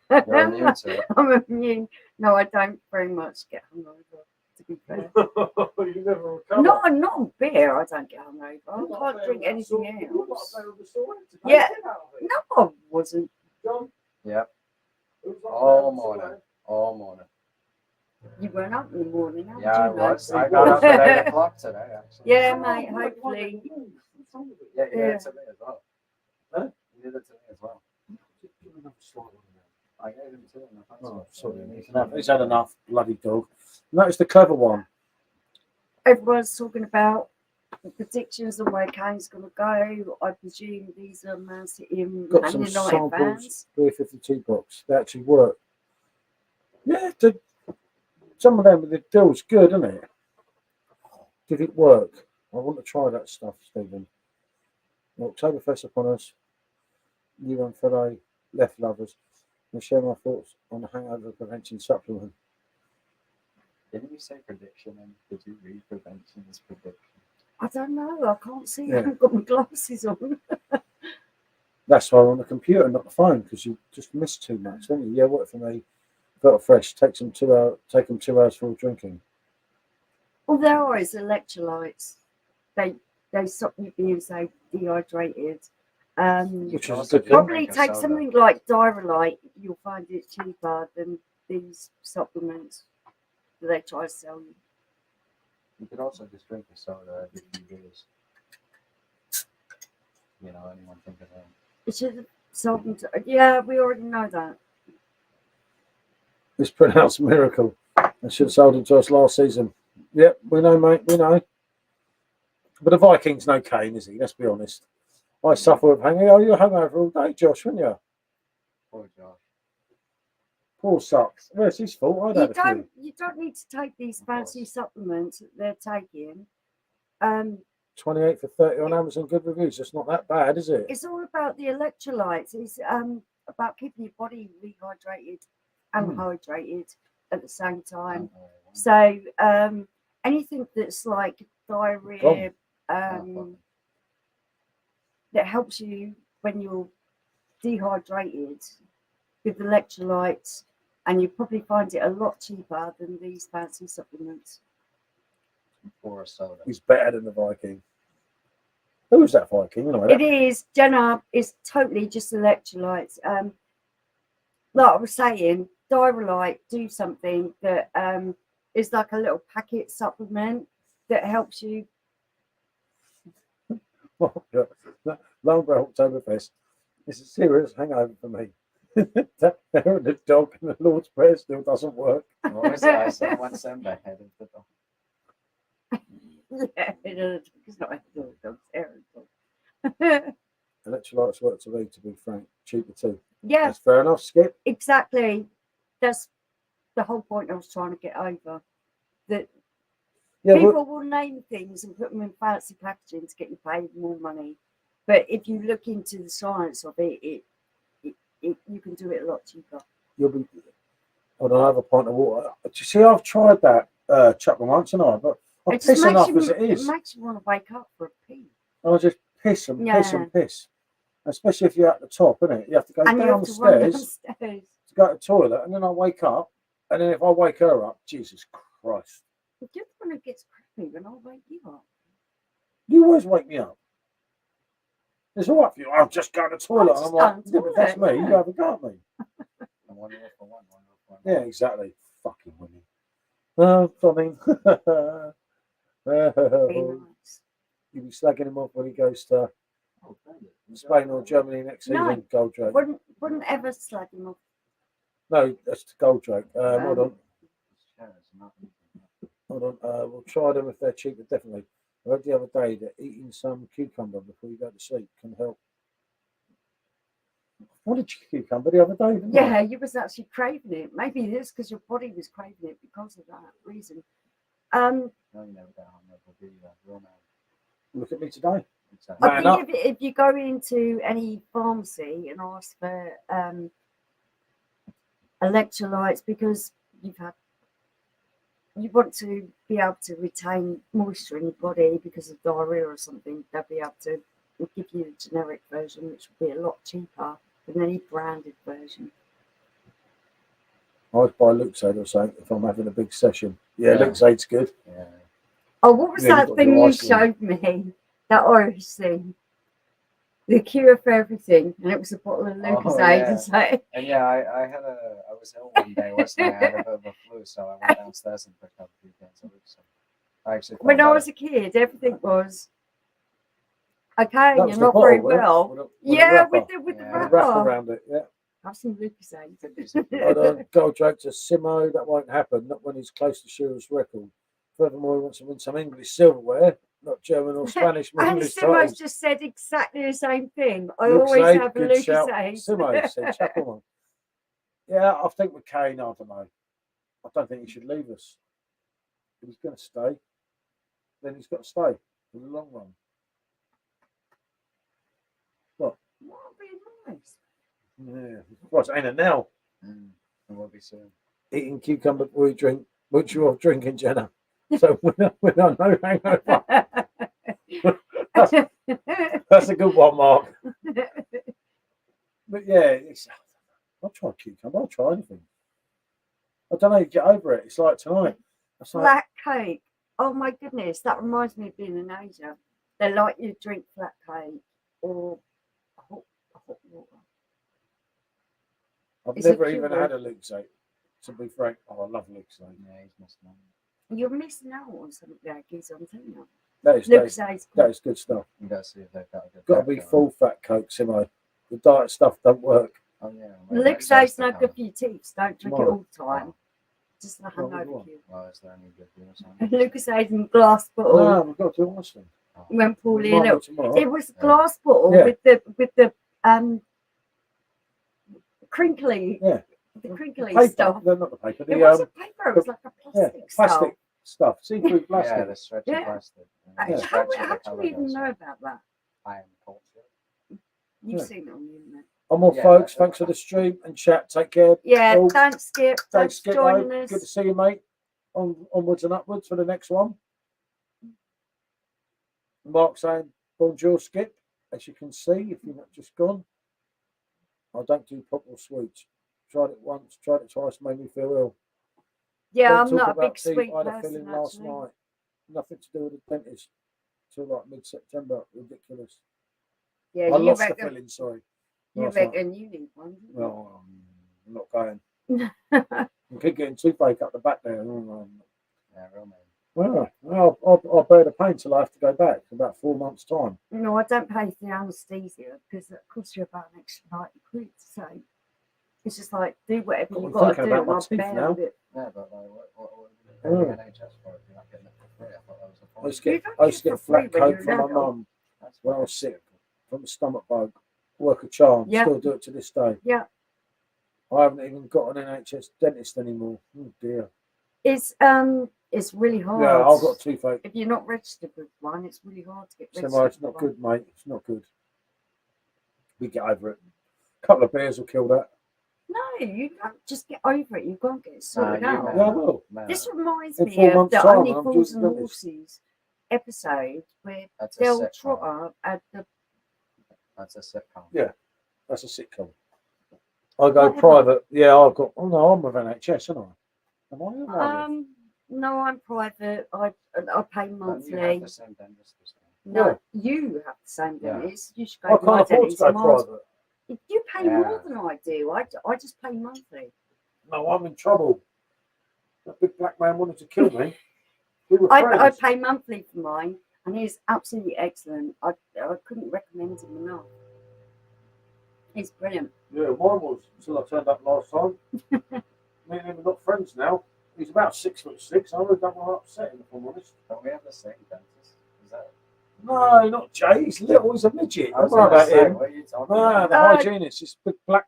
You're immune to it. I'm immune. No, I don't very much get hungover, to be fair. You never recover. Not on beer, I don't get hungover. I can't drink anything else. Yeah. No, I wasn't. Yeah. All morning. All morning. You weren't up in the morning, how Yeah, I would you know? was. I got up at 8 o'clock today, actually. Yeah, mate, hopefully. Yeah, you did Yeah. it to me as well. Huh? You did it to me as well. I gave him two and a half. Oh, sorry. He's had enough, bloody dog. And that was the clever one. Everyone's talking about the predictions on where Kane's going to go. I presume these are Man City and Got Man some United samples, fans. Beer 52 box. They actually work. Yeah, some of them, the deal's good, isn't it? Did it work? I want to try that stuff, Stephen. Oktoberfest upon us. You and fellow left lovers. And share my thoughts on the hangover prevention supplement. Didn't you say prediction and did you read prevention as prediction? I don't know. I can't see. Yeah. I haven't got my glasses on. That's why I'm on the computer, not the phone, because you just miss too much, don't you? Yeah, what for me? Felt fresh. Take them 2 hours for drinking. Well, there are electrolytes. They stop you being so dehydrated. Which is a Also good thing. Probably drink a take soda. something like Diarrhea. You'll find it cheaper than these supplements that they try to sell you. You could also just drink a soda every few days. You know, anyone think of that? It should have sold them to, yeah, we already know that. It's pronounced miracle. They should have sold it to us last season. Yep, we know, mate. We know. But the Vikings no Kane, is he? Let's be honest. I suffer with hanging. Oh, you're hungover all day, Josh, weren't you? Poor Josh. Poor sucks. Well, it's his fault. I'd had a few. You don't need to take these fancy supplements that they're taking. 28 for 30 on Amazon. Good reviews. It's not that bad, is it? It's all about the electrolytes. It's about keeping your body rehydrated and hydrated at the same time. So anything that's like diarrhea, that helps you when you're dehydrated with electrolytes, and you probably find it a lot cheaper than these fancy supplements. Or a soda. He's better than the Viking. Who is that Viking? You know, It is, Jenna, is totally just electrolytes. Like I was saying, Diarrhea do something that is like a little packet supplement that helps you. Loughborough Oktoberfest. It's a serious hangover for me. The dog and the Lord's Prayer still doesn't work. What was it? I said one December head of the dog. Yeah, it's not a dog, Electrolytes work to me, to be frank. Cheaper too. Yeah, That's fair enough, Skip. exactly. That's the whole point I was trying to get over. That Yeah, people will name things and put them in fancy packaging to get you paid more money. But if you look into the science of it, you can do it a lot cheaper. you'll be. Hold on, I have a pint of water. Do you see, I've tried that chocolate once, and but I It just piss enough makes as it you, is. it makes you want to wake up for a pee. I just piss and piss Yeah. and piss. Especially if you're at the top, innit? You have to go And you down have the to run stairs downstairs. to go to the toilet, and then I wake up, and then if I wake her up, Jesus Christ. But just when it gets crappy, when I'll wake you up. You always wake me up. It's all right for you. I'm just going to the toilet. just And I'm like, going to yeah, but that's toilet, me. yeah. You haven't got me. And one off for one, one off for one. Yeah, exactly. Fucking women. I mean, Be nice. you'll be slagging him off when he goes to Oh, Brendan, Spain or Germany next season. No. Goldrake. Wouldn't ever slag him off. No, that's the Goldrake. Hold on. Hold on. We'll try them if they're cheaper, definitely. I read the other day that eating some cucumber before you go to sleep can help. What did you cucumber the other day? Didn't Yeah, you was actually craving it. Maybe it is because your body was craving it because of that reason. No, you never go on there. We'll be real man. Look at me today. Exactly. I Man think if you go into any pharmacy and ask for electrolytes, because you want to be able to retain moisture in your body because of diarrhea or something, they'll be able to give you a generic version, which will be a lot cheaper than any branded version. I always buy Luxaid or something if I'm having a big session. Yeah, Yeah. Luxaid's good. Yeah. Oh, what was Yeah, that you've got thing your you ice cream. showed me? That orange thing. The cure for everything. And it was a bottle of Lucasade. yeah. And so, And yeah, I was ill one day, wasn't I? I had a bit of a flu, so I went downstairs and picked up a few things. So I actually when felt I was a kid, everything was okay, That you're was the not bottle, very wasn't it? well. With the Yeah, wrapper. with the Yeah. The wrapper. wrap around it, yeah. Have some Lucasade. Hold on, Goldrake to Simo. That won't happen. Not when he's close to Shearer's record. Furthermore, he wants to win some English silverware, not German or Spanish. And English Simo's titles. just said exactly the same thing. I always Lucasade, have a good shout. Lucasade. Simo said, Chapelman. Yeah, I think with Kane, I don't know. I don't think he should leave us. If he's going to stay, then he's got to stay for the long run. What? What would be nice? Yeah. What's ain't it now? it will be soon. Eating cucumber before you drink, which you're off drinking, Jenna. So when I know hangover. That's a good one, Mark. But yeah, I'll try cucumber. I'll try anything. I don't know. You get over it. It's like tonight. It's like, Flat cake. Oh my goodness, that reminds me of being in Asia. They like you to drink flat cake or hot water. I've It's a never even cure. had a Luxaid. To be frank, I love Luxaid. Yeah, he's missing out. You're missing out on something there, Giz, I'm telling you. That is Luxade's that is good stuff. You got to see if they've got a good. Got to be background. full fat Coke, Simo. The diet stuff don't work. Oh yeah. Luxade's no good for your teeth. Don't drink it Tomorrow. all the time. Just the Well, hangover what? cure. Well, is there any good beer or something? Lucasade in glass bottle. No, we've got to do Austin. When Pauline, Remind me tomorrow. it was a glass bottle Yeah. with the crinkly, Yeah. the crinkly Paper. stuff. No, not the paper. It The wasn't paper. It was like a yeah, plastic stuff. plastic stuff. Seafood plastic. Yeah, the stretchy Yeah. plastic. Yeah. And Yeah. it How stretches the do you colour even goes know on. about that? I am cultured. You've Yeah. seen it on the internet. I'm all Yeah, folks. but- Thanks for the stream and chat. Take care. Yeah, Well, thanks, Skip. Thanks for Skip. joining Good to us. see you, mate. Onwards and upwards for the next one. Mark saying, bonjour, Skip. As you can see, if you're not just gone, I don't do pop or sweets. Tried it once, tried it twice, made me feel ill. Yeah, Don't I'm talk not a about big teeth. sweet I had a person, feeling last actually. night. Nothing to do with the dentist till like mid-September. Ridiculous. Yeah, I you lost the reckon, feeling, sorry. you last night. reckon you need one, don't No, I'm not going. you? I keep getting toothache up the back there. Yeah, real man. Well, I'll bear the pain till I have to go back in about 4 months' time. No, I don't pay for the anaesthesia because it costs you about an extra 90 quid. So it's just like, do whatever I'm you've got to thinking do. about And my I'll teeth bear now. with it. Yeah, but like, what Oh. the NHS for if you're not getting it for free? I thought that was the I point. used to You get, don't I used to get get it for free flat when coat you're from my an adult. mum That's when I what was sick from a stomach bug. Work a charm. Yeah. Still do it to this day. Yeah. I haven't even got an NHS dentist anymore. Oh dear. It's really hard. Yeah, I've got toothache. If you're not registered with one, it's really hard to get So registered. it's not with one. good, mate. It's not good. We get over it. A couple of beers will kill that. No, you don't just get over it. You've got to get it sorted you out. man. Yeah, I will. Man, This reminds In me 4 of months' the time, Only when I'm Fools due and to dentist. Horses episode where that's a Del sitcom. Trotter at the That's a sitcom. Yeah. That's a sitcom. I go Whatever. private. Yeah, I've got. Oh no, I'm with NHS, aren't I? Am I? Am I with? no, I'm private. I pay Don't you have monthly. the same dentist as me? No, Yeah. you have the same Yeah. dentist. You should I go to my can't afford to dentist. go Mine's- private. You pay more Yeah. than I do. I just pay monthly. No, I'm in trouble. That big black man wanted to kill me. We were I friends. pay monthly for mine, and he's absolutely excellent. I couldn't recommend him enough. He's brilliant. Yeah, mine was until I turned up last time. Me and him are not friends now. He's about 6'6". I really don't want to upset him, if I'm honest. Don't we have the same dentist? Is that? No, not Jay. He's little. He's a midget. I was Don't worry gonna about say, him. what are you talking No, about? the hygienist. He's big black.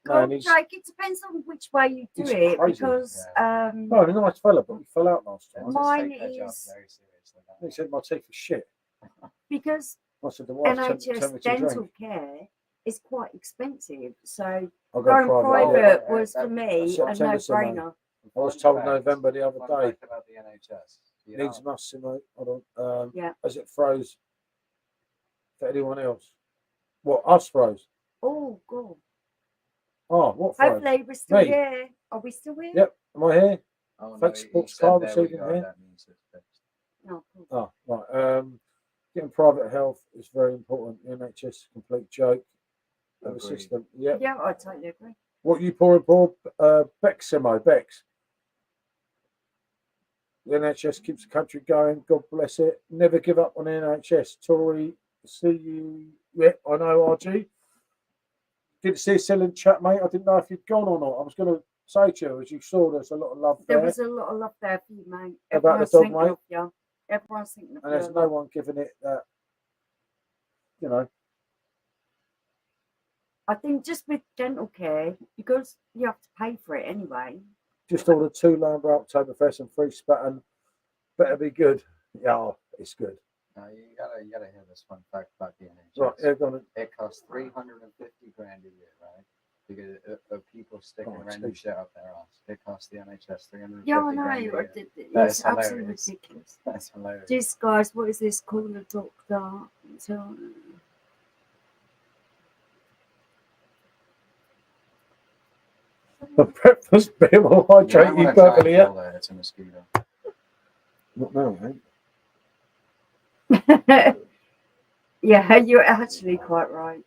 No, Well, and he's Jake, it depends on which way you do he's it crazy. because no, he's a nice fella, but we fell out last They time. just Mine take their job is- very seriously. don't He they? said my teeth are shit. because I said the wife tell me NHS to dental drink. care is quite expensive. So I'll go going private. private yeah, was that- for me a September, so, mate. no-brainer. I was Fun told fact- November the other fun day. fact about the NHS. You Needs know, must, mate. Hold on. Yeah. As it froze for anyone else. What, us froze? Oh, God. Oh, what froze? Hopefully we're still Me. here. Are we still here? Yep. Am I here? oh, no, Fake he sports said car there we receiving go, here. that means it's fixed. No, cool. Oh, right. Getting private health is very important. The NHS is a complete joke of a Agreed. system. Yep. Yeah, I totally agree. What you pouring, Paul? Bex, Simo, Bex. The NHS keeps the country going. God bless it. Never give up on the NHS. Tory, see you. Yep, I know, RG. Good to see you still in chat, mate. I didn't know if you'd gone or not. I was going to say to you, as you saw, there's a lot of love There there. was a lot of love there for you, mate. About the Everyone's dog, thinking mate. of you. Everyone's thinking of And you. there's no one giving it that, you know. I think just with dental care, because you have to pay for it anyway. Just ordered 2 Lambo Oktoberfest and 3 Spatten. Better be good. Yeah, it's good. No, you gotta hear this fun fact about the NHS. Right, yeah, go on. It costs $350,000 a year, right? Because of people sticking Oh, random it's shit up their ass. It costs the NHS $350,000 Yeah, I know. a year. It's is absolutely hilarious. ridiculous. That's hilarious. This guys, what is this called? A doctor. So, The breakfast beer will hydrate you perfectly. Yeah. It's a mosquito. Not now, mate. yeah, you're actually quite right.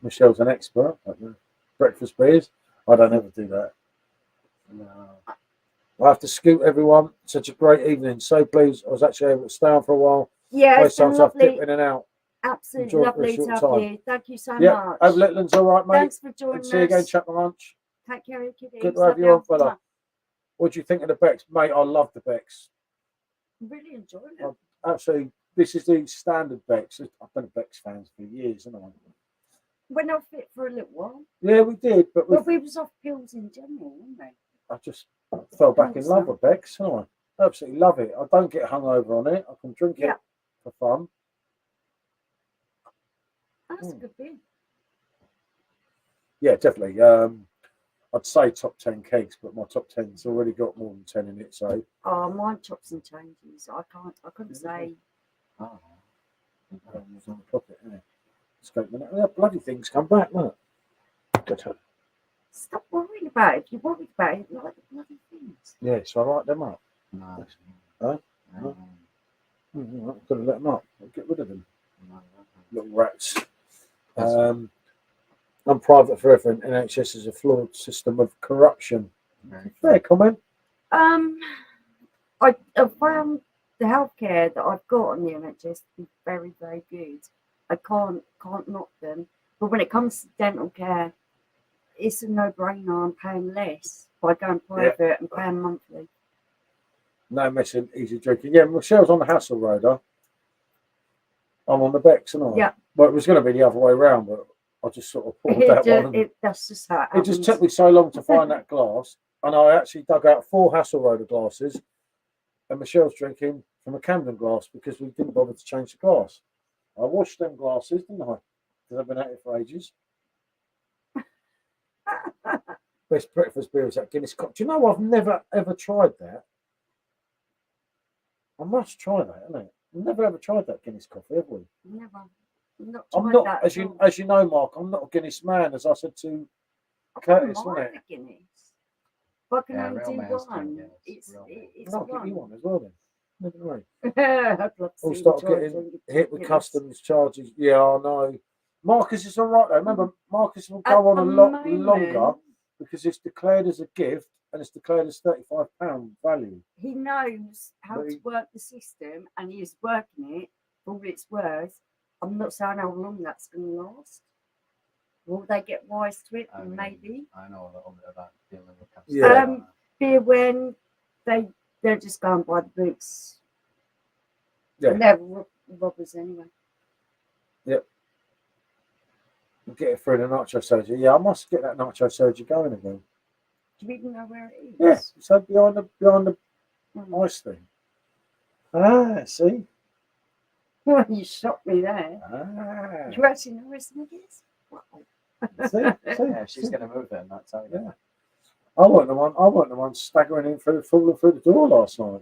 Michelle's an expert at the breakfast beers. I don't ever do that. No. I have to scoot everyone. Such a great evening. So pleased. I was actually able to stay on for a while. Yeah, it's been Sometimes I've lovely. dipped in and out. Absolutely Enjoy it for a lovely to short have time. you. Thank you so Yeah, much. hope Letland's all right, mate. Thanks for joining And see you again, us. chat my lunch. Take care of your kiddies. Good to have Love you on, fella. What do you think of the Becks? Mate, I love the Becks. Really enjoying it. Actually, this is the standard Becks. I've been a Becks fans for years, haven't I? Went off it for a little while. Yeah, we did, but But we was off pills in general, weren't we? I just fell back in love with Becks, haven't I? Absolutely love it. I don't get hungover on it. I can drink Yeah. it for fun. That's a good beer. Yeah, definitely. I'd say top 10 kegs, but my top 10's already got more than 10 in it. So Oh, mine chops and changes. I couldn't say. Oh, it's on the pocket, isn't it? Escape minute. Yeah, bloody things come back, doesn't it? Stop worrying about it. If you're worried about it, like the bloody things. Yeah, so I write them up. no. Huh? No. I've got to let them up. I'll get rid of them. No. Little rats. I'm private forever, and NHS is a flawed system of corruption. Very Fair comment. I found the healthcare that I've got on the NHS to be very, very good. I can't knock them. But when it comes to dental care, it's a no-brainer. I'm paying less by going private and paying monthly. No messing, easy drinking. Yeah, Michelle's on the Hassel Road. I'm on the Becks, and I. Yeah. Well, it was going to be the other way around, but I just sort of pulled that one. That's just how It just took me so long to find that glass, and I actually dug out 4 Hasselroder glasses, and Michelle's drinking from a Camden glass because we didn't bother to change the glass. I washed them glasses, didn't I? Because I've been at it for ages. Best breakfast beer is that Guinness coffee. Do you know I've never ever tried that? I must try that, isn't it? We've never ever tried that Guinness coffee, have we? Never. I'm not, as you know, Mark. I'm not a Guinness man, as I said to Curtis, wasn't it? Guinness. But I can Yeah, only real do man's one. drink Guinness, It's real man. it's I'll give you one. one as well then. Never mind. I'd love to All see start you try getting drinking hit with Guinness. customs charges. Yeah, I know. Marcus is all right though. Remember, Marcus will At go on the a lot moment- longer because it's declared as a gift and it's declared as £35 value. He knows how But to work the system and he is working it for all it's worth. I'm not saying how long that's going to last. Will they get wise to it? I mean, Maybe. I know a little bit about dealing with customs. Yeah. Fear when they're just going by the books. Yeah. And they're robbers anyway. Get it through the nacho surgery. Yeah, I must get that nacho surgery going again. Do you even know where it is? Yeah, so behind the Mm. ice thing. Ah, see? Well, you shot me there. Ah. You actually know where something is? Wow. See? Yeah, she's See? going to move it, and that's how. Yeah. I wasn't the one staggering in falling through the door last night.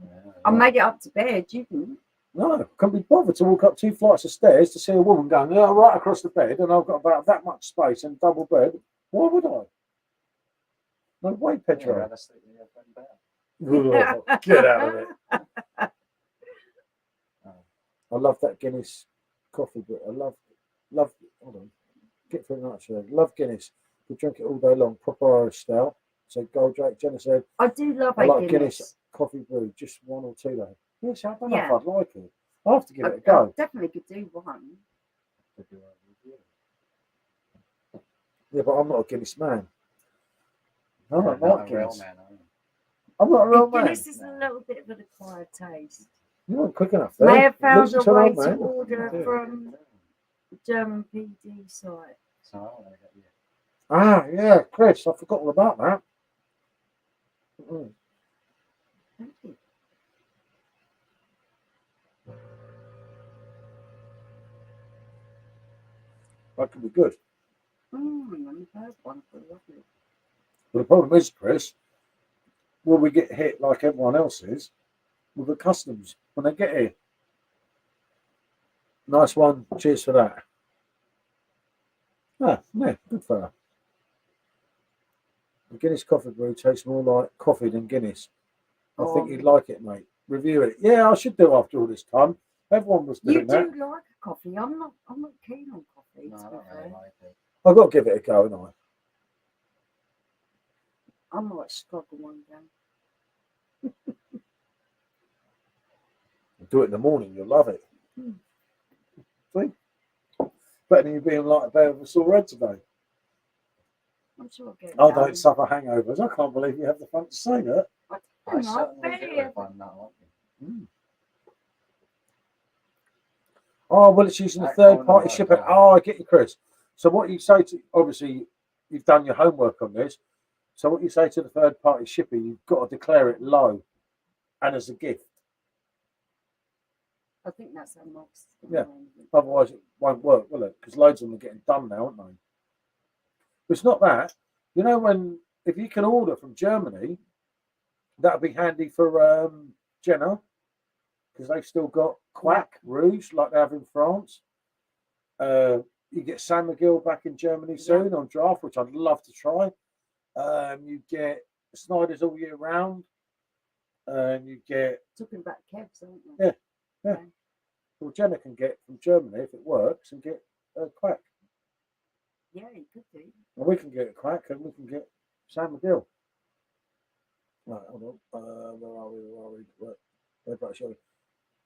Yeah, I made it up to bed. You didn't. No, couldn't be bothered to walk up 2 flights of stairs to see a woman going right across the bed, and I've got about that much space and double bed. Why would I? No way, Yeah, Pedro. I'd have slept in your bed. Ugh, get out of it. I love that Guinness coffee, but I love. Hold on, get through the night. Love Guinness. We drink it all day long. Proper Irish style. So Goldrake. Jenna said, I do love I a like Guinness. Guinness coffee brew, just 1 or 2 though. Yes, I don't know Yeah. if I'd like it. I have to give it a I go. definitely could do one. Yeah, but I'm not a Guinness man. I don't Not like a real Guinness. man, are you? I'm not a real man. Guinness is a little bit of an acquired taste. You weren't quick enough there. May have found Listen a to an way old to man. order Yeah. from the German PD site. So I want to get you. Ah, yeah, Chris, I forgot all about that. Thank you. That could be good. And the first one, lovely. But the problem is, Chris, will we get hit like everyone else is with the customs when they get here? Nice one. Cheers for that. Ah, yeah, good for her. The Guinness coffee brew tastes more like coffee than Guinness. I think you'd like it, mate. Review it. Yeah, I should do after all this time. Everyone was doing You that. do like coffee. I'm not keen on coffee. No, I to be don't really fair. like it. I've got to give it a go, haven't I? I might struggle one day. Do it in the morning, you'll love it. Hmm. See? Better than you being like a bear with a sore head today. I'm sure I'll get it I done. don't suffer hangovers. I can't believe you have the fun to say that. I I don't know, certainly do barely if I'm not lucky. Oh, well, it's using a That third kind party of shipper. work, Oh, I get you, Chris. So what you say to, obviously, you've done your homework on this. So what you say to the third party shipper, you've got to declare it low and as a gift. I think that's how most. Yeah. Otherwise, it won't work, will it? Because loads of them are getting done now, aren't they? But it's not that. You know, if you can order from Germany, that'd be handy for Jenna, because they've still got Quack Rouge like they have in France. You get San Miguel back in Germany soon on draft, which I'd love to try. You get Snyder's all year round. You get Talking about kebs, aren't we? Yeah. Yeah. Well, Jenna can get from Germany if it works and get Quack. Yeah, you could do. And we can get Quack and we can get San Miguel. Right, hold on. Where are we? Where about show?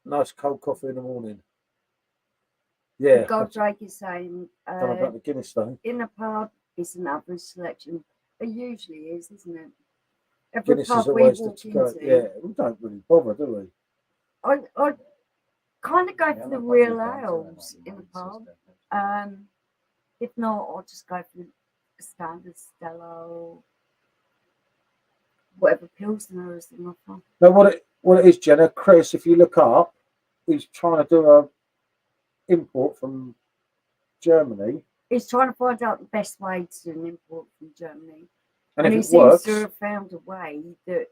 Nice cold coffee in the morning. Yeah. Goldrake is saying Don't know about the Guinness though. in a pub it's an average selection. It usually is, isn't it? Every Guinness pub is always we the walk go. into, Yeah, we don't really bother, do we? I kind of go for the real ales in the pub. If not, I'll just go for the standard Stella or whatever Pilsner is in my pub. Now, what it is, Jenna, Chris, if you look up, he's trying to do a import from Germany. He's trying to find out the best way to do an import from Germany. And he if it seems works, to have found a way that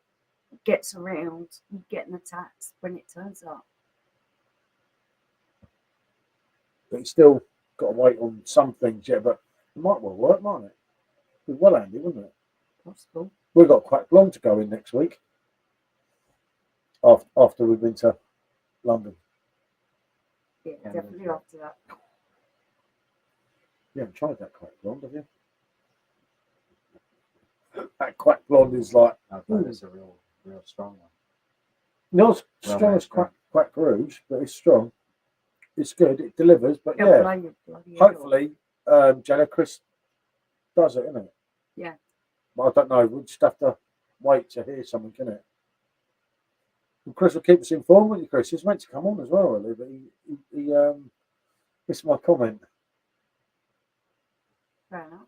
gets around getting the tax when it turns up. but he's still got to wait on some things yet. But it might well work, mightn't it? Be well handy, wouldn't it? Possible. We've got quite long to go in next week. After we've been to London. Yeah, definitely after that. You haven't tried that quack blonde, have you? That quack blonde is like. I thought it's a real strong one. Not as strong as quack rouge, but it's strong. It's good. It delivers, but yeah. Hopefully, Jenna, Chris does it, isn't it? Yeah. But I don't know. We'll just have to wait to hear something, can it? And Chris will keep us informed, won't you, Chris? He's meant to come on as well, really, but he missed my comment. Fair enough.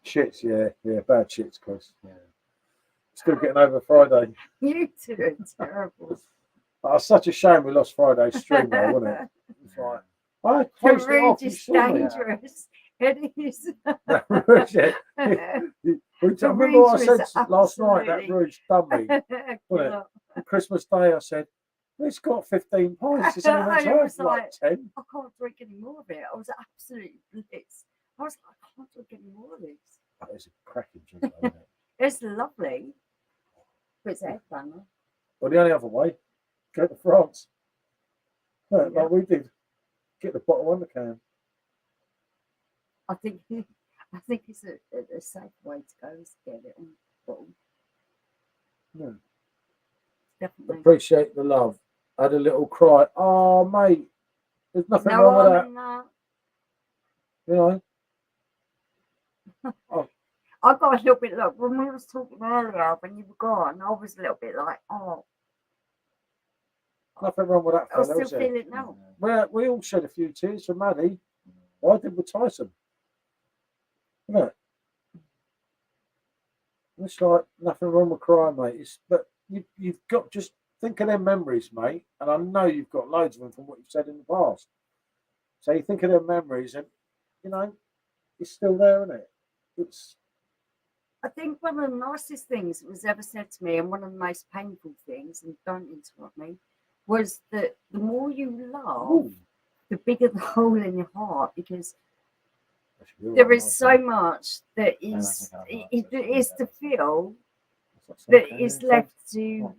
Shits, yeah, bad shits, Chris. Yeah. Still getting over Friday. You two are terrible. Oh, such a shame we lost Friday's stream, though, wasn't it? It's like, I closed it off. Rouge is dangerous. It is. Remember what I said last night? That Rouge done me. Wasn't it? On Christmas Day, I said, it's got 15 pints. It's only meant to have like 10. I can't drink any more of it. I was absolutely blitzed. I was like, I can't drink any more of this. That is a cracking drink, though, isn't it? It's lovely. But it's a headbanger. Well, the only other way, go to France. Yeah, like we did. Get the bottle and the can. I think it's a safe way to go is to get it on the bottle. Yeah. Definitely. Appreciate the love. I had a little cry. Oh, mate. There's nothing wrong with that. You know? Oh. I got a little bit like when we was talking earlier when you were gone, I was a little bit like, oh. Nothing wrong with that. I still feel it now. We all shed a few tears for Maddie. Why did with Tyson? Isn't it? It's like nothing wrong with crying, mate. But you've got just think of them memories, mate. And I know you've got loads of them from what you've said in the past. So you think of them memories, and you know it's still there, isn't it? I think one of the nicest things that was ever said to me, and one of the most painful things, and don't interrupt me, was that the more you love, the bigger the hole in your heart, because there is so much that is to feel that is left to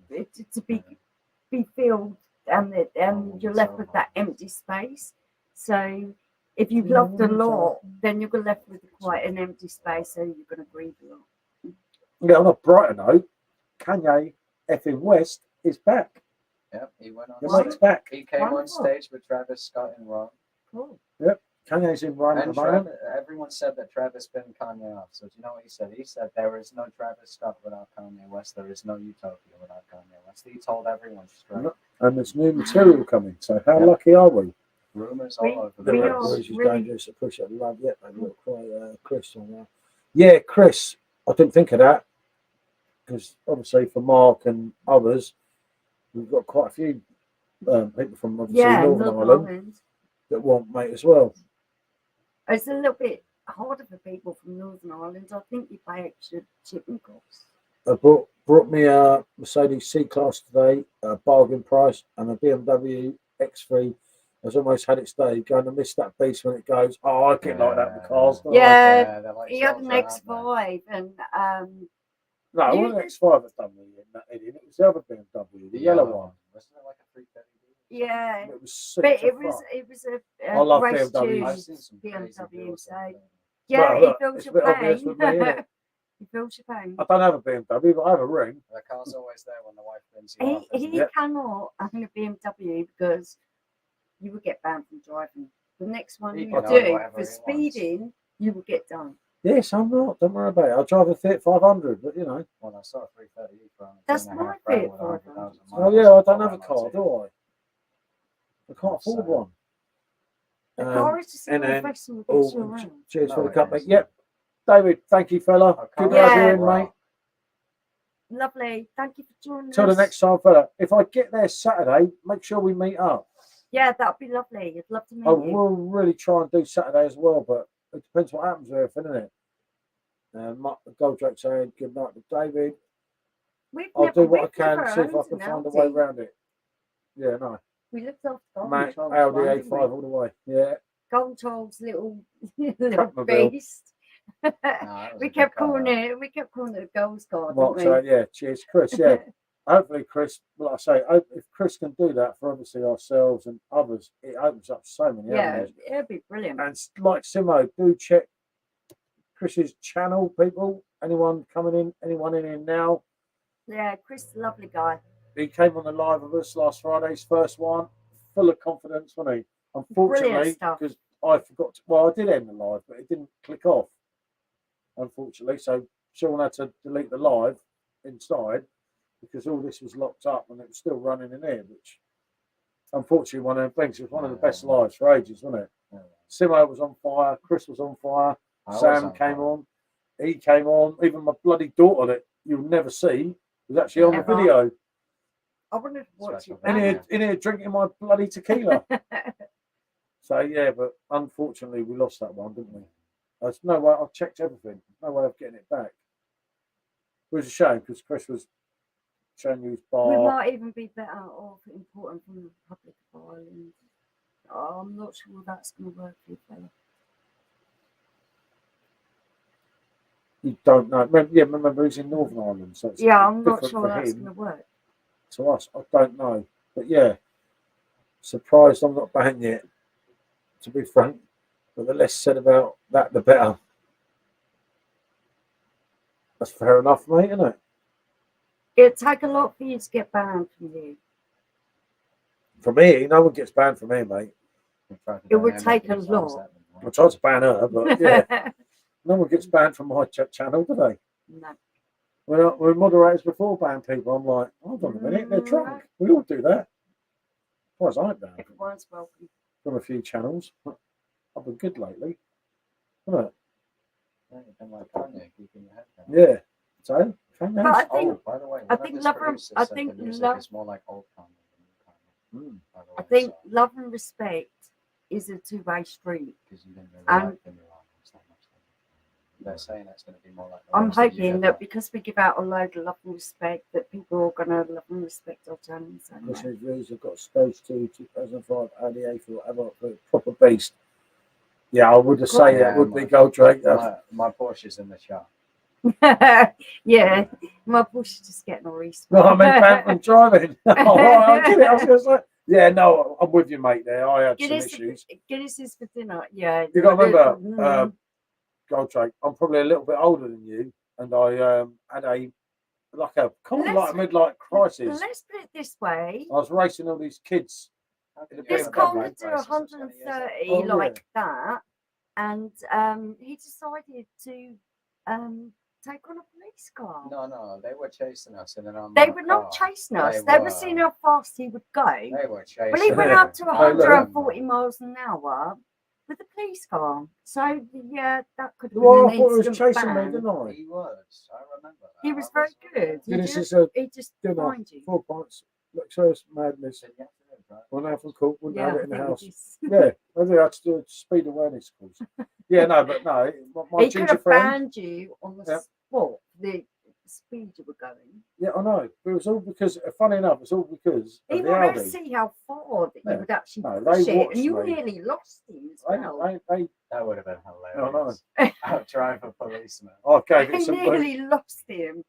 be filled, and you're left with that empty space. So if you've loved a lot, then you're left with quite an empty space, so you're going to grieve a lot. Yeah, on a brighter note, Kanye effing West is back. Yep, he went on. The mate's back. He came on stage with Travis Scott in Rome. Cool. Yep, Kanye's in Rome at the moment. Everyone said that Travis pinned Kanye off. So do you know what he said? He said there is no Travis Scott without Kanye West. There is no Utopia without Kanye West. He told everyone straight. And there's new material coming. So how lucky are we? Rumors all over the we place. are Rouge is really dangerous. Appreciate the love. Yep, they look quite Chris on that. Yeah, Chris. I didn't think of that because obviously for Mark and others, we've got quite a few people from obviously Yeah, Northern Ireland that want mate as well. It's a little bit harder for people from Northern Ireland. I think you pay extra shipping costs. I brought me a Mercedes C-Class today, a bargain price, and a BMW X3 has almost had its day. Going to miss that beast when it goes. Oh, I get like that with cars. don't I? Yeah, they're like he had an chocolate, aren't X5 and No, it You wasn't X5 that done me in that idiot. It was the other BMW, the yellow one. Wasn't it like a 330? yeah, It was sick. but to it was fuck. a I love race BMWs. I've to seen some crazy BMW. deals So out there. yeah, Well, he look, feels it's a your bit obvious pain. with me, innit? He feels your pain. I don't have a BMW, but I have a ring. The car's always there when the wife brings you off. isn't He it? cannot own a BMW because you will get banned from driving. The next one He you can own do whatever for he wants. speeding, you will get done. Yes, I'm not. Don't worry about it. I'll drive a Fiat 500, but you know. Well, I saw a 330 for That's 2.5 my grand Fiat with 500. 100,000 Oh miles yeah, I on don't full have a car, MOT. do I? I can't afford So- one. The car is just a and little then- vessel that gets you Oh, around. cheers No, for the it cup, mate. is. Yep. David, thank you, fella. I Good can't to have you Yeah. in, mate. Lovely. Thank you for joining Till the us. next time, fella. If I get there Saturday, make sure we meet up. Yeah, that'd be lovely. I'd love to meet I you. will really try and do Saturday as well, but it depends what happens with everything, isn't it? Goldrake saying good night to David. I'll do what I can, see if I can find a way around it. Yeah, no. We looked after Mate, Gold Audi Charles, A5 all the way. Yeah. Gold Charles, little Catmobile. beast. No, that was a we good kept car, calling that. it. We kept calling it a Gold's car, Mark didn't saying, yeah, cheers, Chris. we? Yeah. Hopefully, Chris, like I say, if Chris can do that for obviously ourselves and others, it opens up so many yeah, avenues. it'd be brilliant. And like Simo, do check Chris's channel, people. Anyone coming in, anyone in here now? Yeah, Chris, is a lovely guy. He came on the live with us last Friday's first one, full of confidence, wasn't he? Unfortunately, Brilliant stuff. because I forgot to, well, I did end the live, but it didn't click off, unfortunately. So Sean had to delete the live inside because all this was locked up and it was still running in here, which unfortunately one of the things. It was one of the best lives for ages, wasn't it? Yeah. Simo was on fire, Chris was on fire, I was Sam on came fire. on, he came on, even my bloody daughter that you'll never see was actually on the Ever. video. I wanted to watch Special it. In here drinking my bloody tequila. So yeah, but unfortunately we lost that one, didn't we? There's no way. I've checked everything. No way of getting it back. It was a shame because Chris was showing you his We bar. might even be better off importing from the Republic of Ireland. Oh, I'm not sure that's going to work for you, fella. You don't know. Remember he's in Northern Ireland, so it's Yeah, I'm not different sure for that's him going to work. to us. I don't know, but yeah, surprised I'm not banned yet. To be frank, but the less said about that, the better. That's fair enough, mate, isn't it? It'd take a lot for you to get banned from here. For me, no one gets banned from here, mate. It would take a lot. I tried to ban her, but yeah, no one gets banned from my channel, do they? No. When moderators before ban people, I'm like, hold on a minute, they're drunk. We all do that. As far as I'm banned Everyone's welcome. from a few channels. I've been good lately, haven't I? Yeah, you've been like Kanye, keeping your head down. Yeah. So, But I think Oh, by the way, I one of think his Love and- producers I said think the music Love- is more like old Kanye than new Kanye. By the way, I think so, love and respect is a two-way street. 'cause you didn't really and- like the new albums that much. They're saying it's going to be more like. the I'm ones that you hoping did that like. because we give out a load of love and respect, that people are going to love and respect our channels. So, Chris Reviews have got Stage 2, 2005, Audi A4, whatever, proper beast. Yeah, I would have say Yeah, it would be Goldrake. My Porsche's in the shop. yeah, my bush is just getting all respect. No, I meant banned from driving. Oh, I get it. I was going to say, yeah, no, I'm with you, mate. There, I had some issues. Guinness is for dinner. Yeah. You got to remember, Mm. Goldrake, I'm probably a little bit older than you, and I had a kind of like a midlife crisis. Let's put it this way. I was racing all these kids. This BMW car could races do at 130 Oh, like that, and he decided to take on a police car. No, they were chasing us in an unmarked They were not car. chasing us. They They were were. seeing how fast he would go. They were chasing. Well, he went Yeah. up to I know. 140 miles an hour, with the police car. So yeah, that could have Well, been I an thought he was instant chasing me, ban. didn't I? He was. I remember that. He was I very good. Yeah, He this just, is a he just dinner, find you. 4 pints, luxurious madness. Said, "Yeah, right." Well, now from court, wouldn't Yeah, have I it in the think house. he's- Yeah, I think I had to do a speed awareness course. Yeah, no, but no, my he could ginger have friend. banned you on the Yeah. spot, the speed you were going. Yeah, I know. But it was all because, funny enough, it's all because He of the wanted to Audi. see how far that Yeah. you would actually No, push they it, watched and you me. nearly lost him as well. That would have been No, hilarious. Outdrive a policeman. I gave I it some. nearly lost him.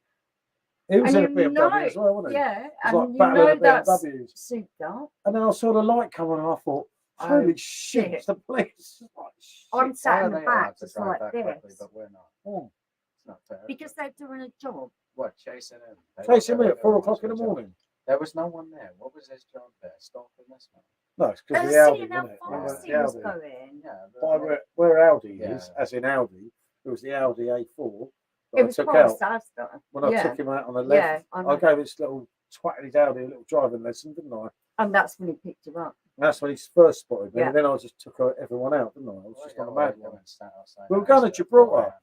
He was And in a you BMW know, as well, wasn't he? yeah, It was like and you battling know the that's BMWs. souped up. And then I saw the light coming, and I thought, holy shit, shit. it's the police. Like, I'm shit. sat Why in are the they allowed back to just drive like that quickly, this but we're not? Oh, It's not fair. because they're doing a job. What, chasing him? chasing me at 4 o'clock in the morning. There was no one there. What was his job there? Stalking this man? No, it's because And of the Audi, seeing how wasn't it? fast The he was Audi. going. Yeah. By where Audi Yeah. is, as in Audi, it was the Audi A4 that It I was took out past us, though. when I Yeah. took him out on the Yeah, left. I I know. gave this little twat in his Audi a little driving lesson, didn't I? And that's when he picked her up. And that's when he first spotted me. Yeah. And then I just took everyone out, didn't I? I was just on a mad one. We were We going to Gibraltar.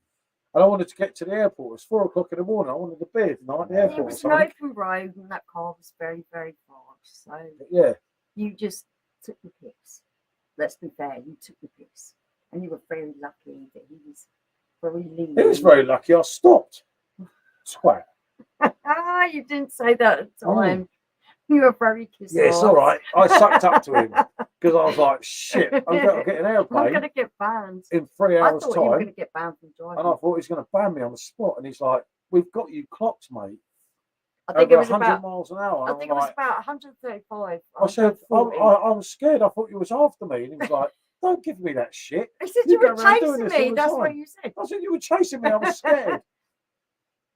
And I wanted to get to the airport. It was 4 o'clock in the morning. I wanted to be at night at the Yeah. airport. It or was an something. open road, and that car was very, very fast. So But yeah. you just took the piss. Let's be fair, you took the piss. And you were very lucky that he was very lean. He was very lucky I stopped. Twat. You didn't say that at the Oh. time. You were very kissed. Yeah, it's all right. I sucked up to him because I was like, shit, I'm going to get an I'm airplane going to get banned. in 3 I hours' thought you were going time. to get banned from driving. And I thought he's going to ban me on the spot. And he's like, we've got you clocked, mate. I think Over it was 100 about. miles an hour. I And think I'm it was like, about 135. I said, I 140. was scared. I thought you was after me. And he was like, don't give me that shit. He said You you go were around doing chasing this all me. the That's time. what you said. I said, you were chasing me. I was scared.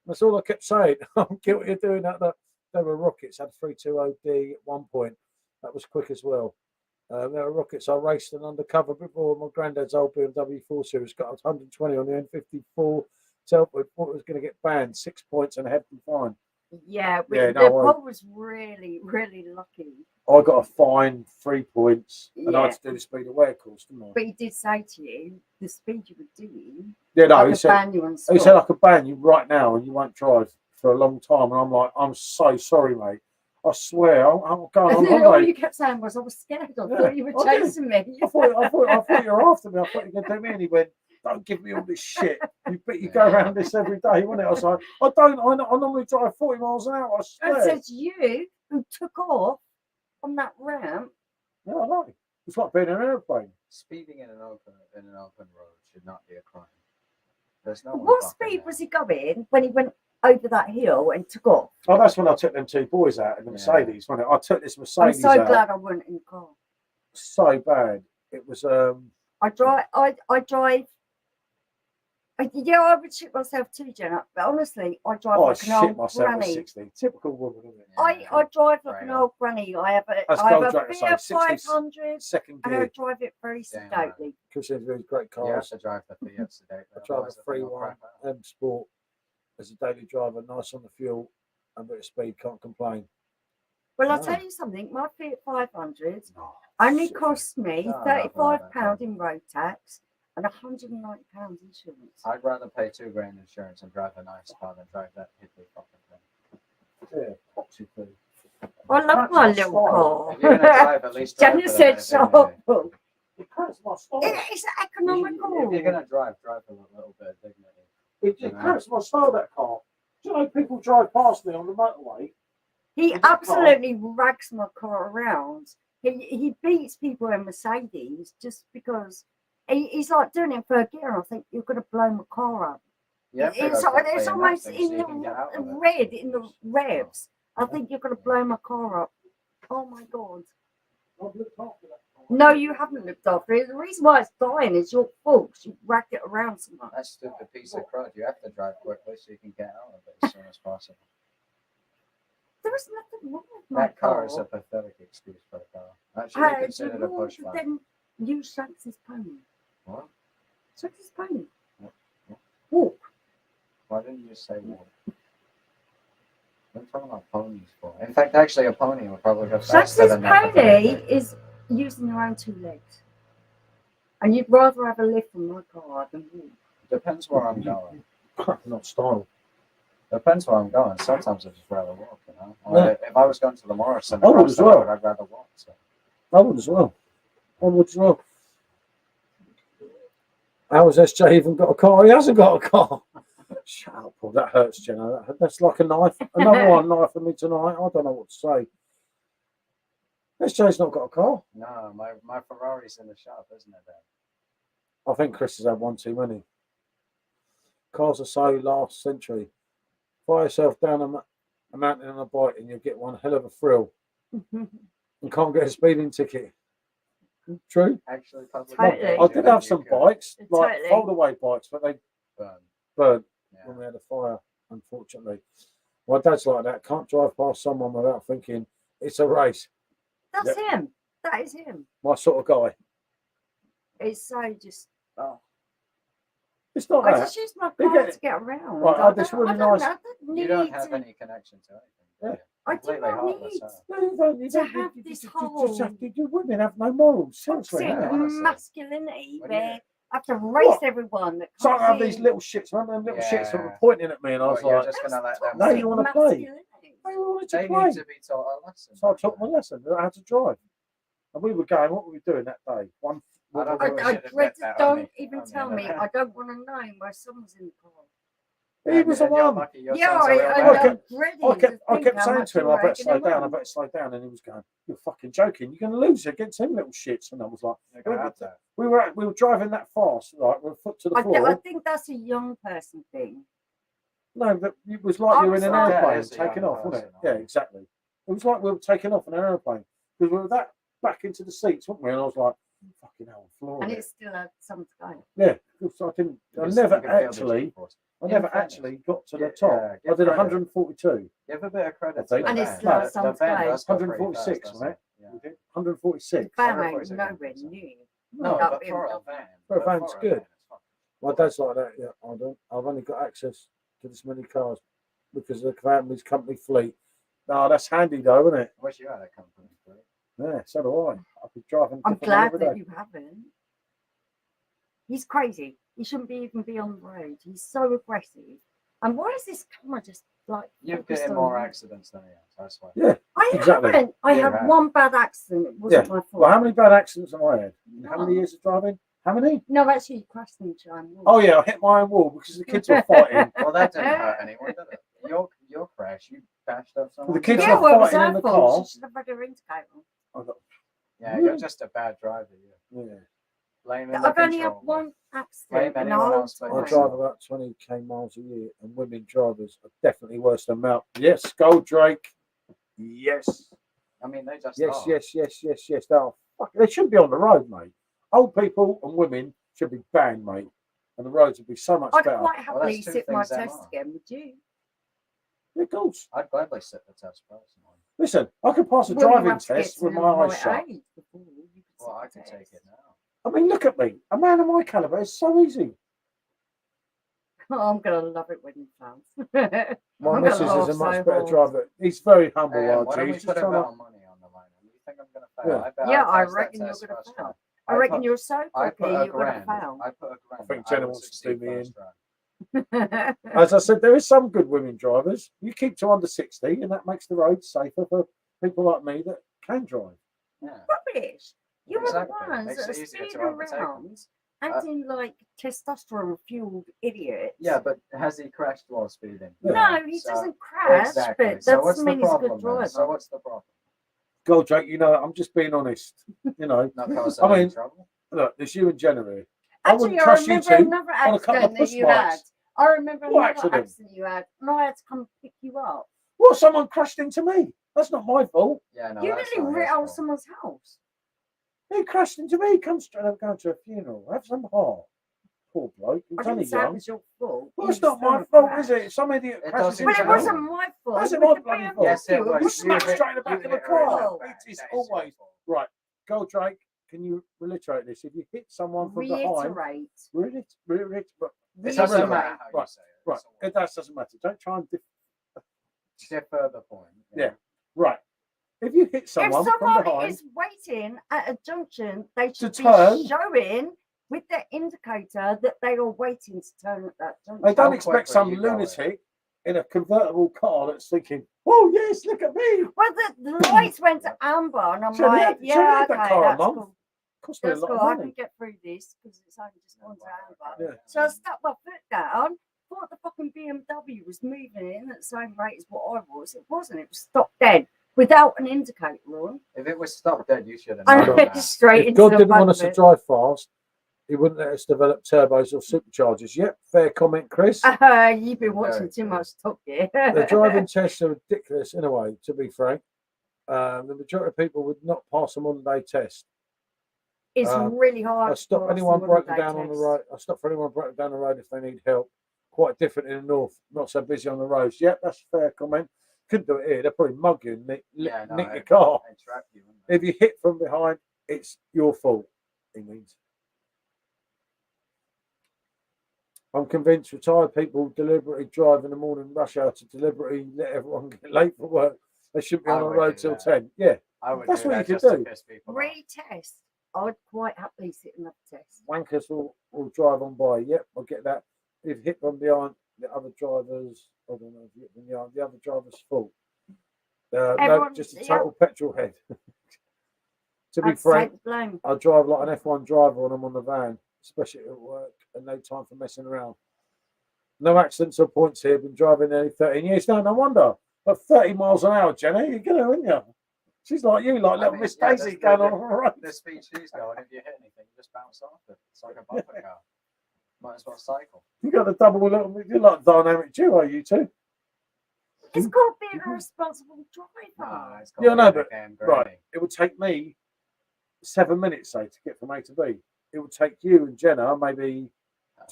That's all I kept saying. I'm guilty of doing that. There were rockets. Had 320D at one point. That was quick as well. There were rockets. I raced an undercover before my granddad's old BMW 4 Series. Got 120 on the N54. Telford thought it was going to get banned. 6 points and a hefty fine. Yeah, but Yeah, the no, Paul was really, really lucky. I got a fine, 3 points, and I Yeah. had to do the speed aware course, didn't I? But he did say to you, the speed you were doing, Yeah, no, I he could said, ban you on he spot. said I could ban you right now and you won't drive for a long time. And I'm like, I'm so sorry, mate. I swear, I'm going on And all holiday. you kept saying was, I was scared. I Yeah, thought you were I did. chasing me. I thought you were after me. I thought you were going to do me. And he went, don't give me all this shit. You go around this every day, wouldn't it? I was like, I normally drive 40 miles an hour. I I swear. said to you, who took off on that ramp. Yeah, I know. It's like being in an airplane. Speeding in an open road should not be a crime. There's no one What fucking speed there. was he going when he went over that hill and took off? Oh, that's when I took them 2 boys out in the Yeah. Mercedes. When I took this I'm Mercedes so out. glad I wasn't in the car. So bad. It was I drive. Yeah, I would shit myself too, Jenna. But honestly, I drive I like an shit old myself at granny. 60. Typical woman, isn't it? I drive like Right an on. old granny. I have That's a gold track to say, Fiat 60 500, Second and I gear. drive it very Yeah, sedately. Because it's really great You have cars. to drive the Fiat today. I drive a 3.1 M Sport as a daily driver, nice on the fuel, and a bit of speed, can't complain. Well, I'll No. tell you something. My Fiat 500 Oh, only shit. cost me No, £35 in road tax and £190 insurance. I'd rather pay $2,000 insurance and drive a nice car than drive that hippie fucking thing. Yeah, poxy thing. I love my little car. If you're gonna drive, at least drive Jenna for the said, nice "Shut anyway. up." It hurts my style. It's economical. If you're gonna drive with a little bit of dignity. It hurts my style, that car. Do you know people drive past me on the motorway? He With that absolutely rags my car around. He beats people in Mercedes just because he's like doing it for a gear. I think you're going to blow my car up. Yeah, It's almost in the red, in the revs. I think you're going to blow my car up. Oh my God. I've looked after that car. No, you haven't looked after it. The reason why it's dying is your fault. You ragged it around so much. That's stupid piece of crud. You have to drive quickly so you can get out of it as soon as possible. There was nothing wrong with my That car is a pathetic excuse for a car. That should be considered a pushback. Then you shanks his pony. What? Shanks his pony. What? Walk. Why didn't you just say walk? What are you talking about ponies for? In fact, actually, a pony would probably go Shanks faster his than that. pony is using their own 2 legs. And you'd rather have a lift from my car than walk. Depends where I'm going. Not style. Depends where I'm going. Sometimes I just rather walk, you know. Yeah. If I was going to the Morrison, I would as well. I'd rather walk. So. I would as well. I would as well. How has SJ even got a car? He hasn't got a car. Shut up, Paul. That hurts, Jenna. That's like a knife. Another one knife for me tonight. I don't know what to say. SJ's not got a car. No, my Ferrari's in the shop, isn't it, Dad? I think Chris has had one too many. Cars are so last century. Fly yourself down a mountain on a bike and you'll get one hell of a thrill. And can't get a speeding ticket. True. Actually, public Totally. I did have some bikes, like Totally. fold-away bikes, but they burned when we had a fire, unfortunately. My dad's like that. Can't drive past someone without thinking it's a race. That's him. That is him. My sort of guy. It's so just. Oh. It's not I that. just use my You car get to get around. Right, I had this really nice. You don't have any connection to anything. Yeah. I do Completely not heartless, need huh? No, you to don't. have You this just whole have to. You women have no morals. Seriously. toxic yeah, honestly. masculinity When where you- I have to race What? everyone that So I comes have these in. little shits. Remember them little shits that were Yeah. pointing at me, and I was What, you're like, just gonna let them. No, you wanna play? masculinity. they wanted to They play. need to be taught a lesson. So I took my lesson. I had to drive, and we were going. What were we doing that day? One. I don't I, think we I should admit dread to, that, don't only- even only tell in me. a- I don't want to know my son was in the car. He was the And you're one. lucky your Yeah, son's a real I man. kept- dreading I to kept think how saying much to him, you I were better slow egging him down, I on. better slow down. And he was going, you're fucking joking. You're going to lose against him little shits. And I was like, You're gonna have to. we were driving that fast, like, with foot to the I floor. think that's a young person thing. No, but it was like I you were was in an like- airplane Yeah, it's a taking young off, wasn't it? person, Yeah, aren't exactly. It was like we were taking off in an airplane because we were that back into the seats, weren't we? And I was like, fucking hell, I'm flooring And it. it still had some to go. Yeah, so I didn't. I Because never you can feel the actually. G-force. I In never fairness, actually got to the yeah, top. yeah, I give did credit. 142. Give a bit of credit I to think. the And it's van. still The some van to does go pretty 146, fast, wasn't it? doesn't We it? did 146. Van Never ain't always nowhere against it. near. No, Not but for a BMW. van. For a but van's for good. van, it's fine. My dad's like that. Yeah, I don't. I've only got access to this many cars because of the family's company fleet. No, that's handy though, isn't it? I wish you had a company. Right? Yeah, so do I. I'll be driving. I'm different glad every that day. you haven't. He's crazy. He shouldn't even be on the road. He's so aggressive. And why is this camera just like You've focused getting on more you? accidents than he has. That's why. Yeah. I Exactly. haven't. I You had have. one bad accident. It wasn't my fault. Well, how many bad accidents have I had? In how many No. years of driving? How many? No, actually, you crashed into him. Oh yeah, I hit my own wall because the kids were fighting. Well, that didn't hurt anyone, did it? Your crash, you bashed up someone. The kids Yeah, were well, it was fighting in her the fault. car. She should have had her indicator on. I got, Yeah, you're just a bad driver. You. yeah. Blame him. I've only had one accident Blame in the anyone whole else but I time. yourself. drive about 20k miles a year, and women drivers are definitely worse than Mount. Yes, Gold Drake. Yes, I mean, they just yes, are. yes. They are. Fuck, they shouldn't be on the road, mate. Old people and women should be banned, mate, and the roads would be so much I'd better. quite Well, happily that's two sit my things them test are. again, would you? Yeah, of course. I'd gladly sit the test personally. Listen, I could pass a Well, you driving have to get test to with the my eyes right shut. age before you could Well, I sit the can take test. it now. I mean, look at me. A man of my caliber is so easy. Oh, I'm gonna love it when you dance. My I'm missus gonna is a laugh much so better hard. driver. He's very humble, Why don't RG. we He's put just a trying bit to. of money on the line? You think I'm going to fail? Yeah. I bet Yeah, I'll I pass reckon that you're test gonna first fail. try. I reckon put- you're so I cocky, put a you're gonna grand. fail. I put a grand. think I Jenna would wants to succeed do me first in. try. As I said, there is some good women drivers. You keep to under 60, and that makes the roads safer for people like me that can drive. Yeah. Rubbish. You're Exactly. the ones Makes that are it easier to speeding overtake them. around, acting like testosterone-fueled idiots. Yeah, but has he crashed while speeding? No, he So- doesn't crash, Exactly. but So that what's doesn't the mean he's a problem good then? driver. So what's the problem? God, Jake, you know, I'm just being honest. You know, Not causing I mean, any trouble? look, there's you and Jenna here. I Actually, wouldn't I trust you remember two another on a couple of accident that push you had. bikes. I remember What another accident? accident you had, and I had to come pick you up. Well, someone crashed into me. That's not my fault. Yeah, no, You that's nearly not rit his out fault. someone's house. He crashed into me. Come straight. I'm going to a funeral. Have some heart. Poor bloke. He I was only didn't say it young. was your fault. Well, You it's not still my fault, crashed. is it? If some idiot It crashes doesn't But into it count. me. wasn't my fault. How's it was my the bloody BMW. fault? Yes, it was. You smacked hit- straight in the back you of the hit her in car. the back. It is That your always- fault. Right. Go, Drake. Can you reiterate this? If you hit someone from behind, Reiterate. but It doesn't Reiterate. matter how you Right, say it. right. It's all That doesn't matter. Don't try and differ the point. Yeah. right. If you hit If someone from someone behind, is waiting at a junction, they should be turn. showing with the indicator that they are waiting to turn at that junction. They don't How expect quick were some you going? lunatic in a convertible car that's thinking, "Oh yes, look at me." Well, the lights went to amber, and I'm Should we like, have- should we yeah, have that okay, car a that's month? cool. Cost me a That's lot cool. of I can money. get through this because it's only just gone to amber. Yeah. So I stuck my foot down. Thought the fucking BMW was moving in at the same rate as what I was. It wasn't. It was stopped dead without an indicator on. If it was stopped dead, you should have And known I went that. straight If into God the didn't bug want of us to it. drive fast, He wouldn't let us develop turbos or superchargers. Yep, fair comment, Chris. You've been watching too much Top Gear. The driving tests are ridiculous in a way, to be frank. The majority of people would not pass a modern day test. It's really hard. I stop anyone broken down on the road. I stop for anyone broken down the road if they need help. Quite different in the north, not so busy on the roads. Yep, that's a fair comment. Couldn't do it here. They'll probably mug you and nick your car. If you hit from behind, it's your fault. He means. I'm convinced retired people deliberately drive in the morning rush hour to deliberately let everyone get late for work. They shouldn't be on the road till 10. Yeah, that's what you could do. Retest. I'd quite happily sit in that test. Wankers will drive on by. Yep, I'll get that. If you hit from behind the other drivers, I don't know if you hit from behind the other driver's fault. No, just a total petrol head. To be frank, I drive like an F1 driver when I'm on the van, especially at work, and no time for messing around. No accidents or points here. Been driving nearly 13 years now. No wonder. But 30 miles an hour, Jenny, you're gonna, aren't you? She's like you, like little Miss Daisy going on the road. The speed she's going, if you hit anything, you just bounce off it. It's like a bumper car. Might as well cycle. You got the double little. You're like dynamic duo, you two. It's called being a responsible driver. Yeah, no, but right. It would take me 7 minutes, say, to get from A to B. It would take you and Jenna maybe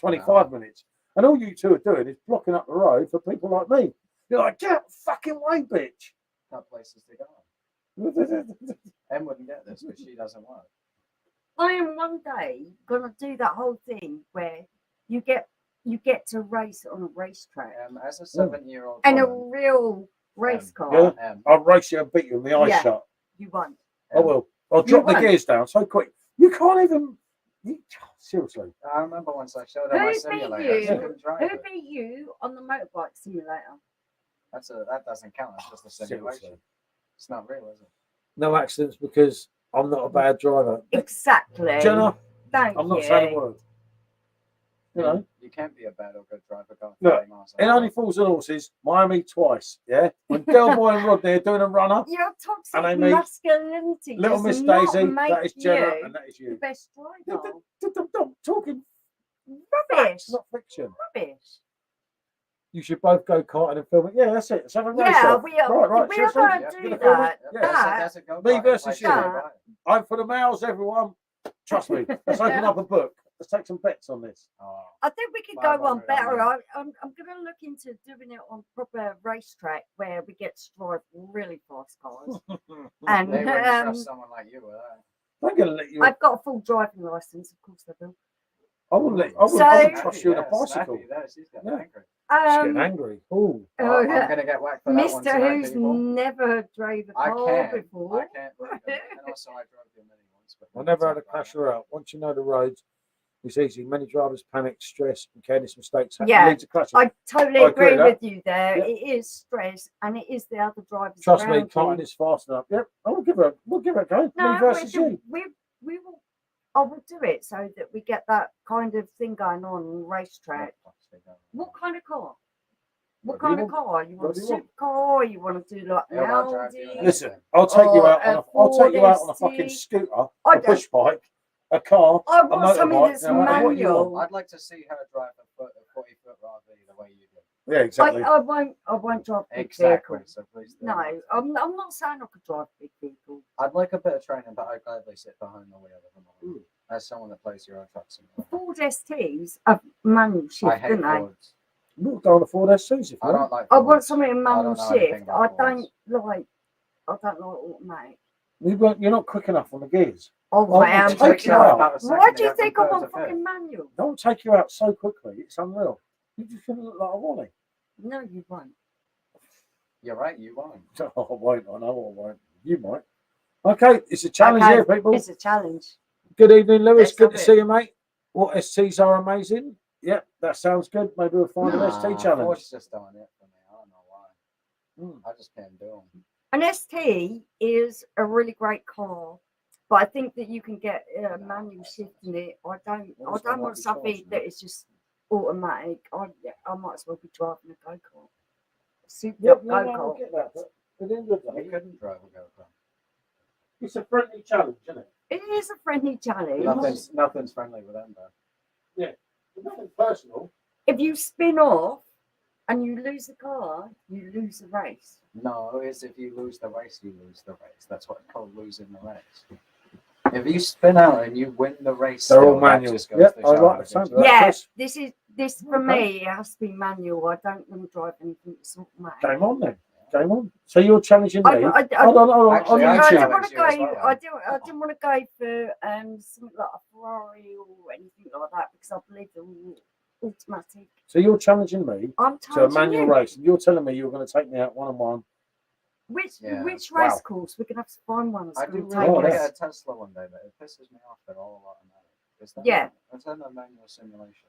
25 minutes. And all you two are doing is blocking up the road for people like me. You're like, get out the fucking way, bitch. No places to go. Em wouldn't get this because she doesn't work. I am one day gonna do that whole thing where you get to race on a racetrack. As a 7-year-old and a real race car. Yeah. I'll race you and beat you in the eyes shut. You won't. I will. I'll drop the gears down so quick. You can't even. Seriously. I remember once I showed her my simulator. Who beat you on the motorbike simulator? That doesn't count. That's just a simulation. Seriously. It's not real, is it? No accidents because I'm not a bad driver. Exactly. Jenna, I'm not saying a word. You know, you can't be a bad or good driver. Look, in Only Fools and Horses, Miami twice. Yeah, when Del Boy and Rodney are doing a runner, your toxic masculinity. Little Miss Daisy, that is Jenna, and that is you. The best driver. Talking rubbish, facts, not fiction. Rubbish. You should both go karting and film it. Yeah, that's it. Let's have a race off. We are going to do that. Me versus you. I'm for the males, everyone. Trust me. Let's open up a book. Let's take some bets on this. I think we could go on better. I'm going to look into doing it on proper racetrack where we get to drive really fast cars. And they wouldn't trust someone like you. I'm going to let you. I've got a full driving license, of course I will. I wouldn't trust you in a bicycle. She's getting angry. She's getting angry. Oh, I'm going to get whacked for that one Mr. Who's never drove a car before. I can't. And also, I drove the many ones. I never had a crash her out. Once you know the roads, it's easy. Many drivers panic, stress, and careless mistakes lead to crashes. I totally agree with you there. Yep. It is stress, and it is the other drivers. Trust me, karting is fast enough. Yep, we'll give her a go. No, me versus you. We will. I will do it so that we get that kind of thing going on the racetrack. What kind of car? What kind of car? You want a supercar? You want to do like an Audi? Listen, I'll take you out on a fucking scooter, a push bike, a car. I want something that's manual. I'd like to see her drive a 40-foot RV the way you do. Yeah, exactly. I won't drive a big vehicle. So please no, I'm not saying I could drive a big vehicle. I'd like a bit of training, but I'd gladly sit behind the wheel of a model. As someone that plays your own trucks. Ford STs are manual shift, don't they? We'll go on the Ford STs if you want. I want something in manual shift. I don't like automatic. You're not quick enough on the gears. Oh, I am quick enough. Why do you think I want fucking manual? Don't take you out so quickly. It's unreal. You're just going to look like a Wally. No, you won't. You're right, you won't. I won't. I know I won't. You might. Okay, it's a challenge here, people. It's a challenge. Good evening, Lewis. Good to see you, mate. What STs are amazing. Yep, that sounds good. Maybe we'll find an ST challenge. Ford's just doing it for me. I don't know why. I just can't do them. An ST is a really great car, but I think that you can get a manual shift in it. I don't want something that is just automatic. I might as well be driving a go-kart. Yep, no, I get that. But at the end of the day, You couldn't drive a go-kart. it's a friendly challenge, isn't it? It is a friendly challenge. Nothing's friendly with them, though. Yeah, nothing personal. If you spin off and you lose the car, you lose the race. No, it's if you lose the race, you lose the race. That's what it's called, losing the race. If you spin out and you win the race, they're all manual. Yep, I like the sound of that. Yeah, Chris. this for me. It has to be manual. I don't want to drive anything that's automatic. Game on then. Game on. So you're challenging me. I Hold on. Actually, On I YouTube. didn't want to go. as well. I didn't want to go for something like a Ferrari or anything like that because I believe they're all automatic. So you're challenging me I'm to a challenging manual you. race, and you're telling me you're going to take me out one-on-one. Which Yeah. race Wow. course? We're gonna have to find one that's I do going to really take want to us. get a Tesla one day, but it pisses me off. They're all automatic. Yeah. It's in a manual simulation.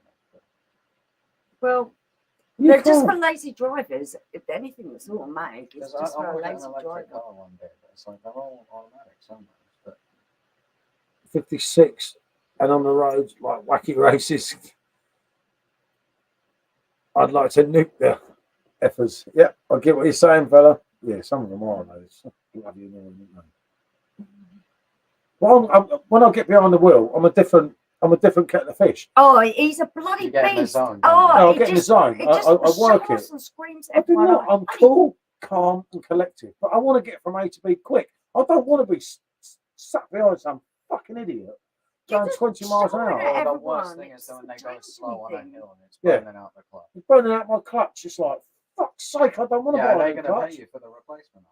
Well, You they're just can't. for lazy drivers. If anything that's automatic, it's Because just I for a want an lazy electric driver. car one day, but it's like they're all automatic sometimes. But 56 and on the roads like wacky races. I'd like to nuke the effers. Yeah, I get what you're saying, fella. Yeah, some of them are those. Bloody annoying, aren't they? Well, when I get behind the wheel, I'm a different kettle of fish. Oh, he's a bloody You get in the beast. zone, don't Oh, No, I it get in the just, zone. it I just work shouts it. and screams I at do everyone. not. I'm cool, calm, and collected. But I want to get from A to B quick. I don't want to be sat behind some fucking idiot You're going just 20 miles an shouting hour. at the worst everyone. thing is It's when they the go driving slow on a thing. hill and it's Yeah. burning out the clutch. It's burning out my clutch. It's like, fuck's sake, I don't want to Yeah, buy they're a new going to clutch. pay you for the replacement.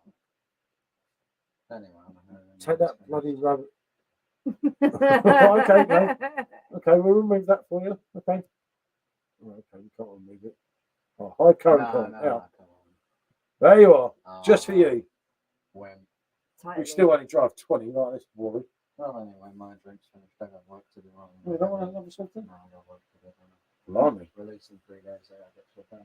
Anyway, Take that bloody rabbit. Okay, no. Okay, we'll remove that for you. Okay. Oh, okay, you can't remove it. Oh, high current No, con. no, Yeah. come There you are. on. Just for you. When? Totally. We still only drive 20, like this worry. Well, anyway, my drink's finished. I got work to do. You don't want to have something? No, I got work to do. Blimey. Release in 3 days. I get to a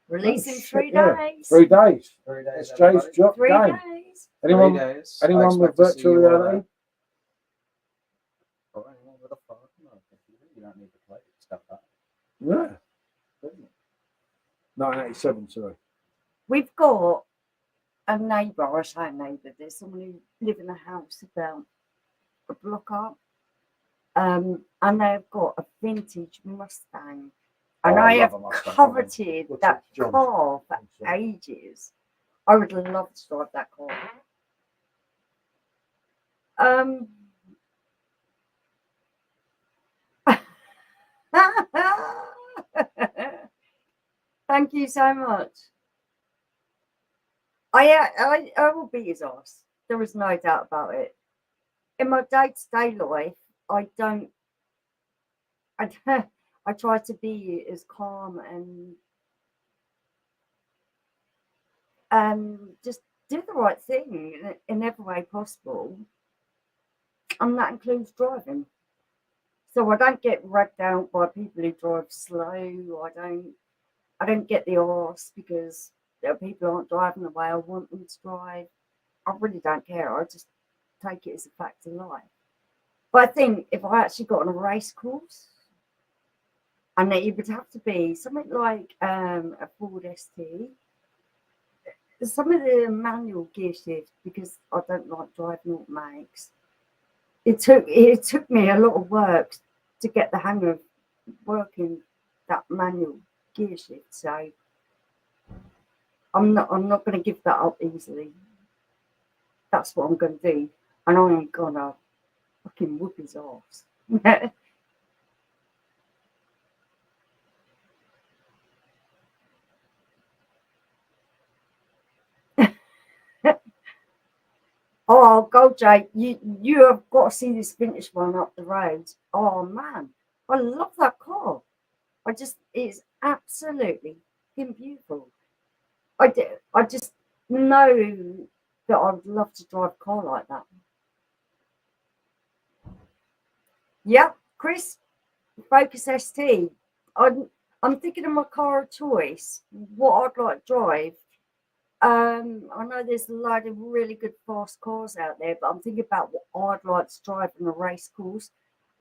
Release in Oh, shit, 3 yeah. days. 3 days. 3 days. It's Jay's everybody. job 3 game. days. Anyone, 3 days. anyone I with expect to see virtual you all reality? there. Or anyone with a phone. No, you don't need to play. It's got that. Yeah. Isn't it? 1987, sorry. We've got a neighbour, I say neighbour, there's someone who lives in a house about a block up. And they've got a vintage Mustang. And Oh, I I love have a Mustang. coveted What's that it, John? car for ages. I would love to drive that car. Thank you so much. I will beat his ass. There is no doubt about it. In my day-to-day life, I try to be as calm and just do the right thing in every way possible. And that includes driving. So I don't get ragged out by people who drive slow. I don't get the arse because people aren't driving the way I want them to drive. I really don't care. I just take it as a fact of life. But I think if I actually got on a race course, and it would have to be something like a Ford ST, some of the manual gear shifts, because I don't like driving automatics. It took me a lot of work to get the hang of working that manual gear shift. So I'm not going to give that up easily. That's what I'm going to do, and I ain't gonna fucking whoop his ass. Oh, go, Jake. You have got to see this vintage one up the road. Oh, man. I love that car. It's absolutely beautiful. I just know that I would love to drive a car like that. Yep, Chris, Focus ST. I'm thinking of my car of choice. What I'd like to drive. I know there's a load of really good fast cars out there, but I'm thinking about what I'd like to drive on a race course.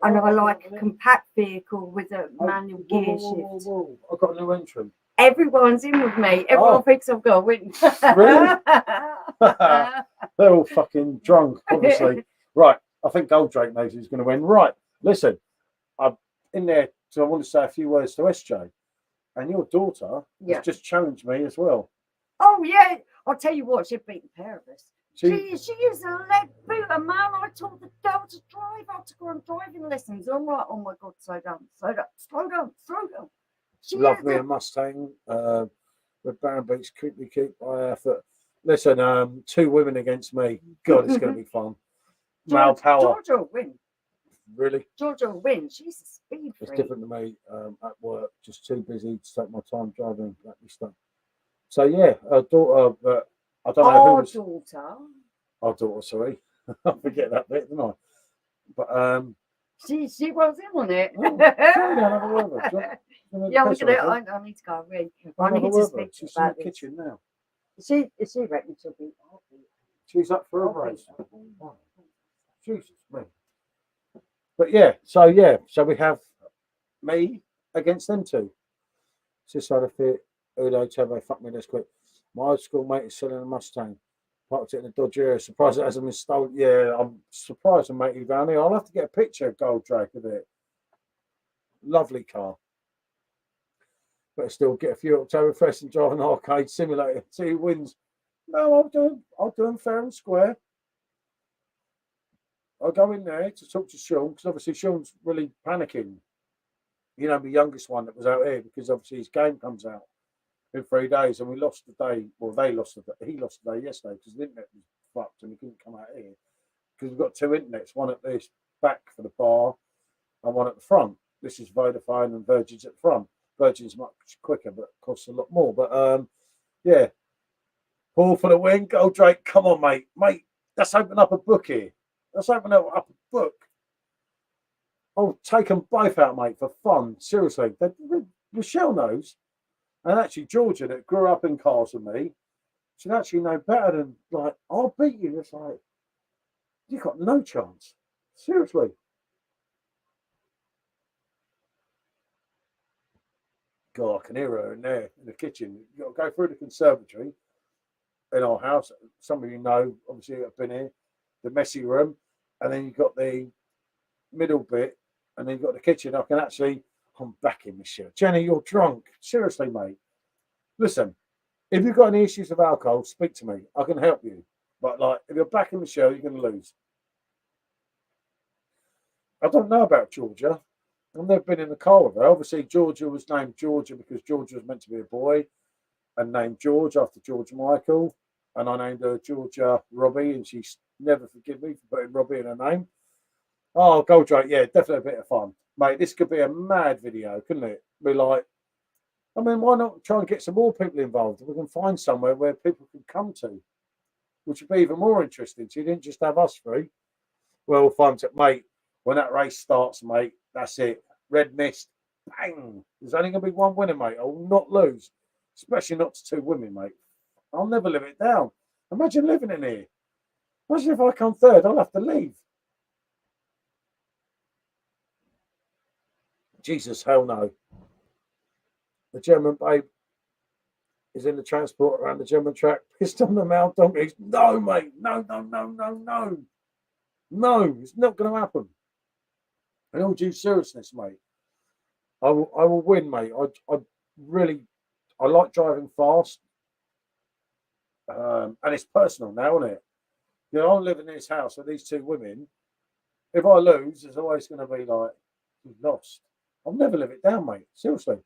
And I like a compact vehicle with a manual gear shift. Whoa. I've got a new entry. Everyone's in with me. Everyone thinks I've got a win. Really? They're all fucking drunk, obviously. Right. I think Goldrake knows who's going to win. Right. Listen, I'm in there, so I want to say a few words to SJ. And your daughter has just challenged me as well. Oh, yeah. I'll tell you what, she'd beat the pair of us. She is a lead booter, man. I taught the girl to drive. I took her on driving lessons. I'm like, oh my God, slow down. Slow down. Love me a Mustang. With Barron Beach, keep by effort. Listen, 2 women against me. God, it's going to be fun. Male power. Georgia will win. Really? Georgia will win. She's a speed freak. It's different to me at work. Just too busy to take my time driving that stuff. So yeah, her daughter. I don't know who was. Daughter. Our daughter. Sorry, I forget that bit, didn't I? But she was in on it. Yeah, I need to go. I need to speak She's about in the kitchen now. She reckons she'll be. She's up for a race. Jesus me. But yeah, so we have me against them 2. Just out of fit. Udo Tebe, fuck me this quick. My old school mate is selling a Mustang. Parked it in a Dodge area. Surprised it hasn't been stolen. Yeah, I'm surprised, matey down here. I'll have to get a picture of Goldrake of it. Lovely car. But still get a few Oktoberfest and drive an arcade simulator. See who wins. No, I'll do them fair and square. I'll go in there to talk to Sean, because obviously Sean's really panicking. You know, the youngest one that was out here, because obviously his game comes out in 3 days, and we lost the day. Well, they lost the day. He lost the day yesterday because the internet was fucked and he couldn't come out here. Because we've got 2 internets, one at this back for the bar and one at the front. This is Vodafone and Virgin's at the front. Virgin's much quicker, but costs a lot more. But yeah, Paul for the win. Goldrake, come on, mate. Let's open up a book here. Let's open up a book. I'll take them both out, mate, for fun. Seriously. Michelle knows. And actually, Georgia, that grew up in cars with me, should actually know better than, like, I'll beat you. It's like, you've got no chance. Seriously. God, I can hear her in there in the kitchen. You've got to go through the conservatory in our house. Some of you know, obviously, I've been here. The messy room, and then you've got the middle bit, and then you've got the kitchen. I'm back in Michelle. Jenny, you're drunk. Seriously, mate. Listen, if you've got any issues with alcohol, speak to me. I can help you. But like, if you're back in Michelle, you're going to lose. I don't know about Georgia. I've never been in the car with her. Obviously, Georgia was named Georgia because Georgia was meant to be a boy, and named George after George Michael. And I named her Georgia Robbie, and she's never forgive me for putting Robbie in her name. Oh, Goldrake, yeah, definitely a bit of fun. Mate, this could be a mad video, couldn't it? Be like, I mean, why not try and get some more people involved? We can find somewhere where people can come to, which would be even more interesting. So you didn't just have us 3. Well, fun, mate. When that race starts, mate, that's it. Red mist, bang. There's only going to be 1 winner, mate. I will not lose, especially not to 2 women, mate. I'll never live it down. Imagine living in here. Imagine if I come 3rd, I'll have to leave. Jesus, hell no. The German babe is in the transport around the German track, pissed on the mouth donkeys. No, mate. No. No, it's not going to happen. In all due seriousness, mate, I will win, mate. I like driving fast. And it's personal now, isn't it? You know, I'm living in this house with these 2 women. If I lose, there's always going to be like, you've lost. I'll never live it down, mate. Seriously.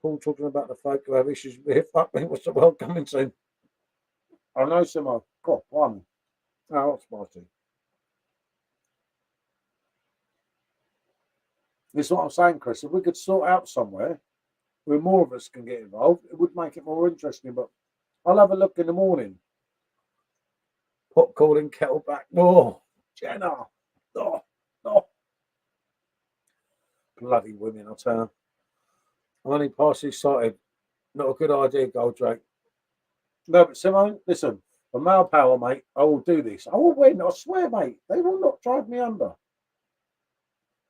Paul talking about the folk who have issues with it. Fuck me, what's the world coming to? I know some of God, 1. Oh, that's spicy. This is what I'm saying, Chris. If we could sort out somewhere where more of us can get involved, it would make it more interesting. But I'll have a look in the morning. Hot calling kettle back. No, Jenna. No, no. Bloody women, I'll tell you. I'm only partially excited. Not a good idea, Goldrake. No, but Simone, listen, for male power, mate, I will do this. I will win. I swear, mate. They will not drive me under.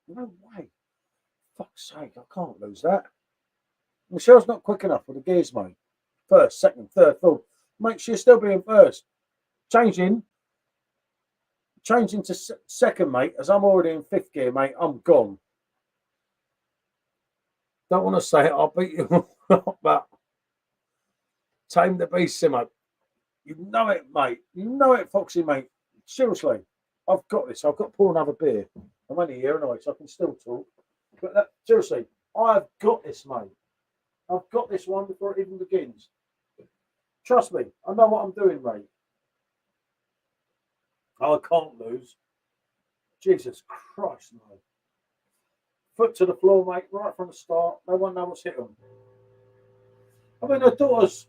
No way. Fuck's sake, I can't lose that. Michelle's not quick enough with the gears, mate. First, second, third, fourth. Mate, she'll still be in first. Changing to second, mate, as I'm already in fifth gear, mate. I'm gone. Don't want to say it. I'll beat you, but tame the beast, Simo. You know it, mate. You know it, Foxy, mate. Seriously, I've got this. I've got to pour another beer. I'm only here anyway, so I can still talk. But seriously, I've got this, mate. I've got this one before it even begins. Trust me, I know what I'm doing, mate. I can't lose. Jesus Christ, no. Foot to the floor, mate, right from the start. No one knows what's hit them. I mean, her daughter's...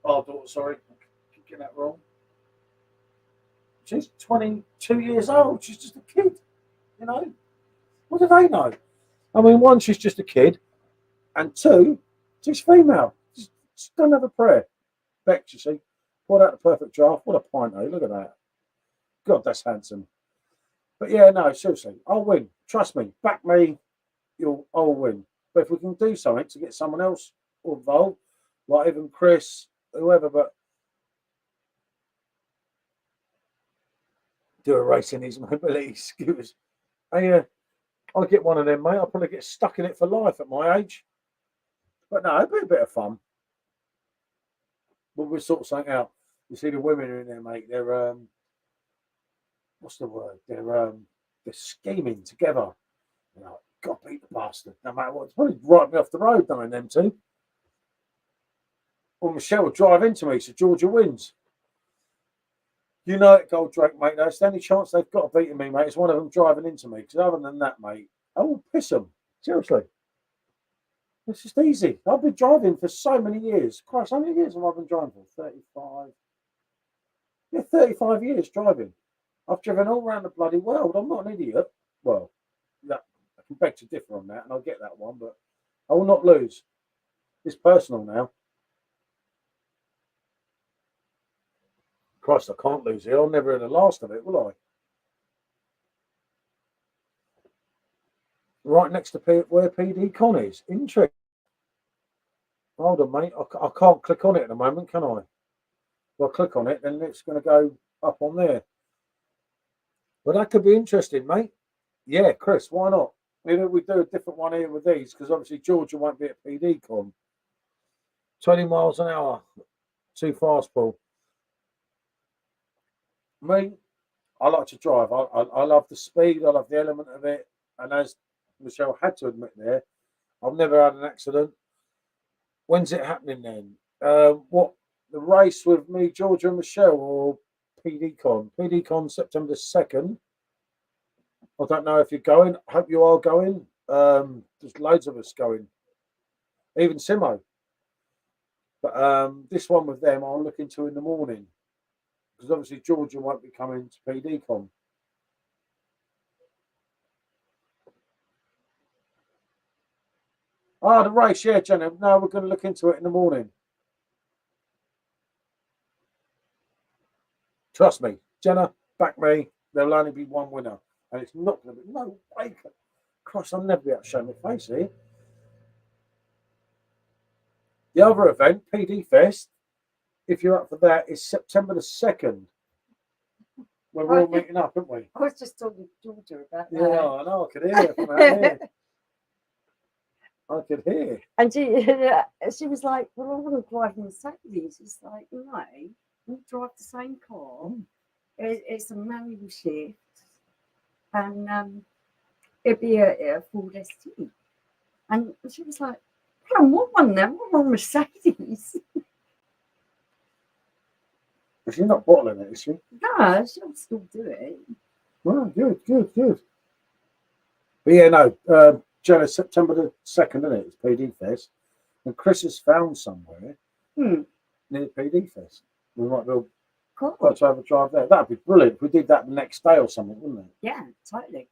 Oh, daughter, sorry. I keep getting that wrong. She's 22 years old. She's just a kid, you know. What do they know? I mean, one, she's just a kid. And two, she's female. She don't have a prayer. Bex, you see. Poured out the perfect draft. What a pint, eh? Look at that. God, that's handsome. But yeah, no, seriously, I'll win. Trust me. Back me. I'll win. But if we can do something to get someone else involved, like even Chris, whoever, but do a race in his mobility scooters. I'll get one of them, mate. I'll probably get stuck in it for life at my age. But no, it'd be a bit of fun. But we'll sort something out. You see the women are in there, mate. They're what's the word? They're scheming together. You know, God beat the bastard. No matter what, it's probably right me off the road knowing them two. Well, Michelle will drive into me, so Georgia wins. You know it, Goldrake, mate. That's the only chance they've got of beating me, mate. It's one of them driving into me. Because other than that, mate, I will piss them. Seriously. It's just easy. I've been driving for so many years. Christ, how many years have I been driving for? 35. Yeah, 35 years driving. I've driven all around the bloody world. I'm not an idiot. Well, I can beg to differ on that, and I'll get that one, but I will not lose. It's personal now. Christ, I can't lose it. I'll never hear the last of it, will I? Right next to where PD Con is. Interesting. Hold on, mate. I can't click on it at the moment, can I? If I click on it, then it's going to go up on there. But that could be interesting, mate. Yeah, Chris, why not? Maybe we do a different one here with these, because obviously Georgia won't be at PD Con. 20 miles an hour. Too fast, Paul. Me, I like to drive. I love the speed. I love the element of it. And as Michelle had to admit there, I've never had an accident. When's it happening then? What, the race with me, Georgia and Michelle, or PD Con? PD Con September 2nd. I don't know if you're going. I hope you are going. There's loads of us going. Even Simo. But this one with them, I'll look into in the morning. Because obviously Georgia won't be coming to PD Con. Oh, the race, yeah, Jenna. No, we're going to look into it in the morning. Trust me, Jenna, back me. There'll only be one winner. And it's not going to be, no way. Christ, I'll never be able to show my face here. The other event, PD Fest, if you're up for that, is September the 2nd. When we're all meeting up, aren't we? I was just talking to Georgia about that. Yeah, I know. I could hear it from out here. I could hear. And she was like, well, I want to drive Mercedes. It's like, no, we drive the same car. It's a manual shift. And it'd be a Ford ST. And she was like, I don't want one now. I want a Mercedes. But she's not bottling it, is she? No, she'll still do it. Well, good. But yeah, no, Jenna, September the 2nd, isn't it? It's PD Fest. And Chris has found somewhere near PD Fest. We might be able cool. Got to have a drive there. That'd be brilliant if we did that the next day or something, wouldn't it? Yeah, totally.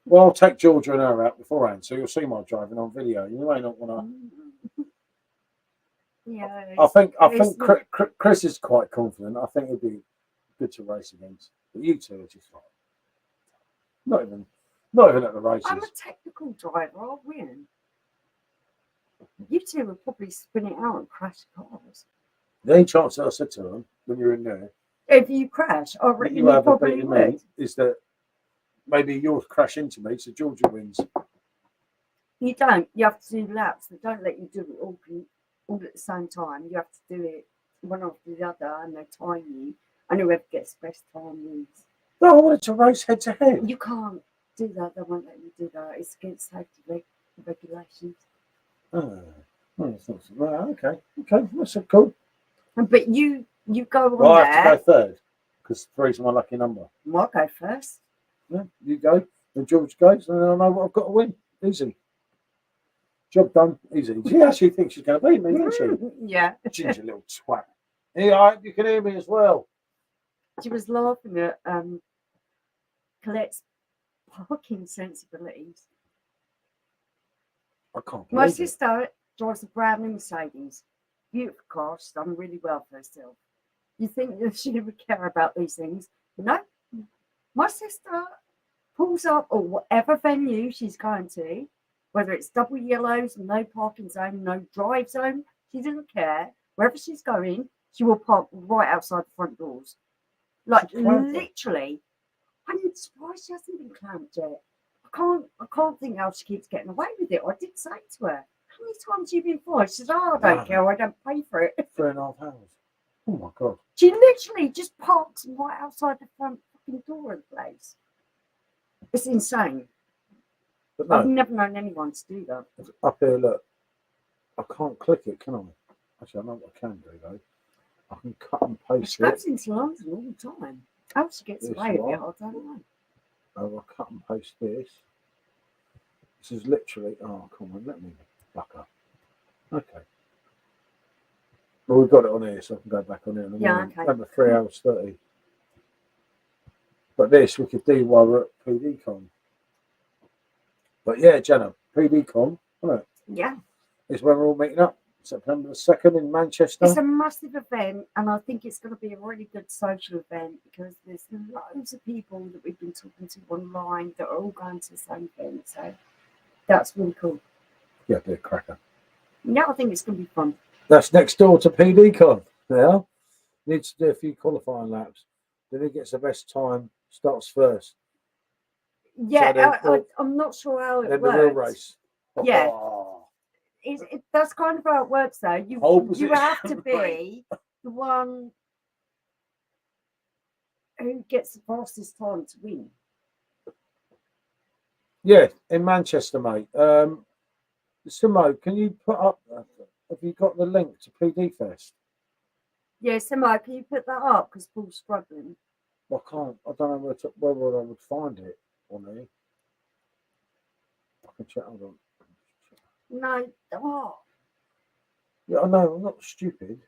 Well, I'll take Georgia and her out beforehand, so you'll see my driving on video. You may not want to. Yeah. I think it's Chris is quite confident. I think it'd be good to race against. But you two are just like not even at the races. I'm a technical driver. I'll win. You two will probably spin it out and crash cars. The only chance that I said to them when you're in there, If you crash, I that reckon you you have probably beaten would. me, is that maybe you'll crash into me, so Georgia wins. You don't. You have to do laps. They don't let you do it all at the same time. You have to do it one after the other, and they time you. And whoever gets the best time wins. No, I wanted to race head to head. You can't do that. They won't let you do that. It's against safety regulations. Oh, that's not so right. Okay, that's cool. But you go on Well, I there. have to go third because 3's my lucky number. I'll go first. Yeah, you go, then George goes, and then I know what I've got to win. Easy. Job done. Easy. She actually thinks she's going to beat me, doesn't she? Yeah. Ginger little twat. Yeah, you can hear me as well. She was laughing at Colette's parking sensibilities. I can't My believe it. sister drives a brand new Mercedes. Beautiful car. She's done really well for herself. You think that she would care about these things? No. My sister pulls up or whatever venue she's going to, whether it's double yellows, no parking zone, no drive zone, she doesn't care. Wherever she's going, she will park right outside the front doors. Like literally. I'm surprised she hasn't been clamped yet. I can't think how she keeps getting away with it. I did say to her, how many times have you been for? She said, I don't care, I don't pay for it. 3.5 hours. Oh my god. She literally just parks right outside the front fucking door of the place. It's insane. But no, I've never known anyone to do that. up here, look. I can't click it, can I? Actually, I know what I can do though. I can cut and paste She it. goes into London all the time. How she gets Yes, away you with it, are. I don't know. I'll cut and paste this. This is literally. Oh, come on, let me back up. Okay. Well, we've got it on here, so I can go back on it in a Yeah, moment. okay. Remember, 3 hours 30. But this we could do while we're at PDCon. But yeah, Jenna, PDCon, isn't it? Yeah. Is when we're all meeting up. September the 2nd in Manchester. It's a massive event, and I think it's going to be a really good social event because there's loads of people that we've been talking to online that are all going to the same event. So that's really cool. Yeah, be a cracker. Yeah, I think it's going to be fun. That's next door to PDCon. Yeah. Needs to do a few qualifying laps. Then who gets the best time starts first. Yeah, So I'm not sure how it then works. the real race. Yeah. Oh. That's kind of how it works, though. You have to be the one who gets the fastest time to win. Yeah, in Manchester, mate. Simo, can you put up? Have you got the link to PD Fest? Yeah, Simo, can you put that up? Because Paul's struggling. I can't. I don't know where I would find it on here. I can check. Hold on. No. Oh. Yeah, I know. I'm not stupid.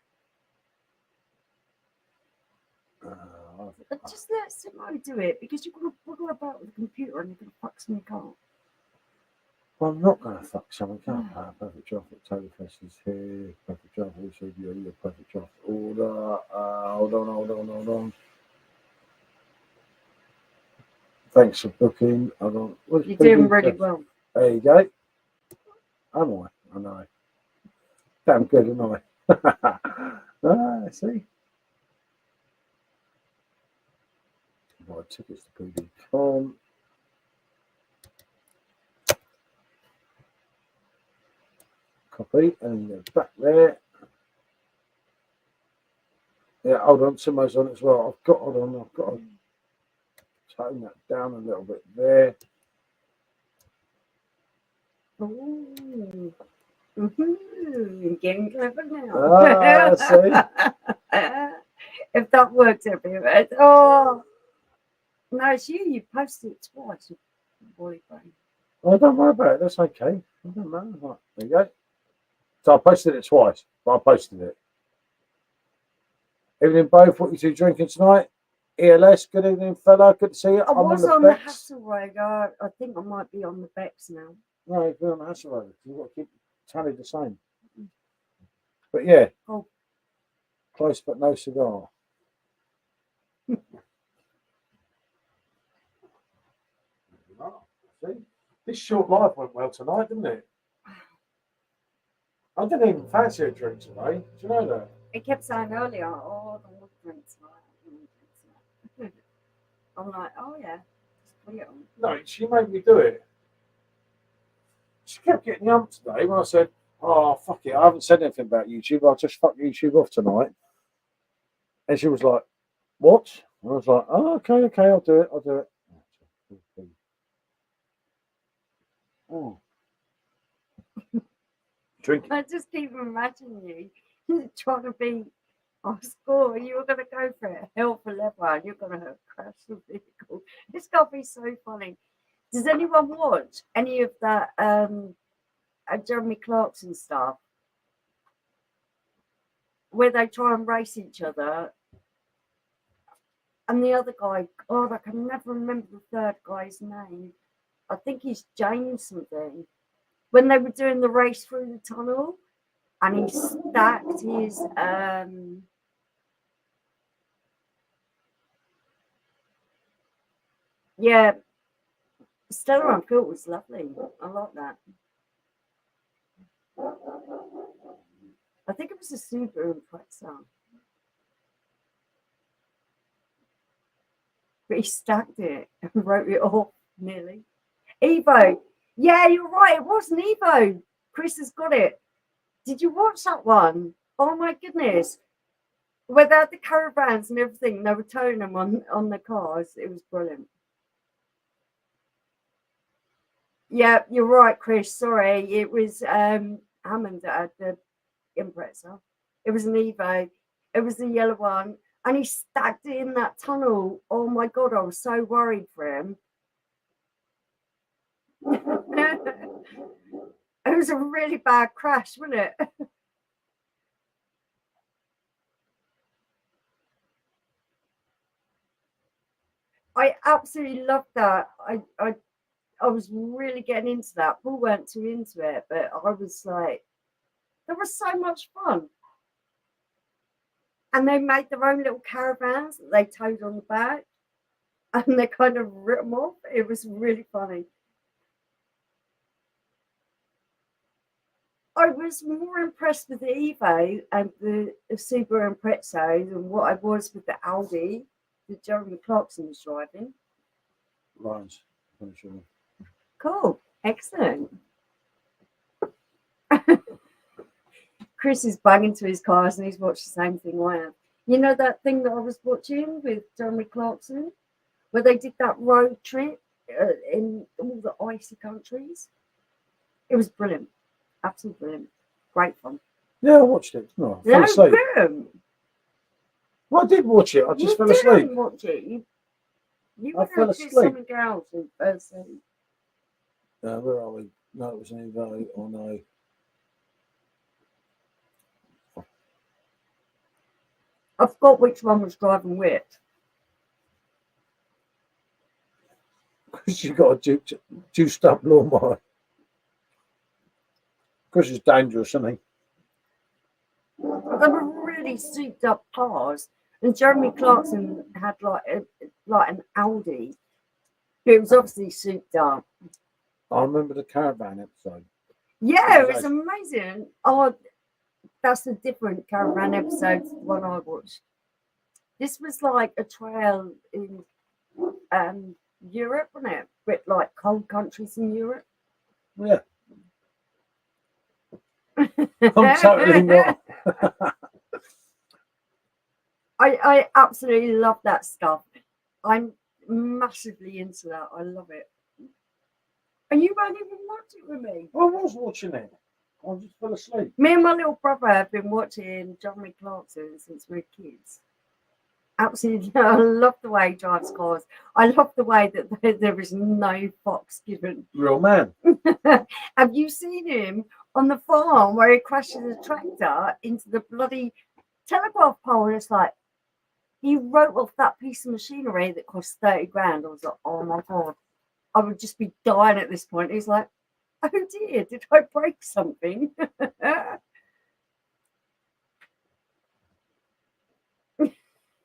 Just let Simo do it because you're going to bugger about with the computer and you're going to fuck something up. Well, I'm not going to fuck something up. Perfect Draft Oktoberfest is here. Perfect Draft also your Perfect Draft order. Hold on. Thanks for booking. Hold on. You're doing really well. There you go. Am I? I know. Damn good, am I? See? Buy tickets to PD.com. Copy and go back there. Yeah, hold on, Simo's on it as well. I've got to tone that down a little bit there. Ooh. Getting clever now. See? If that works every bit. Oh. No, it's you. You posted it twice. You boyfriend. Oh, don't worry about it. That's okay. I don't know. Right, there you go. So I posted it twice, but I posted it. Evening, both. What you two drinking tonight? ELS. Good evening, fella. Good to see you. I I'm was on on the the Bex. Hasselroad. I think I might be on the Bex now. No, you're on the Hasselroad. You've got to keep tally the same. But yeah, Oh. close but no cigar. See, this short life went well tonight, didn't it? I didn't even fancy a drink today. Do you know that? It kept saying earlier, oh, I don't want to drink tonight. I'm like, oh yeah, just put it on. No, she made me do it. She kept getting yumped today when I said, oh, fuck it, I haven't said anything about YouTube. I'll just fuck YouTube off tonight. And she was like, what? And I was like, oh, okay, I'll do it. Oh. Drink. I just keep imagining you trying to be on score. You were going to go for it, hell for leather, and you're going to crash the vehicle. It's got to be so funny. Does anyone watch any of that Jeremy Clarkson stuff where they try and race each other? And the other guy, God, I can never remember the third guy's name. I think he's James something. When they were doing the race through the tunnel, and he stacked his yeah, Stella on Phil was lovely. I like that. I think it was a Subaru Impreza. But he stacked it and wrote it off nearly. Evo. Yeah, you're right. It wasn't Evo. Chris has got it. Did you watch that one? Oh my goodness. Where they had the caravans and everything, they were towing them on the cars. It was brilliant. Yeah, you're right, Chris. Sorry. It was Hammond that had the Impreza. It was an Evo. It was the yellow one. And he stacked it in that tunnel. Oh my God, I was so worried for him. It was a really bad crash, wasn't it? I absolutely loved that. I was really getting into that. Paul weren't too into it, but I was like, there was so much fun. And they made their own little caravans that they towed on the back, and they kind of ripped them off. It was really funny. I was more impressed with the Evo and the Subaru Impreza than what I was with the Audi that Jeremy Clarkson was driving. Lions. Cool. Excellent. Chris is banging to his cars and he's watched the same thing I have. You know that thing that I was watching with Jeremy Clarkson where they did that road trip in all the icy countries? It was brilliant. Absolutely brilliant. Great fun. Yeah, I watched it. No, I fell asleep. Brilliant. Well, I did watch it. I just fell You asleep. didn't watch it. You I were fell going to do asleep. something else in person. Where are we? No, it was an Evo or no. I forgot which one was driving which. Because you got a juiced up lawnmower. Because it's dangerous, isn't he? They were really souped up cars. And Jeremy Clarkson had like an Audi. It was obviously souped up. I remember the caravan episode. Yeah, it was amazing. Oh, that's a different caravan episode to the one I watched. This was like a trail in Europe, wasn't it? But like cold countries in Europe. Yeah. I'm totally not. I absolutely love that stuff. I'm massively into that. I love it. And you won't even watch it with me. I was watching it. I just fell asleep. Me and my little brother have been watching Jeremy Clarkson since we were kids. Absolutely. I love the way he drives cars. I love the way that there is no fox given. Real man. Have you seen him on the farm where he crashes a tractor into the bloody telegraph pole? And it's like, he wrote off that piece of machinery that cost 30 grand. I was like, oh my God, I would just be dying at this point. He's like, oh dear, did I break something?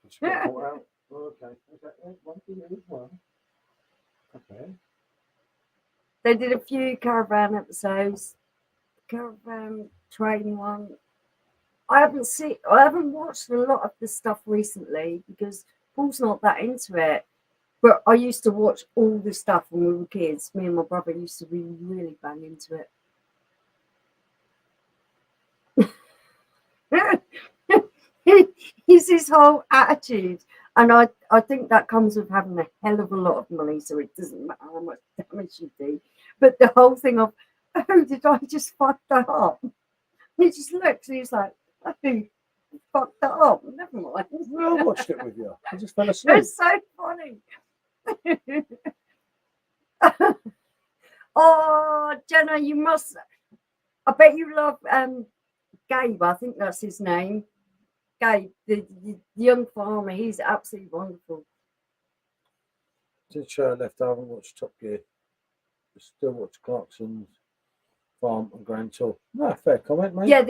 Just got caught out. Oh, okay. One for you as well. Okay. They did a few caravan episodes, caravan train one. I haven't watched a lot of the stuff recently because Paul's not that into it. But I used to watch all the stuff when we were kids. Me and my brother used to be really bang into it. He's his whole attitude. And I think that comes with having a hell of a lot of money, so it doesn't matter how much damage you do. But the whole thing of, oh, did I just fuck that up? And he just looks and he's like, oh, you fucked that up. Never mind. Well, I watched it with you. I just fell asleep. It's so funny. Oh, Jenna, you must. I bet you love Gabe. I think that's his name. Gabe, the young farmer. He's absolutely wonderful. Since left, I haven't watched Top Gear. I still watch Clarkson's Farm and Grand Tour. No, fair comment, mate. Yeah,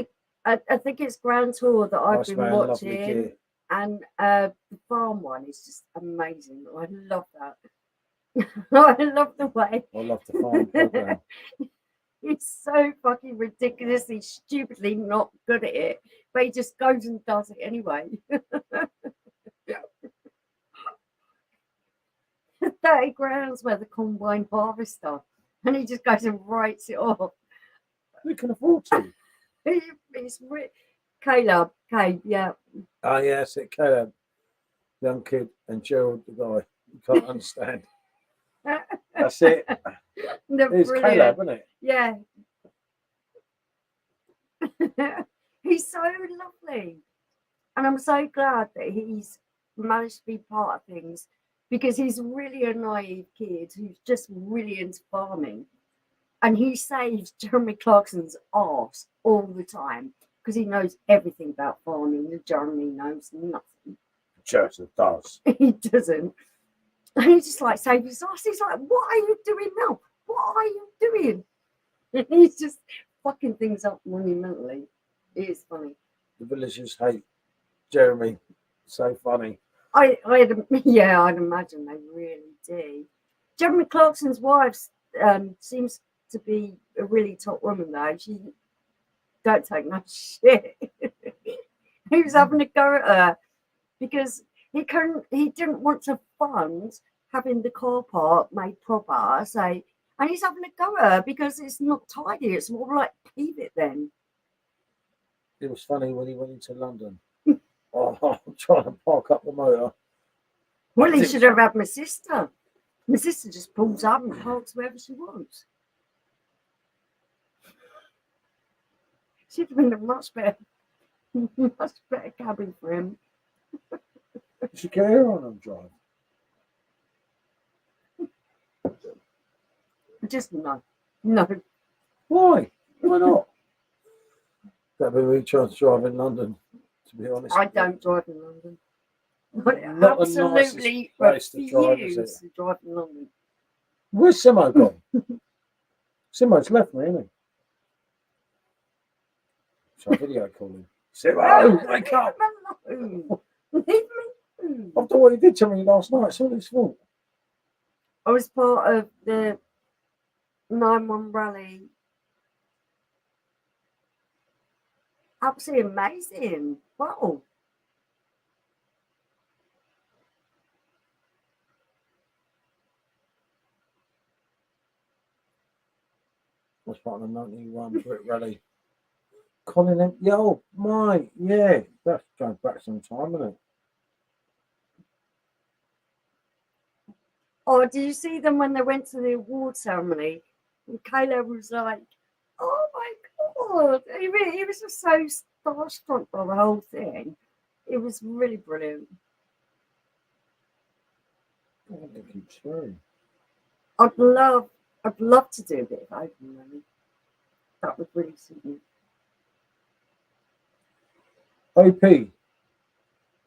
I think it's Grand Tour that I've Nice been man, lovely watching, gear. and the farm one is just amazing. I love that. I love the way. I love the farm program. He's so fucking ridiculously, stupidly not good at it, but he just goes and does it anyway. 30 grand's worth of combine harvester, and he just goes and writes it off. We can afford to. It's Caleb, yeah. Oh, yeah, that's it. Caleb, young kid, and Gerald, the guy. You can't understand. That's it. It's Brilliant. Caleb, isn't it? Yeah. He's so lovely. And I'm so glad that he's managed to be part of things because he's really a naive kid who's just really into farming. And he saves Jeremy Clarkson's arse all the time because he knows everything about farming and Jeremy knows nothing. Church does. He doesn't. And he just like saves his arse. He's like, what are you doing now? What are you doing? And he's just fucking things up monumentally. It is funny. The villagers hate Jeremy. So funny. I'd imagine they really do. Jeremy Clarkson's wife seems to be a really top woman though. She don't take no shit. He was having a go at her because he didn't want to fund having the car park made proper. So, and he's having a go at her because it's not tidy. It's more like leave it then. It was funny when he went into London. I'm trying to park up the motor. Well, he should have had my sister. My sister just pulls up and parks wherever she wants. She'd have been a much better cabin for him. You should get her on and drive. Just no. Why? Why not? That'd be me trying to drive in London, to be honest. I don't drive in London. I Not the absolutely nicest place to drive, is refuse it? to drive in London. Where's Simo gone? Simo's left me, isn't he? So I video call him. Simo, wake up! Leave me alone. After what he did to me last night, it's all his fault. I was part of the 9-1 rally. Absolutely amazing. Wow. I was part of the 91 Brit Rally. Colin, yo, mate, yeah, that's going back some time, isn't it? Oh, did you see them when they went to the award ceremony? And Caleb was like, oh my God. He was just so starstruck by the whole thing. It was really brilliant. I think he's swearing. I'd love to do a bit of open running. That would really suit me. OP,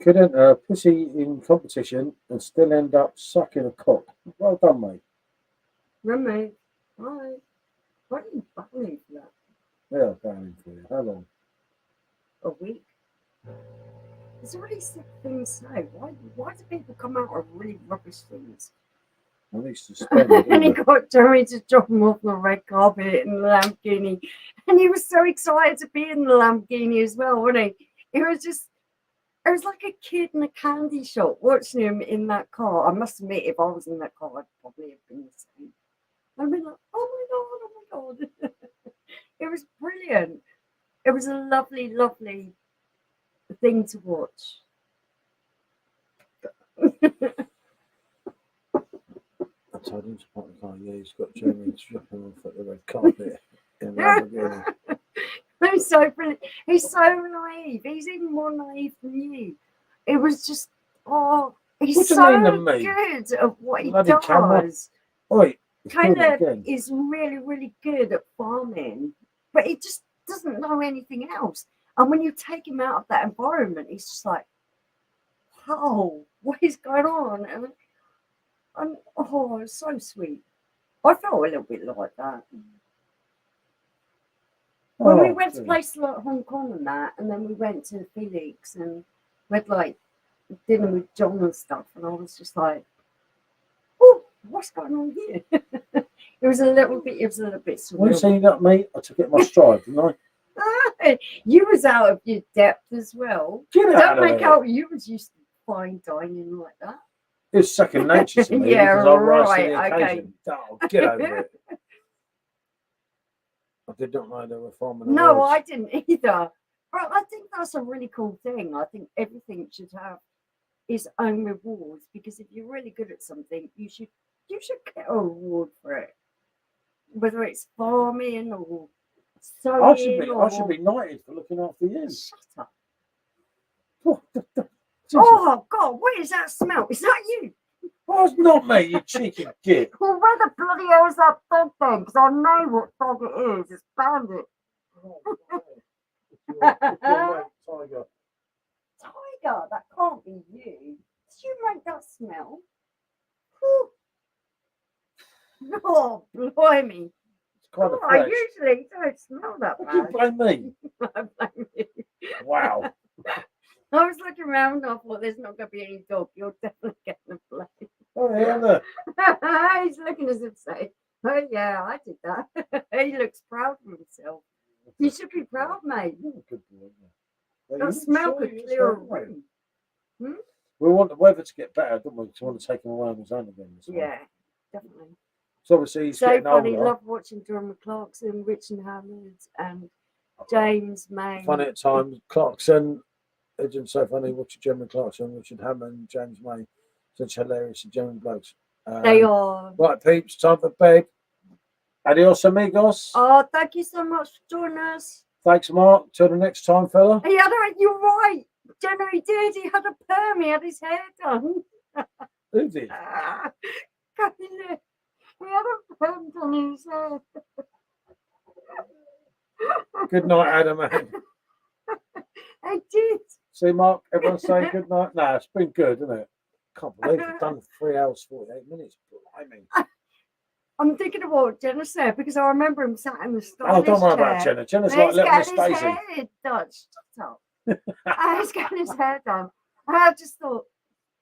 Could enter a pussy in competition and still end up sucking a cock. Well done, mate. Roommate. Right. Why are you battling for that? Yeah, banning for you. How long? A week? It's a really sick thing to say. Why do people come out with really rubbish things? At least suspended. And he got Joey to drop him off the red carpet in the Lamborghini. And he was so excited to be in the Lamborghini as well, wasn't he? It was like a kid in a candy shop watching him in that car. I must admit, if I was in that car, I'd probably have been the same. I'd be like, oh my God. It was brilliant. It was a lovely, lovely thing to watch. I told him to put the car. Yeah, he's got Jeremy dropping off at the red carpet in Lamborghini. He's so brilliant. He's so naive. He's even more naive than you. It was just, he's What do you so mean to me? good at what he Bloody camera. does. Oi, he's doing it Caleb again. is really, really good at farming, but he just doesn't know anything else. And when you take him out of that environment, he's just like, wow, what is going on? And it's so sweet. I felt a little bit like that. When we went to places like Hong Kong and that, and then we went to Felix and we had like dinner with John and stuff, and I was just like, oh, what's going on here? It was a little bit surreal. When you saying that, mate, I took it in my stride, didn't I? You was out of your depth as well. Get out Don't of make there. out you was used to fine dining like that. It's second nature to me. Yeah, because I rise to right, the okay. occasion. Oh, get over it. I did not know they were farming. No, I didn't either. But I think that's a really cool thing. I think everything should have its own rewards, because if you're really good at something, you should get a reward for it. Whether it's farming or sewing I should be knighted for looking after you. Shut up. Jesus. Oh God, what is that smell? Is that you? Oh, it's not me, you cheeky git. Well, where the bloody hell is that dog then? Because I know what dog it is. It's Bandit. Tiger. Tiger, that can't be you. Did you make that smell? Whew. Oh, blimey. It's kind of I fresh. usually don't smell that What do you bad. blame me? I blame you. Wow. I was looking around and I thought there's not going to be any dog. You're definitely getting a blame. Oh, yeah, look. He's looking as if saying, oh yeah, I did that. He looks proud of himself. You should be proud, mate. You're a good boy, yeah. That smell could clear a room. We want the weather to get better, don't we? We want to take him away on his own again. Yeah, definitely. So obviously he's So getting funny, older. love watching Jeremy Clarkson, Richard Hammond, and James May. Funny at times. Clarkson, it's so funny watching Jeremy Clarkson, Richard Hammond, James May. Such hilarious and genuine blokes. They are. Right, peeps, time for bed. Adios, amigos. Oh, thank you so much for joining us. Thanks, Mark. Till the next time, fella. You're right. Jenna, he did. He had a perm. He had his hair done. Who did? Can you look? He had a perm done in his hair. Good night, Adam. I did. See, Mark, everyone say good night. Nah, it's been good, isn't it? Can't believe we've done 3 hours, 48 minutes. Blimey. I'm thinking of what Jenna said, because I remember him sat in the style. Oh, don't worry about Jenna. Jenna's like little Miss His Daisy. hair done. Shut up. He's getting his hair done. I just thought,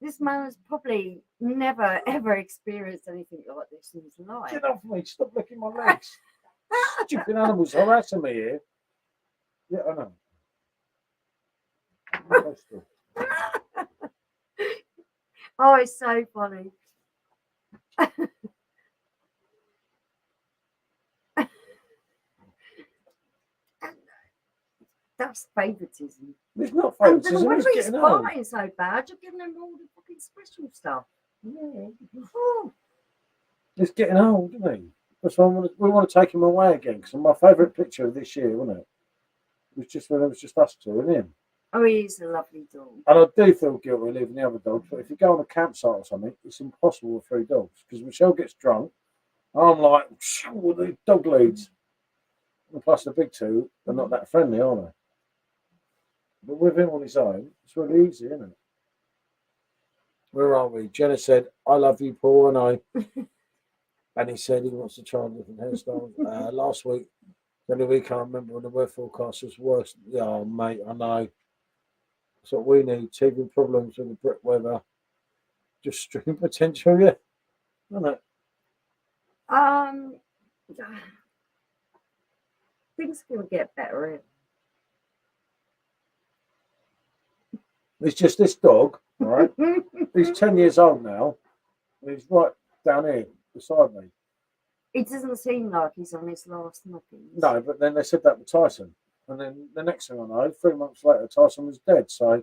this man has probably never, ever experienced anything like this in his life. Get off me. Stop licking my legs. Stupid animals harassing me here. Yeah, I know. Oh, it's so funny. That's favoritism. It's not And favoritism. when He's he's getting old. flying so bad, you're giving him all the fucking special stuff. Yeah. Oh, He's getting old, isn't he? That's why we want to take him away again. Because my favourite picture of this year, wasn't it? It was just when it was just us two and him. oh, he's a lovely dog. And I do feel guilty leaving the other dogs, but if you go on a campsite or something, it's impossible with 3 dogs. Because Michelle gets drunk, and I'm like, with the dog leads. And plus the big 2 are not that friendly, are they? But with him on his own, it's really easy, isn't it? Where are we? Jenna said, I love you, Paul, and I. And he said he wants to try different hairstyles. Last week, the other week, I can't remember when the weather forecast was worse. Yeah, oh, mate, I know. That's what we need. Teething problems with the brick weather. Just stream potential, yeah. Isn't it? Things can get better. It's just this dog, right? He's 10 years old now. And he's right down here beside me. It doesn't seem like he's on his last nothing. No, but then they said that with Tyson. And then the next thing I know, 3 months later, Tyson was dead. So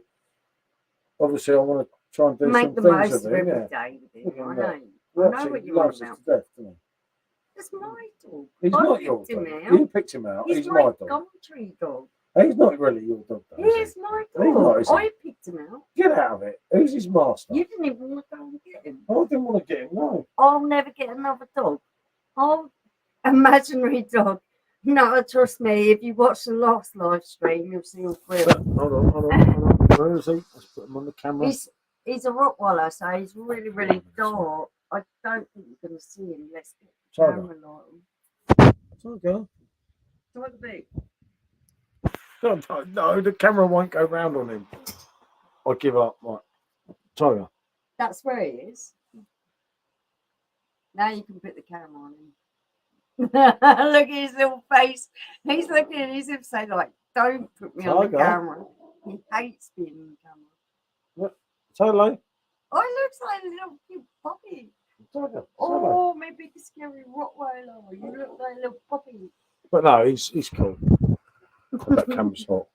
obviously, I want to try and do Make some the things most with of him. every Yeah. day with him. I Yeah. know. He I know absolutely what you're on loves us about. to death, doesn't That's my dog. he? He's I not your picked him dog. out. You picked him out. He's my my dog. Gumtree dog. He's not really your dog, though. He is my He's not, dog. is he? I picked him out. Get out of it. Who's his master? You didn't even want to go and get him. I didn't want to get him, no. I'll never get another dog. Oh, imaginary dog. No, trust me, if you watch the last live stream, you'll see all three of them. Hold on. Where is he? Let's put him on the camera. He's a Rottweiler, so he's really, really dark. I don't think you're going to see him. Let's get the Tiger. camera light on. Tiger. Tiger big. No, the camera won't go round on him. I give up. Right. Tiger. That's where he is. Now you can put the camera on him. Look at his little face. He's looking at his hip saying, like, don't put me on the Tiger. camera. He hates being on the camera. Totally. Oh, he looks like a little cute puppy. Tiger. Oh, maybe a scary Rottweiler. You look like a little puppy. But no, he's cool. That camera's hot.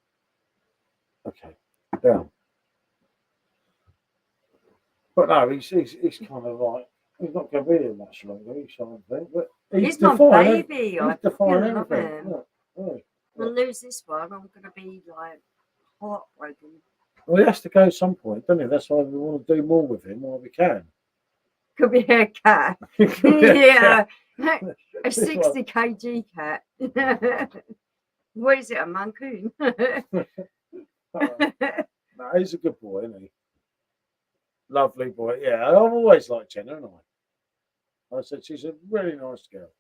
Okay. Down. But no, he's kind of like, he's not going to be here much longer, he's something. But He's my baby. I defying love everything. him. Yeah. If I lose this one, I'm going to be like heartbroken. Well, he has to go at some point, doesn't he? That's why we want to do more with him while we can. Could be a cat. Yeah. A 60 kg cat. What is it, a Mancoon? No, he's a good boy, isn't he? Lovely boy. Yeah, I've always liked Jenna, haven't I said she's a really nice girl.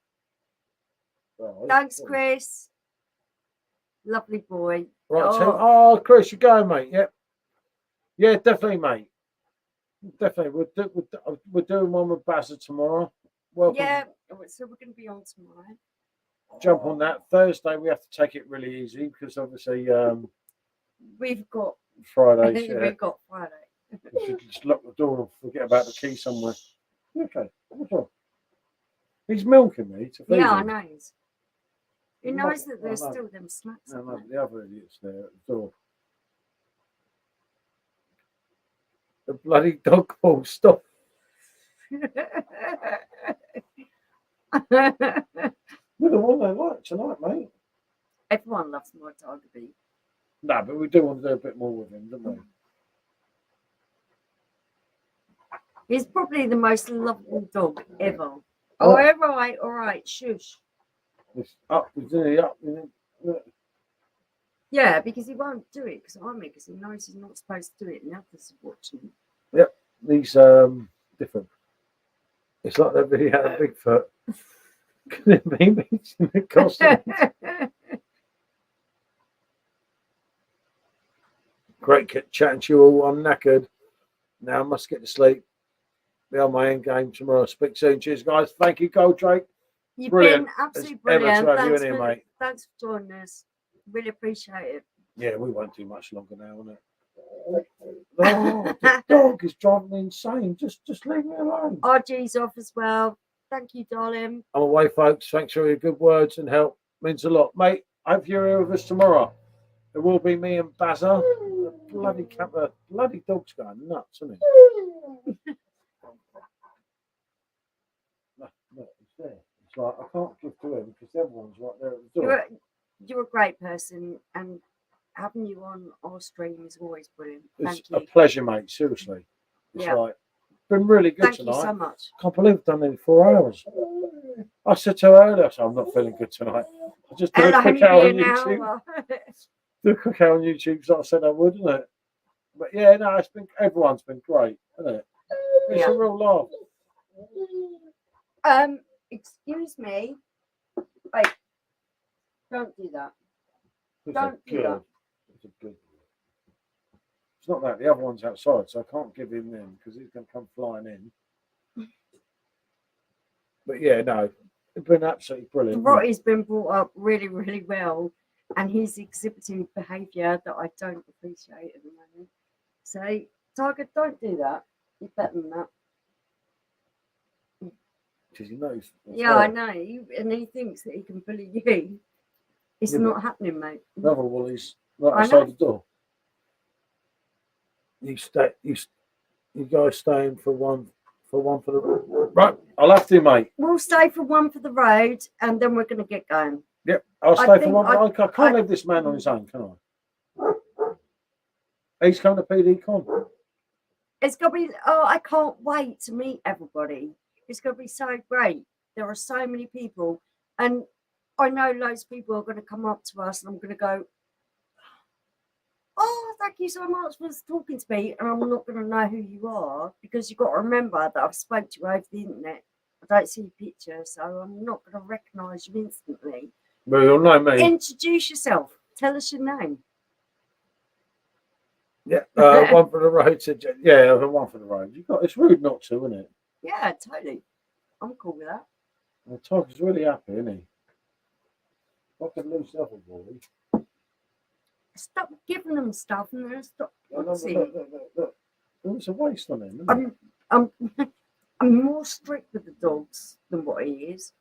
Oh, Thanks, Chris. Lovely boy. Right, oh, Chris, you going, mate? Yep. Yeah, definitely, mate. Definitely. We're doing one with Bazza tomorrow. Welcome. Yeah, so we're going to be on tomorrow. Jump on that. Thursday, we have to take it really easy because obviously we've got Friday. Yeah. We've got Friday. We should just lock the door and forget about the key somewhere. Okay. He's milking me to feed Yeah, I him. know. He knows that there's still them snacks. No, the other idiot's there at the door. The bloody dog ball, stop. We're the one they like tonight, mate. Everyone loves my Tiger Beat. No, but we do want to do a bit more with him, don't we? He's probably the most lovable dog ever. Oh. All right, shush. It's up, isn't he? Up, isn't it? Yeah, because he won't do it because he knows he's not supposed to do it and the others are watching. Yep, these different. It's like that video of Bigfoot. Can it be me in the costume? Great chatting to you all. I'm knackered. Now I must get to sleep. Be on my end game tomorrow. Speak soon. Cheers, guys. Thank you, Gold Drake. You've Brilliant. been absolutely It's ever brilliant. to have you in here, mate. Thanks for joining us. Really appreciate it. Yeah, we won't do much longer now, won't it? Oh, the dog is driving me insane. Just leave me alone. RG's off as well. Thank you, darling. I'm away, folks. Thanks for your good words and help. Means a lot, mate. I hope you're here with us tomorrow. It will be me and Bazza. The bloody dog's going nuts, isn't he? No, it's there. It's like I can't give to him because everyone's right there at the door. You're a great person, and having you on our stream is always brilliant. Thank It's you. a pleasure, mate. Seriously, it's Yeah. like been really good Thank tonight. you so much. Can't believe I've done nearly 4 hours. I said to her earlier, so I'm not feeling good tonight. I just do a quick hour on YouTube. Do a quick hour on YouTube because I said I would, isn't it? But yeah, no, everyone's been great, isn't it? It's Yeah. a real laugh. Excuse me. Wait. Don't do that. It's Don't a do that. It's a good. It's not that the other one's outside, so I can't give him them because he's going to come flying in. But yeah, no, it's been absolutely brilliant. Rotty's been brought up really, really well, and he's exhibiting behaviour that I don't appreciate at the moment. So, Tiger, don't do that. You're better than that. Because he knows. Yeah, I know. And he thinks that he can bully you. It's Yeah, not happening, mate. Another one is right I outside know. the door. You guys staying for one for the right? I'll have to, mate. We'll stay for one for the road, and then we're going to get going. Yep, I'll I stay for think one. I can't I- leave this man on his own, can I? He's coming to PD Con. It's going to be, oh, I can't wait to meet everybody. It's going to be so great. There are so many people, and I know loads of people are going to come up to us, and I'm going to go, oh, thank you so much for talking to me, and I'm not going to know who you are, because you've got to remember that I've spoke to you over the internet. I don't see your picture, so I'm not going to recognise you instantly. Well, you'll know me. Introduce yourself. Tell us your name. Yeah, one for the road. Yeah, one for the road. It's rude not to, isn't it? Yeah, totally. I'm cool with that. Well, Tiger's really happy, isn't he? I can lose other boy. Stop giving them stuff and then stop. Look. It's a waste on him, isn't it? I'm more strict with the dogs than what he is.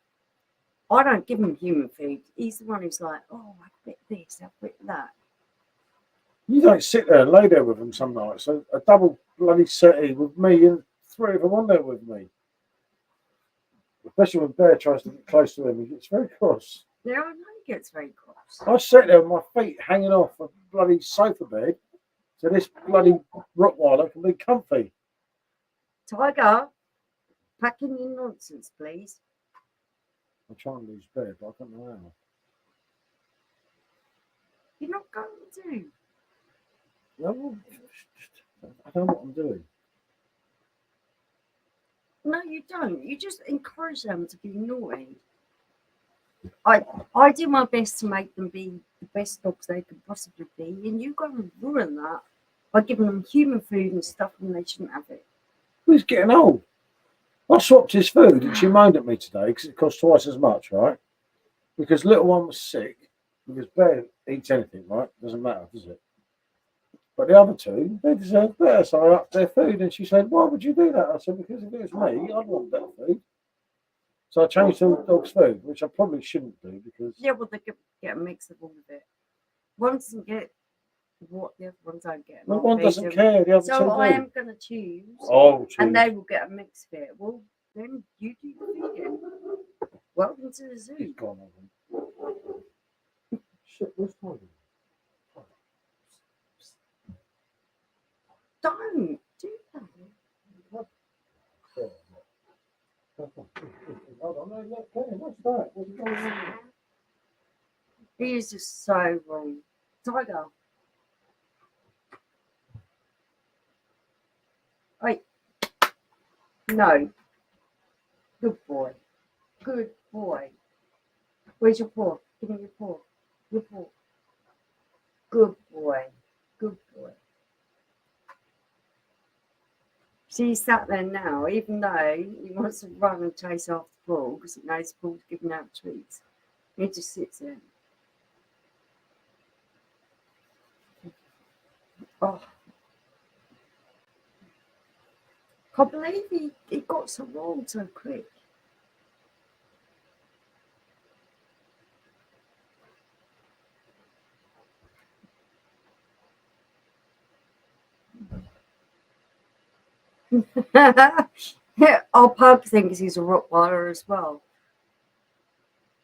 I don't give him human food. He's the one who's like, oh, I bit this, I bit that. You don't sit there and lay there with him some nights. A double bloody settee with me and three of them on there with me. Especially when Bear tries to get close to him, he gets very cross. Yeah, I know he gets very cross. I sit there with my feet hanging off a bloody sofa bed so this bloody Rottweiler can be comfy. Tiger, pack in your nonsense, please. I'm trying to lose Bear, but I don't know how. You're not going to. No, I don't know what I'm doing. No, you don't. You just encourage them to be naughty. I do my best to make them be the best dogs they could possibly be, and you go and ruin that by giving them human food and stuff when they shouldn't have it. He's getting old. I swapped his food and she moaned at me today because it cost twice as much, right? Because little one was sick, because Bear eats anything, right? Doesn't matter, does it? But the other two, they deserve better, so I upped their food. And she said, why would you do that? I said, because if it was me, I'd want better food. So I changed the dog's food, which I probably shouldn't do because... Yeah, well, they get a mix of all of it. One doesn't get what the other ones don't get. Well, one doesn't care, the other so two I do. am going to choose, and they will get a mix of it. Well, then you do the vegan. Welcome to the zoo. He's gone, I think. Shit, where's Tiger? Don't do that. Hold on, no, look, what's that? What's going on? He is just so wrong. Tiger. Wait. No. Good boy. Good boy. Where's your paw? Give me your paw. Your paw. Good boy. Good boy. See, he's sat there now, even though he wants to run and chase after Paul because he knows Paul's giving out treats. He just sits there. Oh. Can't believe he got so wrong so quick. Our pug thinks he's a Rottweiler as well.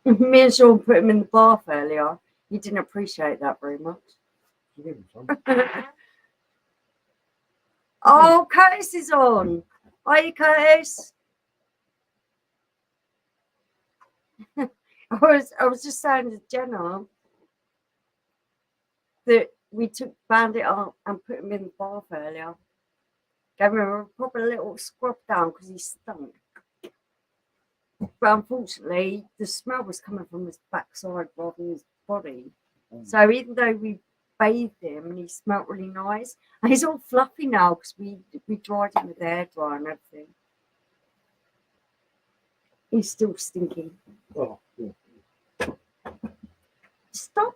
Me and Sean put him in the bath earlier. He didn't appreciate that very much. Oh, Curtis is on. Hi, Curtis. I was just saying to Jenna that we took Bandit up and put him in the bath earlier. Gave him a proper little scrub down because he stunk. But unfortunately, the smell was coming from his backside rather than his body. So even though we bathed him and he smelled really nice, and he's all fluffy now because we dried him with hair dryer and everything. He's still stinky. Oh, yeah. Stop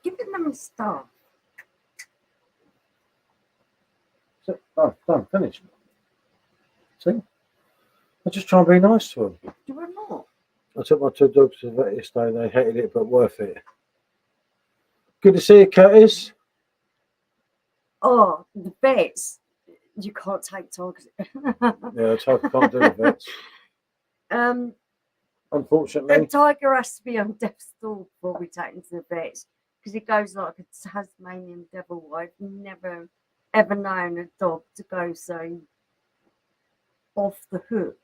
giving them stuff. So, oh, done, finished. See? I just try and be nice to them. Do I not? I took my 2 dogs to the vet yesterday. They hated it, but worth it. Good to see you, Curtis. Oh, the vets. You can't take tigers. Yeah, I can't do the vets. Unfortunately. The tiger has to be on death's door before we take him to the vets because it goes like a Tasmanian devil. I've never ever known a dog to go so off the hook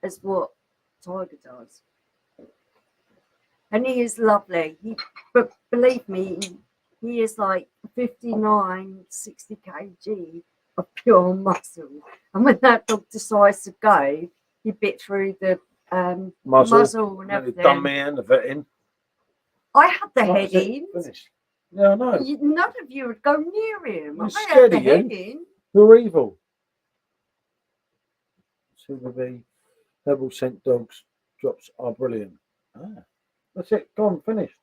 as what Tiger does. And he is lovely. But believe me, he is like 59, 60 kg of pure muscle. And when that dog decides to go, he bit through the muzzle and everything. Done me and the vetting. I had the Right, head in. finished. Yeah, I know. None of you would go near him. You're I scared had the of you. head in. You're evil. Silver V, herbal scent dogs drops are brilliant. Ah, that's it. Gone, finished.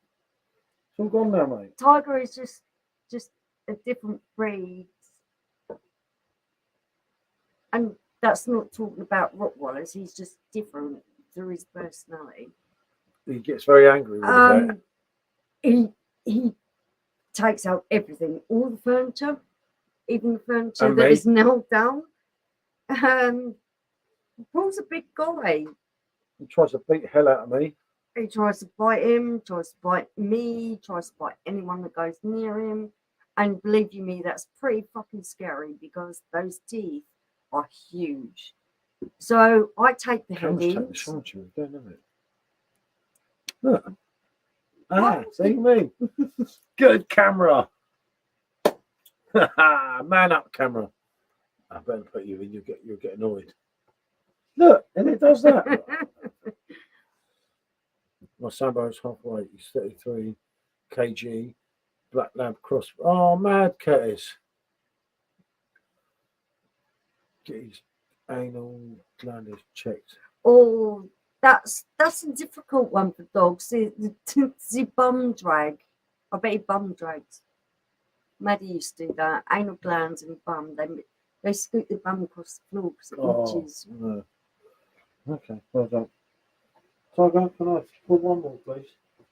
It's all gone now, mate. Tiger is just a different breed. And that's not talking about Rottweilers. He's just different through his personality. He gets very angry with the vet. He takes out everything, all the furniture, even the furniture And that me. is nailed down. Paul's a big guy. He tries to beat the hell out of me. He tries to bite him, tries to bite me, tries to bite anyone that goes near him. And believe you me, that's pretty fucking scary because those teeth are huge. So I take the head in. Look. Ah, see me. Good camera. Man up, camera. I better put you in. You'll get annoyed. Look, and it does that. My Sambo's halfway. He's 33 kg. Black Lab cross. Oh, mad Curtis. Get his anal gland is checked. Oh, that's a difficult one for dogs. The bum drag. I bet he bum drags. Maddie used to do that. Anal glands and bum. They scoot the bum across the floor because it itches. No. Okay, well done. Tiger, can I put one more, please?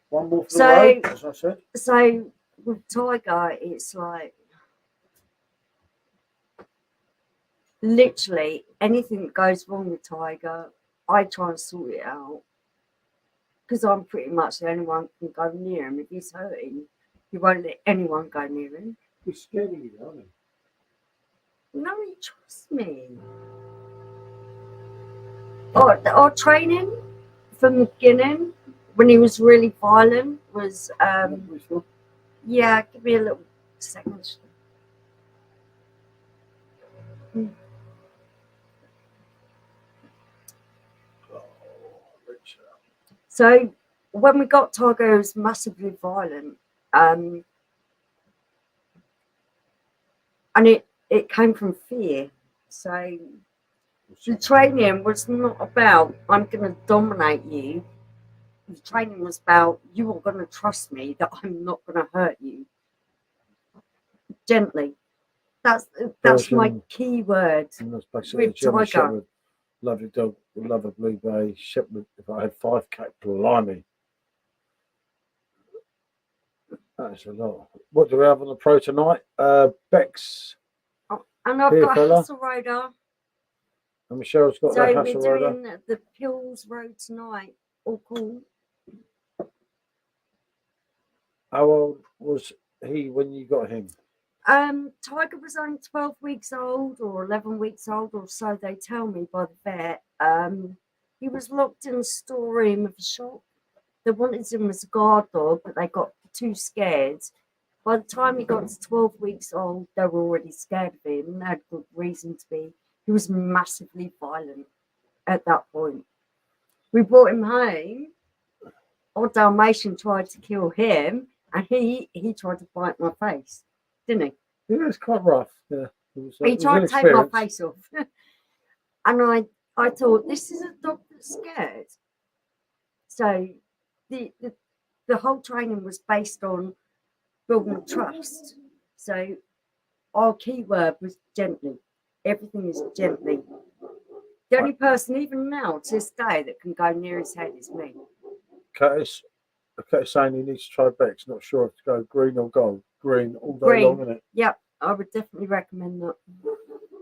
One more for the road, as I said. So with Tiger, it's like literally anything that goes wrong with Tiger, I try and sort it out because I'm pretty much the only one who can go near him. If he's hurting, he won't let anyone go near him. He's scared of you, aren't he? No, he trusts me. Our training from the beginning, when he was really violent, was yeah. Give me a little second. So when we got Tiger, it was massively violent, and it came from fear. So the training was not about I'm going to dominate you. The training was about you are going to trust me that I'm not going to hurt you. Gently. That's my key word. That's basically a German Shepherd. Lovely dog, love a blue bay Shepherd. If I had 5 cat, blimey. That's a lot. What do we have on the pro tonight? Bex. And I've got a Hustle Rider. And Michelle's got the Hustle Rider. So we're doing the Pills Road tonight. All cool. How old was he when you got him? Tiger was only 12 weeks old or 11 weeks old or so they tell me by the vet. He was locked in a storeroom of a shop. They wanted him as a guard dog, but they got too scared By the time he got to 12 weeks old, they were already scared of him and had good reason to be. He was massively violent at that point. We brought him home. Our Dalmatian tried to kill him, and he tried to bite my face, didn't he? Yeah, it's quite rough. Yeah, He tried to take my face off. And I thought, this is a dog that's scared. So the whole training was based on building trust. So our key word was gently. Everything is gently. The only person, even now, to this day, that can go near his head is me. Curtis saying he needs to try Bex. Not sure if to go green or gold. Green all day Green. long, isn't it? Yep, I would definitely recommend that.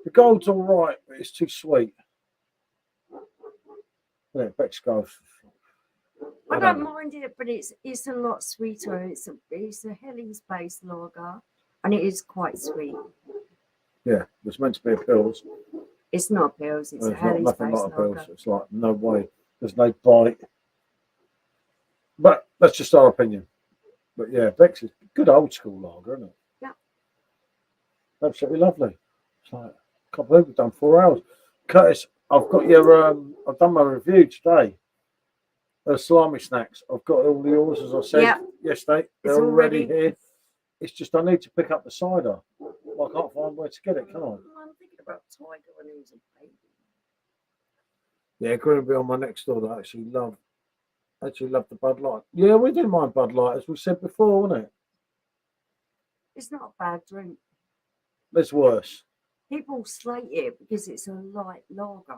The gold's all right, but it's too sweet. Yeah, Bex gold. I don't mind it, but it's a lot sweeter. It's a Helly's based lager, and it is quite sweet. Yeah, it's meant to be a pills. It's not pills. It's a There's Helly's nothing based like a pills. lager. It's like no way. There's no bite. But that's just our opinion. But yeah, Bex is good old school lager, isn't it? Yeah. Absolutely lovely. It's like, I can't believe we've done 4 hours. Curtis, I've got your I've done my review today. Salami snacks. I've got all the orders as I said yesterday. They're It's already already here. It's just I need to pick up the cider. Well, I can't find where to get it, can I? I'm thinking about Tiger when he was a baby. Yeah, going to be on my next order. I actually love the Bud Light. Yeah, we didn't mind Bud Light, as we said before, wasn't it? It's not a bad drink. It's worse. People slate it because it's a light lager,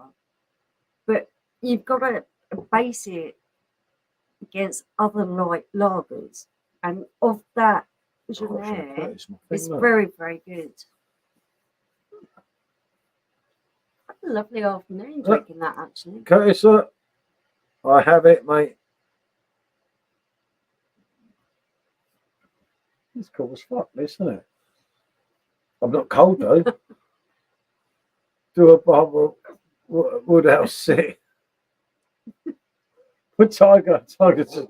but you've got to base it against other light lagers, and of that genre, it's very, very good. A lovely afternoon drinking that, actually. Curtis, I have it, mate. It's cool as fuck, isn't it? I'm not cold though. Do a Barbara Woodhouse sit. But Tiger just.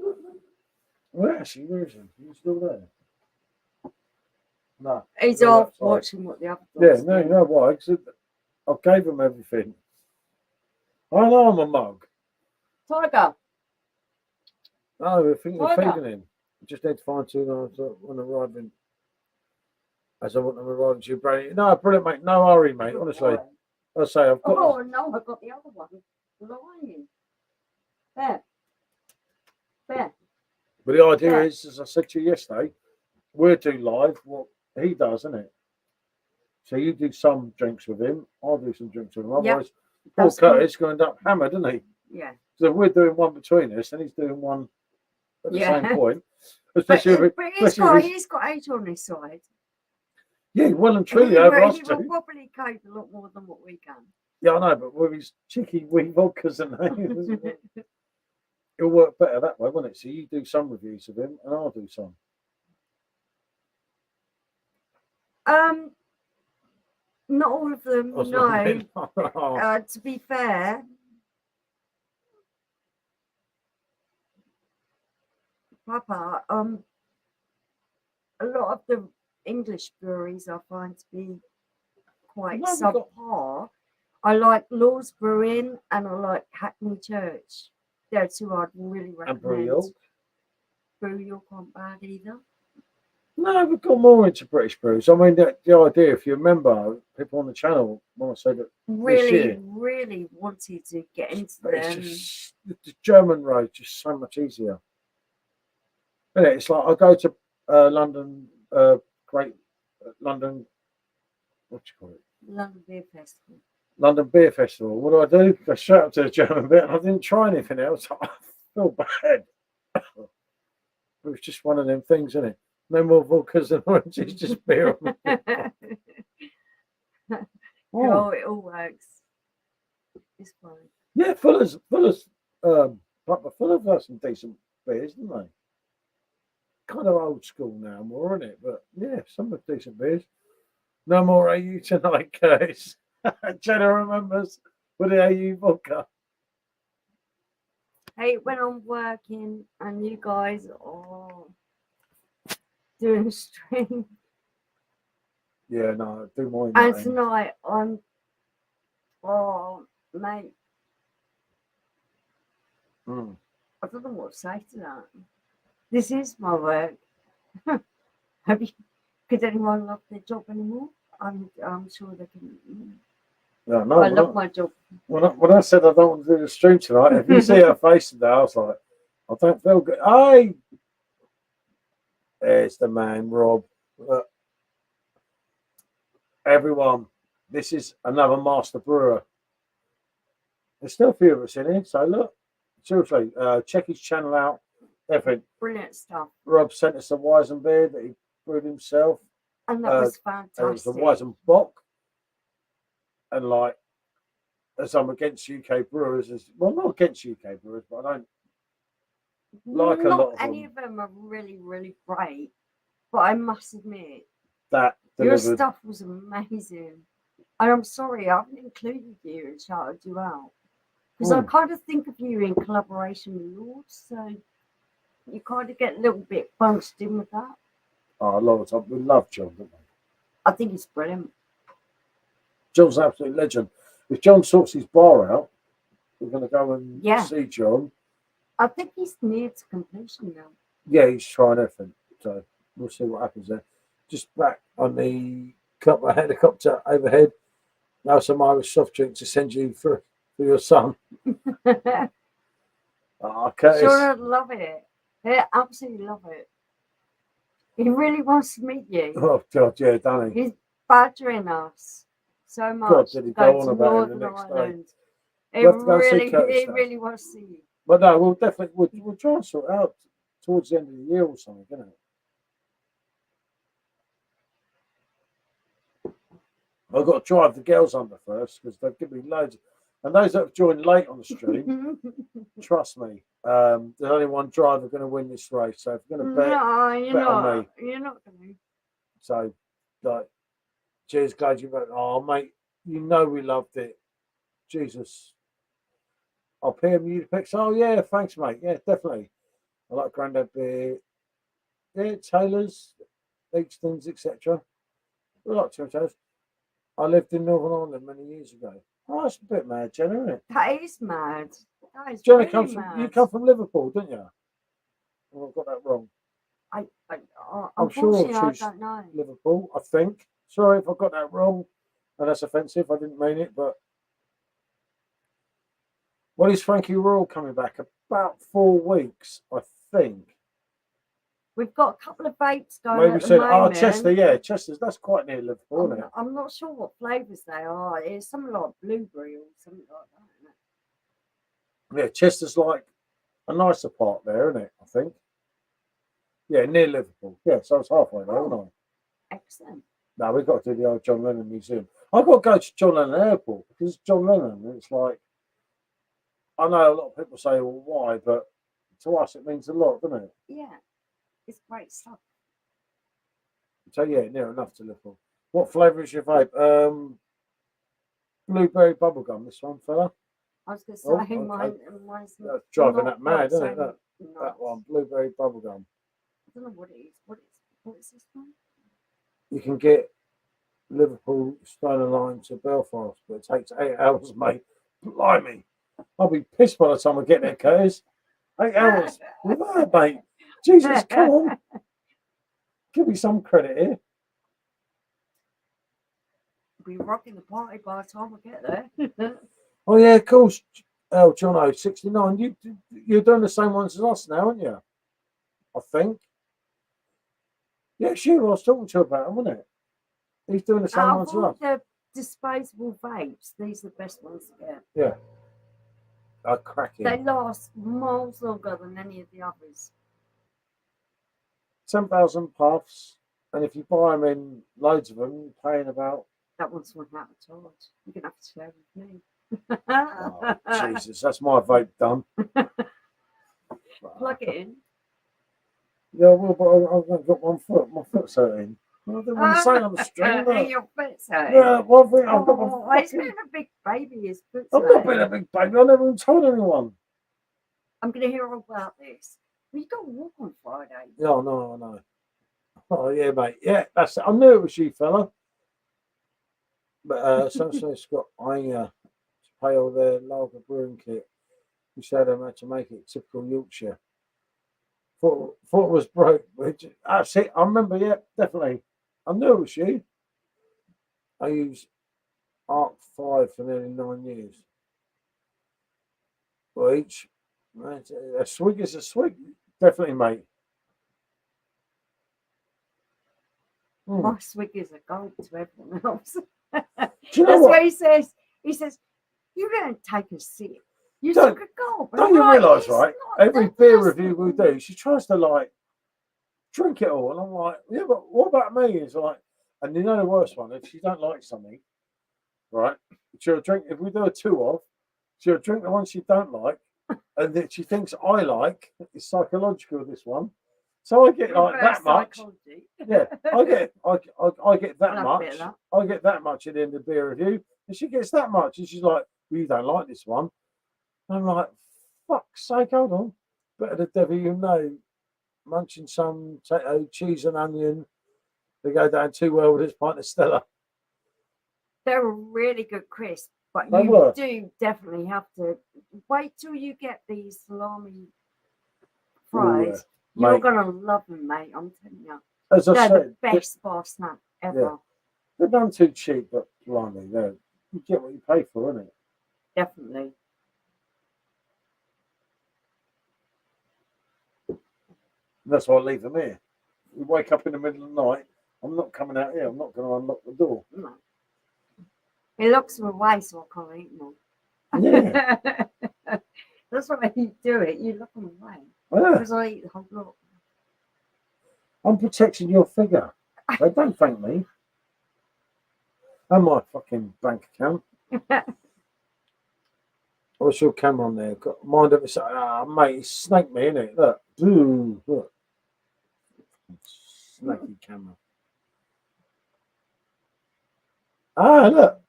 Where is he? Where is he? He's still there. No. He's off watching what the other dogs no, you know why? Because I gave him everything. I know I'm a mug. Tiger. No, I think we're feeding him. I just need to find two when arriving. As I want them arriving to your brain. No, brilliant, mate. No hurry, mate. Honestly. I say I've got. Oh no, I've got the other one. Lying. There. But the idea is, as I said to you yesterday, we'll do live what he does, isn't it? So you do some drinks with him, I'll do some drinks with him. Otherwise, poor Curtis going to end up hammered, isn't he? Yeah. So if we're doing one between us, and he's doing one at the same point. Especially but he's got age on his side. Yeah, well and truly over us He will probably cope a lot more than what we can. Yeah, I know, but with his cheeky wee vodkas and things, it'll work better that way, won't it? So you do some reviews of him, and I'll do some. Not all of them. No. To be fair, Papa, a lot of the English breweries I find to be quite subpar. I like Law's Brewing and I like Hackney Church. They're two I'd really recommend. And Brew York aren't bad either. No, we've got more into British brews. I mean, the idea, if you remember, people on the channel, when I said that really wanted to get into them. The German road just so much easier. Isn't it? It's like I go to London, London, what do you call it? London Beer Festival. London Beer Festival. What do I do? Go straight up to the German bit, and I didn't try anything else. I feel bad. It was just one of them things, isn't it? No more vodkas and oranges, just beer. Oh, it all works. It's fine. Yeah, Fuller's Fuller's got some decent beers, didn't they? Kind of old school now, more, isn't it? But yeah, some of decent beers. No more AU tonight, Curtis. Jenna remembers with the AU vodka. Hey, when I'm working and you guys doing a stream. Yeah, no, do mine. And mate. tonight oh, mate, Mm. I don't know what to say to that. This is my work. Could anyone love their job anymore? I'm sure they can. Yeah, no, I love my job. when I said I don't want to do the stream tonight, if you see her face today, I was like, I don't feel good. Hey, there's the man, Rob. Look, everyone, this is another master brewer. There's still a few of us in here, so look, seriously, check his channel out. Everything. Brilliant stuff. Rob sent us a Weizen beer that he brewed himself. And that was And it was fantastic. a Weizen Bock. And like, as I'm against UK brewers, well, not against UK brewers, but I don't like a Not lot of any them. of them are really, really great. But I must admit, That your delivered. stuff was amazing. And I'm sorry, I haven't included you and shouted you out. Because I kind of think of you in collaboration with Lord, so you kind of get a little bit bunched in with that. Oh, Lord, we love John, don't we? I think it's brilliant. John's an absolute legend. If John sorts his bar out, we're going to go and see John. I think he's near to completion now. Yeah, he's trying everything. So we'll see what happens there. Just back on the helicopter overhead. Now some Irish soft drink to send you for your son. Curtis. Sure, I'd love it. I absolutely love it. He really wants to meet you. Oh, God, yeah, Danny. He's badgering us so much. God, did he go on to about Northern it the next Ireland. day? We'll have to go and see He Curtis now. really wants to see you. But no, we'll definitely we'll try and sort it out towards the end of the year or something, isn't it? I've got to drive the girls under first because they've given me loads. And those that have joined late on the stream, trust me, there's only one driver going to win this race. So if you're going to bet, on me. You're not going to. So, like, cheers, glad you voted. Oh, mate, you know we loved it. Jesus. I'll PM you the pics. Oh, yeah, thanks, mate. Yeah, definitely. I like Grandad beer. Yeah, Taylor's, Easton's, etc. We like Churchill's. I lived in Northern Ireland many years ago. Oh, that's a bit mad, Jenna, isn't it? That is mad. That is Jenna really mad. you come from Liverpool, didn't you? Oh, I've got that wrong. I'm sure unfortunately, I'll choose I don't know. Liverpool, I think. Sorry if I got that wrong. And that's offensive. I didn't mean it, but when is Frankie Royal coming back? About 4 weeks, I think. We've got a couple of vapes going Maybe at the said, moment. Chester, yeah, Chester's. That's quite near Liverpool, isn't it? I'm not sure what flavours they are. It's something like blueberry or something like that, isn't it? Yeah, Chester's like a nicer part there, isn't it? I think. Yeah, near Liverpool. Yeah, so it's halfway there, isn't I? Excellent. No, we've got to do the old John Lennon Museum. I've got to go to John Lennon Airport because it's John Lennon. And it's like, I know a lot of people say, well, why? But to us, it means a lot, doesn't it? Yeah, it's great stuff. So, yeah, near enough to Liverpool. What flavour is your vape? Blueberry bubblegum, this one, fella. I was going to say, okay. mine's That's driving that mad, isn't it? That one, blueberry bubblegum. I don't know what it is. What is this one? You can get Liverpool Stoner Line to Belfast, but it takes 8 hours, mate. Blimey. I'll be pissed by the time I get there, Curtis. 8 hours. Wow, mate. Jesus, come on. Give me some credit here. We'll be rocking the party by the time we get there. Oh, yeah, of course. Oh, Jono, 69. You're doing the same ones as us now, aren't you? I think. Yeah, sure. I was talking to you about him, wasn't it? He's doing the same ones as us. The disposable vapes, these are the best ones to get. Yeah. They're cracking. They last miles longer than any of the others. 10,000 puffs, and if you buy them in loads of them, you're paying about. That one's one out of charge. You're gonna have to share with me. Oh, Jesus, that's my vape done. Plug it in. Yeah, well, but I've got 1 foot. My foot's hurting. I didn't want to say on the stream. Your foot's hurting. Yeah, one thing. I've got my. He's been a big baby. His foot's I've not been a big baby. I've never even told anyone. I'm gonna hear all about this. Well, you got to walk on Friday. Yeah, no. Oh yeah, mate. Yeah, that's it. I knew it was you, fella. But Sunshine Scott, I to pay all their lager brewing kit. We showed them how to make it typical Yorkshire. Thought it was broke. That's it. I remember. Yeah, definitely. I knew it was you. I used Arc 5 for nearly 9 years. Well, each a swig is a swig. Definitely, mate. My swig is a gold to everyone else. Do you know That's what? what he says. He says, you don't take a sip. You Don't- took a gulp. And Don't I'm you like, realise, "It's right? not Every that beer nasty." review we do, she tries to like drink it all, and I'm like, yeah, but what about me? It's like, and you know the worst one, if she don't like something, right? She'll drink. If we do a two off, she'll drink the one she don't like, and that she thinks I like. It's psychological. This one, so I get like Reverse that much. psychology. Yeah, I get that I'll have a bit much. of that. I get that much at the end of the beer review, and she gets that much, and she's like, well, you don't like this one. I'm like, fuck's sake, hold on. Better the devil you know, munching some potato, cheese and onion. They go down too well with this pint of Stella. They're a really good crisp, but They you were. do definitely have to wait till you get these salami fries. You're Mate, gonna love them, mate. I'm telling you, as I they're said, the best bar snack ever. they're done too cheap, but blimey, you get what you pay for, isn't it? Definitely. That's why I leave them here. We wake up in the middle of the night. I'm not coming out here. I'm not going to unlock the door. No. It locks them away, so I can't eat them. Yeah. That's why you do it. You lock them away Yeah. because I eat the whole lot. I'm protecting your figure. They don't thank me. And my fucking bank account. What's your camera on there? Got mind of it. Mate, it's snaked me, innit? Look. Ooh, look. Snaky camera. Look.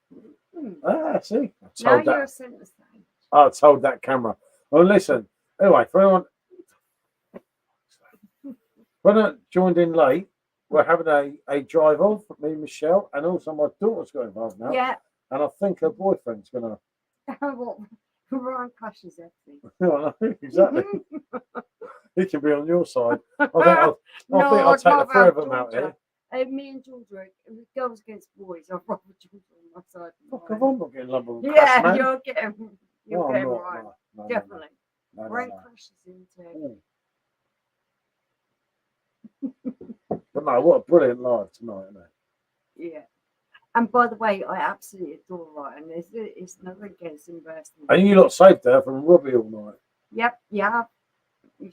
See? Now you're centre stage. I told that camera. Well, listen. Anyway, for anyone when I joined in late, we're having a drive off, me and Michelle, and also my daughter's got involved now. Yeah. And I think her boyfriend's going What? Ryan crashes everything. to. Exactly. He can be on your side. I think I'll take the rather three have of them out Georgia. here. Me and Georgia, girls against boys. I'd rather Georgia on my side. Fuck off, I'm not getting lumber with Yeah, crash, man. you're getting No, I'm not. right. No, Definitely. no. Ryan crashes into. But no, what a brilliant live tonight, isn't it? Yeah. And by the way, I absolutely adore Ryan. It's nothing against him personally. And you lot saved her from Robbie all night. Yep, yeah.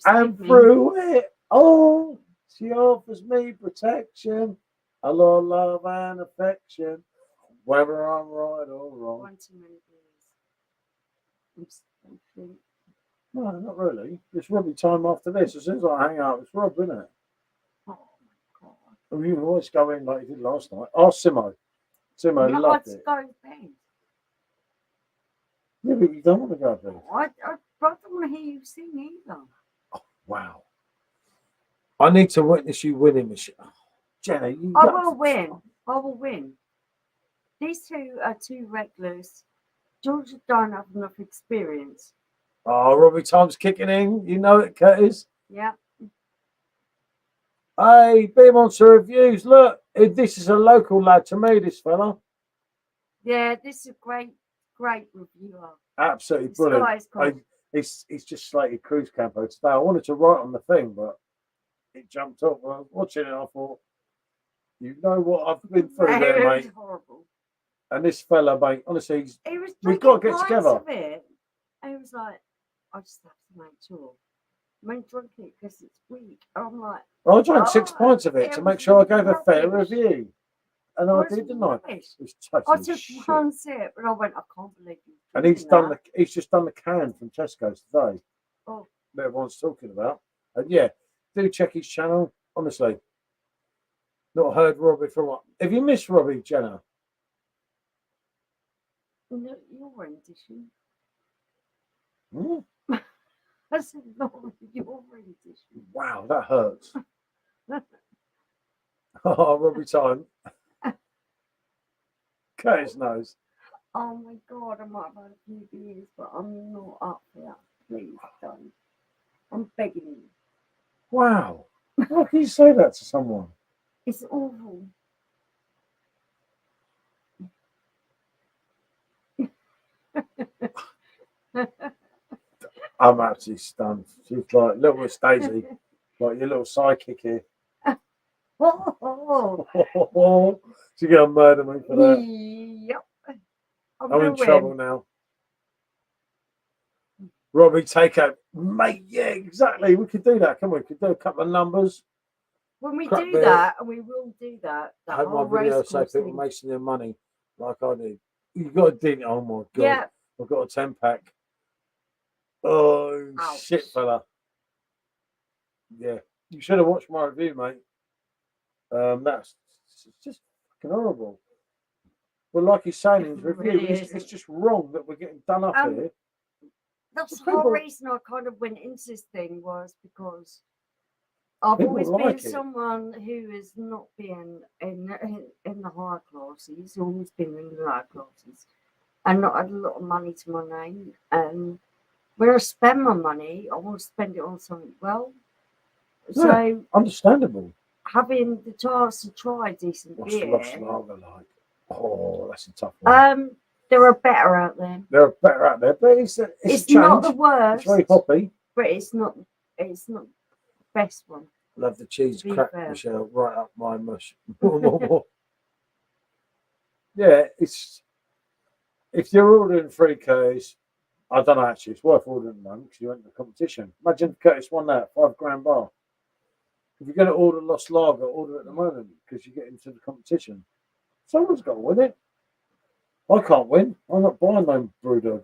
And through it all, she offers me protection, a lot of love and affection, whether I'm right or wrong. One too many beers. No, not really. It's Robbie time after this. As soon as I hang out, it's Rob, isn't it? Oh my god. Well, you can always go in like you did last night. Ask Simo. Simo loved it. Go to bed. Yeah, but you don't want to go to bed. I don't want to hear you sing either. Oh, wow. I need to witness you winning, Michelle. Oh, Jenna, you I will win. I will win. These two are too reckless. Georgia don't have enough experience. Oh, Robbie time's kicking in. You know it, Curtis. Yeah. Hey, Beer Monster Reviews. Look, this is a local lad to me, this fella. Yeah, this is a great reviewer. Absolutely This brilliant. guy's cool. He's just slated cruise camper today. I wanted to write on the thing, but it jumped up. I was watching it, I thought, you know what I've been through there, It mate. was horrible. And this fella, mate, honestly, We've got to get together. Of it. And he was like, I just have to make sure. I mean, drink it because it's weak. I'm like, I drank 6 pints of it to make sure I gave a fair rubbish. review. And I did, didn't I? Rubbish. It was I totally took shit. one sip and I went, I can't believe you. And he's just done the can from Tesco's today. Oh. That everyone's talking about. And yeah, do check his channel. Honestly. Not heard Robbie for what? Have you missed Robbie, Jenna? No, you're rendition. Hmm? I said, no, you're rendition. Wow, that hurts. Oh, Robbie time. Curtis knows. Oh my God, I might have had a few beers, but I'm not up for that. Please don't. I'm begging you. Wow. How can you say that to someone? It's awful. I'm actually stunned. She's like, little Miss Daisy, like your little sidekick here. Oh, She's going to murder me for that. yep. I'm I'm gonna in trouble win. now. Robbie, take out. Mate, yeah, exactly. We could do that, can we? We could do a couple of numbers. When we Crap do beer. that, and we will do that, I that hope my whole video race say course people thing. making their money like I did. You've got to dig. Oh my God. Yeah. I've got a 10-pack. Oh, Ouch. shit, fella. Yeah. You should have watched my review, mate. That's just fucking horrible. But like he's saying in his It review, really it's is. just wrong that we're getting done up here. That's the People- whole reason I kind of went into this thing was because I've People always like been it. someone who has not been in the higher classes, always been in the lower classes, and not had a lot of money to my name. And when I spend my money, I want to spend it on something well. So Understandable. having the chance to try decent What's the beer, Lost Lager like? Oh, that's a tough one. there are better out there. They're better out there, but it's a not change. the worst, It's very hoppy. but it's not the best one. Love the cheese To be crack, fair. Michelle. Right up my mush. Yeah, it's if you're ordering 3Ks, I don't know actually. It's worth ordering one because you went to the competition. Imagine if Curtis won that £5 bar. If you're going to order Lost Lager, order it at the moment because you get into the competition. Someone's got to win it. I can't win. I'm not buying no Brewdog.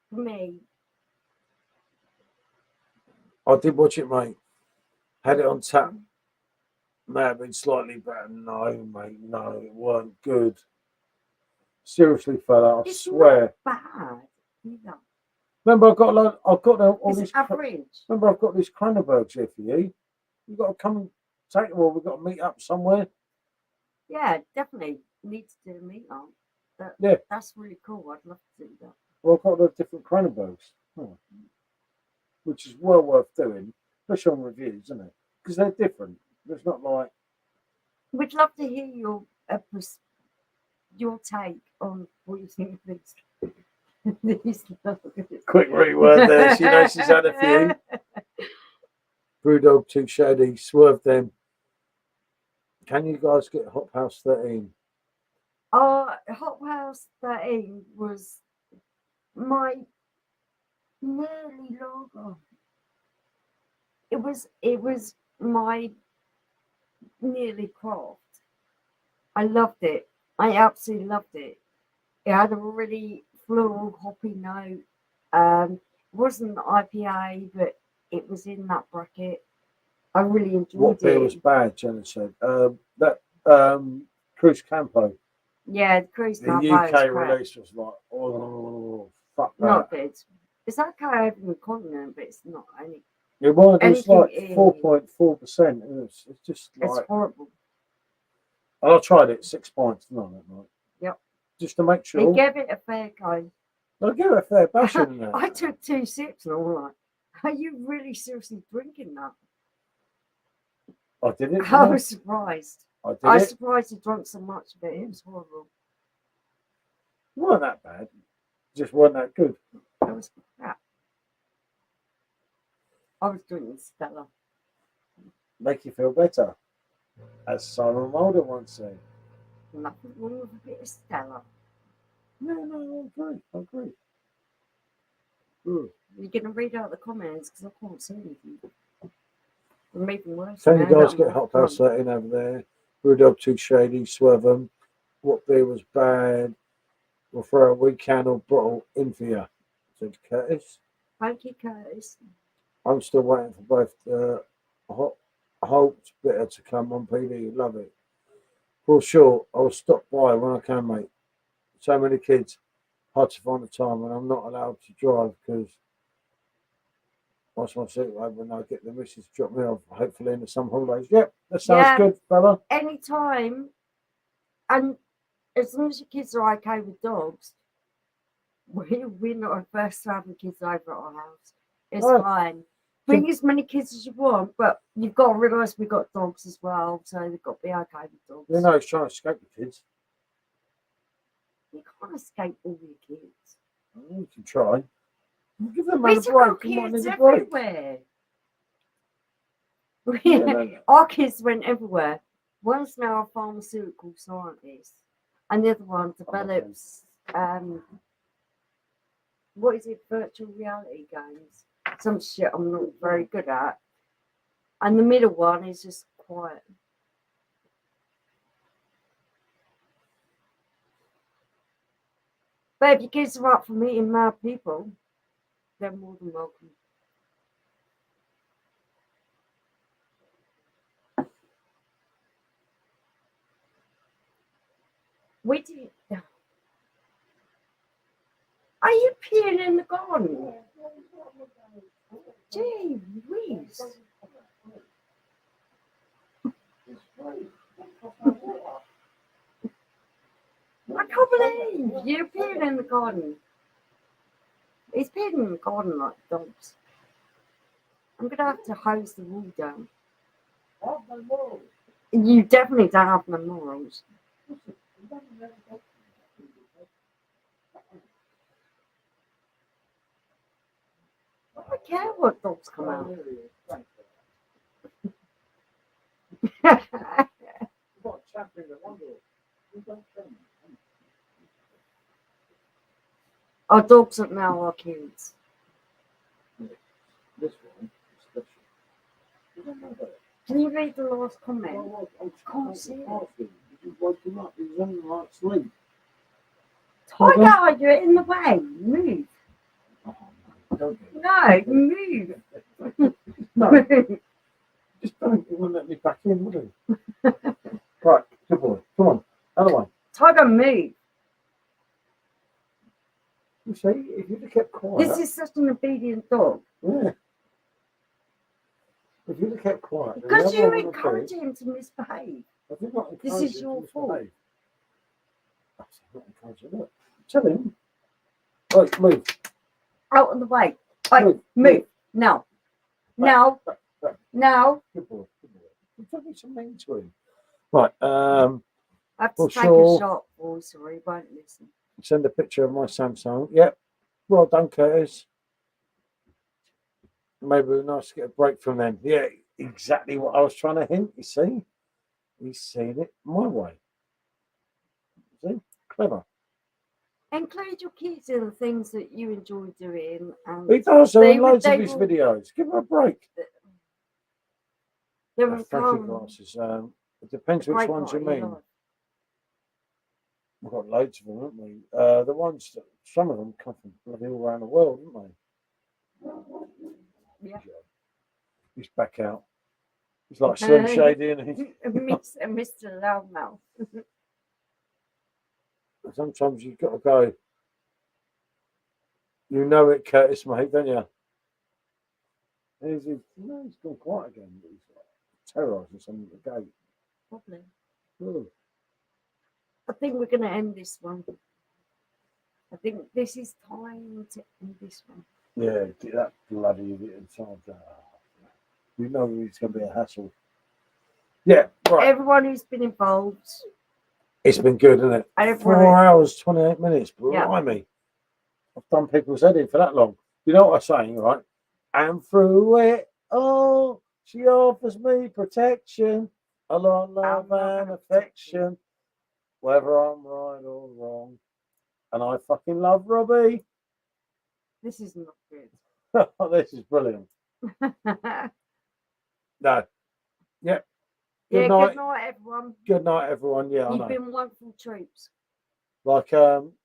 For me, I did watch it, mate. Had it on tap. May have been slightly better. No, mate. No, it weren't good. Seriously, fella, I it's swear. not bad either. Remember, I've got all It's these. average. Remember, I've got these Cronenbergs here for you. You've got to come and take them, or we've got to meet up somewhere. Yeah, definitely need to do a meet up. Yeah. That's really cool. I'd love to do that. Well, I've got those different Cronenbergs, which is well worth doing, especially on reviews, isn't it? Because they're different. It's not like We'd love to hear your take on what you think of these. These quick reword there. She knows she's had a few. Brewdog, Too Shady, Swerve them. Can you guys get Hop House 13? Hot House 13 was my nearly lager. It was my nearly craft. I loved it. I absolutely loved it. It had a really floral, hoppy note. It wasn't an IPA, but it was in that bracket. I really enjoyed What beer it. was bad, Jenna said? That Cruz Campo. Yeah, the Cruise The Campo UK is crap. release was like, oh, fuck that. Not good. It's okay over the continent, but it's not any. It was anything like in- 4.4%. It's just It's like. horrible. And I tried it 6 pints, didn't I, that night? Yep. Just to make They sure. gave it a fair go. I give it a fair bashing in there. I took 2 sips and I'm like, are you really seriously drinking that? I did it. I was surprised. I did I was it. surprised you drank so much of it. It was horrible. It weren't that bad. Just weren't that good. It was crap. I was drinking Stella. Make you feel better. As Simon Mulder once said. Nothing wrong with a bit of Stella. No, I agree. You're going to read out the comments because I can't see anything. We're making worse. Can you now, guys that get I'm Hot off House front. 13 over there? Brewdog, Too Shady, Swerve them. What beer was bad? We'll throw a wee can or bottle in for you, said Curtis. Thank you, Curtis. I'm still waiting for both Hot bitter to come on PD. Love it. For sure, I'll stop by when I can, mate. So many kids, hard to find the time, and I'm not allowed to drive because Once my suit when I get the missus to drop me off, hopefully in the summer holidays. Yep, that sounds Yeah. good, fella. Anytime, and as long as your kids are okay with dogs, we're not averse to having kids over at our house. It's Right. fine. Bring as many kids as you want, but you've got to realise we've got dogs as well, so they've got to be okay with dogs. You know, he's trying to escape the kids. You can't escape all your kids. You can try. Give them a We've break. got You might kids need a break. everywhere. Yeah, no. Our kids went everywhere. One's now a pharmaceutical scientist, and the other one develops what is it, virtual reality games? Some shit I'm not very good at. And the middle one is just quiet. But if your kids are up for meeting mad people, they're more than welcome. We did. Are you peeing in the garden? Gee whiz. I can't believe you're peeing in the garden. He's peeing in the garden like dogs. I'm going to have to hose the wall down. You definitely don't have no morals. I don't care what dogs come out. Our dogs are now our kids. This one is special. Can you read the last comment? Can't see it. You woke him up. He was on the right sleep. Tiger, you're in the way. Move. Don't No, move. No, just don't. He wouldn't let me back in, would he? Right, good boy. Come on, other one. Tiger, move. You see, if you'd have kept quiet. This is such an obedient dog. Yeah. If you'd have kept quiet. then Because the you other one would encourage do. him to misbehave. I did not This encourage is him your to fault. misbehave. I said not encourage him. Look, tell him. Right, move. Out of the way. Right, move. Now. Now. Now. Good boy. Good boy. You're talking some mean to him. Right. I have to Well, take sure. a shot, boys, or he won't listen. Send a picture of my Samsung. Yep. Well done, Curtis. Maybe it was nice to get a break from them. Yeah, exactly what I was trying to hint. You see, he's seen it my way. See, clever. Include your kids in the things that you enjoy doing. And He does. There They are will- loads they of his will- videos. Give him a break. there will Frankie come glasses. It depends a which great ones you part of your mean. life. We've got loads of them, haven't we? The ones that some of them come from bloody all around the world, haven't they? Yeah. He's back out. He's like Slim Shady, and Mr. Loudmouth. sometimes you've got to go. You know it, Curtis, mate, don't you? He's gone quiet again. But he's terrorising someone at the gate. Probably. Oh. I think we're going to end this one. I think this is time to end this one. Yeah, get that bloody idiot inside there. You know it's going to be a hassle. Yeah, right. Everyone who's been involved. It's been good, isn't it? Everyone, 4 hours, 28 minutes. Yeah. Blimey. I've done people's head in for that long. You know what I'm saying, right? And through it all, she offers me protection, a lot of love and affection, whether I'm right or wrong. And I fucking love Robbie. this is not good. This is brilliant. No. Yep. Good night. Good night, everyone. Good night, everyone. Yeah, I You've know. been wonderful troops. Like,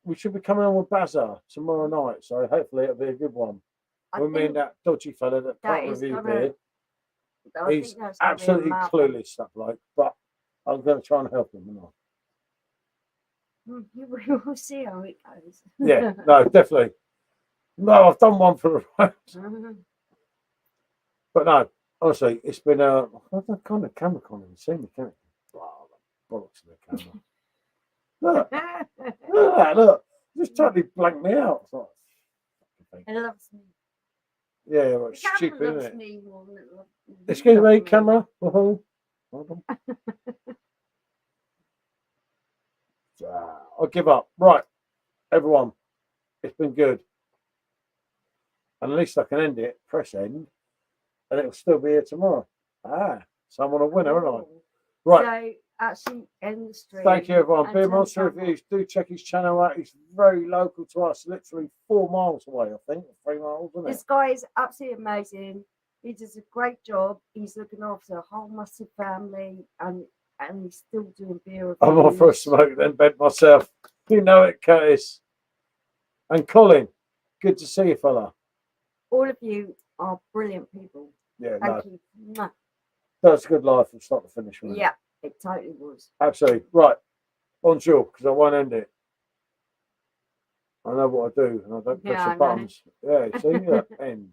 we should be coming on with Bazaar tomorrow night, so hopefully it'll be a good one. I With me and that dodgy fella that can't is review gonna- beer. I He's think that's gonna be a absolutely marathon. clueless stuff like, but I'm going to try and help him. We'll see how it goes. Yeah, no, definitely. No, I've done one for the road. But no, honestly, it's been what kind of camera can't even see me, can it? Oh, the bollocks of the camera. Look, look at that, look. Just totally blanked me out. It's like, fucking thing. It loves me. Yeah, well, The it's camera stupid, loves isn't it? me more than it loves you. Excuse Love me, camera. Hold on. I'll give up. Right, everyone, it's been good. And at least I can end it, press end, and it'll still be here tomorrow. So I'm on a winner, aren't I? Right. So actually end the stream. Thank you, everyone. and Beer turn the Monster camera Reviews. Do check his channel out. He's very local to us, literally 4 miles away, I think. 3 miles, isn't This it? guy is absolutely amazing. He does a great job. He's looking after a whole massive family and he's still doing beer I'm off for a reviews. smoke, then bed myself. You know it, Curtis. And Colin, good to see you, fella. All of you are brilliant people. Yeah, Thank no, you. Mwah. that's a good life from start to finish. Wasn't it? Yeah, it totally was. Absolutely. Right. Bonjour, because I won't end it. I know what I do, and I don't press Yeah, the I know. buttons. Yeah, see? Look, end.